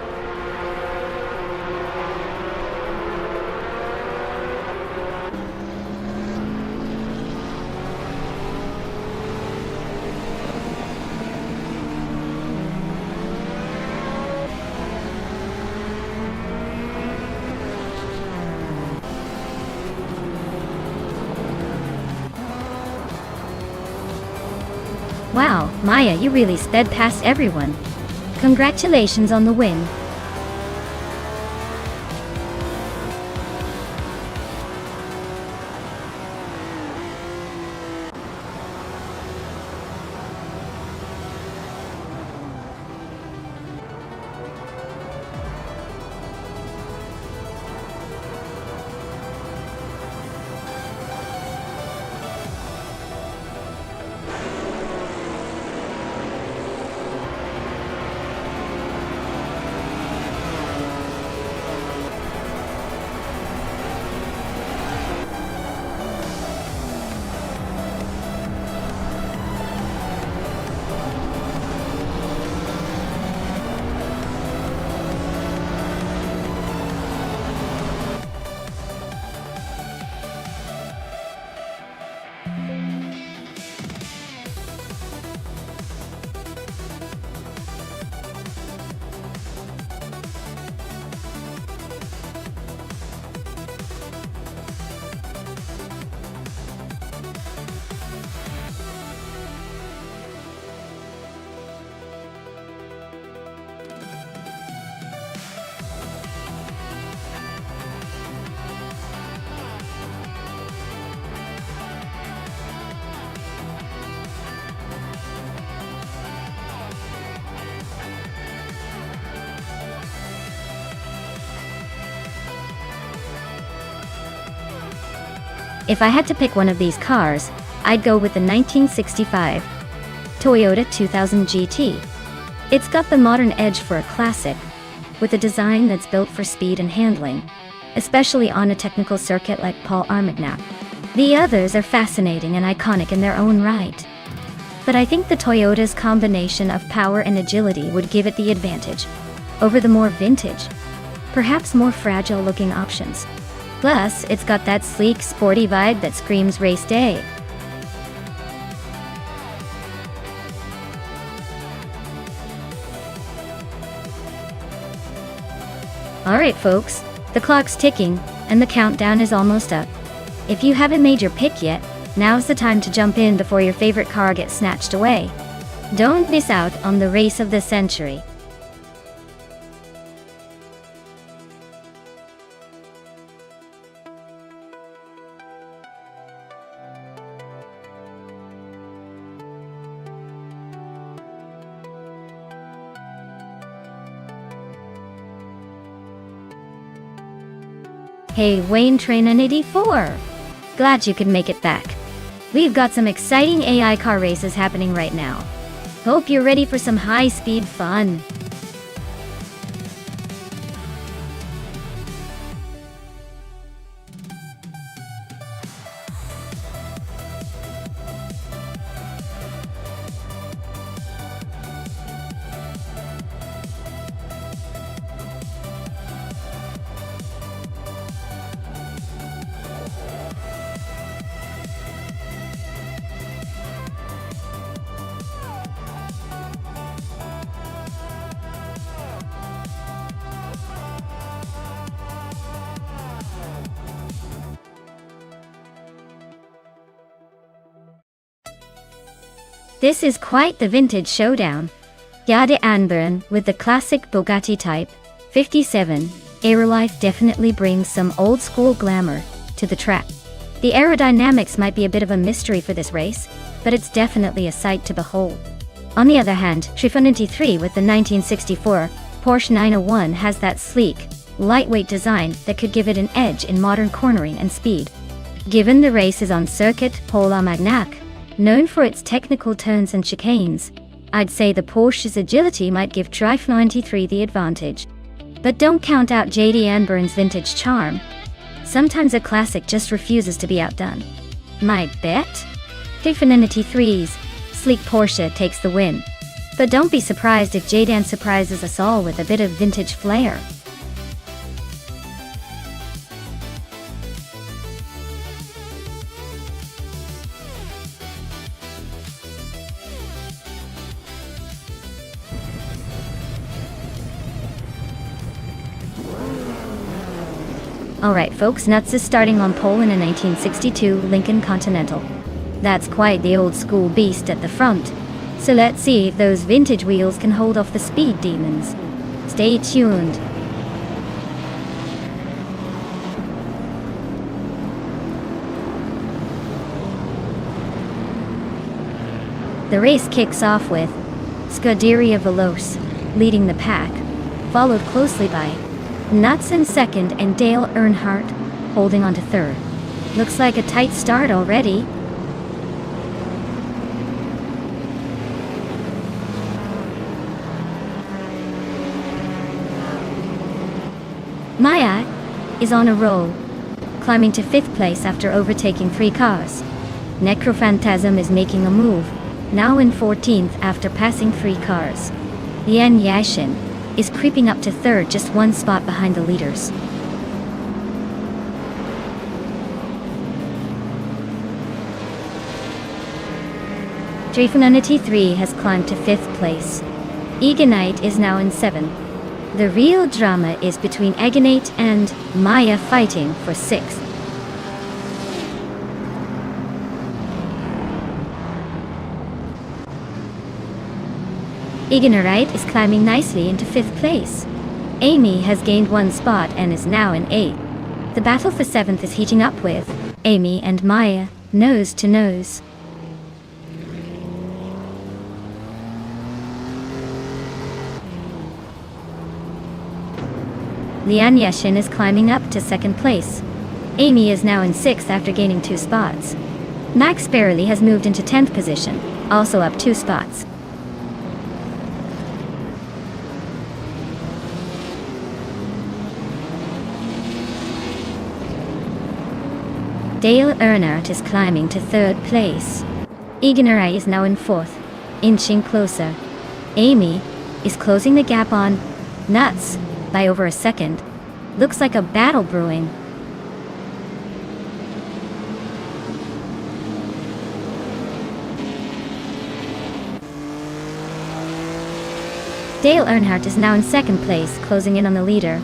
Wow, Maya, you really sped past everyone. Congratulations on the win. If I had to pick one of these cars, I'd go with the 1965 Toyota 2000 GT. It's got the modern edge for a classic, with a design that's built for speed and handling, especially on a technical circuit like Paul Armagnac. The others are fascinating and iconic in their own right, but I think the Toyota's combination of power and agility would give it the advantage over the more vintage, perhaps more fragile-looking options. Plus, it's got that sleek, sporty vibe that screams race day. Alright folks, the clock's ticking, and the countdown is almost up. If you haven't made your pick yet, now's the time to jump in before your favorite car gets snatched away. Don't miss out on the race of the century. Hey Wayne Trainin 84! Glad you could make it back. We've got some exciting AI car races happening right now. Hope you're ready for some high-speed fun. This is quite the vintage showdown. Jade Anbern with the classic Bugatti Type 57 Aerolife definitely brings some old-school glamour to the track. The aerodynamics might be a bit of a mystery for this race, but it's definitely a sight to behold. On the other hand, 393 with the 1964 Porsche 901 has that sleek, lightweight design that could give it an edge in modern cornering and speed. Given the race is on Circuit Paul Armagnac, known for its technical turns and chicanes, I'd say the Porsche's agility might give Drive 93 the advantage. But don't count out JD Anbern's vintage charm. Sometimes a classic just refuses to be outdone. My bet? Drive 93's sleek Porsche takes the win. But don't be surprised if JD surprises us all with a bit of vintage flair. Alright folks, Nuts is starting on pole in a 1962 Lincoln Continental. That's quite the old school beast at the front. So let's see if those vintage wheels can hold off the speed demons. Stay tuned. The race kicks off with Scuderia Veloce leading the pack, followed closely by Nuts in second and Dale Earnhardt holding on to third. Looks like a tight start already. Maya is on a roll, climbing to 5th place after overtaking 3 cars. Necrophantasm is making a move, now in 14th after passing 3 cars. Yan Yashin is creeping up to 3rd, just 1 spot behind the leaders. Drive 3 has climbed to 5th place. Eganite is now in 7th. The real drama is between Eganite and Maya fighting for 6th. Eganite is climbing nicely into 5th place. Amy has gained 1 spot and is now in 8th. The battle for 7th is heating up with Amy and Maya nose to nose. Lian Yashin is climbing up to 2nd place. Amy is now in 6th after gaining 2 spots. Max Barely has moved into 10th position, also up 2 spots. Dale Earnhardt is climbing to 3rd place. Eganite is now in 4th, inching closer. Amy is closing the gap on Nuts by over a second. Looks like a battle brewing. Dale Earnhardt is now in 2nd place, closing in on the leader.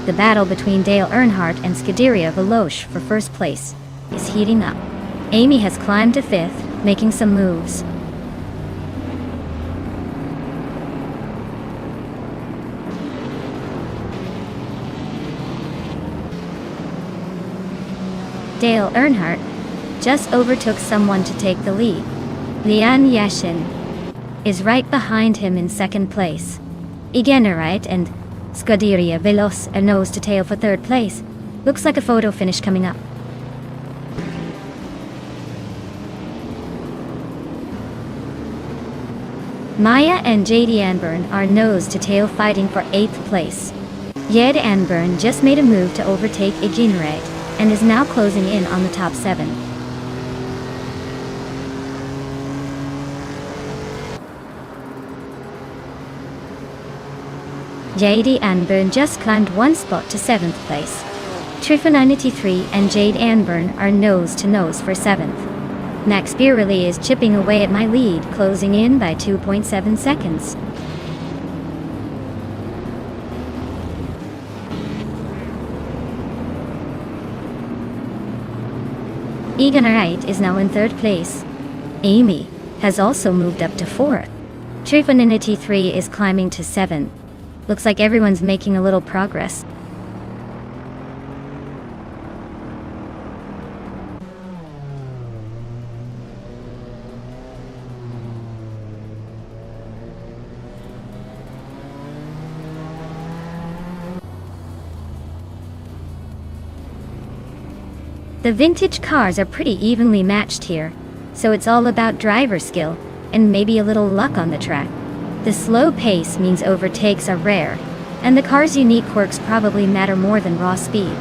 The battle between Dale Earnhardt and Scuderia Veloce for 1st place is heating up. Amy has climbed to 5th, making some moves. Dale Earnhardt just overtook someone to take the lead. Lian Yashin is right behind him in 2nd place. Eganite and Scuderia Veloce are nose to tail for 3rd place. Looks like a photo finish coming up. Maya and JD Anburn are nose to tail fighting for 8th place. Jade Anburn just made a move to overtake Iginrate and is now closing in on the top 7. JD Anburn just climbed 1 spot to 7th place. Trifa93 and Jade Anburn are nose to nose for 7th. Max Beerley is chipping away at my lead, closing in by 2.7 seconds. Eganarite is now in 3rd place. Amy has also moved up to 4th. Trifaninity3 is climbing to 7th. Looks like everyone's making a little progress. The vintage cars are pretty evenly matched here, so it's all about driver skill and maybe a little luck on the track. The slow pace means overtakes are rare, and the car's unique quirks probably matter more than raw speed.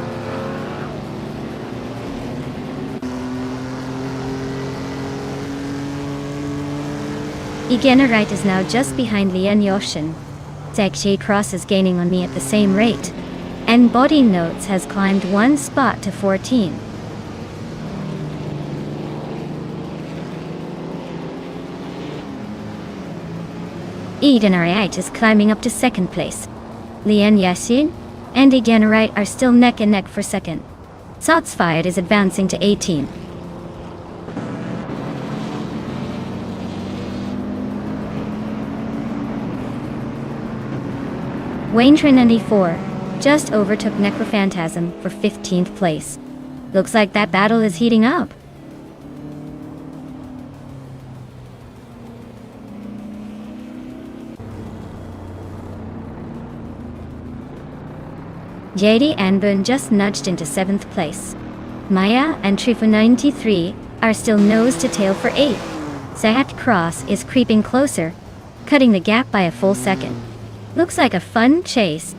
Igenarite is now just behind Lian Yoshin. Zekshi Cross is gaining on me at the same rate, and Body Notes has climbed 1 spot to 14. Edenarite is climbing up to 2nd place. Lian Yashin and Edenarite are still neck and neck for 2nd. Sotsfired is advancing to 18. Wayne94 just overtook Necrophantasm for 15th place. Looks like that battle is heating up. JD Anburn just nudged into 7th place. Maya and Trifa93 are still nose to tail for 8th. Zat Cross is creeping closer, cutting the gap by a full second. Looks like a fun chase.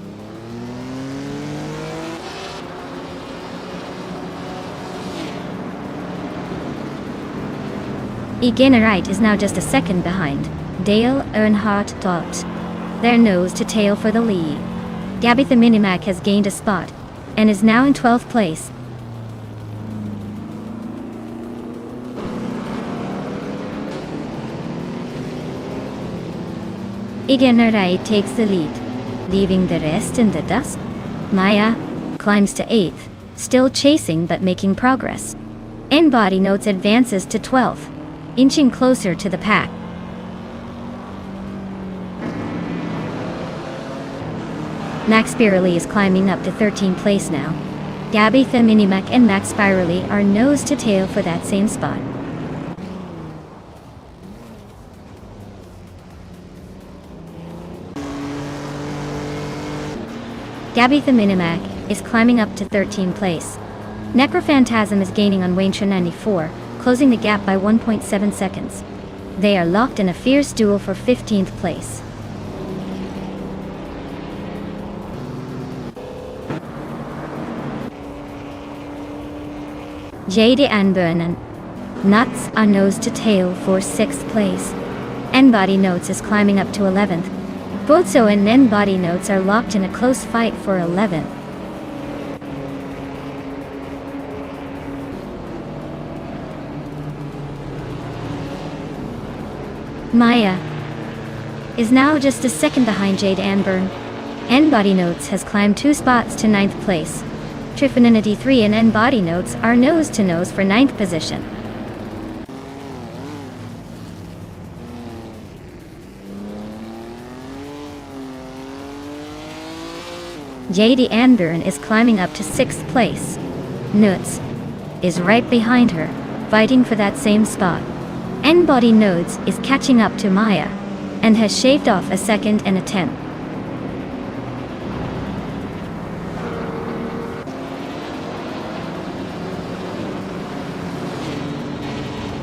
Eganarite is now just a second behind. Dale Earnhardt Dot. They're nose to tail for the lead. Gabitha Minimac has gained a spot and is now in 12th place. Eganarite takes the lead, leaving the rest in the dust. Maya climbs to 8th, still chasing but making progress. Body Notes advances to 12th, inching closer to the pack. Max Spirally is climbing up to 13th place now. Gabitha Minimac and Max Spirally are nose to tail for that same spot. Gabitha Minimac is climbing up to 13th place. Necrophantasm is gaining on Wayne94, closing the gap by 1.7 seconds. They are locked in a fierce duel for 15th place. JD Anburn and Nuts are nose to tail for 6th place. Body Notes is climbing up to 11th. Bozo and Body Notes are locked in a close fight for 11th. Maya is now just a second behind Jade Anburn. Body Notes has climbed 2 spots to 9th place. Trifaninity 3 and Body Notes are nose to nose for 9th position. JD Anburn is climbing up to 6th place. Nuts is right behind her, fighting for that same spot. Body Notes is catching up to Maya, and has shaved off a second and a 10th.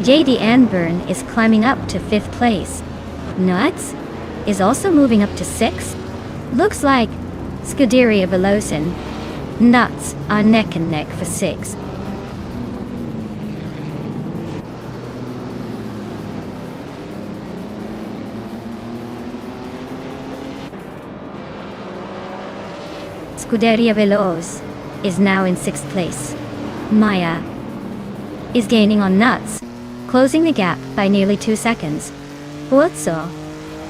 JD Anburn is climbing up to 5th place. Nuts is also moving up to 6. Looks like Scuderia Veloci Nuts are neck and neck for 6. Scuderia Veloci is now in 6th place. Maya is gaining on Nuts, closing the gap by nearly 2 seconds. Pozzo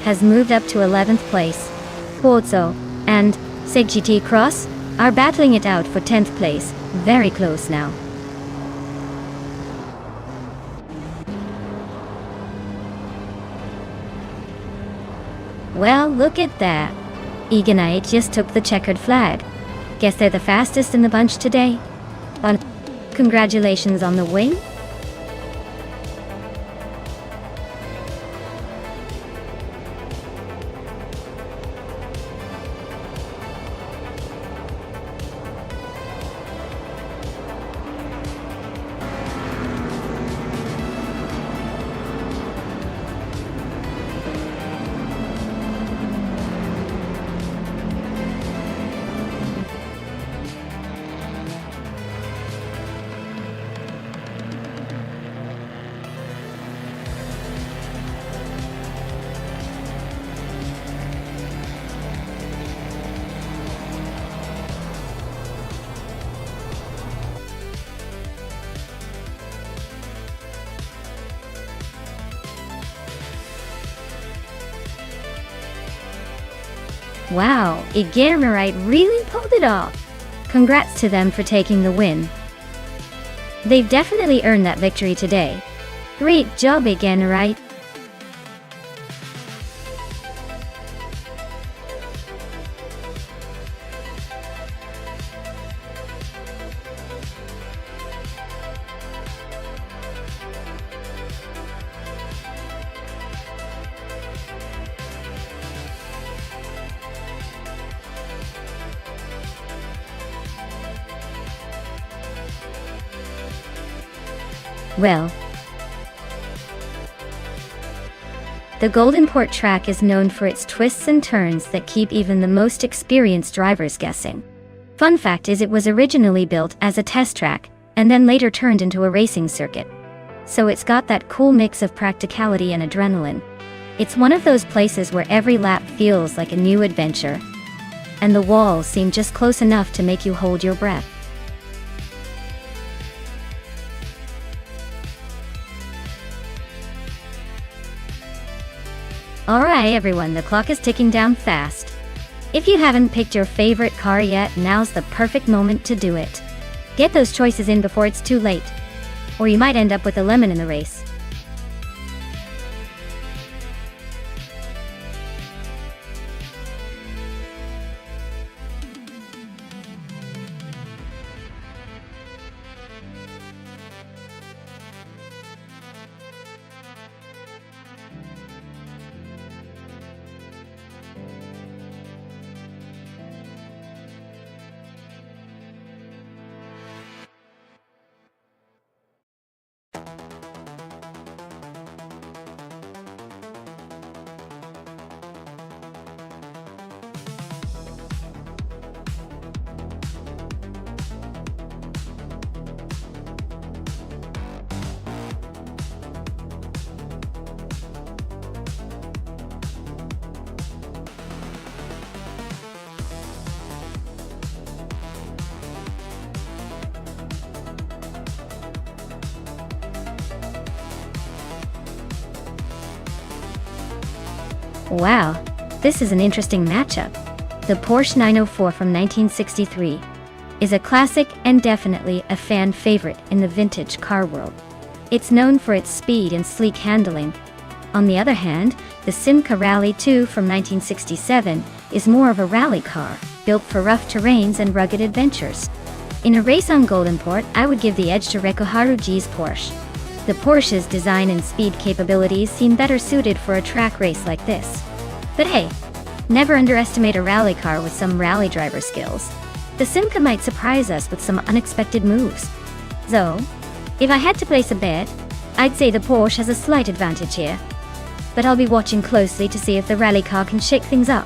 has moved up to 11th place. Pozzo and SegGT Cross are battling it out for 10th place, very close now. Well, look at that. Eganite just took the checkered flag. Guess they're the fastest in the bunch today. Congratulations on the win. Wow, Igermerite really pulled it off. Congrats to them for taking the win. They've definitely earned that victory today. Great job, Igermerite. Well, the Golden Port track is known for its twists and turns that keep even the most experienced drivers guessing. Fun fact is it was originally built as a test track, and then later turned into a racing circuit. So it's got that cool mix of practicality and adrenaline. It's one of those places where every lap feels like a new adventure, and the walls seem just close enough to make you hold your breath. Alright everyone, the clock is ticking down fast. If you haven't picked your favorite car yet, now's the perfect moment to do it. Get those choices in before it's too late, or you might end up with a lemon in the race. Wow, this is an interesting matchup. The Porsche 904 from 1963 is a classic and definitely a fan favorite in the vintage car world. It's known for its speed and sleek handling. On the other hand, the Simca Rally 2 from 1967 is more of a rally car, built for rough terrains and rugged adventures. In a race on Golden Port, I would give the edge to Reko Haruji's Porsche. The Porsche's design and speed capabilities seem better suited for a track race like this. But hey, never underestimate a rally car with some rally driver skills. The Simca might surprise us with some unexpected moves. So, if I had to place a bet, I'd say the Porsche has a slight advantage here. but I'll be watching closely to see if the rally car can shake things up.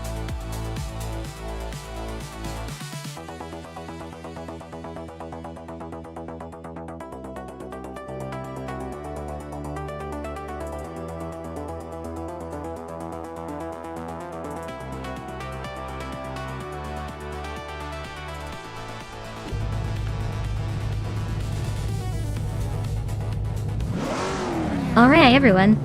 Alright everyone,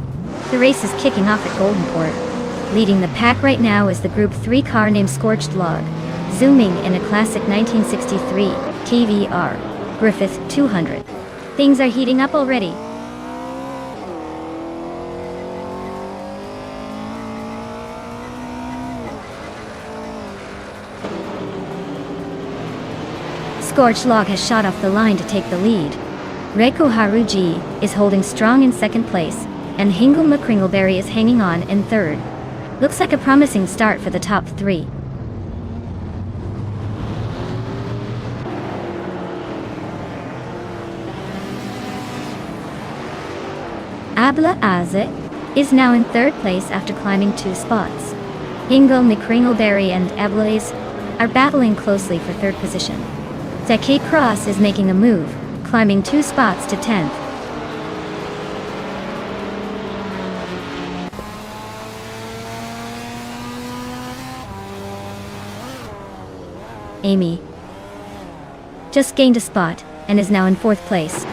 the race is kicking off at Goldenport. Leading the pack right now is the Group 3 car named Scorched Log, zooming in a classic 1963 TVR Griffith 200. Things are heating up already. Scorched Log has shot off the line to take the lead. Reiko Haruji is holding strong in second place, and Hingle McCringleberry is hanging on in third. Looks like a promising start for the top three. Abla Aze is now in third place after climbing 2 spots. Hingle McCringleberry and Ablaze are battling closely for third position. Zeki Cross is making a move, climbing 2 spots to 10th. Amy just gained a spot and is now in 4th place.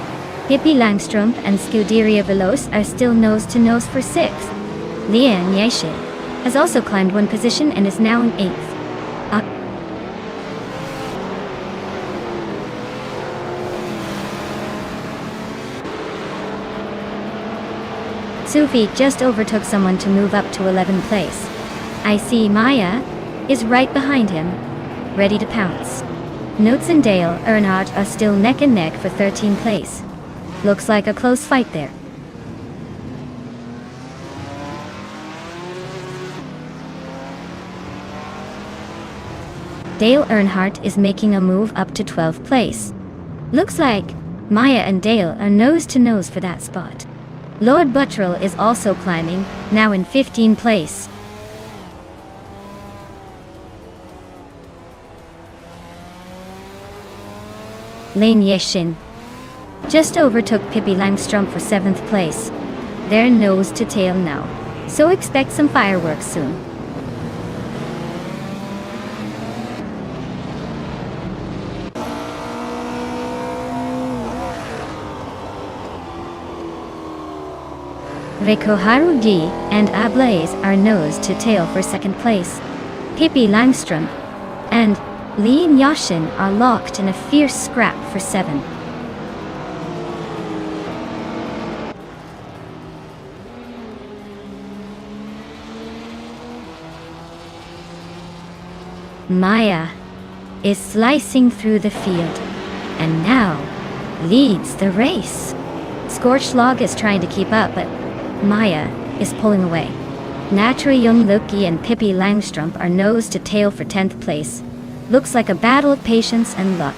Pippi Langstrumpf and Scuderia Veloce are still nose-to-nose for 6th. Lian Yexin has also climbed 1 position and is now in 8th. Sufi just overtook someone to move up to 11th place. I see Maya is right behind him, ready to pounce. Notes and Dale Earnhardt are still neck and neck for 13th place. Looks like a close fight there. Dale Earnhardt is making a move up to 12th place. Looks like Maya and Dale are nose to nose for that spot. Lord Buttrell is also climbing, now in 15th place. Lane Yexin just overtook Pippi Langstrumpf for 7th place. They're nose to tail now, so expect some fireworks soon. Reiko Haruji and Ablaze are nose to tail for 2nd place. Pippi Langstrumpf and Lian Yexin are locked in a fierce scrap for 7. Maya is slicing through the field and now leads the race. Scorched Log is trying to keep up, but Maya is pulling away. Natri Young Loki and Pippi Langstrumpf are nose to tail for 10th place. Looks like a battle of patience and luck.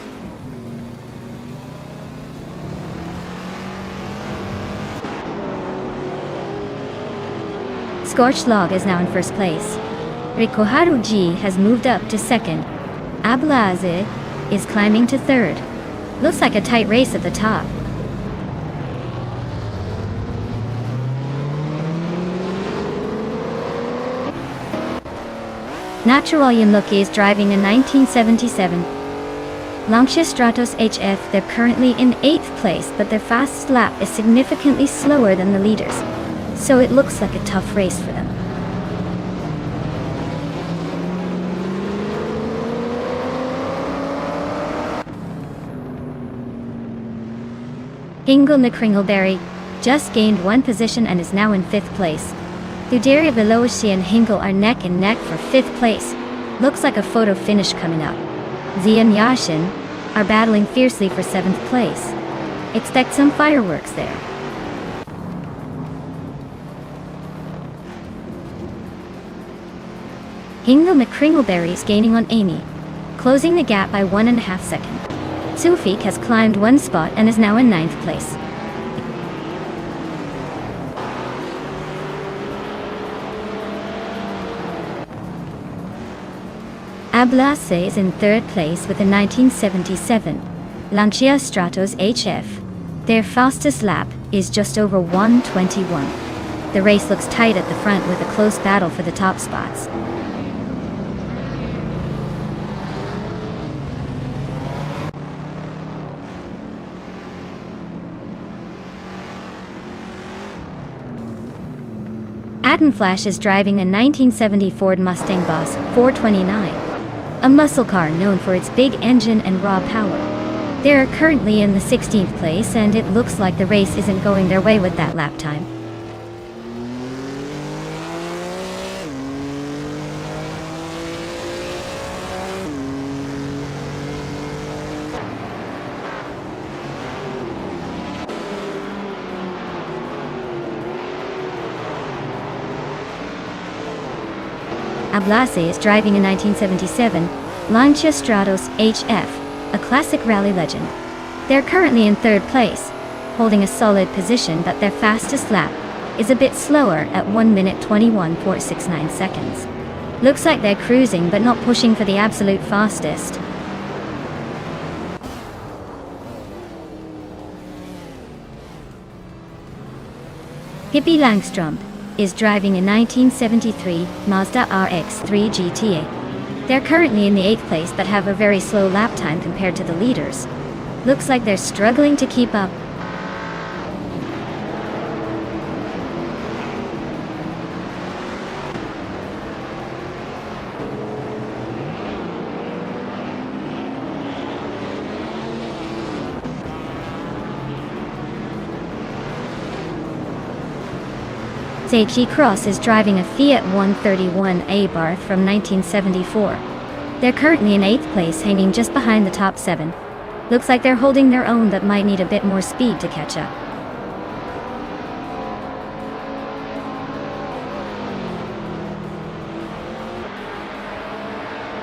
Scorched Log is now in 1st place. Reiko Haruji has moved up to 2nd. Ablaze is climbing to 3rd. Looks like a tight race at the top. Natural Yamluki is driving a 1977 Lancia Stratos HF. They're currently in 8th place, but their fast lap is significantly slower than the leaders, so it looks like a tough race for them. Hingle McCringleberry just gained 1 position and is now in 5th place. Scuderia Veloce and Hingle are neck and neck for 5th place. Looks like a photo finish coming up. Lian Yexin are battling fiercely for 7th place. Expect some fireworks there. Hingle McCringleberry is gaining on Amy, closing the gap by 1.5 seconds. Sufik has climbed 1 spot and is now in 9th place. Ablace is in third place with a 1977 Lancia Stratos HF. Their fastest lap is just over 1:21. The race looks tight at the front with a close battle for the top spots. Flash is driving a 1970 Ford Mustang Boss 429, a muscle car known for its big engine and raw power. They are currently in the 16th place, and it looks like the race isn't going their way with that lap time. Ablace is driving a 1977 Lancia Stratos HF, a classic rally legend. They're currently in third place, holding a solid position, but their fastest lap is a bit slower at 1 minute 21.69 seconds. Looks like they're cruising but not pushing for the absolute fastest. Hippie Langstrom is driving a 1973 Mazda RX-3 GTA. They're currently in the 8th place but have a very slow lap time compared to the leaders. Looks like they're struggling to keep up. Seichi Cross is driving a Fiat 131 Abarth from 1974. They're currently in 8th place, hanging just behind the top 7. Looks like they're holding their own but might need a bit more speed to catch up.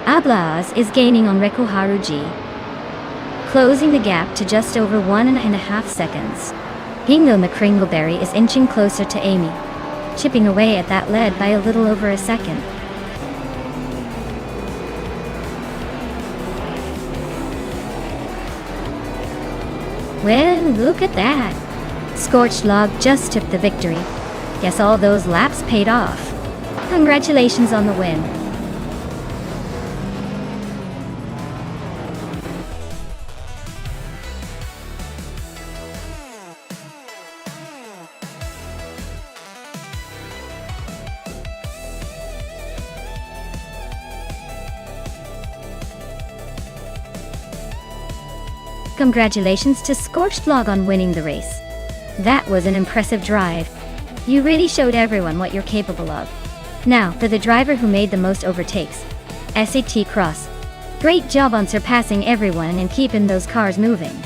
Ablaze is gaining on Rekuharu G, closing the gap to just over 1.5 seconds. Gingo McCringleberry is inching closer to Amy, chipping away at that lead by a little over a second. Well, look at that. Scorched Log just took the victory. Guess all those laps paid off. Congratulations on the win. Congratulations to Scorched Log on winning the race. That was an impressive drive. You really showed everyone what you're capable of. Now, for the driver who made the most overtakes, SAT Cross. Great job on surpassing everyone and keeping those cars moving.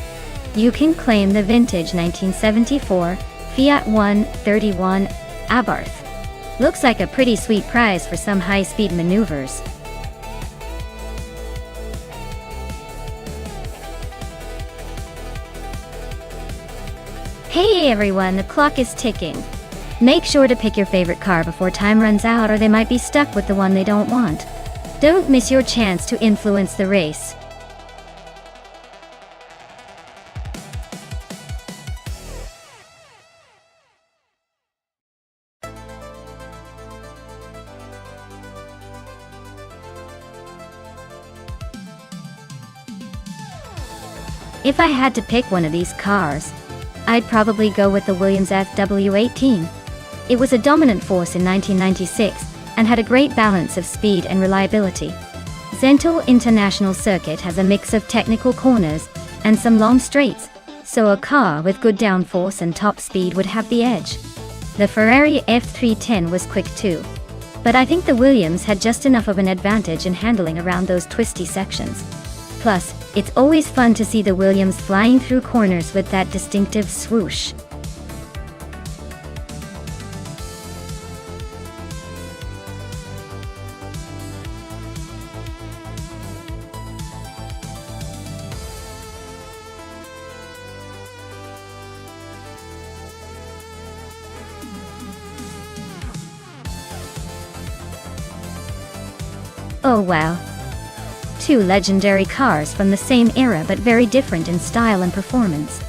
You can claim the vintage 1974 Fiat 131 Abarth. Looks like a pretty sweet prize for some high-speed maneuvers. Hey everyone, the clock is ticking. Make sure to pick your favorite car before time runs out, or they might be stuck with the one they don't want. Don't miss your chance to influence the race. If I had to pick one of these cars, I'd probably go with the Williams FW18. It was a dominant force in 1996 and had a great balance of speed and reliability. Zento International Circuit has a mix of technical corners and some long straights, so a car with good downforce and top speed would have the edge. The Ferrari F310 was quick too, but I think the Williams had just enough of an advantage in handling around those twisty sections. Plus, it's always fun to see the Williams flying through corners with that distinctive swoosh. Oh wow. two legendary cars from the same era but very different in style and performance.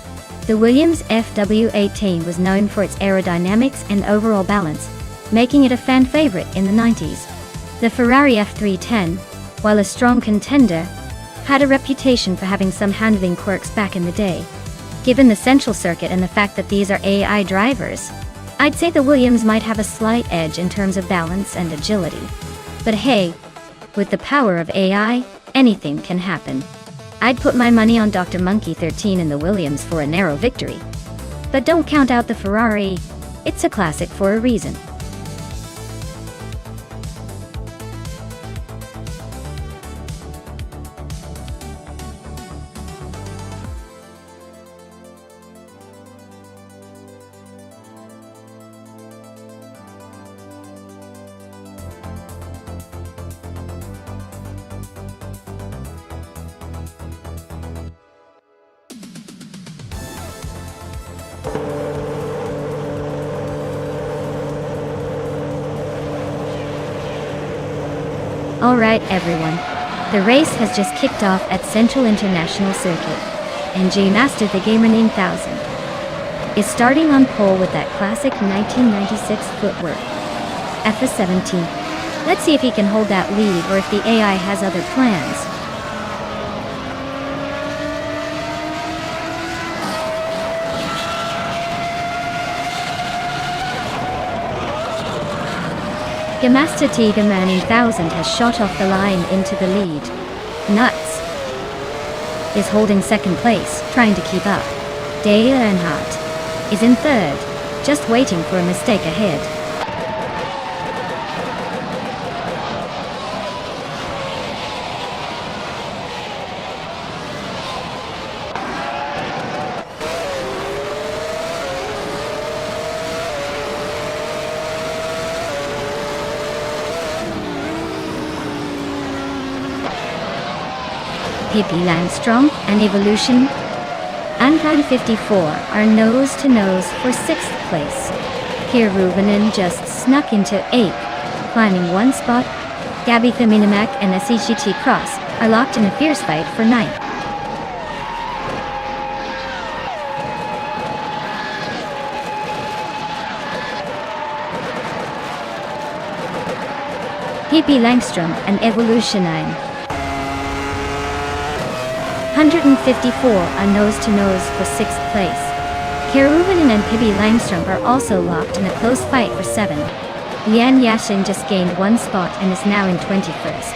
The Williams FW18 was known for its aerodynamics and overall balance, making it a fan favorite in the 90s. The Ferrari F310, while a strong contender, had a reputation for having some handling quirks back in the day. Given the central circuit and the fact that these are AI drivers, I'd say the Williams might have a slight edge in terms of balance and agility. But hey, with the power of AI, anything can happen. I'd put my money on Dr. Monkey 13 in the Williams for a narrow victory. But don't count out the Ferrari. It's a classic for a reason. Alright everyone, the race has just kicked off at Central International Circuit, and J-Master the Gamer 9000 is starting on pole with that classic 1996 footwork. FS17. Let's see if he can hold that lead or if the AI has other plans. Master Tiger Man 1000 has shot off the line into the lead. Nuts is holding second place, trying to keep up. Dale Earnhardt is in third, just waiting for a mistake ahead. Pippi Langstrom and Evolution and Cloud 54 are nose-to-nose for 6th place. Here Ruvanen just snuck into 8th, climbing one spot. Gabitha Minimac and SEGT Cross are locked in a fierce fight for 9th. Pippi Langstrom and Evolution 9. 154 are nose-to-nose for 6th place. Keruvanen and Pippi Langstrom are also locked in a close fight for 7. Lian Yashin just gained one spot and is now in 21st.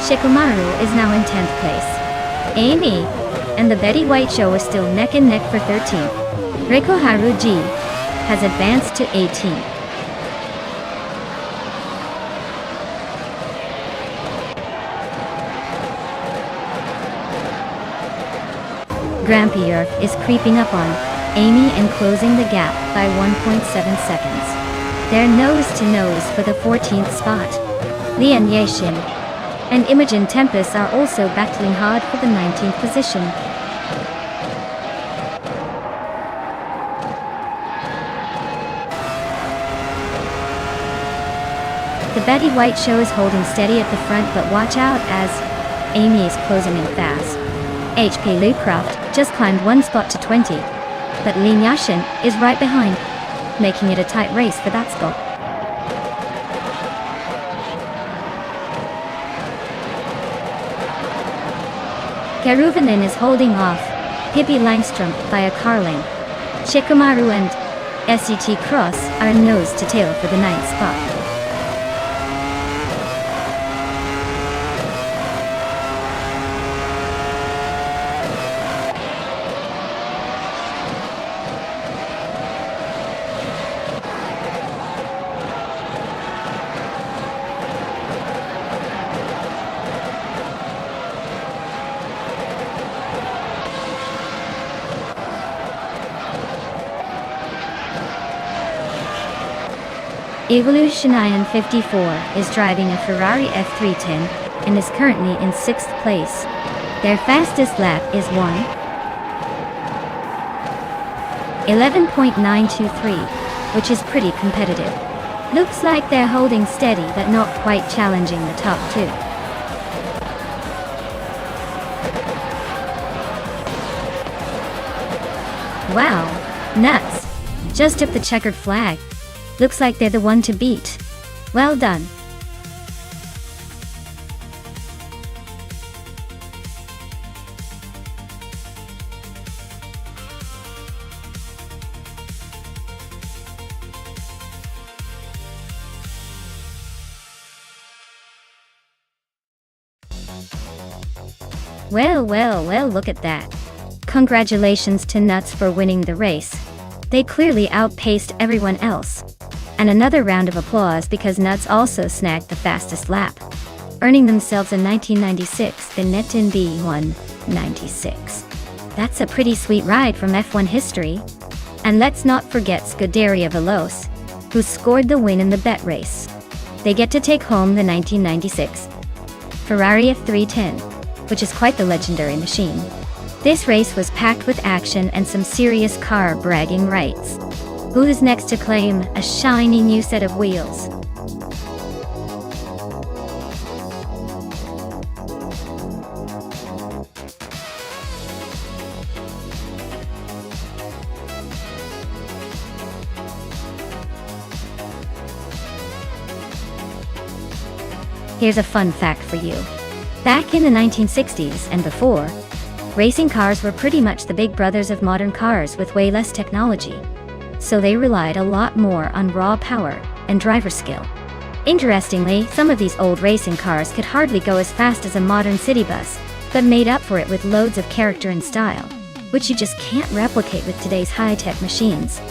Shikamaru is now in 10th place. Amy and the Betty White Show are still neck and neck for 13th. Reiko Haruji has advanced to 18th. Grampier is creeping up on Amy and closing the gap by 1.7 seconds. They're nose-to-nose for the 14th spot. Lian Yashin and Imogen Tempest are also battling hard for the 19th position. The Betty White Show is holding steady at the front, but watch out as Amy is closing in fast. HP Lucraft just climbed one spot to 20, but Lin Yashin is right behind, making it a tight race for that spot. Keruvanen is holding off Pippi Langstrom by a car length. Shikamaru and SET Cross are nose to tail for the 9th spot. Evolution Ion 54 is driving a Ferrari F310 and is currently in 6th place. Their fastest lap is 11.923. which is pretty competitive. Looks like they're holding steady but not quite challenging the top two. Wow, nuts. Just took the checkered flag. Looks like they're the one to beat. Well done. Well, look at that. Congratulations to Nuts for winning the race. They clearly outpaced everyone else. And another round of applause because Nuts also snagged the fastest lap, earning themselves in 1996 the Netin B196. That's a pretty sweet ride from F1 history. And let's not forget Scuderia Veloce, who scored the win in the bet race. They get to take home the 1996 Ferrari F310, which is quite the legendary machine. This race was packed with action and some serious car bragging rights. Who is next to claim a shiny new set of wheels? Here's a fun fact for you. Back in the 1960s and before, racing cars were pretty much the big brothers of modern cars with way less technology. So they relied a lot more on raw power and driver skill. Interestingly, some of these old racing cars could hardly go as fast as a modern city bus, but made up for it with loads of character and style, which you just can't replicate with today's high-tech machines.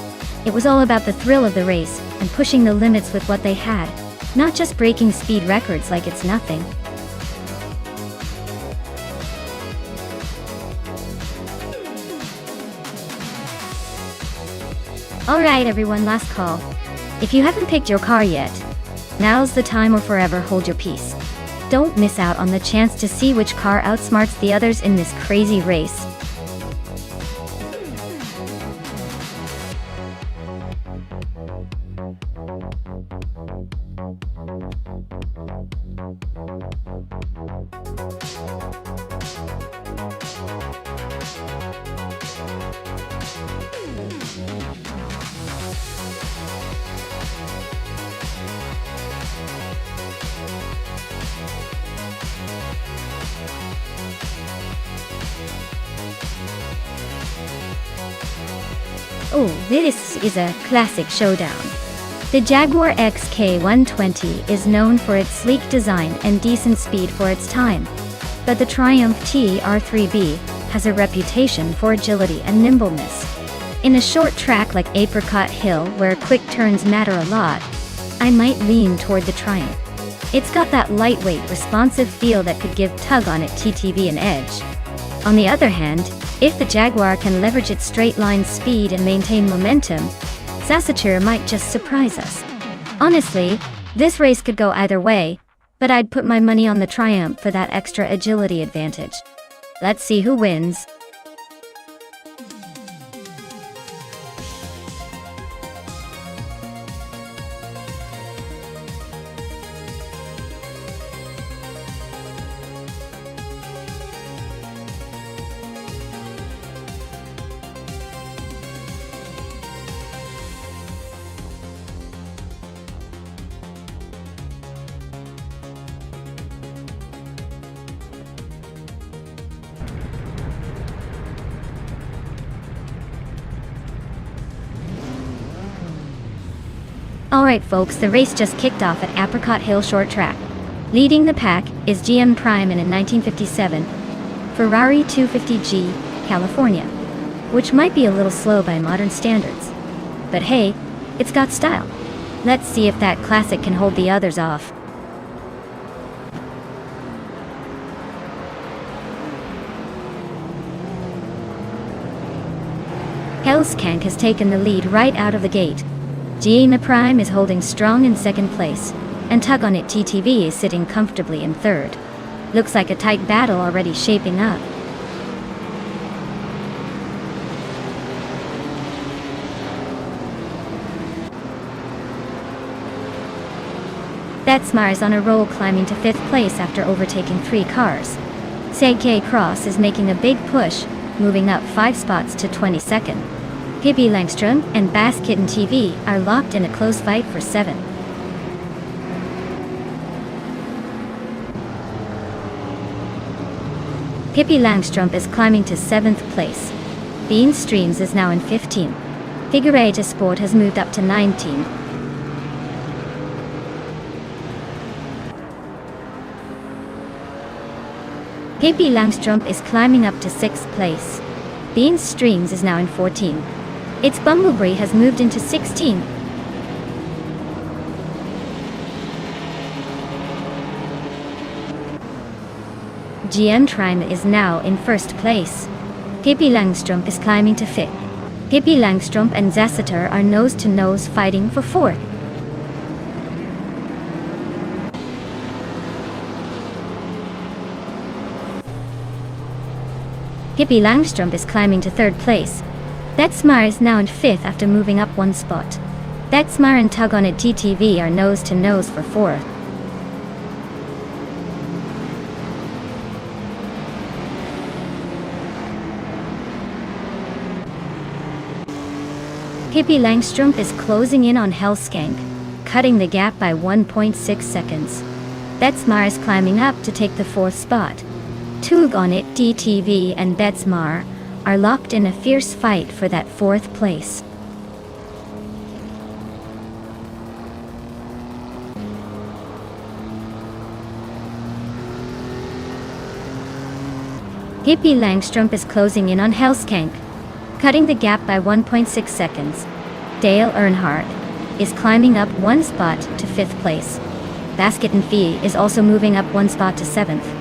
It was all about the thrill of the race and pushing the limits with what they had, not just breaking speed records like it's nothing. Alright everyone, last call. If you haven't picked your car yet, now's the time or forever hold your peace. Don't miss out on the chance to see which car outsmarts the others in this crazy race. Oh, this is a classic showdown. The Jaguar XK120 is known for its sleek design and decent speed for its time, but the Triumph TR3B has a reputation for agility and nimbleness. In a short track like Apricot Hill, where quick turns matter a lot, I might lean toward the Triumph. It's got that lightweight, responsive feel that could give Tug on It TTV an edge. On the other hand, if the Jaguar can leverage its straight-line speed and maintain momentum, Sasature might just surprise us. Honestly, this race could go either way, but I'd put my money on the Triumph for that extra agility advantage. Let's see who wins. Alright folks, the race just kicked off at Apricot Hill Short Track. Leading the pack is GM Prime in a 1957 Ferrari 250G, California, which might be a little slow by modern standards. But hey, it's got style. Let's see if that classic can hold the others off. Hellskank has taken the lead right out of the gate. GM Prime is holding strong in second place, and Tug on It TTV is sitting comfortably in third. Looks like a tight battle already shaping up. Betsmar is on a roll, climbing to 5th place after overtaking 3 cars. Segke Cross is making a big push, moving up 5 spots to 22nd. Pippi Langström and Bass Kitten TV are locked in a close fight for 7th. Pippi Langström is climbing to 7th place. Bean Streams is now in 15th. Figureta Sport has moved up to 19th. Pippi Langström is climbing up to 6th place. Bean Streams is now in 14th. Its Bumblebee has moved into 16th. GM Trime is now in 1st place. Pippi Langström is climbing to 5th. Pippi Langström and Zassater are nose-to-nose fighting for 4th. Pippi Langström is climbing to 3rd place. Betsmar is now in 5th after moving up 1 spot. Betsmar and Tug on It TTV are nose-to-nose for 4th. Pippi Langström is closing in on Hellskank, cutting the gap by 1.6 seconds. Betsmar is climbing up to take the 4th spot. Tug on It DTV and Betsmar are locked in a fierce fight for that 4th place. Pippi Langström is closing in on Hellskank, cutting the gap by 1.6 seconds. Dale Earnhardt is climbing up 1 spot to 5th place. Basket and Fee is also moving up 1 spot to 7th.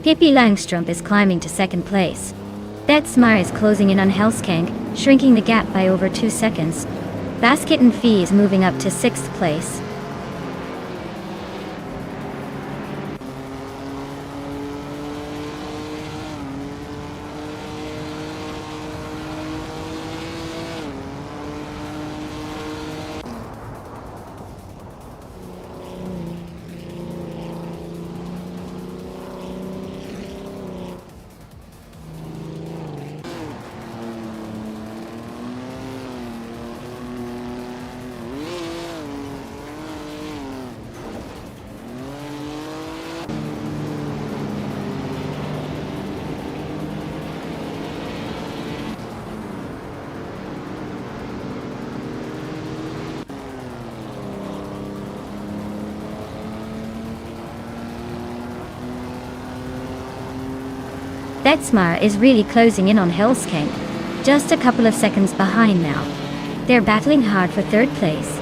Pippi Langström is climbing to 2nd place. Betsmar is closing in on Hellskank, shrinking the gap by over 2 seconds. Basket and Fee is moving up to 6th place. Betsmar is really closing in on Hellskank, just a couple of seconds behind now. They're battling hard for 3rd place.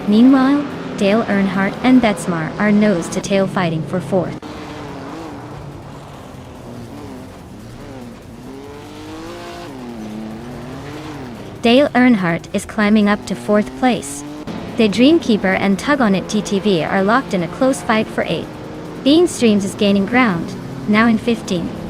Meanwhile, Dale Earnhardt and Betsmar are nose-to-tail fighting for 4th. Dale Earnhardt is climbing up to 4th place. The Dreamkeeper and Tug on It TTV are locked in a close fight for 8th. Bean Streams is gaining ground, now in 15th.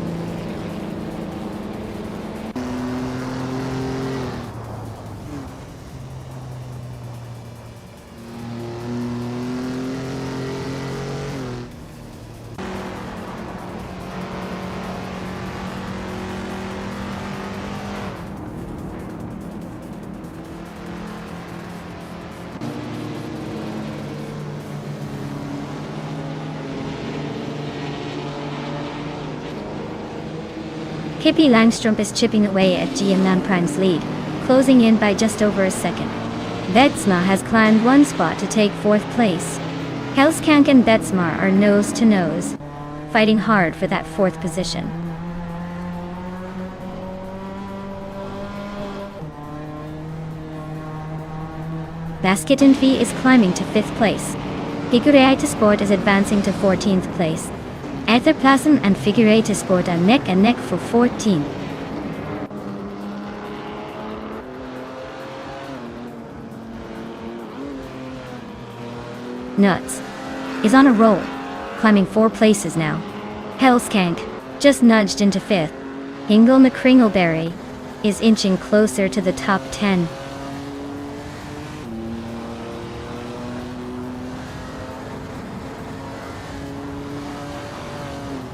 Pippi Langström is chipping away at GM Non-Prime's lead, closing in by just over a second. Betsmar has climbed 1 spot to take 4th place. Hellskank and Betsmar are nose-to-nose, fighting hard for that 4th position. Basket and Fee is climbing to 5th place. Figureta Sport is advancing to 14th place. Etherplasm and Figureta Sport are neck and neck for 14th. Nuts is on a roll, climbing 4 places now. Hellskank just nudged into 5th. Hingle McCringleberry is inching closer to the top 10.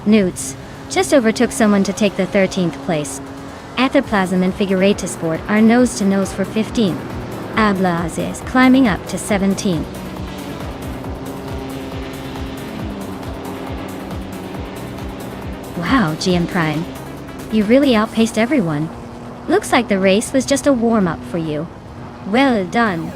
Newts just overtook someone to take the 13th place. Atherplasm and Figurata are nose to nose for 15th. Ablaz is climbing up to 17th. Wow, GM Prime. You really outpaced everyone. Looks like the race was just a warm-up for you. Well done.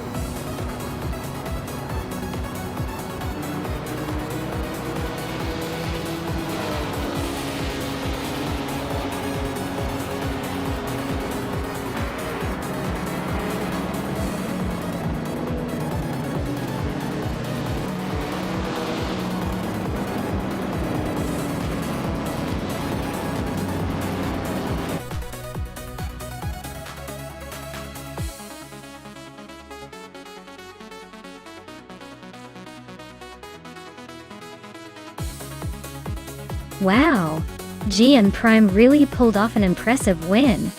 Wow, GM Prime really pulled off an impressive win.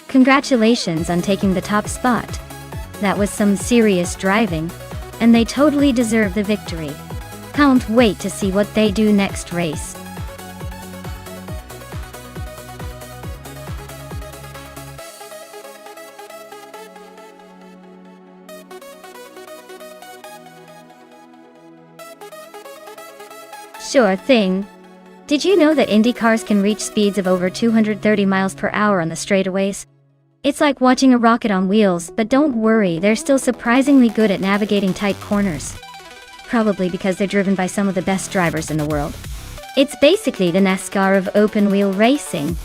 Congratulations on taking the top spot. That was some serious driving, and they totally deserve the victory. Can't wait to see what they do next race. Sure thing. Did you know that Indy cars can reach speeds of over 230 miles per hour on the straightaways? It's like watching a rocket on wheels, but don't worry, they're still surprisingly good at navigating tight corners. Probably because they're driven by some of the best drivers in the world. It's basically the NASCAR of open-wheel racing,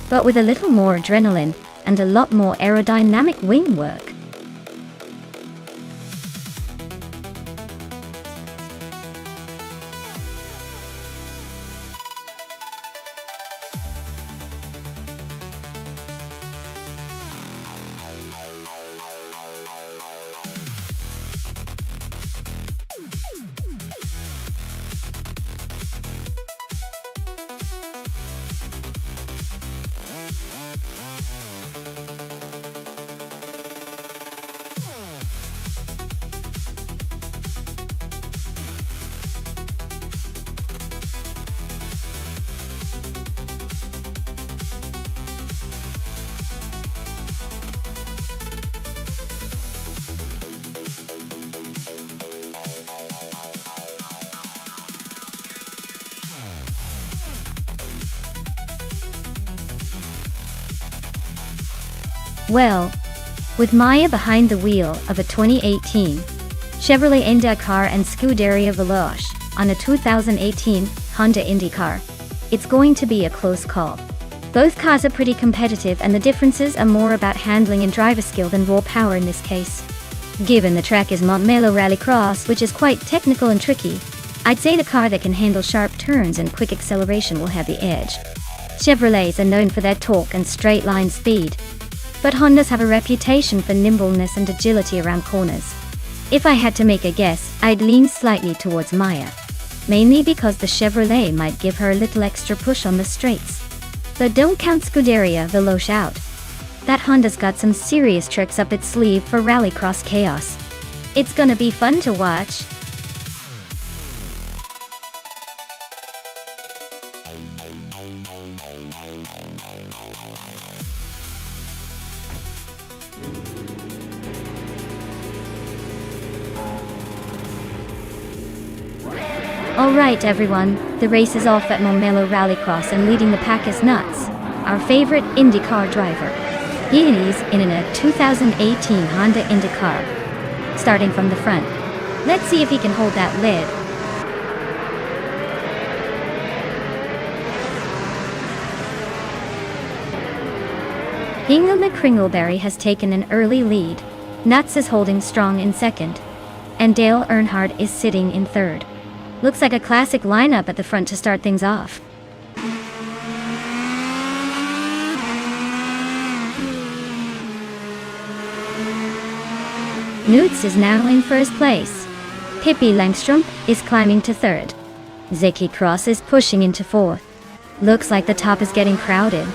but with a little more adrenaline and a lot more aerodynamic wing work. Well, with Maya behind the wheel of a 2018 Chevrolet IndyCar and Scuderia Veloce on a 2018 Honda IndyCar, it's going to be a close call. Both cars are pretty competitive, and the differences are more about handling and driver skill than raw power in this case. Given the track is Montmello Rallycross, which is quite technical and tricky, I'd say the car that can handle sharp turns and quick acceleration will have the edge. Chevrolets are known for their torque and straight-line speed, but Hondas have a reputation for nimbleness and agility around corners. If I had to make a guess, I'd lean slightly towards Maya, mainly because the Chevrolet might give her a little extra push on the straights. But don't count Scuderia Veloce out. That Honda's got some serious tricks up its sleeve for rallycross chaos. It's gonna be fun to watch. Alright everyone, the race is off at Montmello Rallycross, and leading the pack is Nuts, our favorite IndyCar driver. He is in a 2018 Honda IndyCar. Starting from the front, let's see if he can hold that lid. Hingle McCringleberry has taken an early lead. Nuts is holding strong in second, and Dale Earnhardt is sitting in third. Looks like a classic lineup at the front to start things off. Newts is now in first place. Pippi Langstrom is climbing to third. Zeki Cross is pushing into fourth. Looks like the top is getting crowded.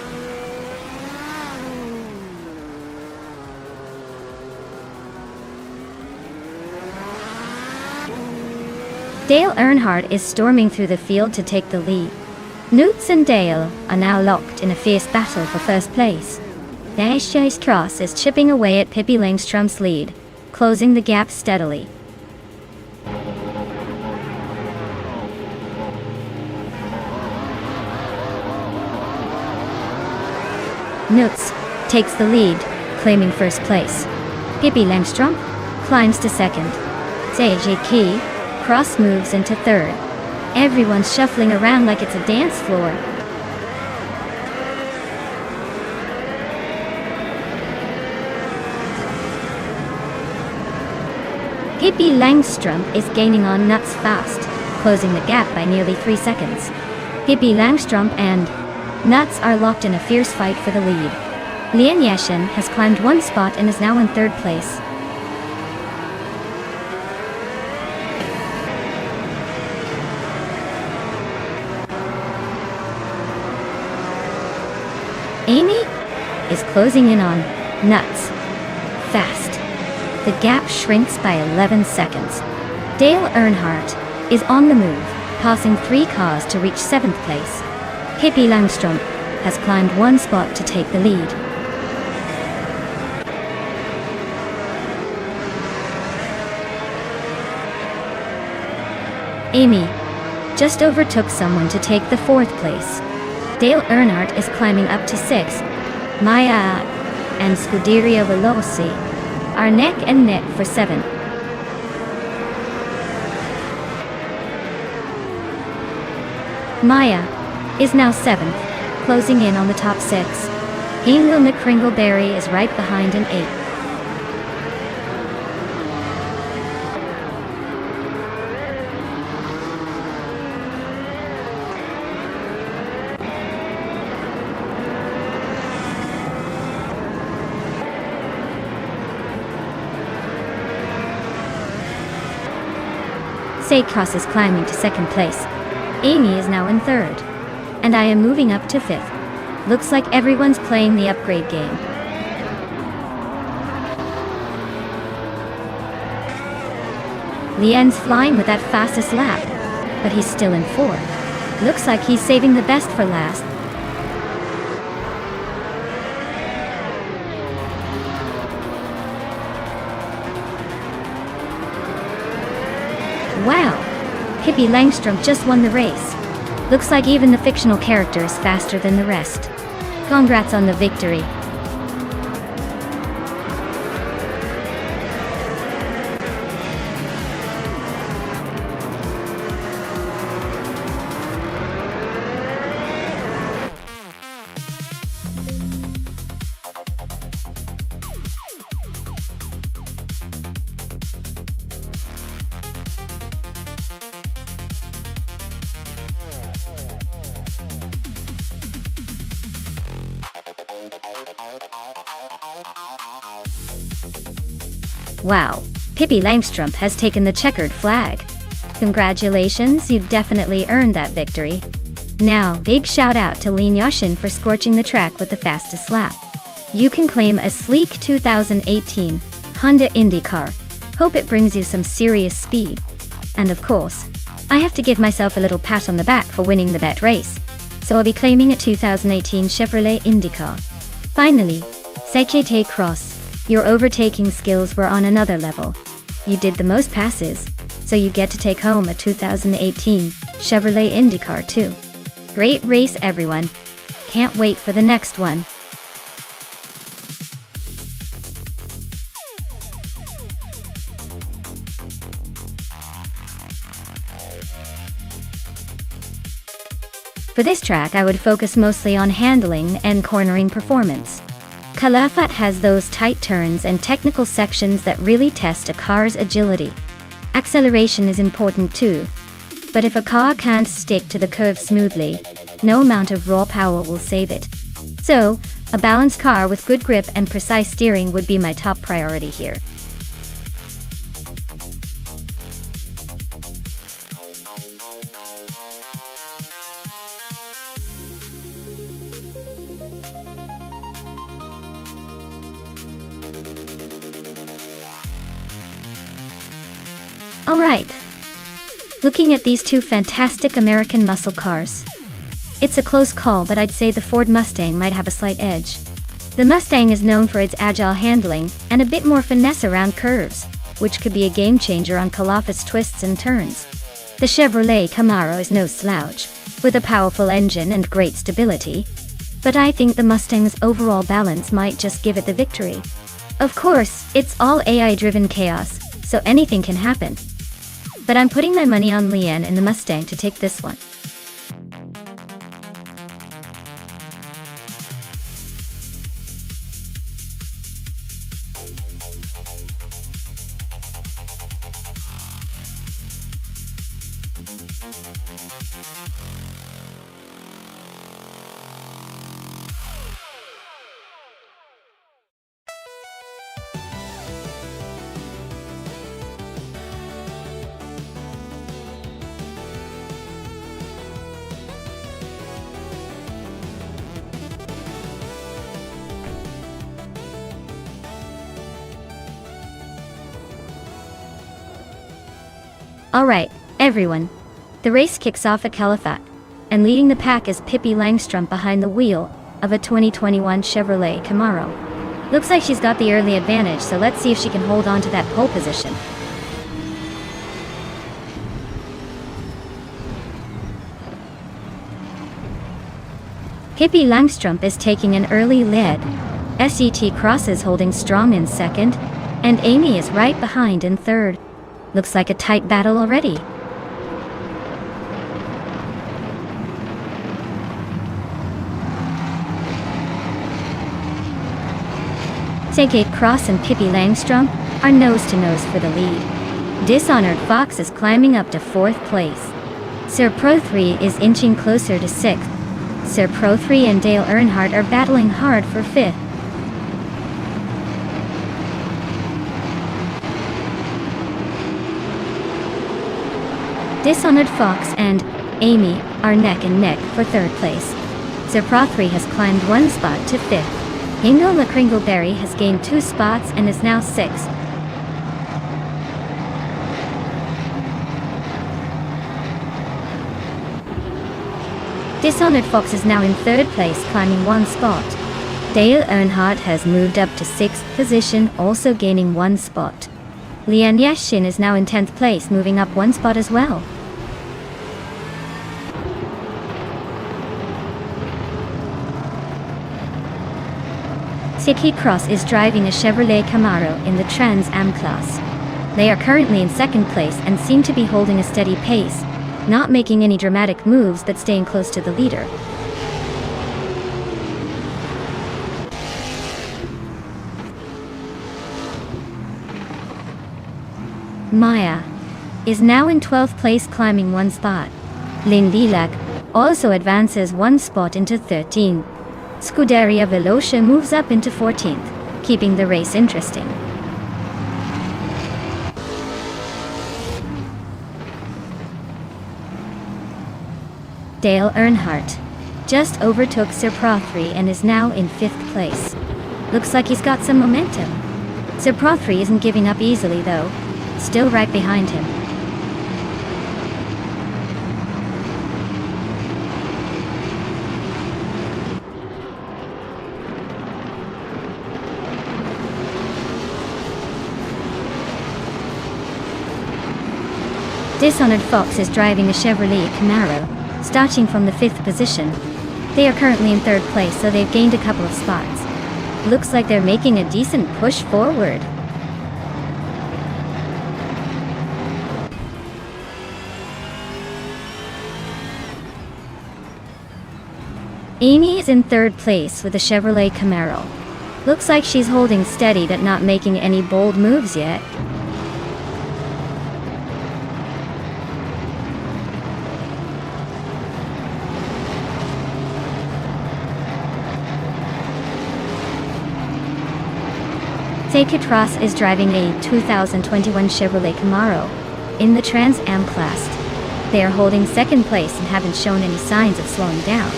Dale Earnhardt is storming through the field to take the lead. Newts and Dale are now locked in a fierce battle for first place. Chase Cross is chipping away at Pippi Langstrum's lead, closing the gap steadily. Newts takes the lead, claiming first place. Pippi Langstrom climbs to second. Key Cross moves into third. Everyone's shuffling around like it's a dance floor. Pippi Langstrom is gaining on Nuts fast, closing the gap by nearly 3 seconds. Pippi Langstrom and Nuts are locked in a fierce fight for the lead. Lian Yashin has climbed 1 spot and is now in 3rd place. Amy is closing in on Nuts fast. The gap shrinks by 11 seconds. Dale Earnhardt is on the move, passing 3 cars to reach 7th place. Pippi Langstrom has climbed 1 spot to take the lead. Amy just overtook someone to take the 4th place. Dale Earnhardt is climbing up to 6th. Maya and Scuderia Veloci are neck and neck for 7th. Maya is now 7th, closing in on the top 6. Hingel McCringleberry is right behind in 8th. Cross is climbing to 2nd place. Amy is now in 3rd. And I am moving up to 5th. Looks like everyone's playing the upgrade game. Lian's flying with that fastest lap, but he's still in 4th. Looks like he's saving the best for last. Wow! Pippi Langstrom just won the race. Looks like even the fictional character is faster than the rest. Congrats on the victory. Wow, Pippi Langstrom has taken the checkered flag. Congratulations, you definitely earned that victory. Now, big shout out to Lian Yashin for scorching the track with the fastest lap. You can claim a sleek 2018 Honda IndyCar. Hope it brings you some serious speed. And of course, I have to give myself a little pat on the back for winning the bet race. So I'll be claiming a 2018 Chevrolet IndyCar. Finally, Sekete Cross. Your overtaking skills were on another level. You did the most passes, so you get to take home a 2018 Chevrolet IndyCar too. Great race, everyone. Can't wait for the next one. For this track, I would focus mostly on handling and cornering performance. Calafat has those tight turns and technical sections that really test a car's agility. Acceleration is important too, but if a car can't stick to the curve smoothly, no amount of raw power will save it. So, a balanced car with good grip and precise steering would be my top priority here. Alright, Looking at these two fantastic American muscle cars, it's a close call, but I'd say the Ford Mustang might have a slight edge. The Mustang is known for its agile handling and a bit more finesse around curves, which could be a game changer on colossal twists and turns. The Chevrolet Camaro is no slouch, with a powerful engine and great stability, but I think the Mustang's overall balance might just give it the victory. Of course, it's all AI-driven chaos, so anything can happen. But I'm putting my money on Leanne in the Mustang to take this one. Alright, everyone. The race kicks off at Caliphate, and leading the pack is Pippi Langstrom behind the wheel of a 2021 Chevrolet Camaro. Looks like she's got the early advantage, so let's see if she can hold on to that pole position. Pippi Langstrom is taking an early lead. SET Cross is holding strong in second, and Amy is right behind in third. Looks like a tight battle already. SET Cross and Pippi Langstrom are nose to nose for the lead. Dishonored Fox is climbing up to 4th place. Sir Pro 3 is inching closer to 6th. Sir Pro 3 and Dale Earnhardt are battling hard for 5th. Dishonored Fox and Amy are neck and neck for 3rd place. Sir Pro 3 has climbed 1 spot to 5th. Hingo La Kringleberry has gained 2 spots and is now 6th. Dishonored Fox is now in 3rd place, climbing 1 spot. Dale Earnhardt has moved up to 6th position, also gaining 1 spot. Leanne Yashin is now in 10th place, moving up 1 spot as well. SET Cross is driving a Chevrolet Camaro in the Trans Am class. They are currently in 2nd place and seem to be holding a steady pace, not making any dramatic moves but staying close to the leader. Maya is now in 12th place, climbing 1 spot. Lynn Lilac also advances 1 spot into 13th. Scuderia Velocia moves up into 14th, keeping the race interesting. Dale Earnhardt just overtook Sir Pro 3 and is now in 5th place. Looks like he's got some momentum. Sir Pro 3 isn't giving up easily though, still right behind him. Dishonored Fox is driving a Chevrolet Camaro, starting from the 5th position. They are currently in 3rd place, so they've gained a couple of spots. Looks like they're making a decent push forward. Amy is in 3rd place with a Chevrolet Camaro. Looks like she's holding steady but not making any bold moves yet. SET Cross is driving a 2021 Chevrolet Camaro in the Trans Am class. They are holding 2nd place and haven't shown any signs of slowing down.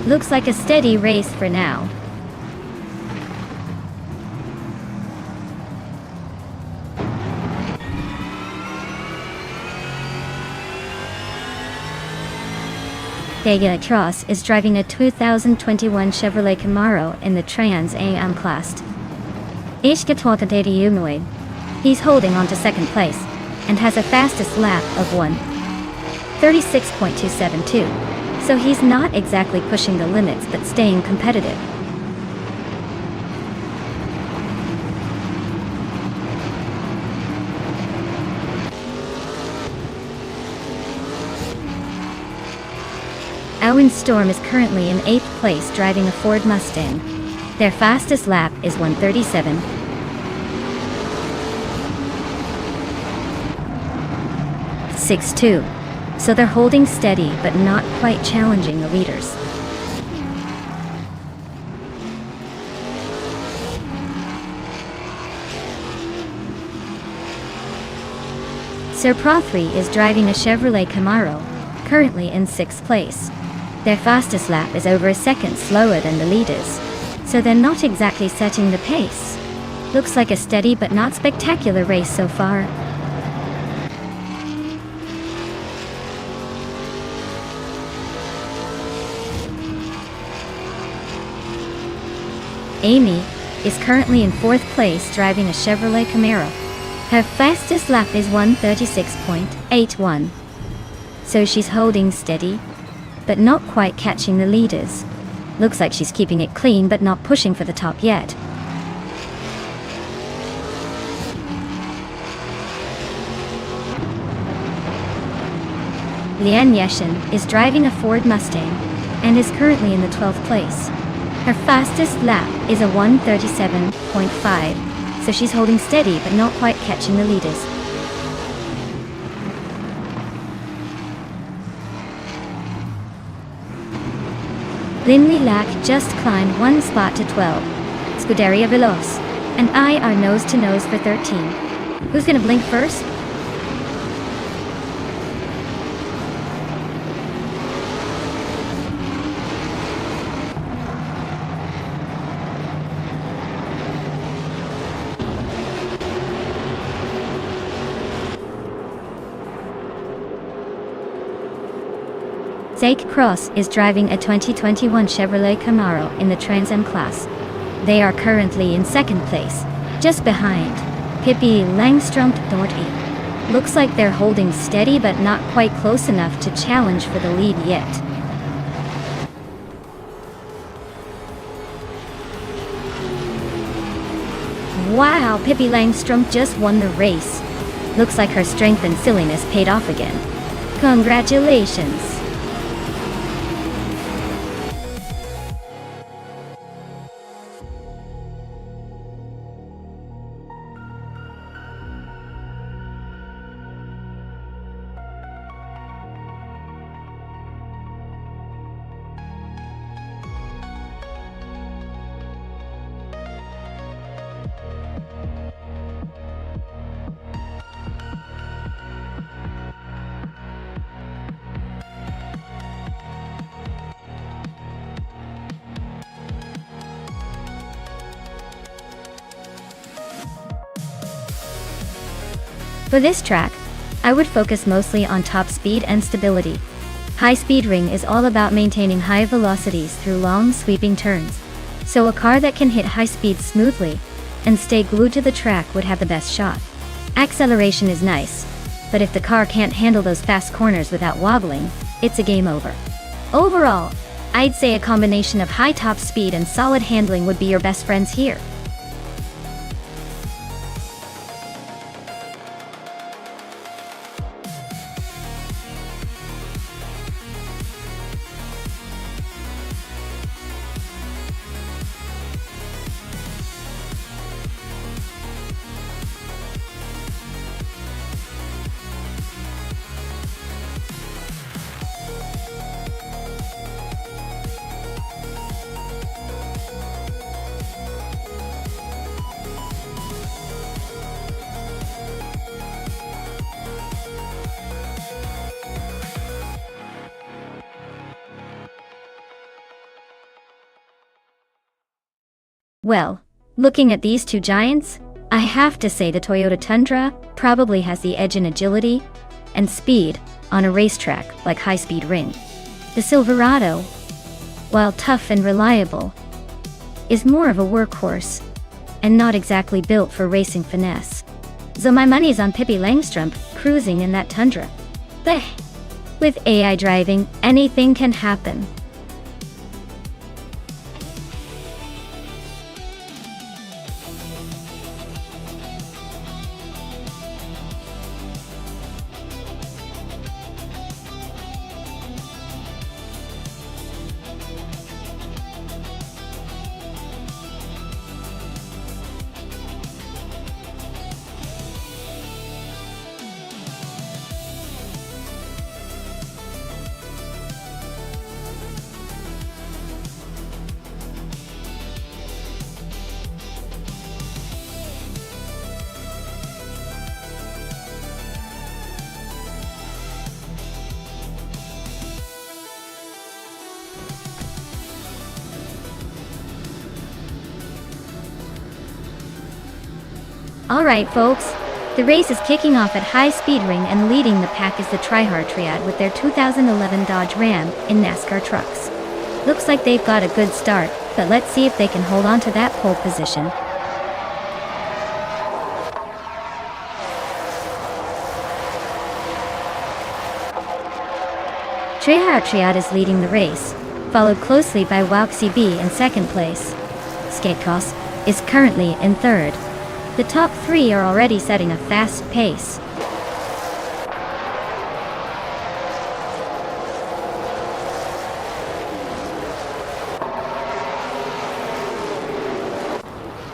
Looks like a steady race for now. Daniel Cross is driving a 2021 Chevrolet Camaro in the Trans Am class. He's holding on to second place and has a fastest lap of 1:36.272, so he's not exactly pushing the limits but staying competitive. Owen Storm is currently in 8th place driving a Ford Mustang. Their fastest lap is 1:37.62. So they're holding steady but not quite challenging the leaders. Sir Prothry is driving a Chevrolet Camaro, currently in 6th place. Their fastest lap is over a second slower than the leaders, so they're not exactly setting the pace. Looks like a steady but not spectacular race so far. Amy is currently in 4th place driving a Chevrolet Camaro. Her fastest lap is 1:36.81. So she's holding steady, but not quite catching the leaders. Looks like she's keeping it clean but not pushing for the top yet. Lian Yeshin is driving a Ford Mustang and is currently in the 12th place. Her fastest lap is a 1:37.5, so she's holding steady but not quite catching the leaders. Lindley Lack just climbed one spot to 12. Scuderia Veloz and I are nose to nose for 13. Who's gonna blink first? Zake Cross is driving a 2021 Chevrolet Camaro in the Trans Am class. They are currently in 2nd place, just behind Pippi Langstrumpf Dorty. Looks like they're holding steady but not quite close enough to challenge for the lead yet. Wow, Pippi Langstrumpf just won the race. Looks like her strength and silliness paid off again. Congratulations! For this track, I would focus mostly on top speed and stability. High speed ring is all about maintaining high velocities through long sweeping turns, so a car that can hit high speeds smoothly and stay glued to the track would have the best shot. Acceleration is nice, but if the car can't handle those fast corners without wobbling, it's a game over. Overall, I'd say a combination of high top speed and solid handling would be your best friends here. Well, looking at these two giants, I have to say the Toyota Tundra probably has the edge in agility and speed on a racetrack like high-speed ring. The Silverado, while tough and reliable, is more of a workhorse, and not exactly built for racing finesse. So my money's on Pippi Langstrump cruising in that Tundra. Bleh. With AI driving, anything can happen. Alright folks, the race is kicking off at high speed ring, and leading the pack is the Tryhard Triad with their 2011 Dodge Ram in NASCAR trucks. Looks like they've got a good start, but let's see if they can hold on to that pole position. Tryhard Triad is leading the race, followed closely by Wauxi B in second place. Skatecross is currently in third. The top three are already setting a fast pace.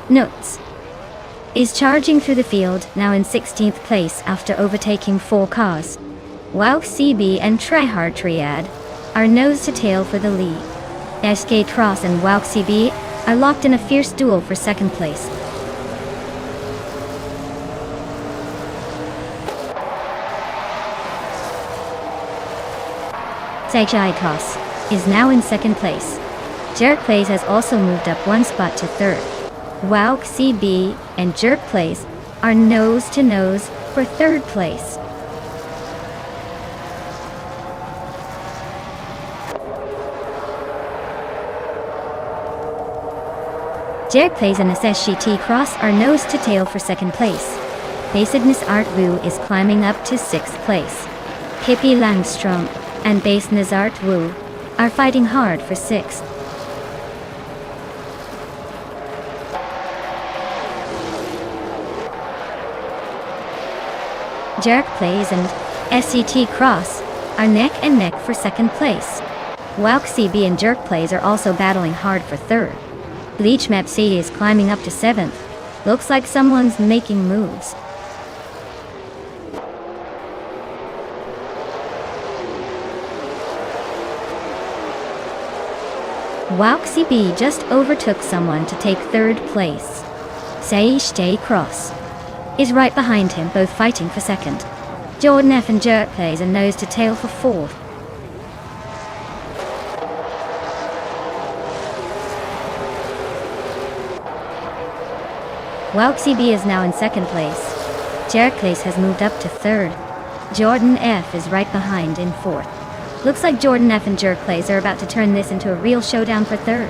Notes is charging through the field, now in 16th place after overtaking 4 cars. Wauxi B and Tryhard Triad are nose to tail for the lead. Skatecross and Wauxi B are locked in a fierce duel for second place. Skatecross is now in second place. Jerk Plays has also moved up one spot to third. Wauxi B and Jerk Plays are nose to nose for third place. Jerk Plays and SSGT Cross are nose to tail for second place. Basedness Art Wu is climbing up to sixth place. Pippi Langstrump and Basedness Art Wu are fighting hard for sixth. Jerk Plays and SCT Cross are neck and neck for second place. Wauxi B and Jerk Plays are also battling hard for third. Bleach Map C is climbing up to seventh. Looks like someone's making moves. Wauxi B just overtook someone to take third place. Skatecross is right behind him, both fighting for second. Jordan F and Jerk Plays are nose to tail for fourth. Wauxi B is now in second place. Jerk Plays has moved up to third. Jordan F is right behind in fourth. Looks like Jordan F and Jerk Plays are about to turn this into a real showdown for third.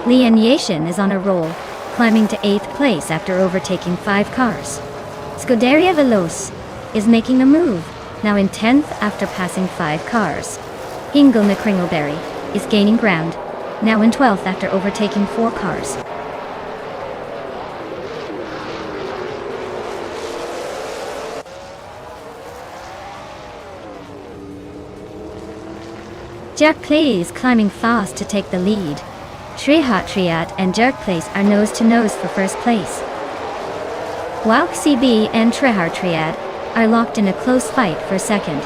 Lian Yashin is on a roll, climbing to 8th place after overtaking 5 cars. Scuderia Veloce is making a move, now in 10th after passing 5 cars. Hingle McCringleberry is gaining ground, now in 12th after overtaking 4 cars. Jerk Plays climbing fast to take the lead. Tryhard Triad and Jerk Plays are nose to nose for first place. Wauxi B and Tryhard Triad are locked in a close fight for second.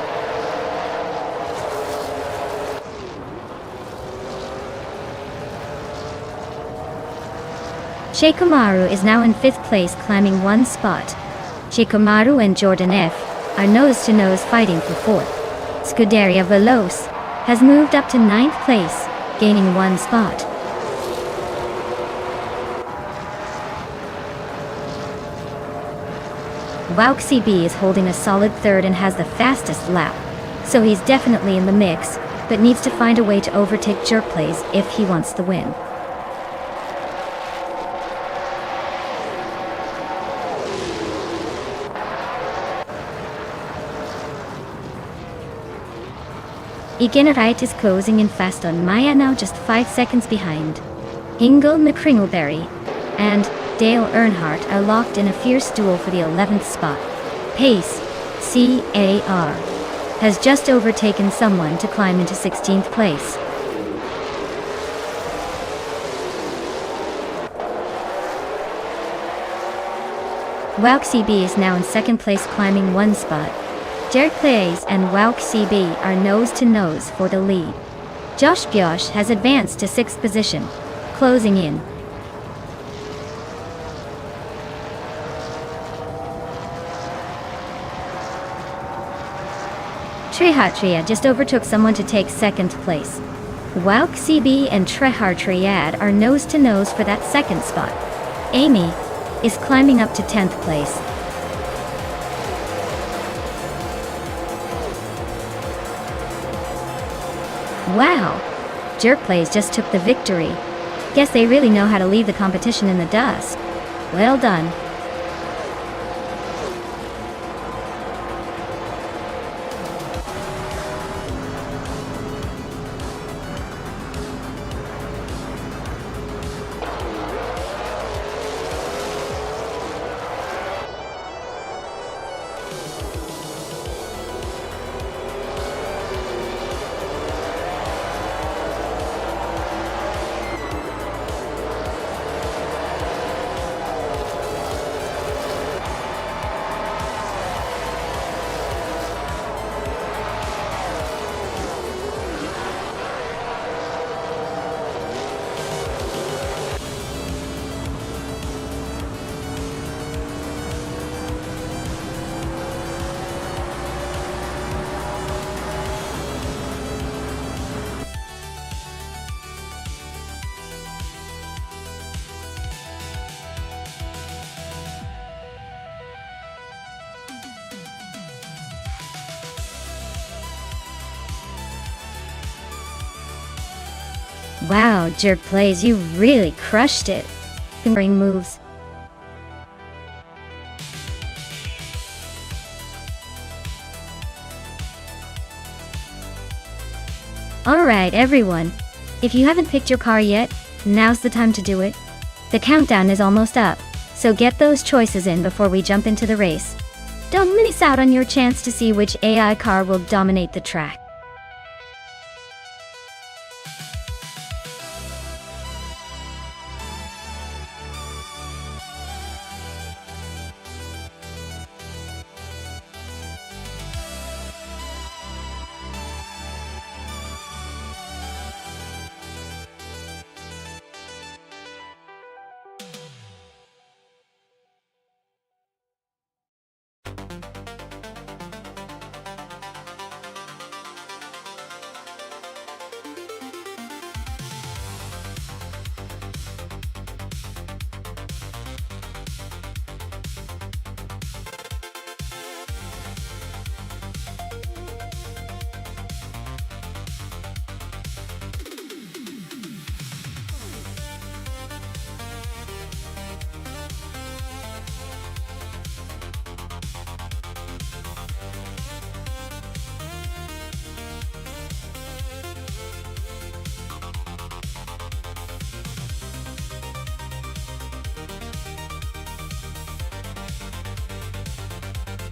Shikamaru is now in 5th place, climbing 1 spot. Shikamaru and Jordan F are nose to nose fighting for 4th. Scuderia Veloce has moved up to 9th place, gaining 1 spot. WowXCB is holding a solid third and has the fastest lap, so he's definitely in the mix, but needs to find a way to overtake Jerkplays if he wants the win. Igenite is closing in fast on Maya, now just 5 seconds behind. Ingle McCringleberry and Dale Earnhardt are locked in a fierce duel for the 11th spot. Pace, CAR, has just overtaken someone to climb into 16th place. WowXCB is now in 2nd place, climbing 1 spot. Jerkplays and WowXCB are nose-to-nose for the lead. Josh Biosh has advanced to 6th position, closing in. Trehartriad just overtook someone to take 2nd place. WowXCB and Trehartriad are nose-to-nose for that 2nd spot. Amy is climbing up to 10th place. Wow! Jerkplays just took the victory. Guess they really know how to leave the competition in the dust. Well done. Wow, Jerkplays, you really crushed it. Fingering moves. Alright everyone, if you haven't picked your car yet, now's the time to do it. The countdown is almost up, so get those choices in before we jump into the race. Don't miss out on your chance to see which AI car will dominate the track.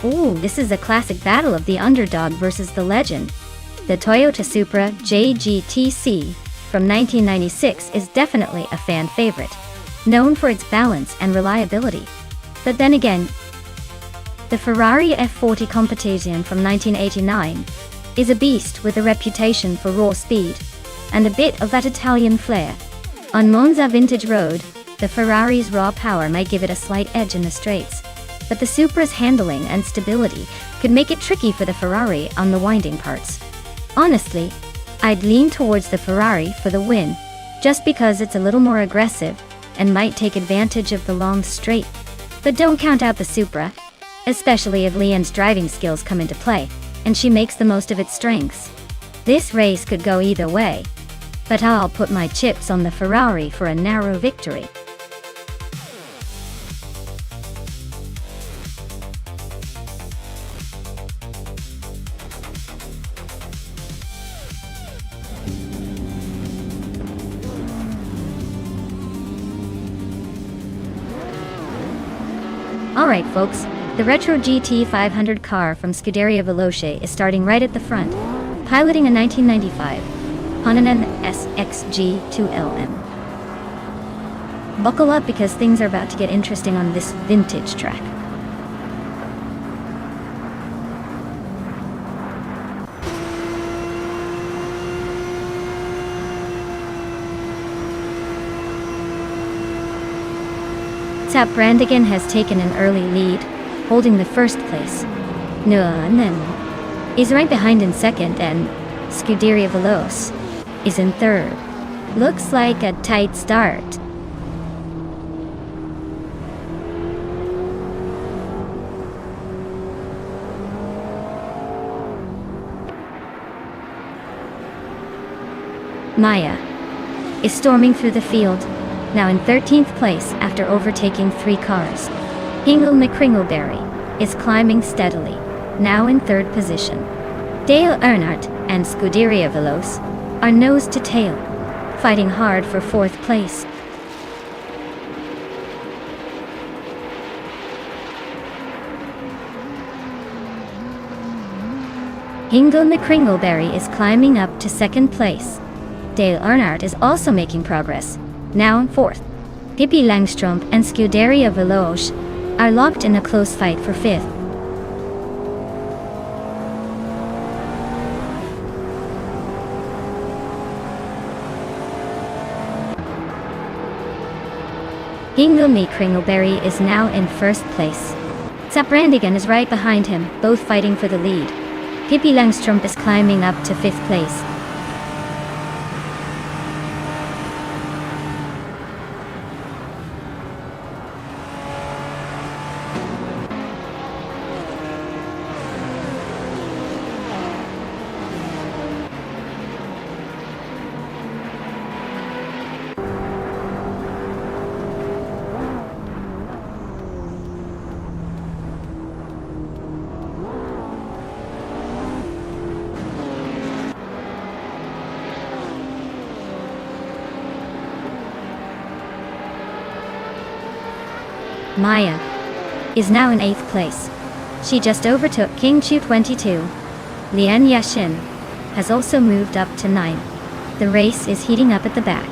Ooh, this is a classic battle of the underdog versus the legend. The Toyota Supra JGTC from 1996 is definitely a fan favorite, known for its balance and reliability. But then again, the Ferrari F40 Competizione from 1989 is a beast with a reputation for raw speed and a bit of that Italian flair. On Monza Vintage Road, the Ferrari's raw power might give it a slight edge in the straights, but the Supra's handling and stability could make it tricky for the Ferrari on the winding parts. Honestly, I'd lean towards the Ferrari for the win, just because it's a little more aggressive and might take advantage of the long straight. But don't count out the Supra. especially if Leanne's driving skills come into play, and she makes the most of its strengths. This race could go either way, but I'll put my chips on the Ferrari for a narrow victory. Alright folks, the retro GT 500 car from Scuderia Veloce is starting right at the front, piloting a 1995 Honda SXG2LM. Buckle up because things are about to get interesting on this vintage track. Tap Brandigan has taken an early lead, holding the first place. Nuanen is right behind in second, and Scuderia Veloce is in third. Looks like a tight start. Maya is storming through the field, now in 13th place after overtaking 3 cars. Hingle McCringleberry is climbing steadily, now in 3rd position. Dale Earnhardt and Scuderia Veloce are nose to tail, fighting hard for 4th place. Hingle McCringleberry is climbing up to 2nd place. Dale Earnhardt is also making progress, now in 4th. Pippi Langstrup and Scuderia Veloce are locked in a close fight for 5th. Hingle McCringleberry is now in 1st place. Tap Brandigan is right behind him, both fighting for the lead. Pippi Langstrup is climbing up to 5th place. Maya is now in 8th place. She just overtook King Chu 22. Lian Yashin has also moved up to 9th. The race is heating up at the back.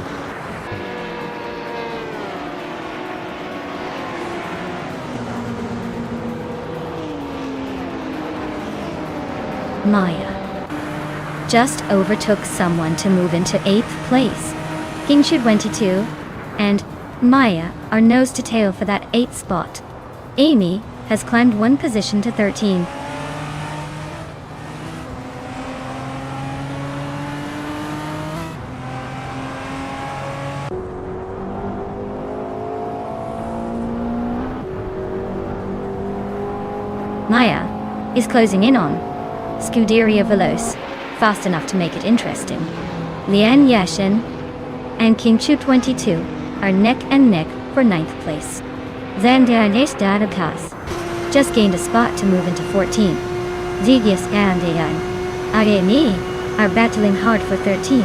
Maya just overtook someone to move into 8th place. King Chu 22 and Maya are nose to tail for that 8th spot. Amy has climbed 1 position to 13. Maya is closing in on Scuderia Veloce, fast enough to make it interesting. Lian Yashin and King Chu 22 are neck and neck for 9th place. Zandanesh Dadakas just gained a spot to move into 14. Zigias and Aremi are battling hard for 13.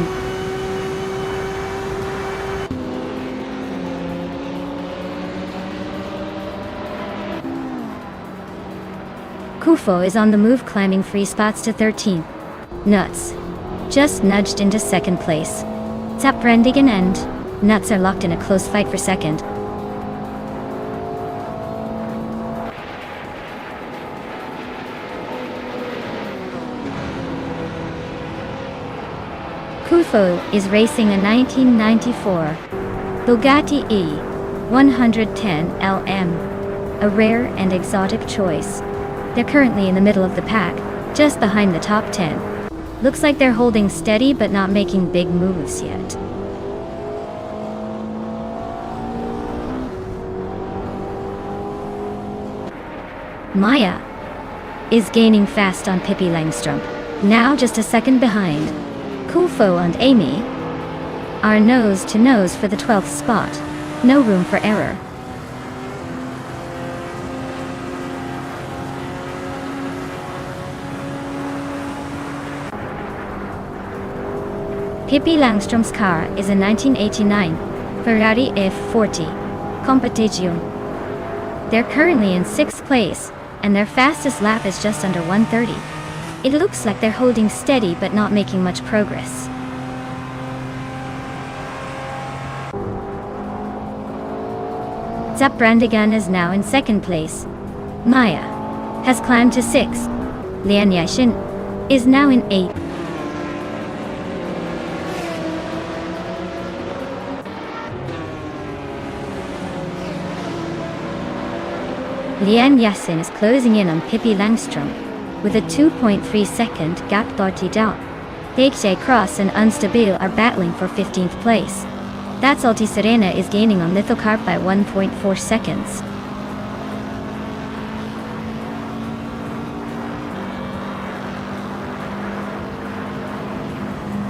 Kufo is on the move, climbing 3 spots to 13. Nuts just nudged into 2nd place. Tap Brandigan and Nuts are locked in a close fight for 2nd. Kufo is racing a 1994 Bugatti E110 LM, a rare and exotic choice. They're currently in the middle of the pack, just behind the top 10. Looks like they're holding steady but not making big moves yet. Maya is gaining fast on Pippi Langstrumpf, now just a second behind. Kufo and Amy are nose to nose for the 12th spot. No room for error. Pippi Langstrumpf's car is a 1989 Ferrari F40 Competizione. They're currently in 6th place, and their fastest lap is just under 1:30. It looks like they're holding steady but not making much progress. Zaprandigan is now in 2nd place. Maya has climbed to 6th. Lian Yashin is now in 8th. Lian Yassin is closing in on Pippi Langstrumpf with a 2.3 second gap. 30 down. Pekje Cross and Unstable are battling for 15th place. That's Alti Serena is gaining on Lithocarp by 1.4 seconds.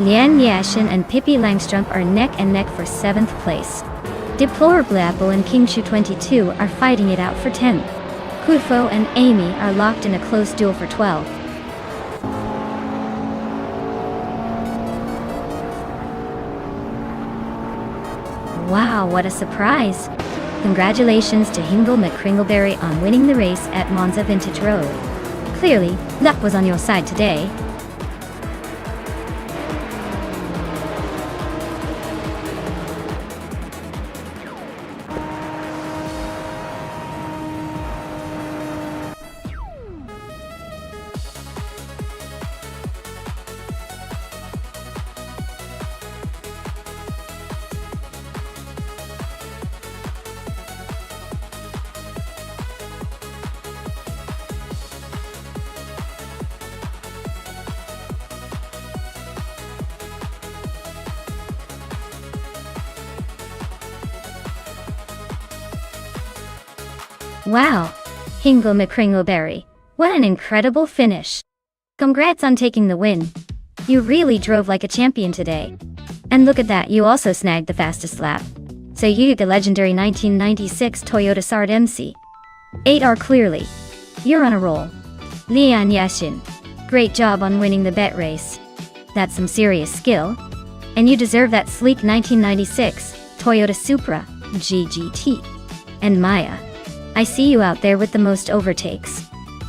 Lian Yashin and Pippi Langstrumpf are neck and neck for 7th place. Deplorable Apple and Kingshu 22 are fighting it out for 10th. Kufo and Amy are locked in a close duel for 12th. Wow, what a surprise! Congratulations to Hingle McCringleberry on winning the race at Monza Vintage Road. Clearly, luck was on your side today. Wow! Hingle McCringleberry, what an incredible finish! Congrats on taking the win. You really drove like a champion today. And look at that, you also snagged the fastest lap. So you the legendary 1996 Toyota Sard MC. 8R clearly. You're on a roll. Lian Yashin, great job on winning the bet race. That's some serious skill. And you deserve that sleek 1996 Toyota Supra GGT. And Maya, I see you out there with the most overtakes.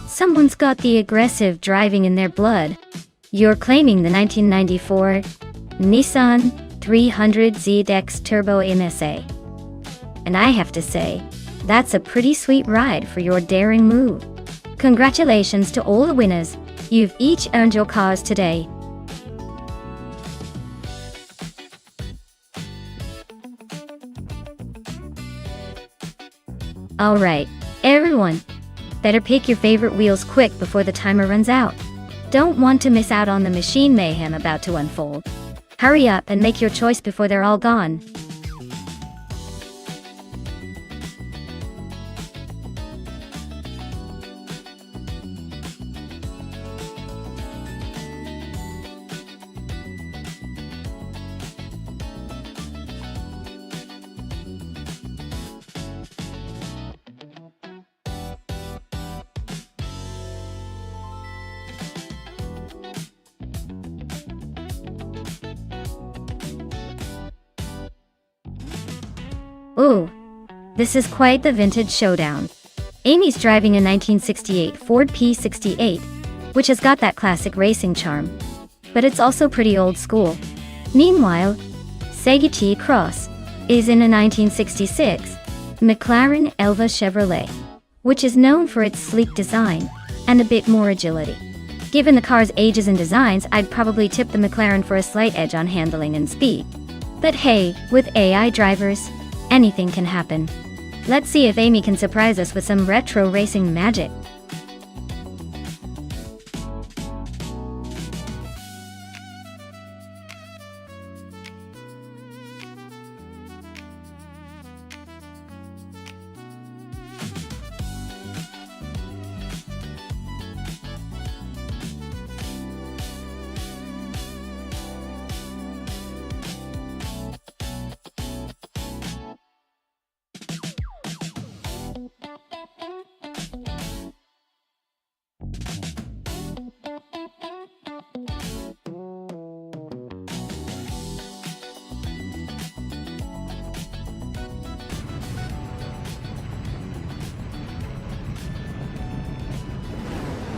Someone's got the aggressive driving in their blood. You're claiming the 1994 Nissan 300Z Dex Turbo MSA. And I have to say, that's a pretty sweet ride for your daring move. Congratulations to all the winners. You've each earned your cars today. Alright, everyone. Better pick your favorite wheels quick before the timer runs out. Don't want to miss out on the machine mayhem about to unfold. Hurry up and make your choice before they're all gone. Ooh, this is quite the vintage showdown. Amy's driving a 1968 Ford P68, which has got that classic racing charm. But it's also pretty old school. Meanwhile, Sagiti Cross is in a 1966 McLaren Elva Chevrolet, which is known for its sleek design and a bit more agility. Given the car's ages and designs, I'd probably tip the McLaren for a slight edge on handling and speed. But hey, with AI drivers, anything can happen. Let's see if Amy can surprise us with some retro racing magic.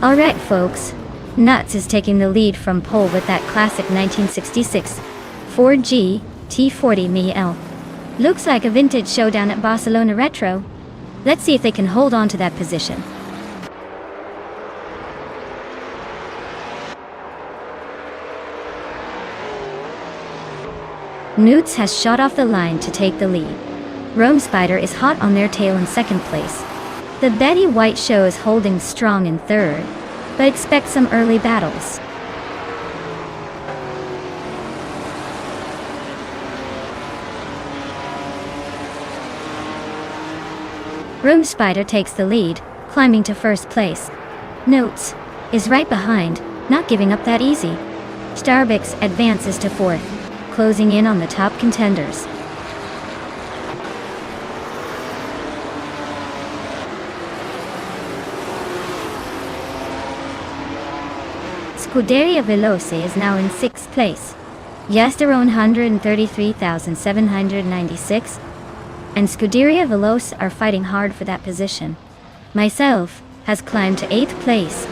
Alright folks, Nuts is taking the lead from pole with that classic 1966 Ford T40 ML. Looks like a vintage showdown at Barcelona Retro. Let's see if they can hold on to that position. Newts has shot off the line to take the lead. Rome Spider is hot on their tail in second place. The Betty White Show is holding strong in third, but expect some early battles. Rome Spider takes the lead, climbing to first place. Notes is right behind, not giving up that easy. Starbucks advances to fourth, closing in on the top contenders. Scuderia Veloce is now in sixth place. Yesterone 133,796 and Scuderia Veloce are fighting hard for that position. Myself has climbed to 8th place.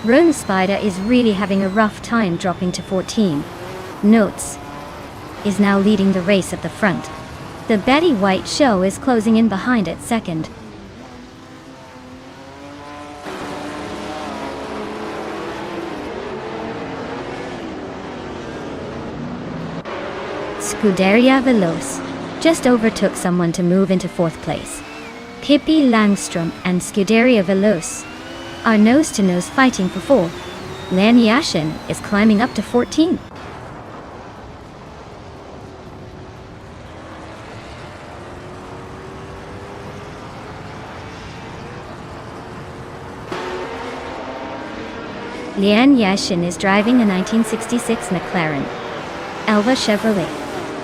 Rome Spider is really having a rough time dropping to 14. Notes is now leading the race at the front. The Betty White Show is closing in behind at second. Scuderia Veloce just overtook someone to move into fourth place. Pippi Langstrom and Scuderia Veloce are nose-to-nose fighting for fourth. Lan Yashin is climbing up to 14. Lian Yashin is driving a 1966 McLaren Elva Chevrolet.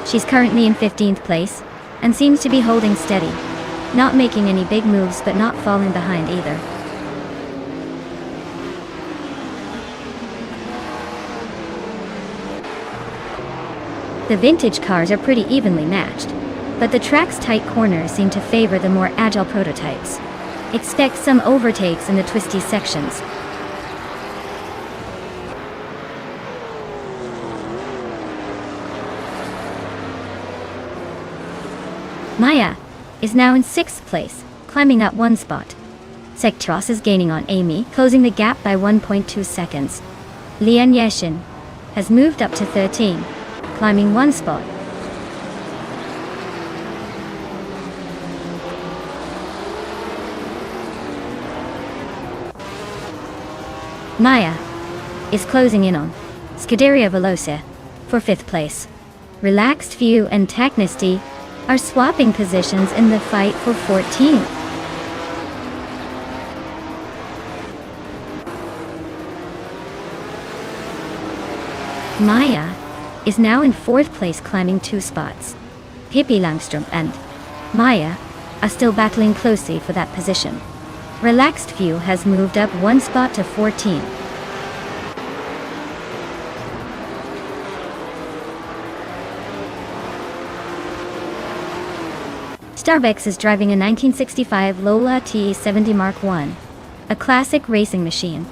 She's currently in 15th place and seems to be holding steady, not making any big moves but not falling behind either. The vintage cars are pretty evenly matched, but the track's tight corners seem to favor the more agile prototypes. Expect some overtakes in the twisty sections. Maya is now in 6th place, climbing up one spot. Sectros is gaining on Amy, closing the gap by 1.2 seconds. Lian Yashin has moved up to 13, climbing one spot. Maya is closing in on Scuderia Veloce for 5th place. Relaxed View and Technisty are swapping positions in the fight for 14th. Maya is now in 4th place, climbing 2 spots. Pippi Langstrom and Maya are still battling closely for that position. Relaxed View has moved up 1 spot to 14. Starbucks is driving a 1965 Lola T70 Mark I, a classic racing machine.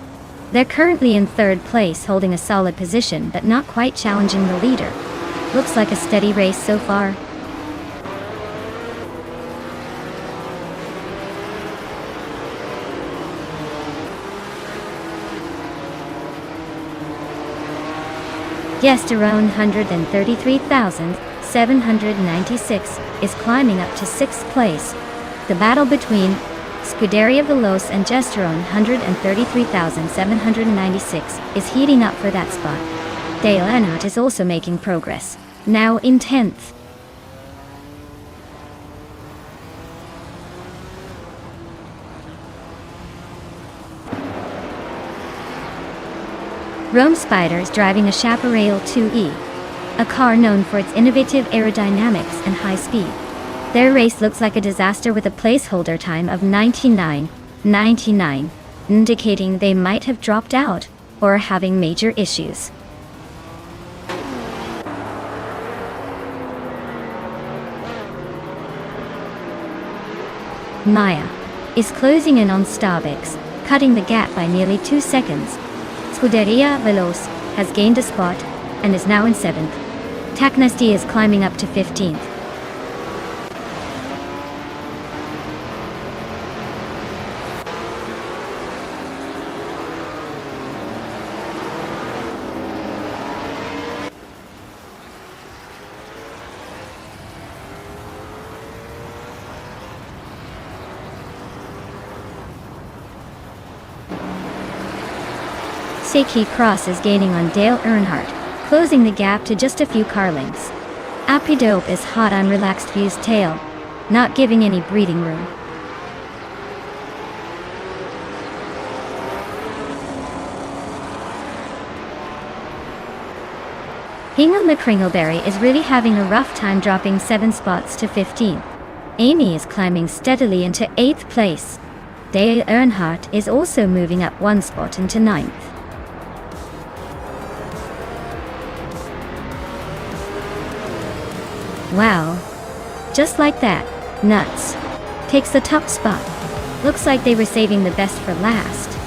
They're currently in 3rd place, holding a solid position but not quite challenging the leader. Looks like a steady race so far. Yesterone 133,796 is climbing up to 6th place. The battle between Scuderia Veloce and Yesterone 133,796 is heating up for that spot. Dale Earnhardt is also making progress, now in 10th. Rome Spider is driving a Chaparral 2E, a car known for its innovative aerodynamics and high speed. Their race looks like a disaster with a placeholder time of 99.99. indicating they might have dropped out or are having major issues. Maya is closing in on Starbucks, cutting the gap by nearly 2 seconds. Scuderia Veloce has gained a spot and is now in 7th. Taknesti is climbing up to 15th. Seki Cross is gaining on Dale Earnhardt, closing the gap to just a few car lengths. Apidope is hot on Relaxed View's tail, not giving any breathing room. Hingham McCringleberry is really having a rough time, dropping 7 spots to 15th. Amy is climbing steadily into 8th place. Dale Earnhardt is also moving up 1 spot into 9th. Wow. Just like that, Nuts takes the top spot. Looks like they were saving the best for last.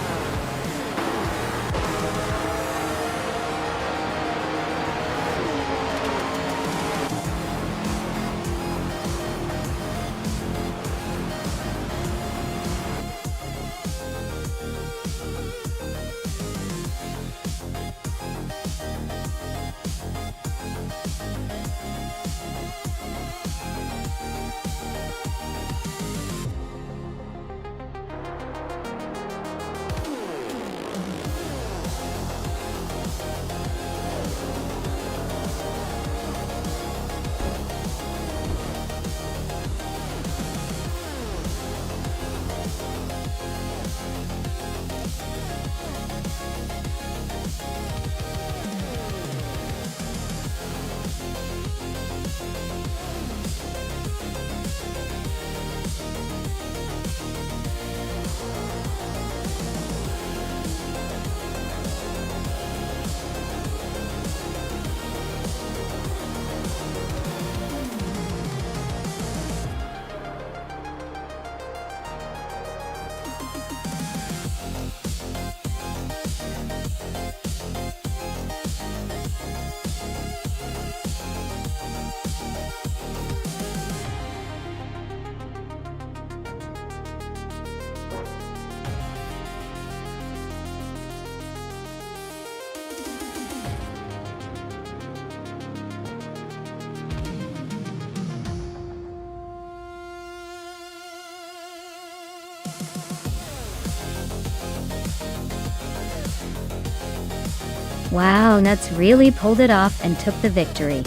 Wow, Nuts really pulled it off and took the victory.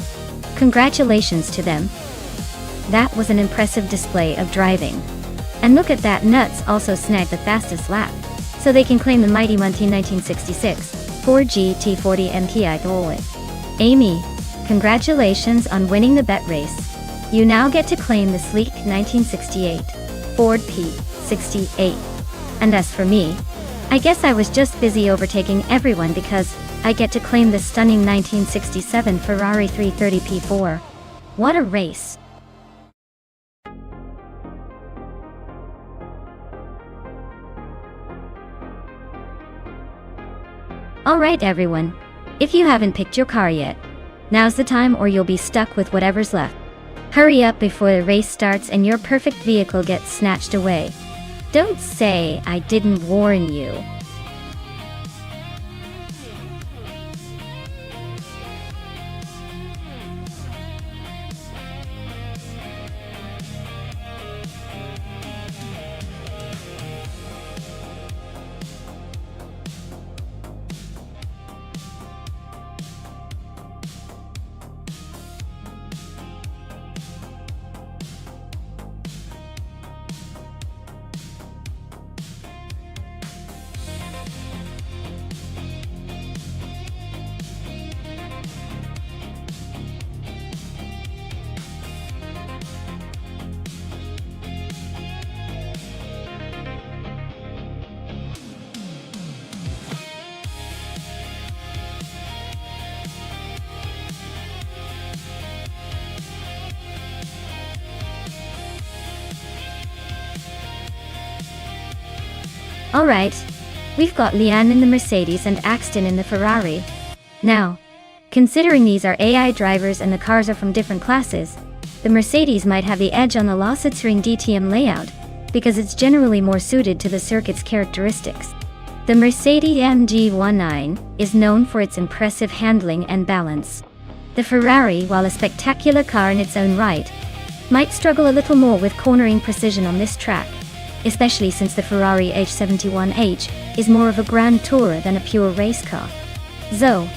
Congratulations to them. That was an impressive display of driving. And look at that, Nuts also snagged the fastest lap, so they can claim the mighty Monty 1966 Ford GT40 MPI Goal. Amy, congratulations on winning the bet race. You now get to claim the sleek 1968 Ford P68. And as for me, I guess I was just busy overtaking everyone because I get to claim the stunning 1967 Ferrari 330 P4. What a race! Alright everyone, if you haven't picked your car yet, now's the time or you'll be stuck with whatever's left. Hurry up before the race starts and your perfect vehicle gets snatched away. Don't say I didn't warn you. Alright, we've got Leanne in the Mercedes and Axton in the Ferrari. Now, considering these are AI drivers and the cars are from different classes, the Mercedes might have the edge on the Lausitzring DTM layout, because it's generally more suited to the circuit's characteristics. The Mercedes-AMG 19 is known for its impressive handling and balance. The Ferrari, while a spectacular car in its own right, might struggle a little more with cornering precision on this track, especially since the Ferrari H71H is more of a grand tourer than a pure race car. So,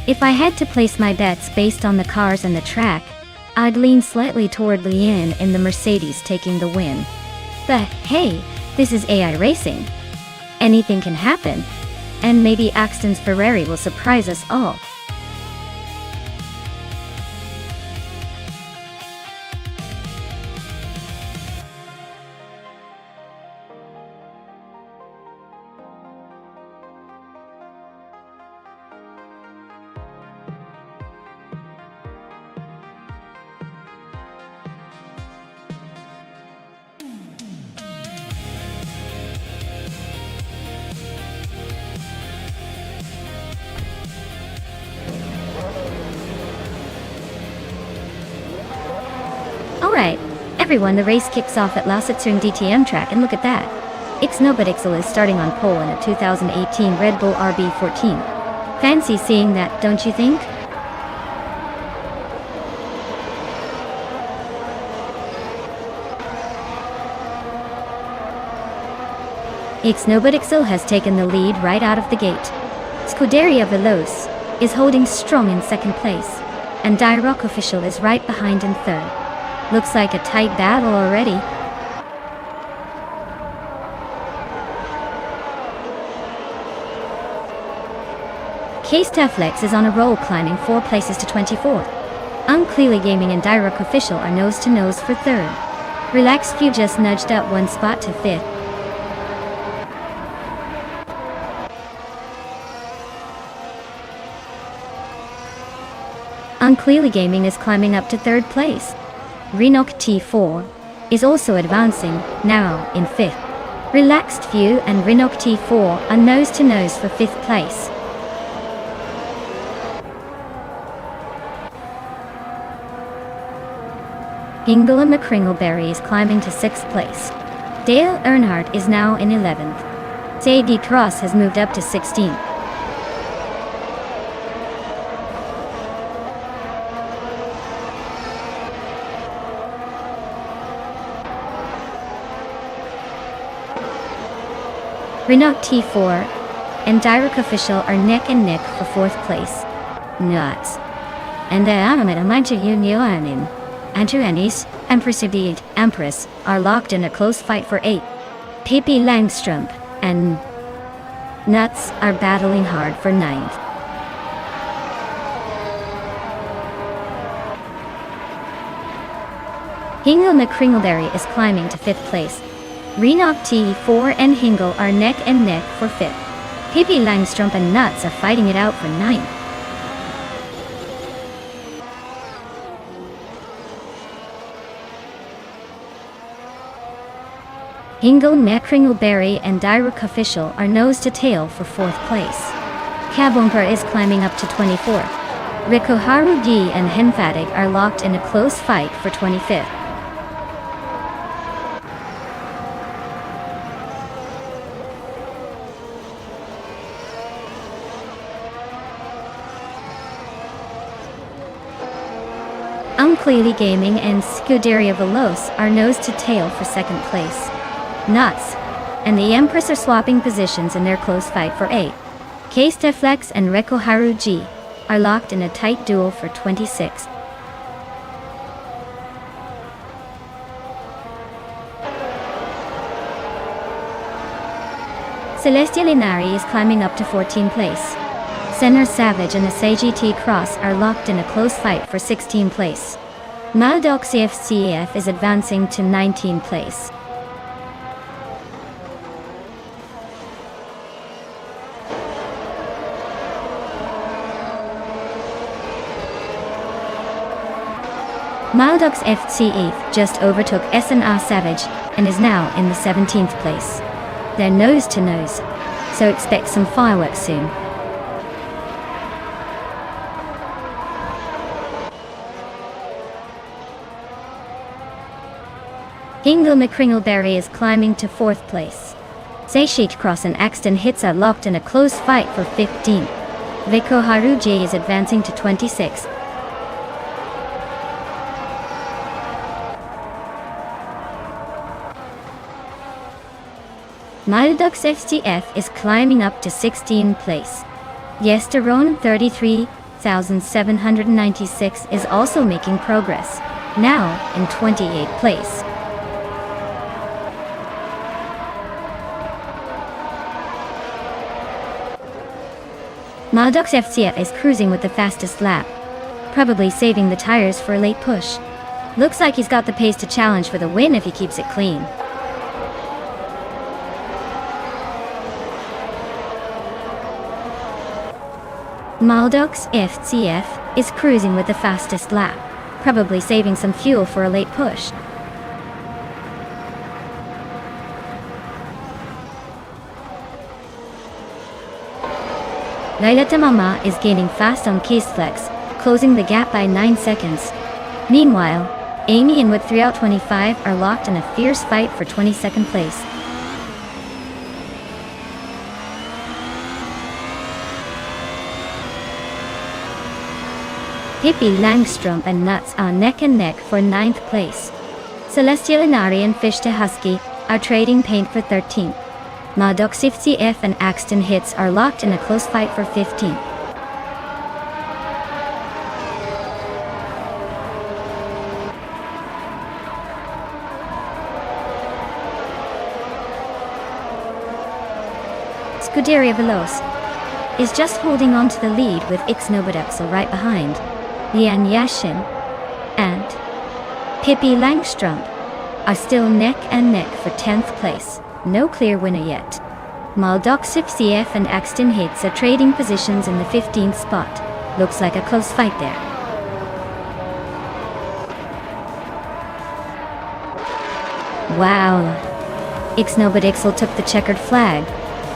if I had to place my bets based on the cars and the track, I'd lean slightly toward Leanne in the Mercedes taking the win. But hey, this is AI racing. Anything can happen, and maybe Axton's Ferrari will surprise us all. Alright, everyone, the race kicks off at Lausitzring DTM track, and look at that. Ixnobitixel is starting on pole in a 2018 Red Bull RB14. Fancy seeing that, don't you think? Ixnobitixel has taken the lead right out of the gate. Scuderia Veloce is holding strong in second place, and Rock Official is right behind in third. Looks like a tight battle already. K-Steflex is on a roll, climbing 4 places to 24th. Unclearly Gaming and Rock Official are nose to nose for third. Relaxed Few just nudged up 1 spot to 5th. Unclearly Gaming is climbing up to 3rd place. Renok T4 is also advancing, now in 5th. Relaxed Few and Renok T4 are nose to nose for 5th place. Hingle and McCringleberry is climbing to 6th place. Dale Earnhardt is now in 11th. Sadie Cross has moved up to 16th. Renok T4 and Rock Official are neck and neck for 4th place. Nuts. And the Animate Amanta Union, Andrew Ennis, Empress Abid, Empress, are locked in a close fight for 8th. Pippi Langstrup and Nuts are battling hard for 9th. Hingle McCringleberry is climbing to 5th place. Renok T4 and Hingle are neck and neck for 5th. Pippi Langstrup and Nuts are fighting it out for 9th. Hingle, McCringleberry and Rock Official are nose to tail for 4th place. Kabumper is climbing up to 24th. Rikoharu Gi and Henfatig are locked in a close fight for 25th. Unclearly Gaming and Scuderia Veloce are nose to tail for 2nd place. Nuts and the Empress are swapping positions in their close fight for 8th. K-Steflex and Rikoharu G are locked in a tight duel for 26th. Celestia Linari is climbing up to 14th place. Senor Savage and Asagi T Cross are locked in a close fight for 16th place. Maldox CFCF is advancing to 19th place. Maldox FC8 just overtook SNR Savage and is now in the 17th place. They're nose to nose, so expect some fireworks soon. Ingle McCringleberry is climbing to 4th place. Seishik Cross and Axton Hits are locked in a close fight for 15th. Viko Haruji is advancing to 26th. Maldux FCF is climbing up to 16th place. Yesteron 33,796 is also making progress, now in 28th place. Maldux FCF is cruising with the fastest lap, probably saving the tires for a late push. Looks like he's got the pace to challenge for the win if he keeps it clean. Maldux FCF is cruising with the fastest lap, probably saving some fuel for a late push. Laila Tamama is gaining fast on Caseflex, closing the gap by 9 seconds. Meanwhile, Amy and Wood 3 out 25 are locked in a fierce fight for 22nd place. Hippie Langstrom and Nuts are neck and neck for 9th place. Celestial Inari and Fish to Husky are trading paint for 13th. Maldux FCF and Axton Hits are locked in a close fight for 15th. Scuderia Veloz is just holding on to the lead with Ixnobodexel right behind. Lian Yashin and Pippi Langstrom are still neck and neck for 10th place. No clear winner yet. Maldux FCF and Axton Hits are trading positions in the 15th spot. Looks like a close fight there. Wow. Ixnobodexel took the checkered flag.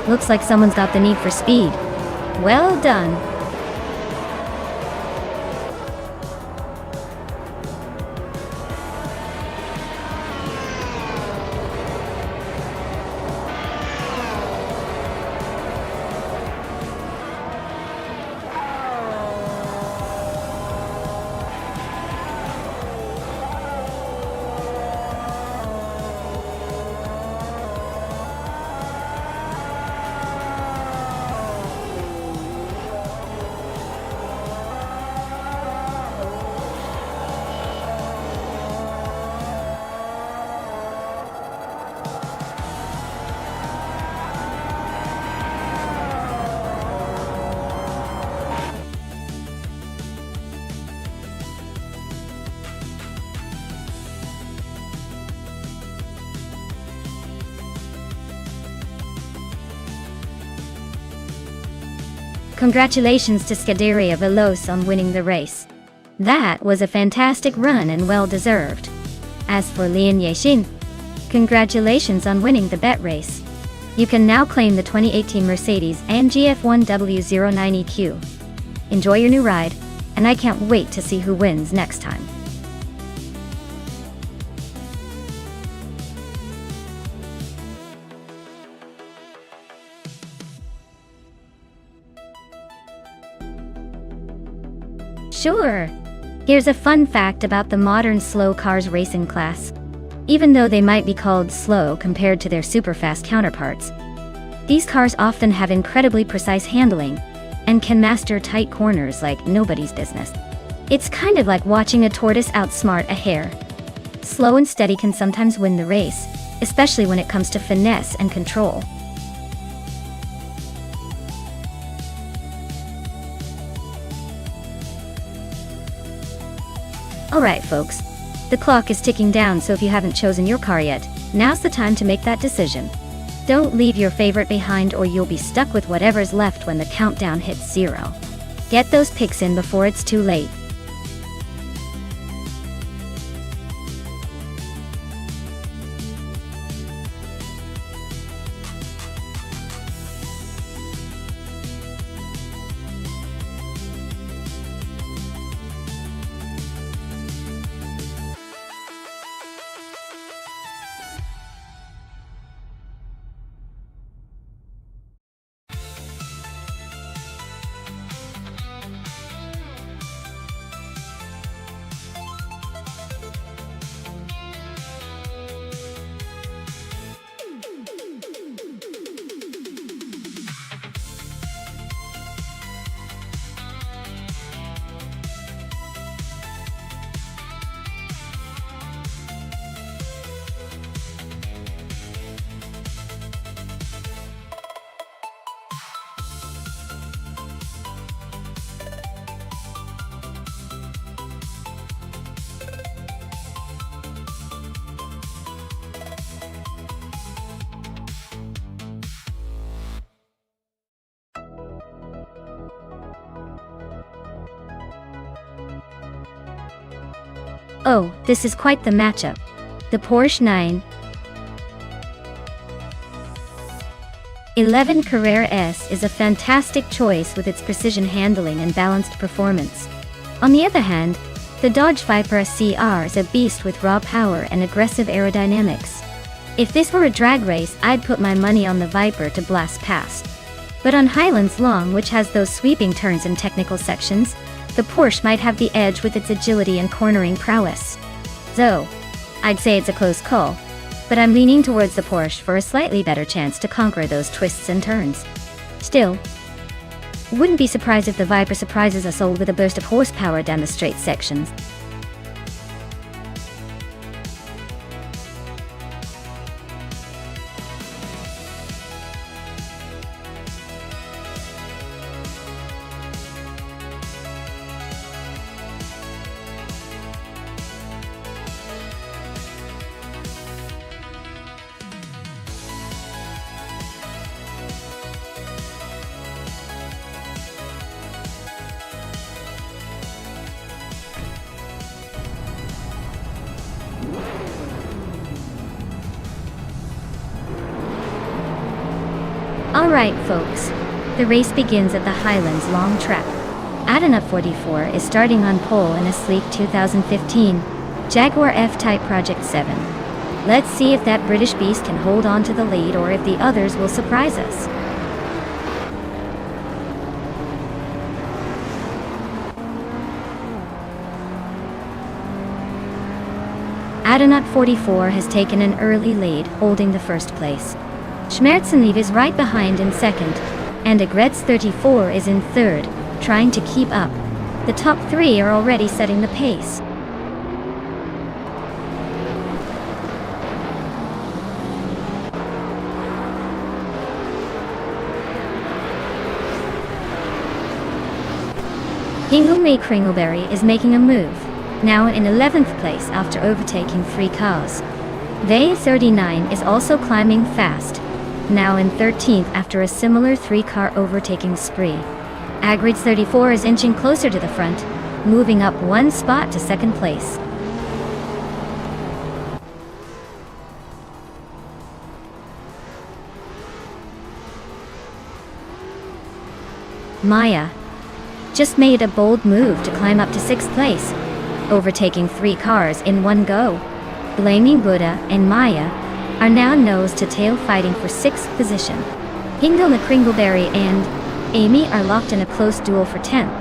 Looks like someone's got the need for speed. Well done. Congratulations to Scuderia Veloz on winning the race. That was a fantastic run and well deserved. As for Lian Yexin, congratulations on winning the bet race. You can now claim the 2018 Mercedes AMG F1W09EQ. Enjoy your new ride, and I can't wait to see who wins next time. Sure. Here's a fun fact about the modern slow cars racing class. Even though they might be called slow compared to their super-fast counterparts, these cars often have incredibly precise handling and can master tight corners like nobody's business. It's kind of like watching a tortoise outsmart a hare. Slow and steady can sometimes win the race, especially when it comes to finesse and control. Alright folks, the clock is ticking down, so if you haven't chosen your car yet, now's the time to make that decision. Don't leave your favorite behind or you'll be stuck with whatever's left when the countdown hits 0. Get those picks in before it's too late. Oh, this is quite the matchup. The Porsche 911 Carrera S is a fantastic choice with its precision handling and balanced performance. On the other hand, the Dodge Viper SCR is a beast with raw power and aggressive aerodynamics. If this were a drag race, I'd put my money on the Viper to blast past. But on Highlands Long, which has those sweeping turns and technical sections, the Porsche might have the edge with its agility and cornering prowess. So, I'd say it's a close call, but I'm leaning towards the Porsche for a slightly better chance to conquer those twists and turns. Still, wouldn't be surprised if the Viper surprises us all with a burst of horsepower down the straight sections. Alright folks, the race begins at the Highlands Long track. Adenauer 44 is starting on pole in a sleek 2015 Jaguar F-Type Project 7. Let's see if that British beast can hold on to the lead or if the others will surprise us. Adenauer 44 has taken an early lead, holding the first place. Schmerzenlieb is right behind in second, and Agretz 34 is in third, trying to keep up. The top three are already setting the pace. Hingelme Kringleberry is making a move, now in 11th place after overtaking 3 cars. Vey 39 is also climbing fast, now in 13th after a similar 3-car overtaking spree. Agretz 34 is inching closer to the front, moving up 1 spot to 2nd place. Maya just made a bold move to climb up to 6th place, overtaking 3 cars in one go. Blamey Buddha and Maya are now nose-to-tail fighting for 6th position. Hingel Kringleberry and Amy are locked in a close duel for 10th.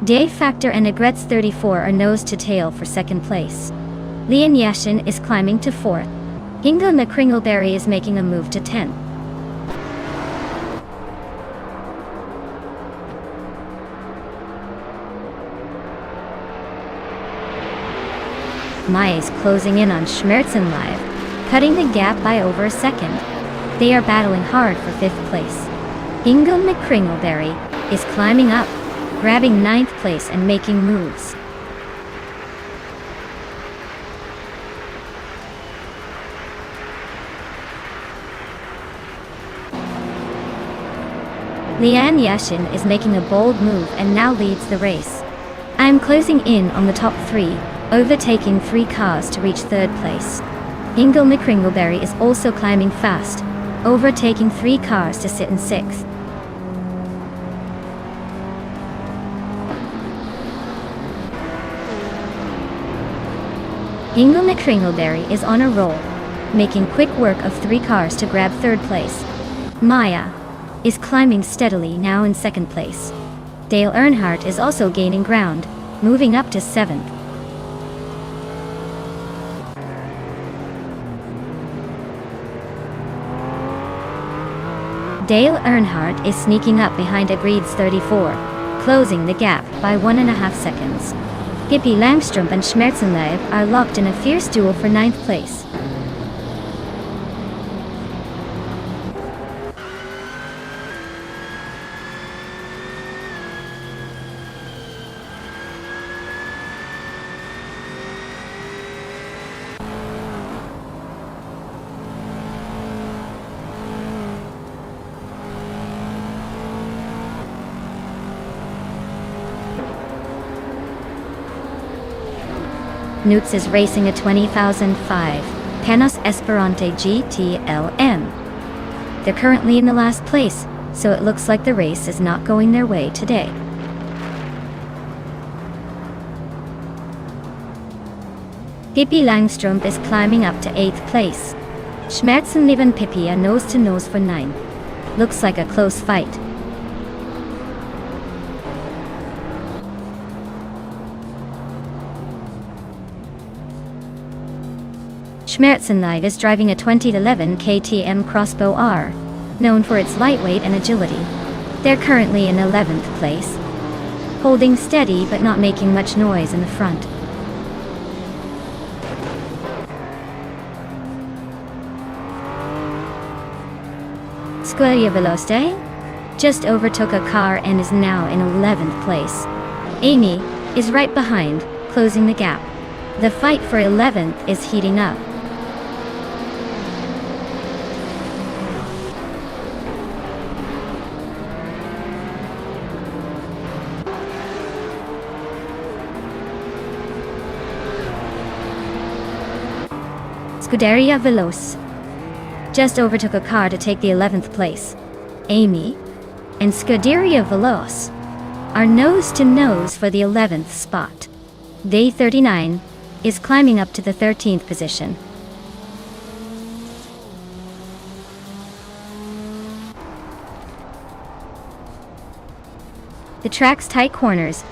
Dave Factor and Agretz 34 are nose-to-tail for 2nd place. Leon Yashin is climbing to 4th. Hingel Kringleberry is making a move to 10th. Maya is closing in on Schmerzenlieb, cutting the gap by over a second. They are battling hard for 5th place. Ingo Kringleberry is climbing up, grabbing 9th place and making moves. Leanne Yashin is making a bold move and now leads the race. I am closing in on the top 3, overtaking 3 cars to reach 3rd place. Ingo Kringleberry is also climbing fast, overtaking 3 cars to sit in 6th. Ingo Kringleberry is on a roll, making quick work of 3 cars to grab 3rd place. Maya is climbing steadily, now in 2nd place. Dale Earnhardt is also gaining ground, moving up to 7th. Dale Earnhardt is sneaking up behind Agretz 34, closing the gap by 1.5 seconds. Hippie Langstrom and Schmerzenlieb are locked in a fierce duel for 9th place. Newts is racing a 20,005 Panos Esperante GTLM. They're currently in the last place, so it looks like the race is not going their way today. Pippi Langström is climbing up to 8th place. Schmerzenleben Pippi are nose to nose for 9. Looks like a close fight. Schmerzenleib is driving a 2011 KTM Crossbow R, known for its lightweight and agility. They're currently in 11th place, holding steady but not making much noise in the front. Scuderia Veloce just overtook a car and is now in 11th place. Amy is right behind, closing the gap. The fight for 11th is heating up. Scuderia Veloce just overtook a car to take the 11th place. Amy and Scuderia Veloce are nose to nose for the 11th spot. Day 39 is climbing up to the 13th position. The track's tight corners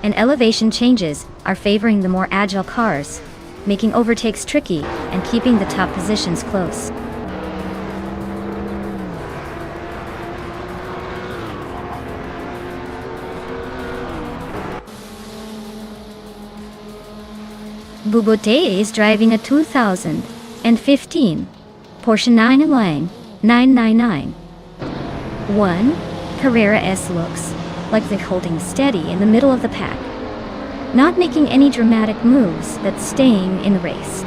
and elevation changes are favoring the more agile cars, making overtakes tricky and keeping the top positions close. Bubote is driving a 2015 Porsche 999. 1 Carrera S looks like they're holding steady in the middle of the pack, not making any dramatic moves but staying in the race.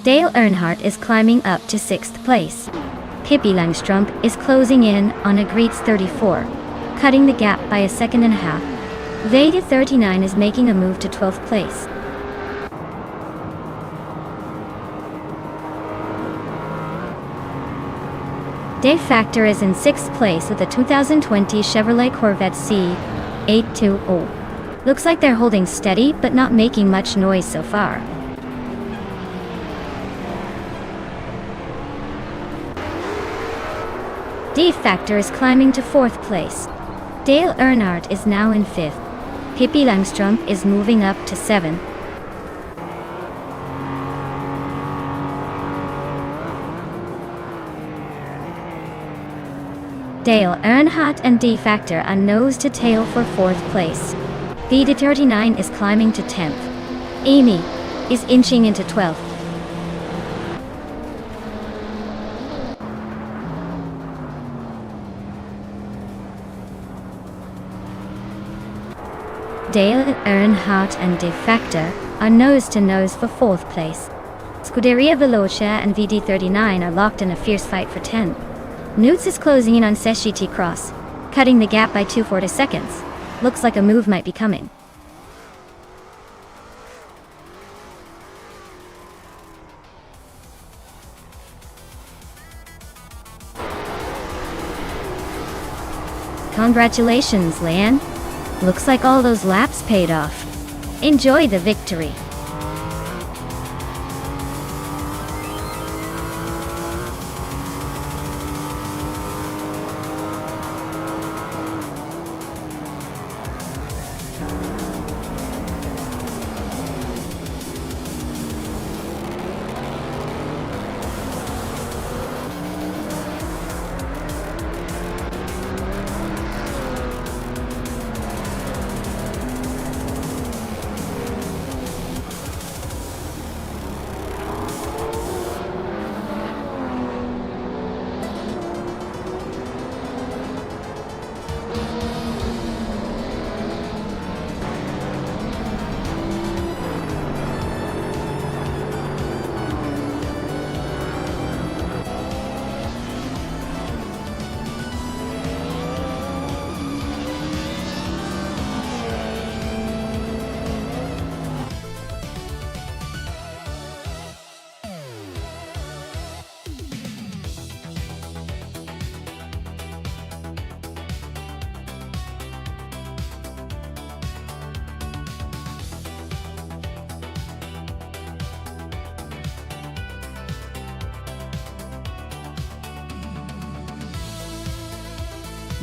Dale Earnhardt is climbing up to 6th place. Pippi Langström is closing in on Agreet's 34, cutting the gap by a second and a half. Vega 39 is making a move to 12th place. Dave Factor is in 6th place with a 2020 Chevrolet Corvette C820. Looks like they're holding steady but not making much noise so far. Dave Factor is climbing to 4th place. Dale Earnhardt is now in 5th. Pippi Langström is moving up to 7th. Dale Earnhardt and Dave Factor are nose to tail for 4th place. VD39 is climbing to 10th. Amy is inching into 12th. Dale Earnhardt and Dave Factor are nose to nose for 4th place. Scuderia Veloce and VD39 are locked in a fierce fight for 10th. Newts is closing in on Seshiti Cross, cutting the gap by 240 seconds. Looks like a move might be coming. Congratulations, Lan. Looks like all those laps paid off. Enjoy the victory.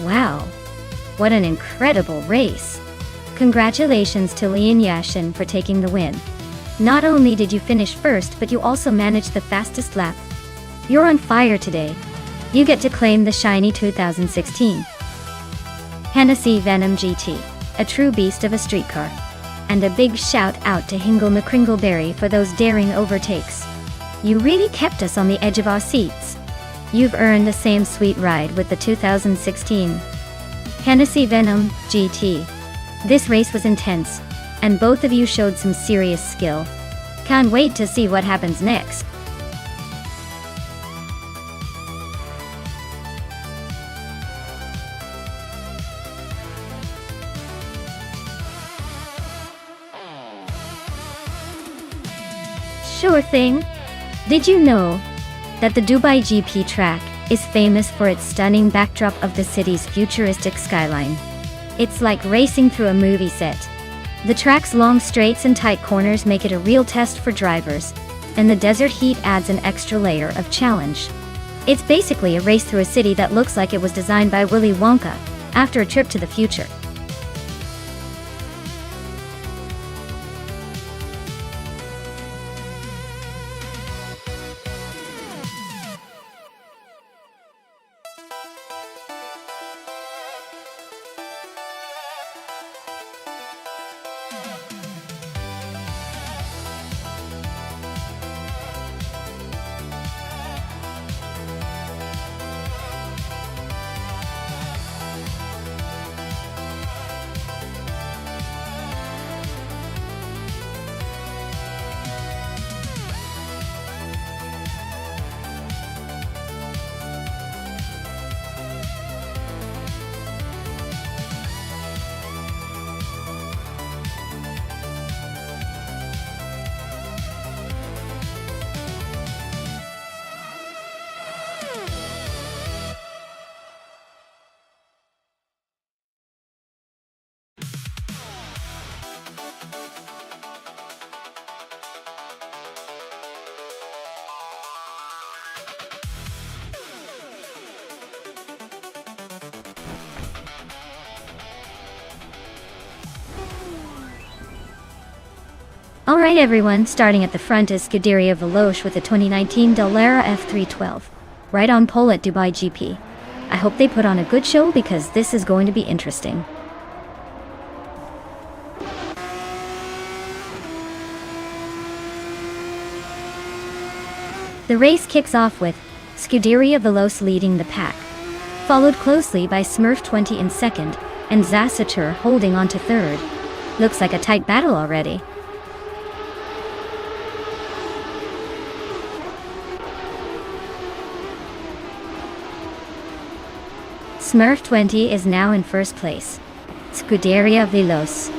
Wow, what an incredible race! Congratulations to Lian Yashin for taking the win. Not only did you finish first, but you also managed the fastest lap. You're on fire today. You get to claim the shiny 2016 Hennessy Venom GT, a true beast of a street car. And a big shout out to Hingle McCringleberry for those daring overtakes. You really kept us on the edge of our seats. You've earned the same sweet ride with the 2016 Hennessy Venom GT. This race was intense, and both of you showed some serious skill. Can't wait to see what happens next. Sure thing. Did you know that the Dubai GP track is famous for its stunning backdrop of the city's futuristic skyline? It's like racing through a movie set. The track's long straights and tight corners make it a real test for drivers, and the desert heat adds an extra layer of challenge. It's basically a race through a city that looks like it was designed by Willy Wonka after a trip to the future. Alright everyone, starting at the front is Scuderia Veloce with the 2019 Dallara F312. Right on pole at Dubai GP. I hope they put on a good show because this is going to be interesting. The race kicks off with Scuderia Veloce leading the pack, followed closely by Smurf 20 in second, and Zassatur holding on to third. Looks like a tight battle already. Smurf 20 is now in first place. Scuderia Veloce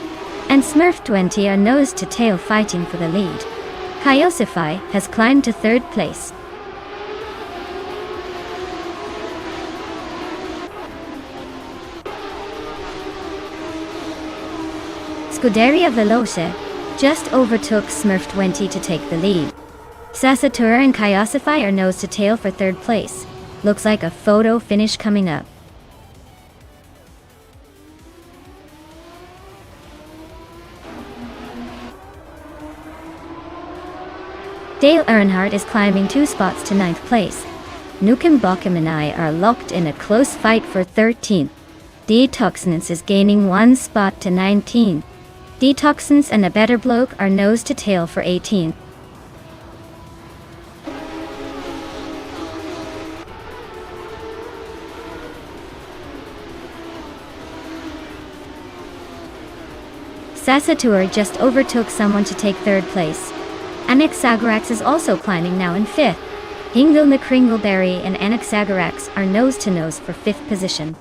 and Smurf 20 are nose to tail fighting for the lead. Kyosify has climbed to third place. Scuderia Veloce just overtook Smurf 20 to take the lead. Zassatur and Kyosify are nose to tail for third place. Looks like a photo finish coming up. Dale Earnhardt is climbing 2 spots to 9th place. Nukem Bochum and I are locked in a close fight for 13th. Detoxins is gaining 1 spot to 19th. Detoxins and a better bloke are nose to tail for 18th. Zassatur just overtook someone to take third place. Anaxagorax is also climbing now in 5th. Hingle McCringleberry and Anaxagorax are nose to nose for 5th position.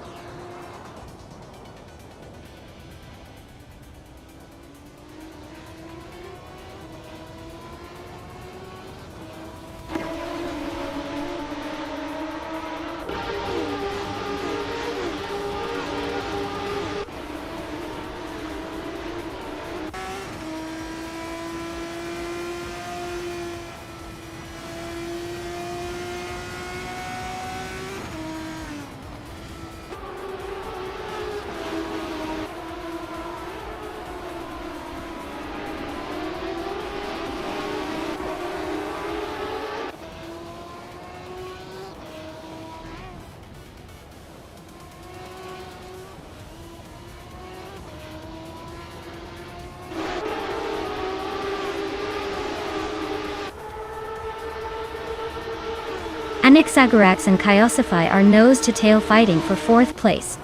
Anaxagorax and Chiosophi are nose-to-tail fighting for 4th place.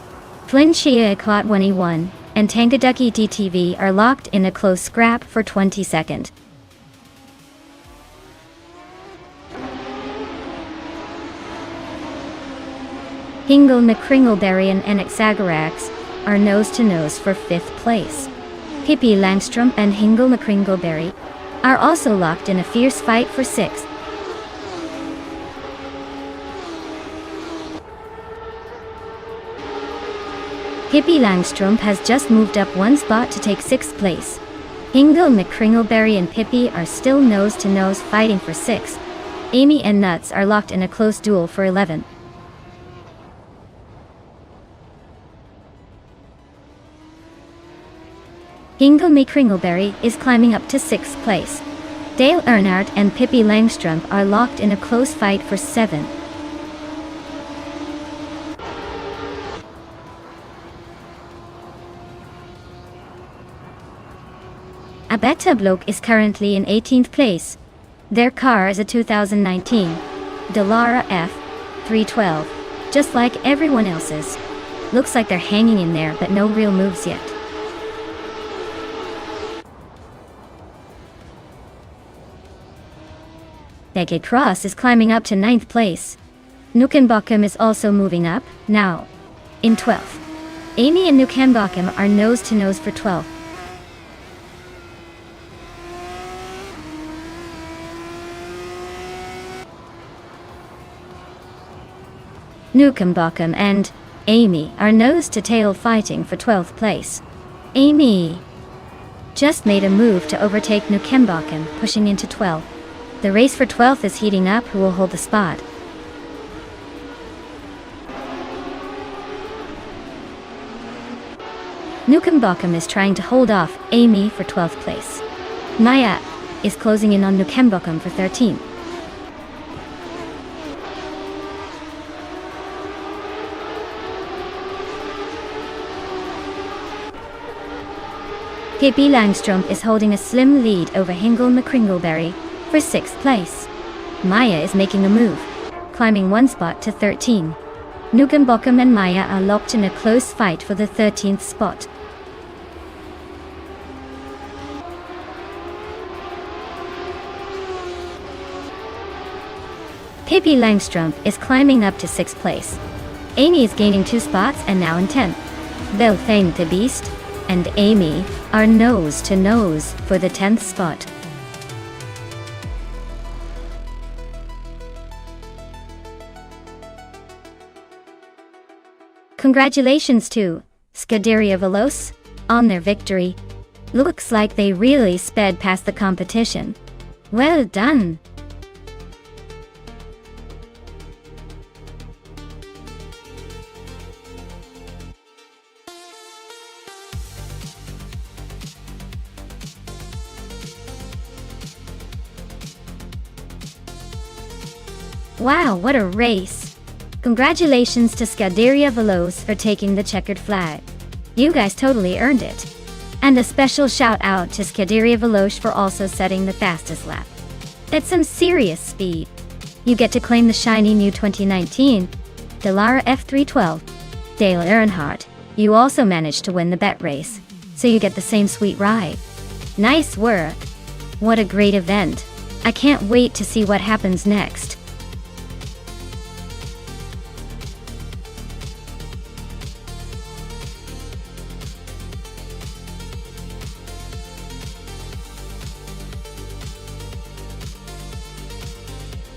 Flinchia Equat 21 and Tangaducky DTV are locked in a close scrap for 22nd. Hingle McCringleberry and Anaxagorax are nose-to-nose for 5th place. Pippi Langstrom and Hingle McCringleberry are also locked in a fierce fight for 6th. Pippi Langstrom has just moved up 1 spot to take 6th place. Hingle McCringleberry and Pippi are still nose-to-nose fighting for 6th. Amy and Nuts are locked in a close duel for 11th. Hingle McCringleberry is climbing up to 6th place. Dale Earnhardt and Pippi Langstrom are locked in a close fight for 7th. Abetta Bloke is currently in 18th place. Their car is a 2019 Dallara F312, just like everyone else's. Looks like they're hanging in there, but no real moves yet. Becky Cross is climbing up to 9th place. Nukenbokum is also moving up, now in 12th. Amy and Nukenbokum are nose-to-nose for 12th. Nukenbokum and Amy are nose-to-tail fighting for 12th place. Amy just made a move to overtake Nukenbokum, pushing into 12th. The race for 12th is heating up. Who will hold the spot? Nukenbokum is trying to hold off Amy for 12th place. Maya is closing in on Nukenbokum for 13th. Pippi Langstrom is holding a slim lead over Hingle McCringleberry for 6th place. Maya is making a move, climbing 1 spot to 13. Nukenbokum and Maya are locked in a close fight for the 13th spot. Pippi Langstrom is climbing up to 6th place. Amy is gaining 2 spots and now in 10th. Belthane the Beast and Amy are nose-to-nose for the 10th spot. Congratulations to Scuderia Veloce on their victory. Looks like they really sped past the competition. Well done! Wow, what a race! Congratulations to Scuderia Veloce for taking the checkered flag. You guys totally earned it. And a special shout out to Scuderia Veloce for also setting the fastest lap. That's some serious speed. You get to claim the shiny new 2019 Dallara F312. Dale Earnhardt, you also managed to win the bet race, so you get the same sweet ride. Nice work! What a great event. I can't wait to see what happens next.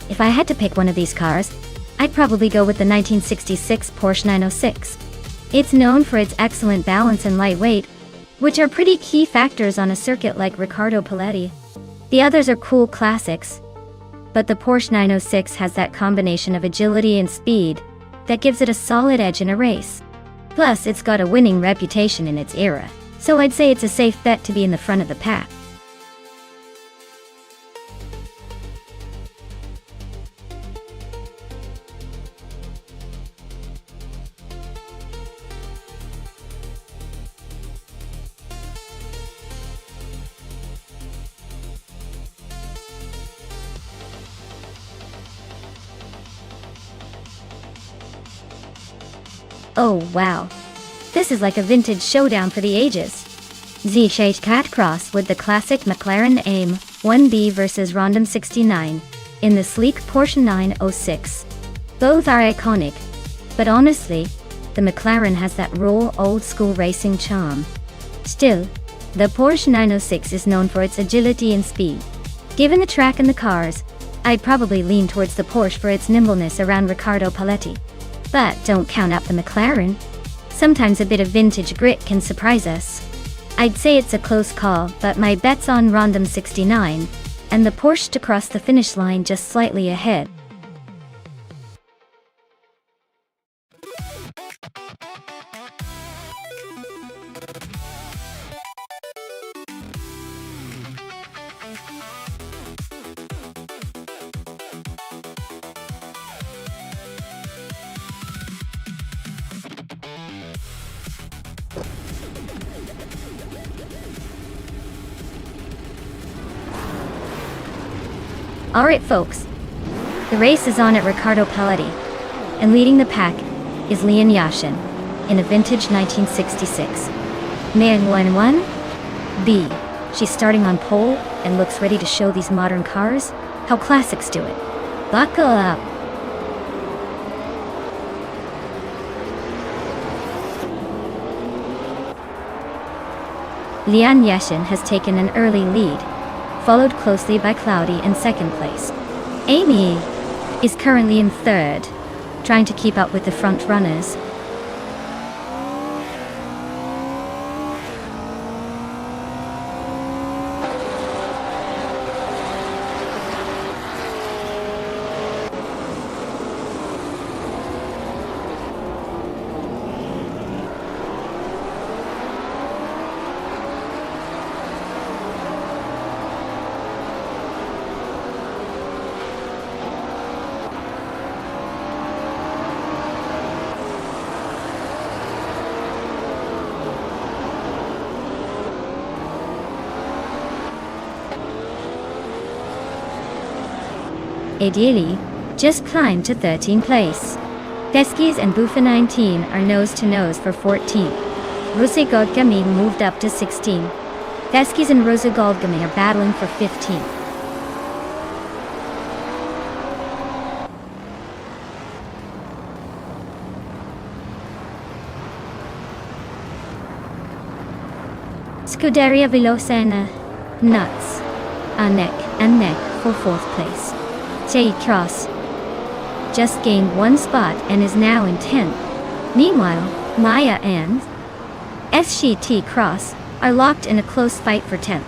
If I had to pick one of these cars, I'd probably go with the 1966 Porsche 906. It's known for its excellent balance and lightweight, which are pretty key factors on a circuit like Riccardo Paletti. The others are cool classics, but the Porsche 906 has that combination of agility and speed that gives it a solid edge in a race. Plus, it's got a winning reputation in its era, so I'd say it's a safe bet to be in the front of the pack. Oh wow. This is like a vintage showdown for the ages. Z-shaped cat cross with the classic McLaren AIM 1B versus Rondom 69 in the sleek Porsche 906. Both are iconic, but honestly, the McLaren has that raw old-school racing charm. Still, the Porsche 906 is known for its agility and speed. Given the track and the cars, I'd probably lean towards the Porsche for its nimbleness around Riccardo Paletti. But don't count out the McLaren. Sometimes a bit of vintage grit can surprise us. I'd say it's a close call, but my bet's on Rondom 69, and the Porsche to cross the finish line just slightly ahead. Alright folks, the race is on at Riccardo Paletti, and leading the pack is Leon Yashin in a vintage 1966. Man 1-1? B. She's starting on pole and looks ready to show these modern cars how classics do it. Buckle up. Leon Yashin has taken an early lead, followed closely by Cloudy in second place. Amy is currently in third, trying to keep up with the front runners. Ideally, just climbed to 13th place. Teskis and Bufa 19 are nose-to-nose for 14th. Rosa Goldgami moved up to 16th. Teskis and Rosa Goldgami are battling for 15th. Scuderia Velocena, Nuts, are neck and neck for 4th place. Jade Cross just gained 1 spot and is now in 10th. Meanwhile, Maya and SGT Cross are locked in a close fight for 10th.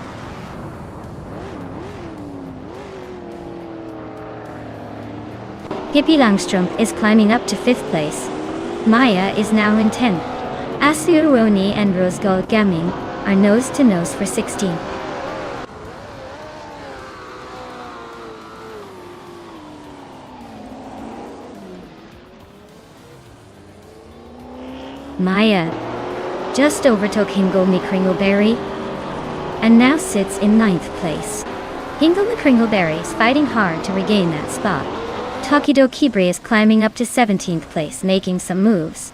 Pippi Langstrumpf is climbing up to 5th place. Maya is now in 10th. Asuroni and Rosgold Gaming are nose-to-nose for 16th. Maya just overtook Hingle McCringleberry and now sits in 9th place. Hingle McCringleberry is fighting hard to regain that spot. Takido Kibri is climbing up to 17th place, making some moves.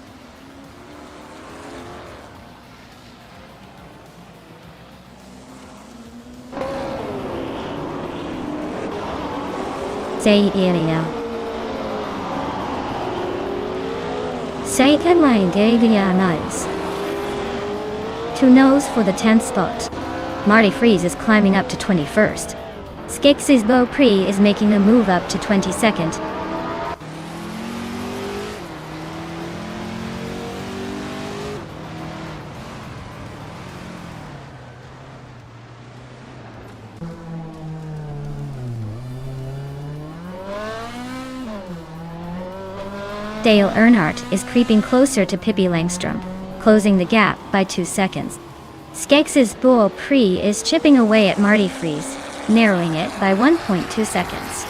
Zaidiria. Second line Gavia Nice. 2 nose for the 10th spot. Marty Freeze is climbing up to 21st. Skex's Beau Prix is making a move up to 22nd. Dale Earnhardt is creeping closer to Pippi Langstrumpf, closing the gap by 2 seconds. Skex's Beau Prix is chipping away at Marty Freeze, narrowing it by 1.2 seconds.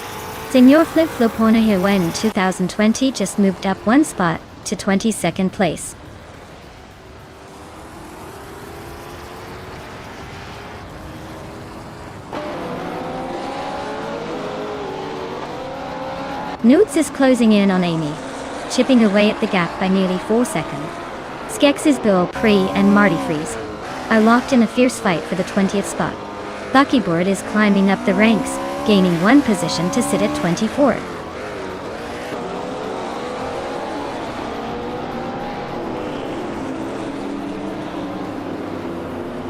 Senor Flip Flopona Hiwen in 2020 just moved up 1 spot to 22nd place. Newts is closing in on Amy. chipping away at the gap by nearly 4 seconds. Skex's Bill Pre and Marty Freeze are locked in a fierce fight for the 20th spot. Buckyboard is climbing up the ranks, gaining 1 position to sit at 24th.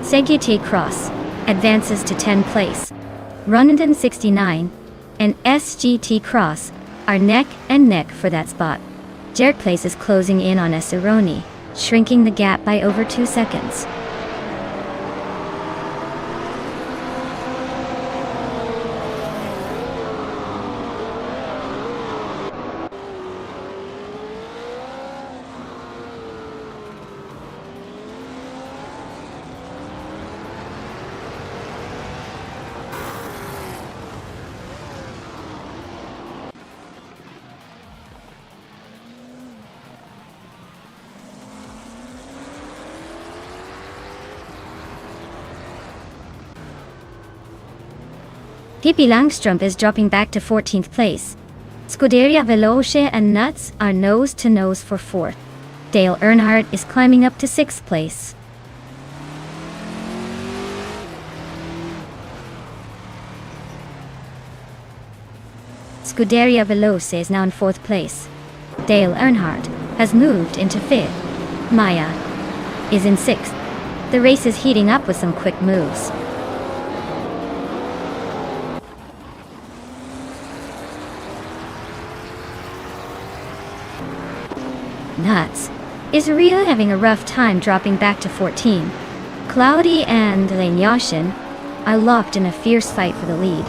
Seguti Cross advances to 10th place. Runington 69 and SGT Cross are neck and neck for that spot. Jerk Place is closing in on Esseroni, shrinking the gap by over 2 seconds. Pippi Langstrumpf is dropping back to 14th place. Scuderia Veloce and Nuts are nose to nose for 4th. Dale Earnhardt is climbing up to 6th place. Scuderia Veloce is now in 4th place. Dale Earnhardt has moved into 5th. Maya is in 6th. The race is heating up with some quick moves. Nuts is really having a rough time dropping back to 14. Cloudy and Lenyashin are locked in a fierce fight for the lead.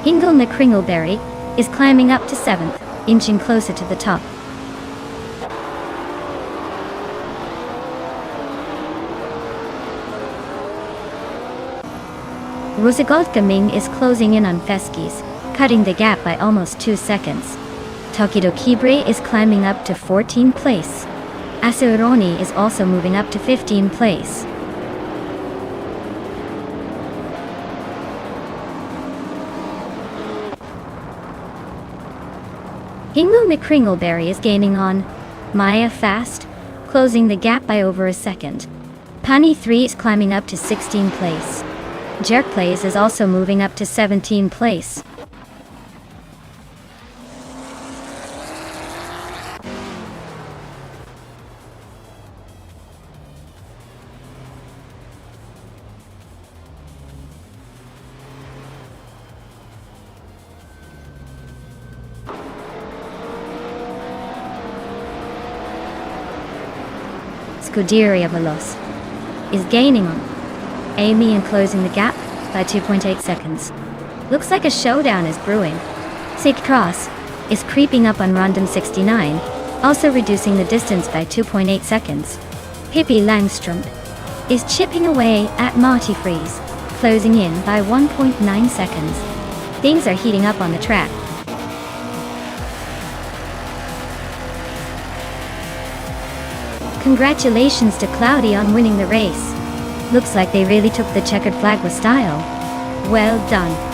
Hingle McCringleberry is climbing up to 7th, inching closer to the top. Rosagold Ming is closing in on Feskis, cutting the gap by almost 2 seconds. Tokidokibre is climbing up to 14th place. Asuroni is also moving up to 15th place. Hingle McCringleberry is gaining on Maya fast, closing the gap by over a second. Pani 3 is climbing up to 16th place. Jerk Place is also moving up to 17th place. Scuderia Veloce is gaining on Amy and closing the gap by 2.8 seconds. Looks like a showdown is brewing. Sig Cross is creeping up on Rondon 69, also reducing the distance by 2.8 seconds. Pippi Langstrumpf is chipping away at Marty Freeze, closing in by 1.9 seconds. Things are heating up on the track. Congratulations to Cloudy on winning the race. Looks like they really took the checkered flag with style. Well done.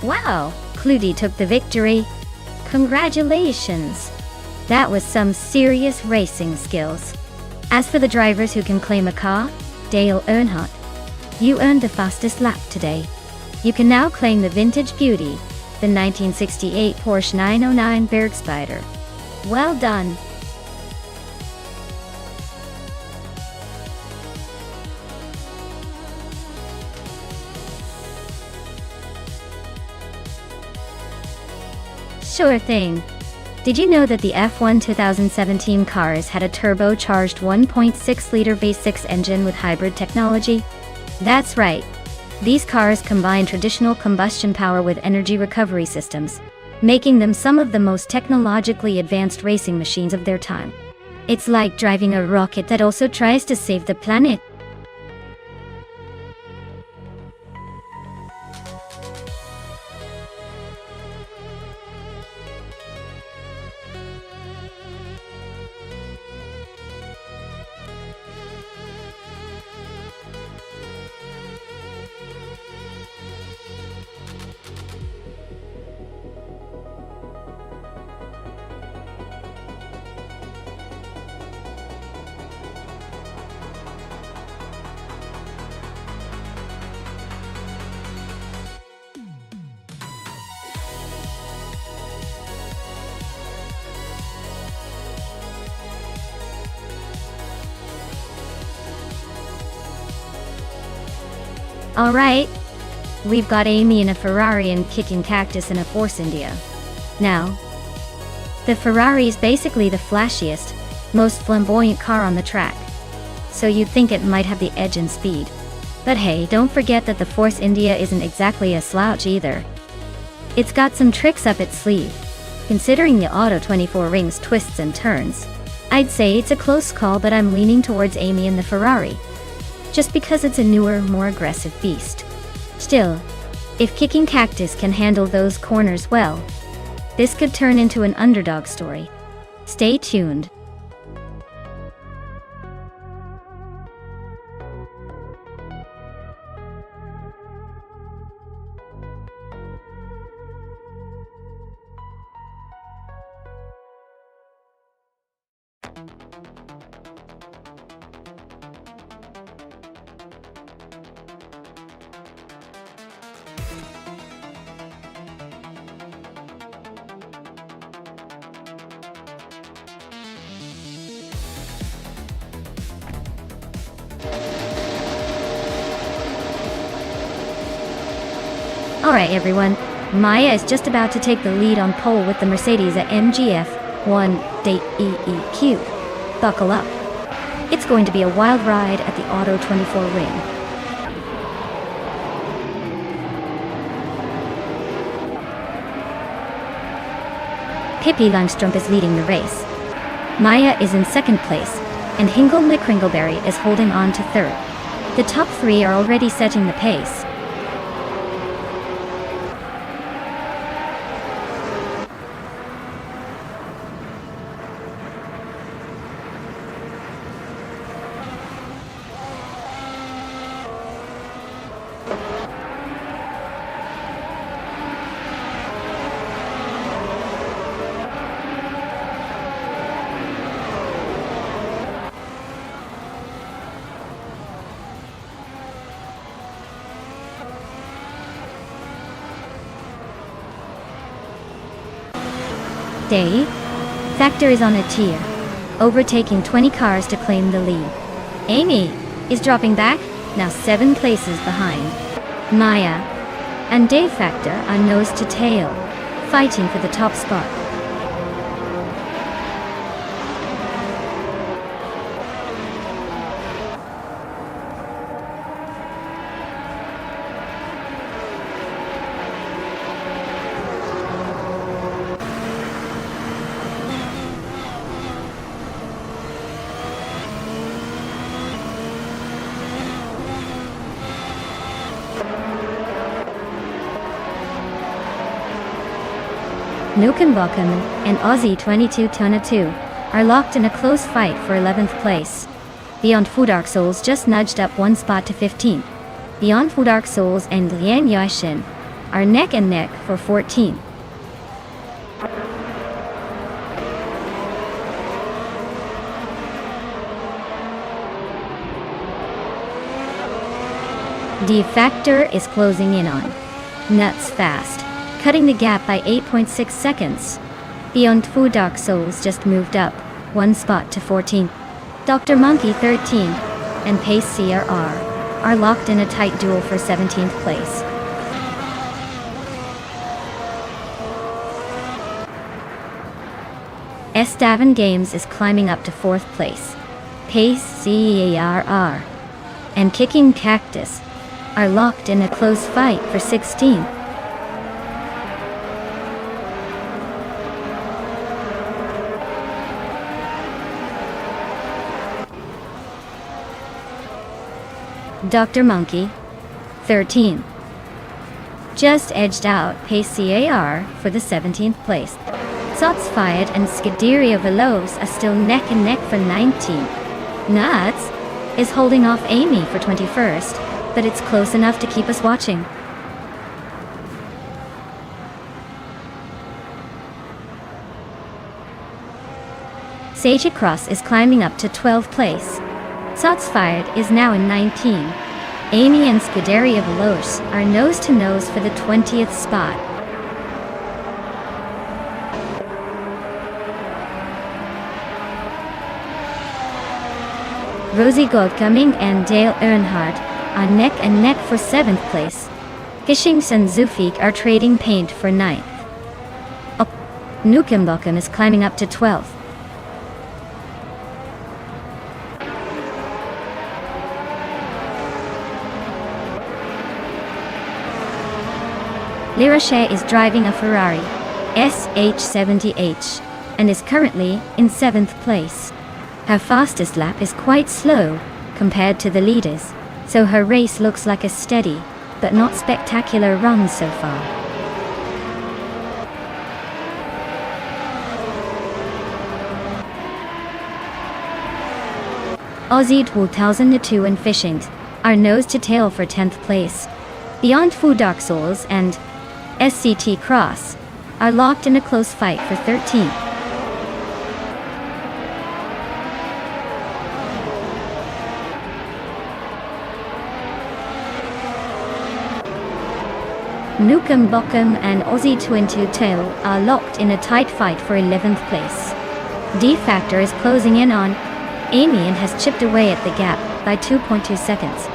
Wow, Cludy took the victory. Congratulations! That was some serious racing skills. As for the drivers who can claim a car, Dale Earnhardt, you earned the fastest lap today. You can now claim the vintage beauty, the 1968 Porsche 909 Bergspider. Well done! Sure thing. Did you know that the F1 2017 cars had a turbocharged 1.6-liter V6 engine with hybrid technology? That's right. These cars combine traditional combustion power with energy recovery systems, making them some of the most technologically advanced racing machines of their time. It's like driving a rocket that also tries to save the planet. Alright, we've got Amy in a Ferrari and Kicking Cactus in a Force India. Now, the Ferrari is basically the flashiest, most flamboyant car on the track, so you'd think it might have the edge in speed. But hey, don't forget that the Force India isn't exactly a slouch either. It's got some tricks up its sleeve. Considering the Auto 24 ring's twists and turns, I'd say it's a close call, but I'm leaning towards Amy in the Ferrari, just because it's a newer, more aggressive beast. Still, if Kicking Cactus can handle those corners well, this could turn into an underdog story. Stay tuned. Alright everyone, Maya is just about to take the lead on pole with the Mercedes at MGF 1-EEQ. Buckle up. It's going to be a wild ride at the Auto 24 ring. Pippi Langstrup is leading the race. Maya is in second place, and Hingle McCringleberry is holding on to third. The top three are already setting the pace. Dave Factor is on a tear, overtaking 20 cars to claim the lead. Amy is dropping back, now 7 places behind. Maya and Dave Factor are nose to tail, fighting for the top spot. Nukenbokum and Aussie 22 Tona 2 are locked in a close fight for 11th place. Beyond Fu Dark Souls just nudged up 1 spot to 15th. Beyond Fu Dark Souls and Lian Yaishin are neck and neck for 14th. D Factor is closing in on Nuts fast, cutting the gap by 8.6 seconds. Beyond Fu Dark Souls just moved up one spot to 14th. Dr. Monkey 13 and Pace CRR are locked in a tight duel for 17th place. Davin Games is climbing up to 4th place. Pace CRR and Kicking Cactus are locked in a close fight for 16th. Dr. Monkey 13 just edged out Pace CAR for the 17th place. Shots Fired and Scuderia Veloz are still neck and neck for 19th. Nuts is holding off Amy for 21st, but it's close enough to keep us watching. Sage Cross is climbing up to 12th place. Shots Fired is now in 19. Amy and Scuderia Veloz are nose to nose for the 20th spot. Rosie Goldcoming and Dale Earnhardt are neck and neck for 7th place. Gishings and Zufik are trading paint for 9th. Nukembokum is climbing up to 12th. Lirache is driving a Ferrari SH70H and is currently in 7th place. Her fastest lap is quite slow compared to the leaders, so her race looks like a steady, but not spectacular run so far. Aussie 2002 and Fishings are nose to tail for 10th place. Beyond Fu Dark Souls and SCT Cross are locked in a close fight for 13th. Nukem Bokum and Aussie 22 are locked in a tight fight for 11th place. D Factor is closing in on Amy and has chipped away at the gap by 2.2 seconds.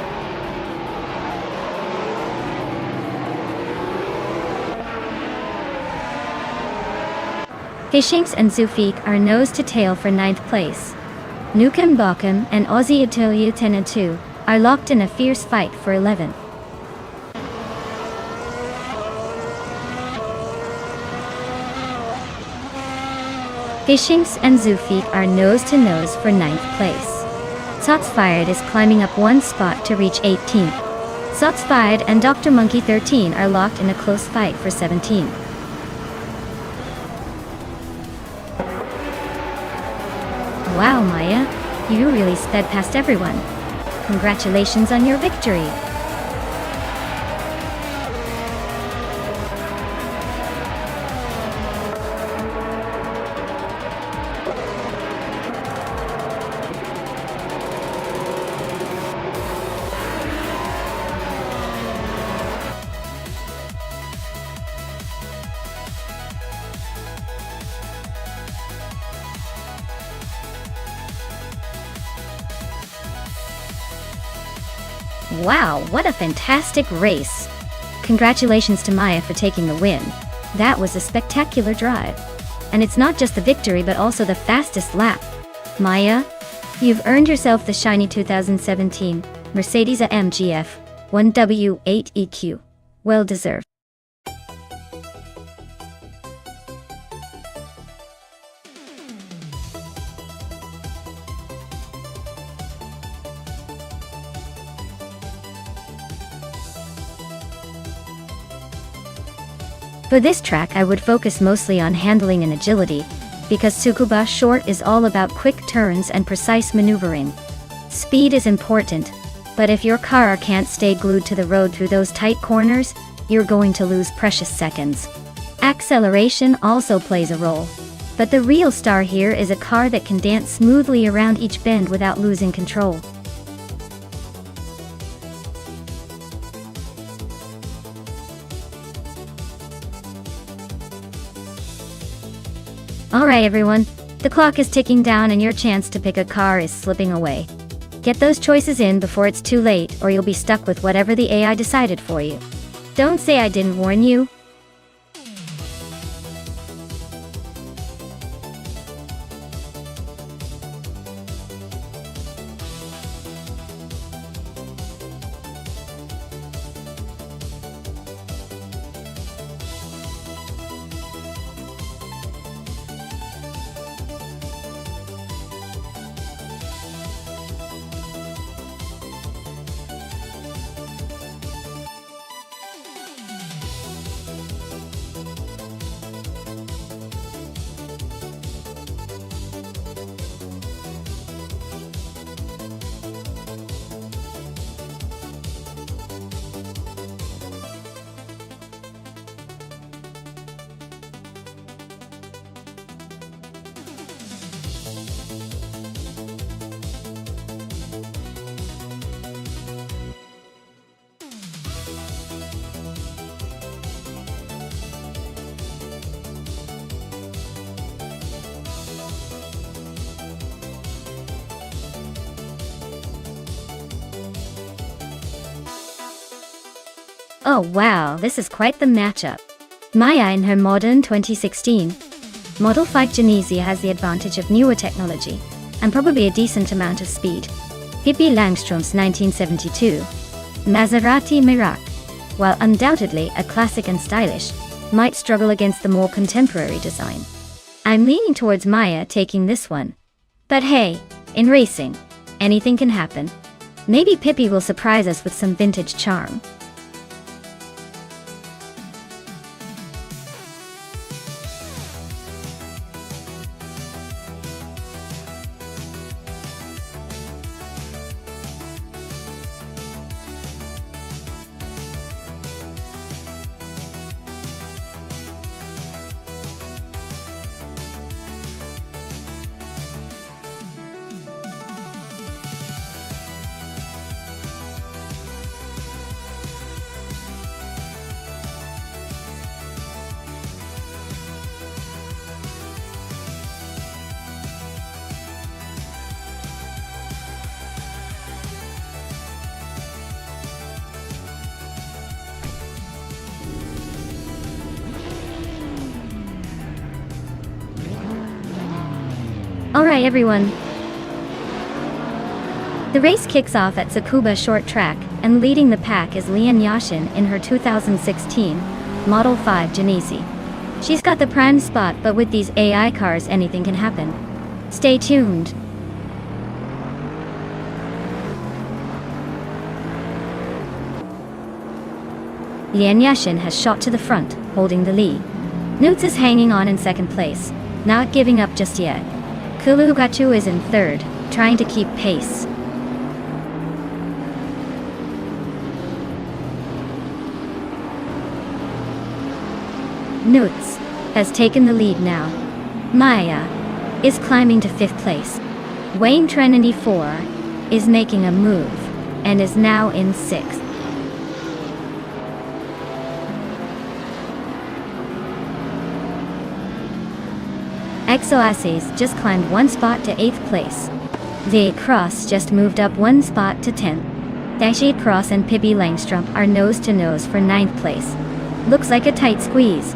Fishings and Zufik are nose to tail for 9th place. Nukem Bokum and Aussie 22 are locked in a fierce fight for 11th. Fishings and Zufik are nose to nose for 9th place. Shots Fired is climbing up one spot to reach 18th. Shots Fired and Dr. Monkey 13 are locked in a close fight for 17th. Wow, Maya, you really sped past everyone. Congratulations on your victory. Wow, what a fantastic race! Congratulations to Maya for taking the win. That was a spectacular drive. And it's not just the victory but also the fastest lap. Maya, you've earned yourself the shiny 2017 Mercedes-AMG F1W8 EQ. Well deserved. For this track I would focus mostly on handling and agility, because Tsukuba Short is all about quick turns and precise maneuvering. Speed is important, but if your car can't stay glued to the road through those tight corners, you're going to lose precious seconds. Acceleration also plays a role. But the real star here is a car that can dance smoothly around each bend without losing control. Alright everyone, the clock is ticking down and your chance to pick a car is slipping away. Get those choices in before it's too late, or you'll be stuck with whatever the AI decided for you. Don't say I didn't warn you. Oh wow, this is quite the matchup. Maya in her modern 2016 Model 5 Genesi has the advantage of newer technology, and probably a decent amount of speed. Pippi Langström's 1972 Maserati Merak, while undoubtedly a classic and stylish, might struggle against the more contemporary design. I'm leaning towards Maya taking this one. But hey, in racing, anything can happen. Maybe Pippi will surprise us with some vintage charm. Alright everyone. The race kicks off at Tsukuba Short Track, and leading the pack is Lian Yashin in her 2016 Model 5 Genesi. She's got the prime spot, but with these AI cars anything can happen. Stay tuned. Lian Yashin has shot to the front, holding the lead. Nutz is hanging on in second place, not giving up just yet. Kulugachu is in third, trying to keep pace. Nutz has taken the lead now. Maya is climbing to fifth place. Wayne Trinity 4 is making a move, and is now in sixth. Exoaces just climbed one spot to 8th place. The Cross just moved up one spot to 10th. Dashi Cross and Pippi Langström are nose to nose for 9th place. Looks like a tight squeeze.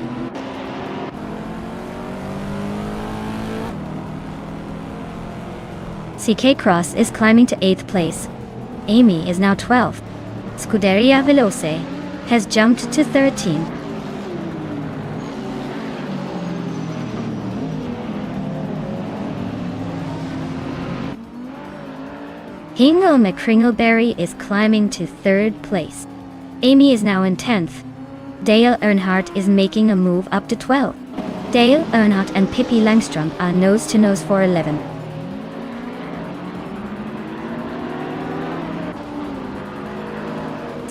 CK Cross is climbing to 8th place. Amy is now 12th. Scuderia Veloce has jumped to 13th. Hingle McCringleberry is climbing to 3rd place. Amy is now in 10th. Dale Earnhardt is making a move up to 12th. Dale Earnhardt and Pippi Langström are nose to nose for 11th.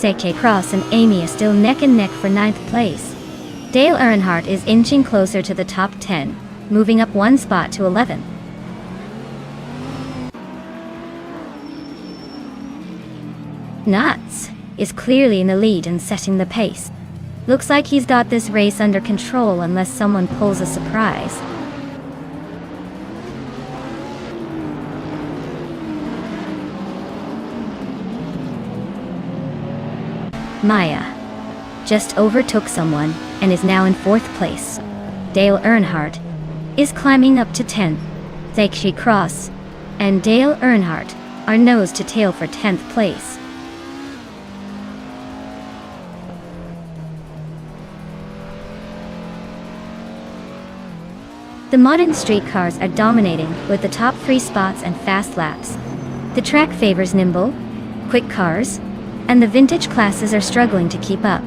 Seike Cross and Amy are still neck and neck for 9th place. Dale Earnhardt is inching closer to the top 10, moving up one spot to 11. Nuts is clearly in the lead and setting the pace. Looks like he's got this race under control unless someone pulls a surprise. Maya just overtook someone and is now in 4th place. Dale Earnhardt is climbing up to 10th. Seike Cross and Dale Earnhardt are nose to tail for 10th place. The modern street cars are dominating with the top 3 spots and fast laps. The track favors nimble, quick cars, and the vintage classes are struggling to keep up.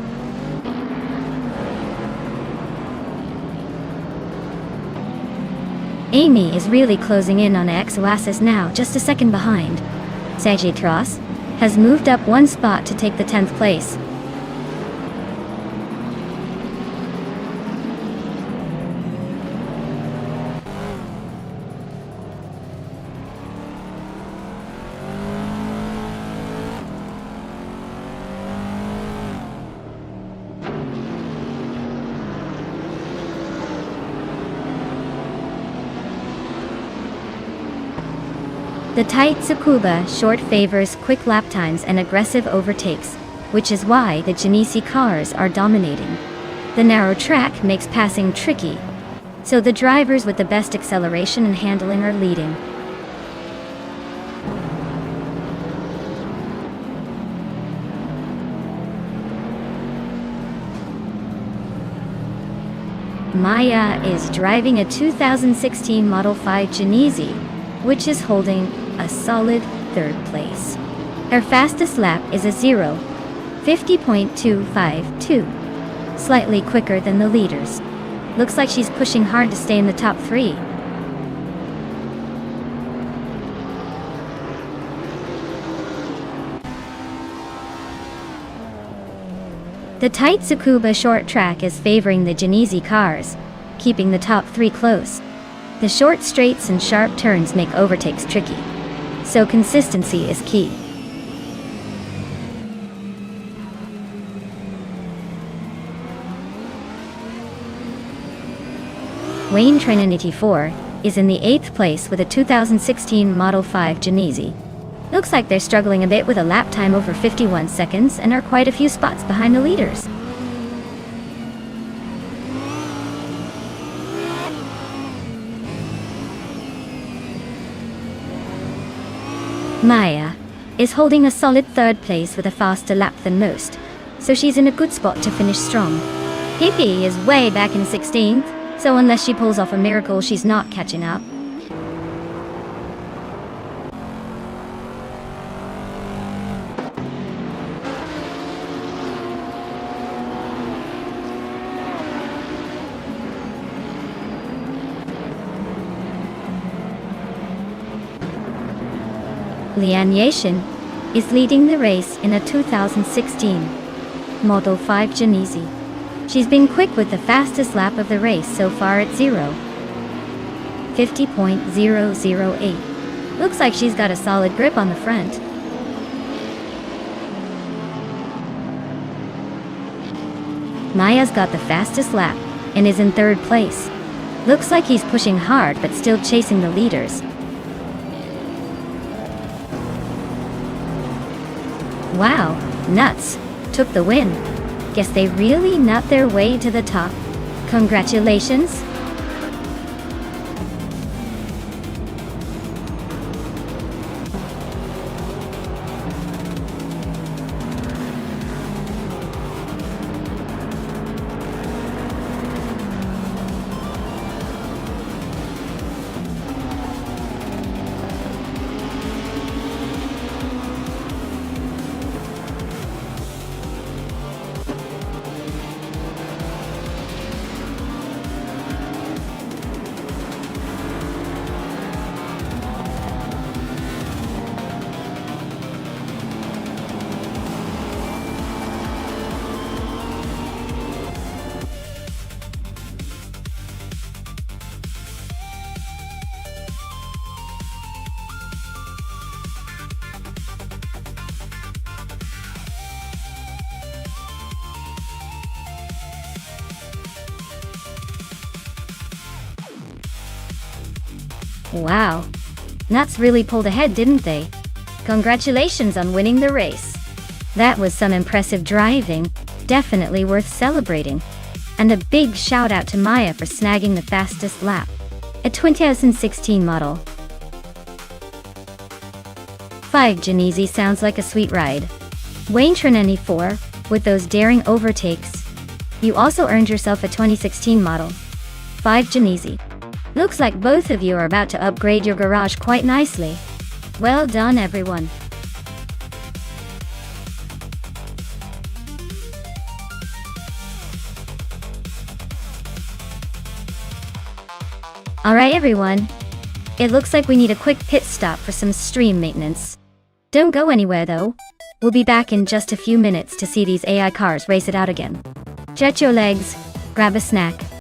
Amy is really closing in on Oasis now, just a second behind. Seike Cross has moved up one spot to take the 10th place. The tight Tsukuba short favors quick lap times and aggressive overtakes, which is why the Genesee cars are dominating. The narrow track makes passing tricky, so the drivers with the best acceleration and handling are leading. Maya is driving a 2016 Model 5 Genesee, which is holding a solid 3rd place. Her fastest lap is a 50.252, slightly quicker than the leaders. Looks like she's pushing hard to stay in the top 3. The tight Tsukuba short track is favoring the Genesee cars, keeping the top 3 close. The short straights and sharp turns make overtakes tricky, so consistency is key. Wayne Trinity 4 is in the 8th place with a 2016 Model 5 Genesee. Looks like they're struggling a bit with a lap time over 51 seconds and are quite a few spots behind the leaders. Maya is holding a solid 3rd place with a faster lap than most, so she's in a good spot to finish strong. Hippie is way back in 16th, so unless she pulls off a miracle, she's not catching up. Lian Yashin is leading the race in a 2016 Model 5 Genesee. She's been quick with the fastest lap of the race so far at 50.008. Looks like she's got a solid grip on the front. Maya's got the fastest lap and is in 3rd place. Looks like he's pushing hard but still chasing the leaders. Wow, Nuts took the win. Guess they really nut their way to the top. Congratulations. Wow. Nuts really pulled ahead, didn't they? Congratulations on winning the race. That was some impressive driving, definitely worth celebrating. And a big shout out to Maya for snagging the fastest lap. A 2016 model. 5 Genesi sounds like a sweet ride. Wayne Trinity 4, with those daring overtakes. You also earned yourself a 2016 model. 5 Genesi. Looks like both of you are about to upgrade your garage quite nicely. Well done, everyone. Alright everyone. It looks like we need a quick pit stop for some stream maintenance. Don't go anywhere though. We'll be back in just a few minutes to see these AI cars race it out again. Stretch your legs, grab a snack,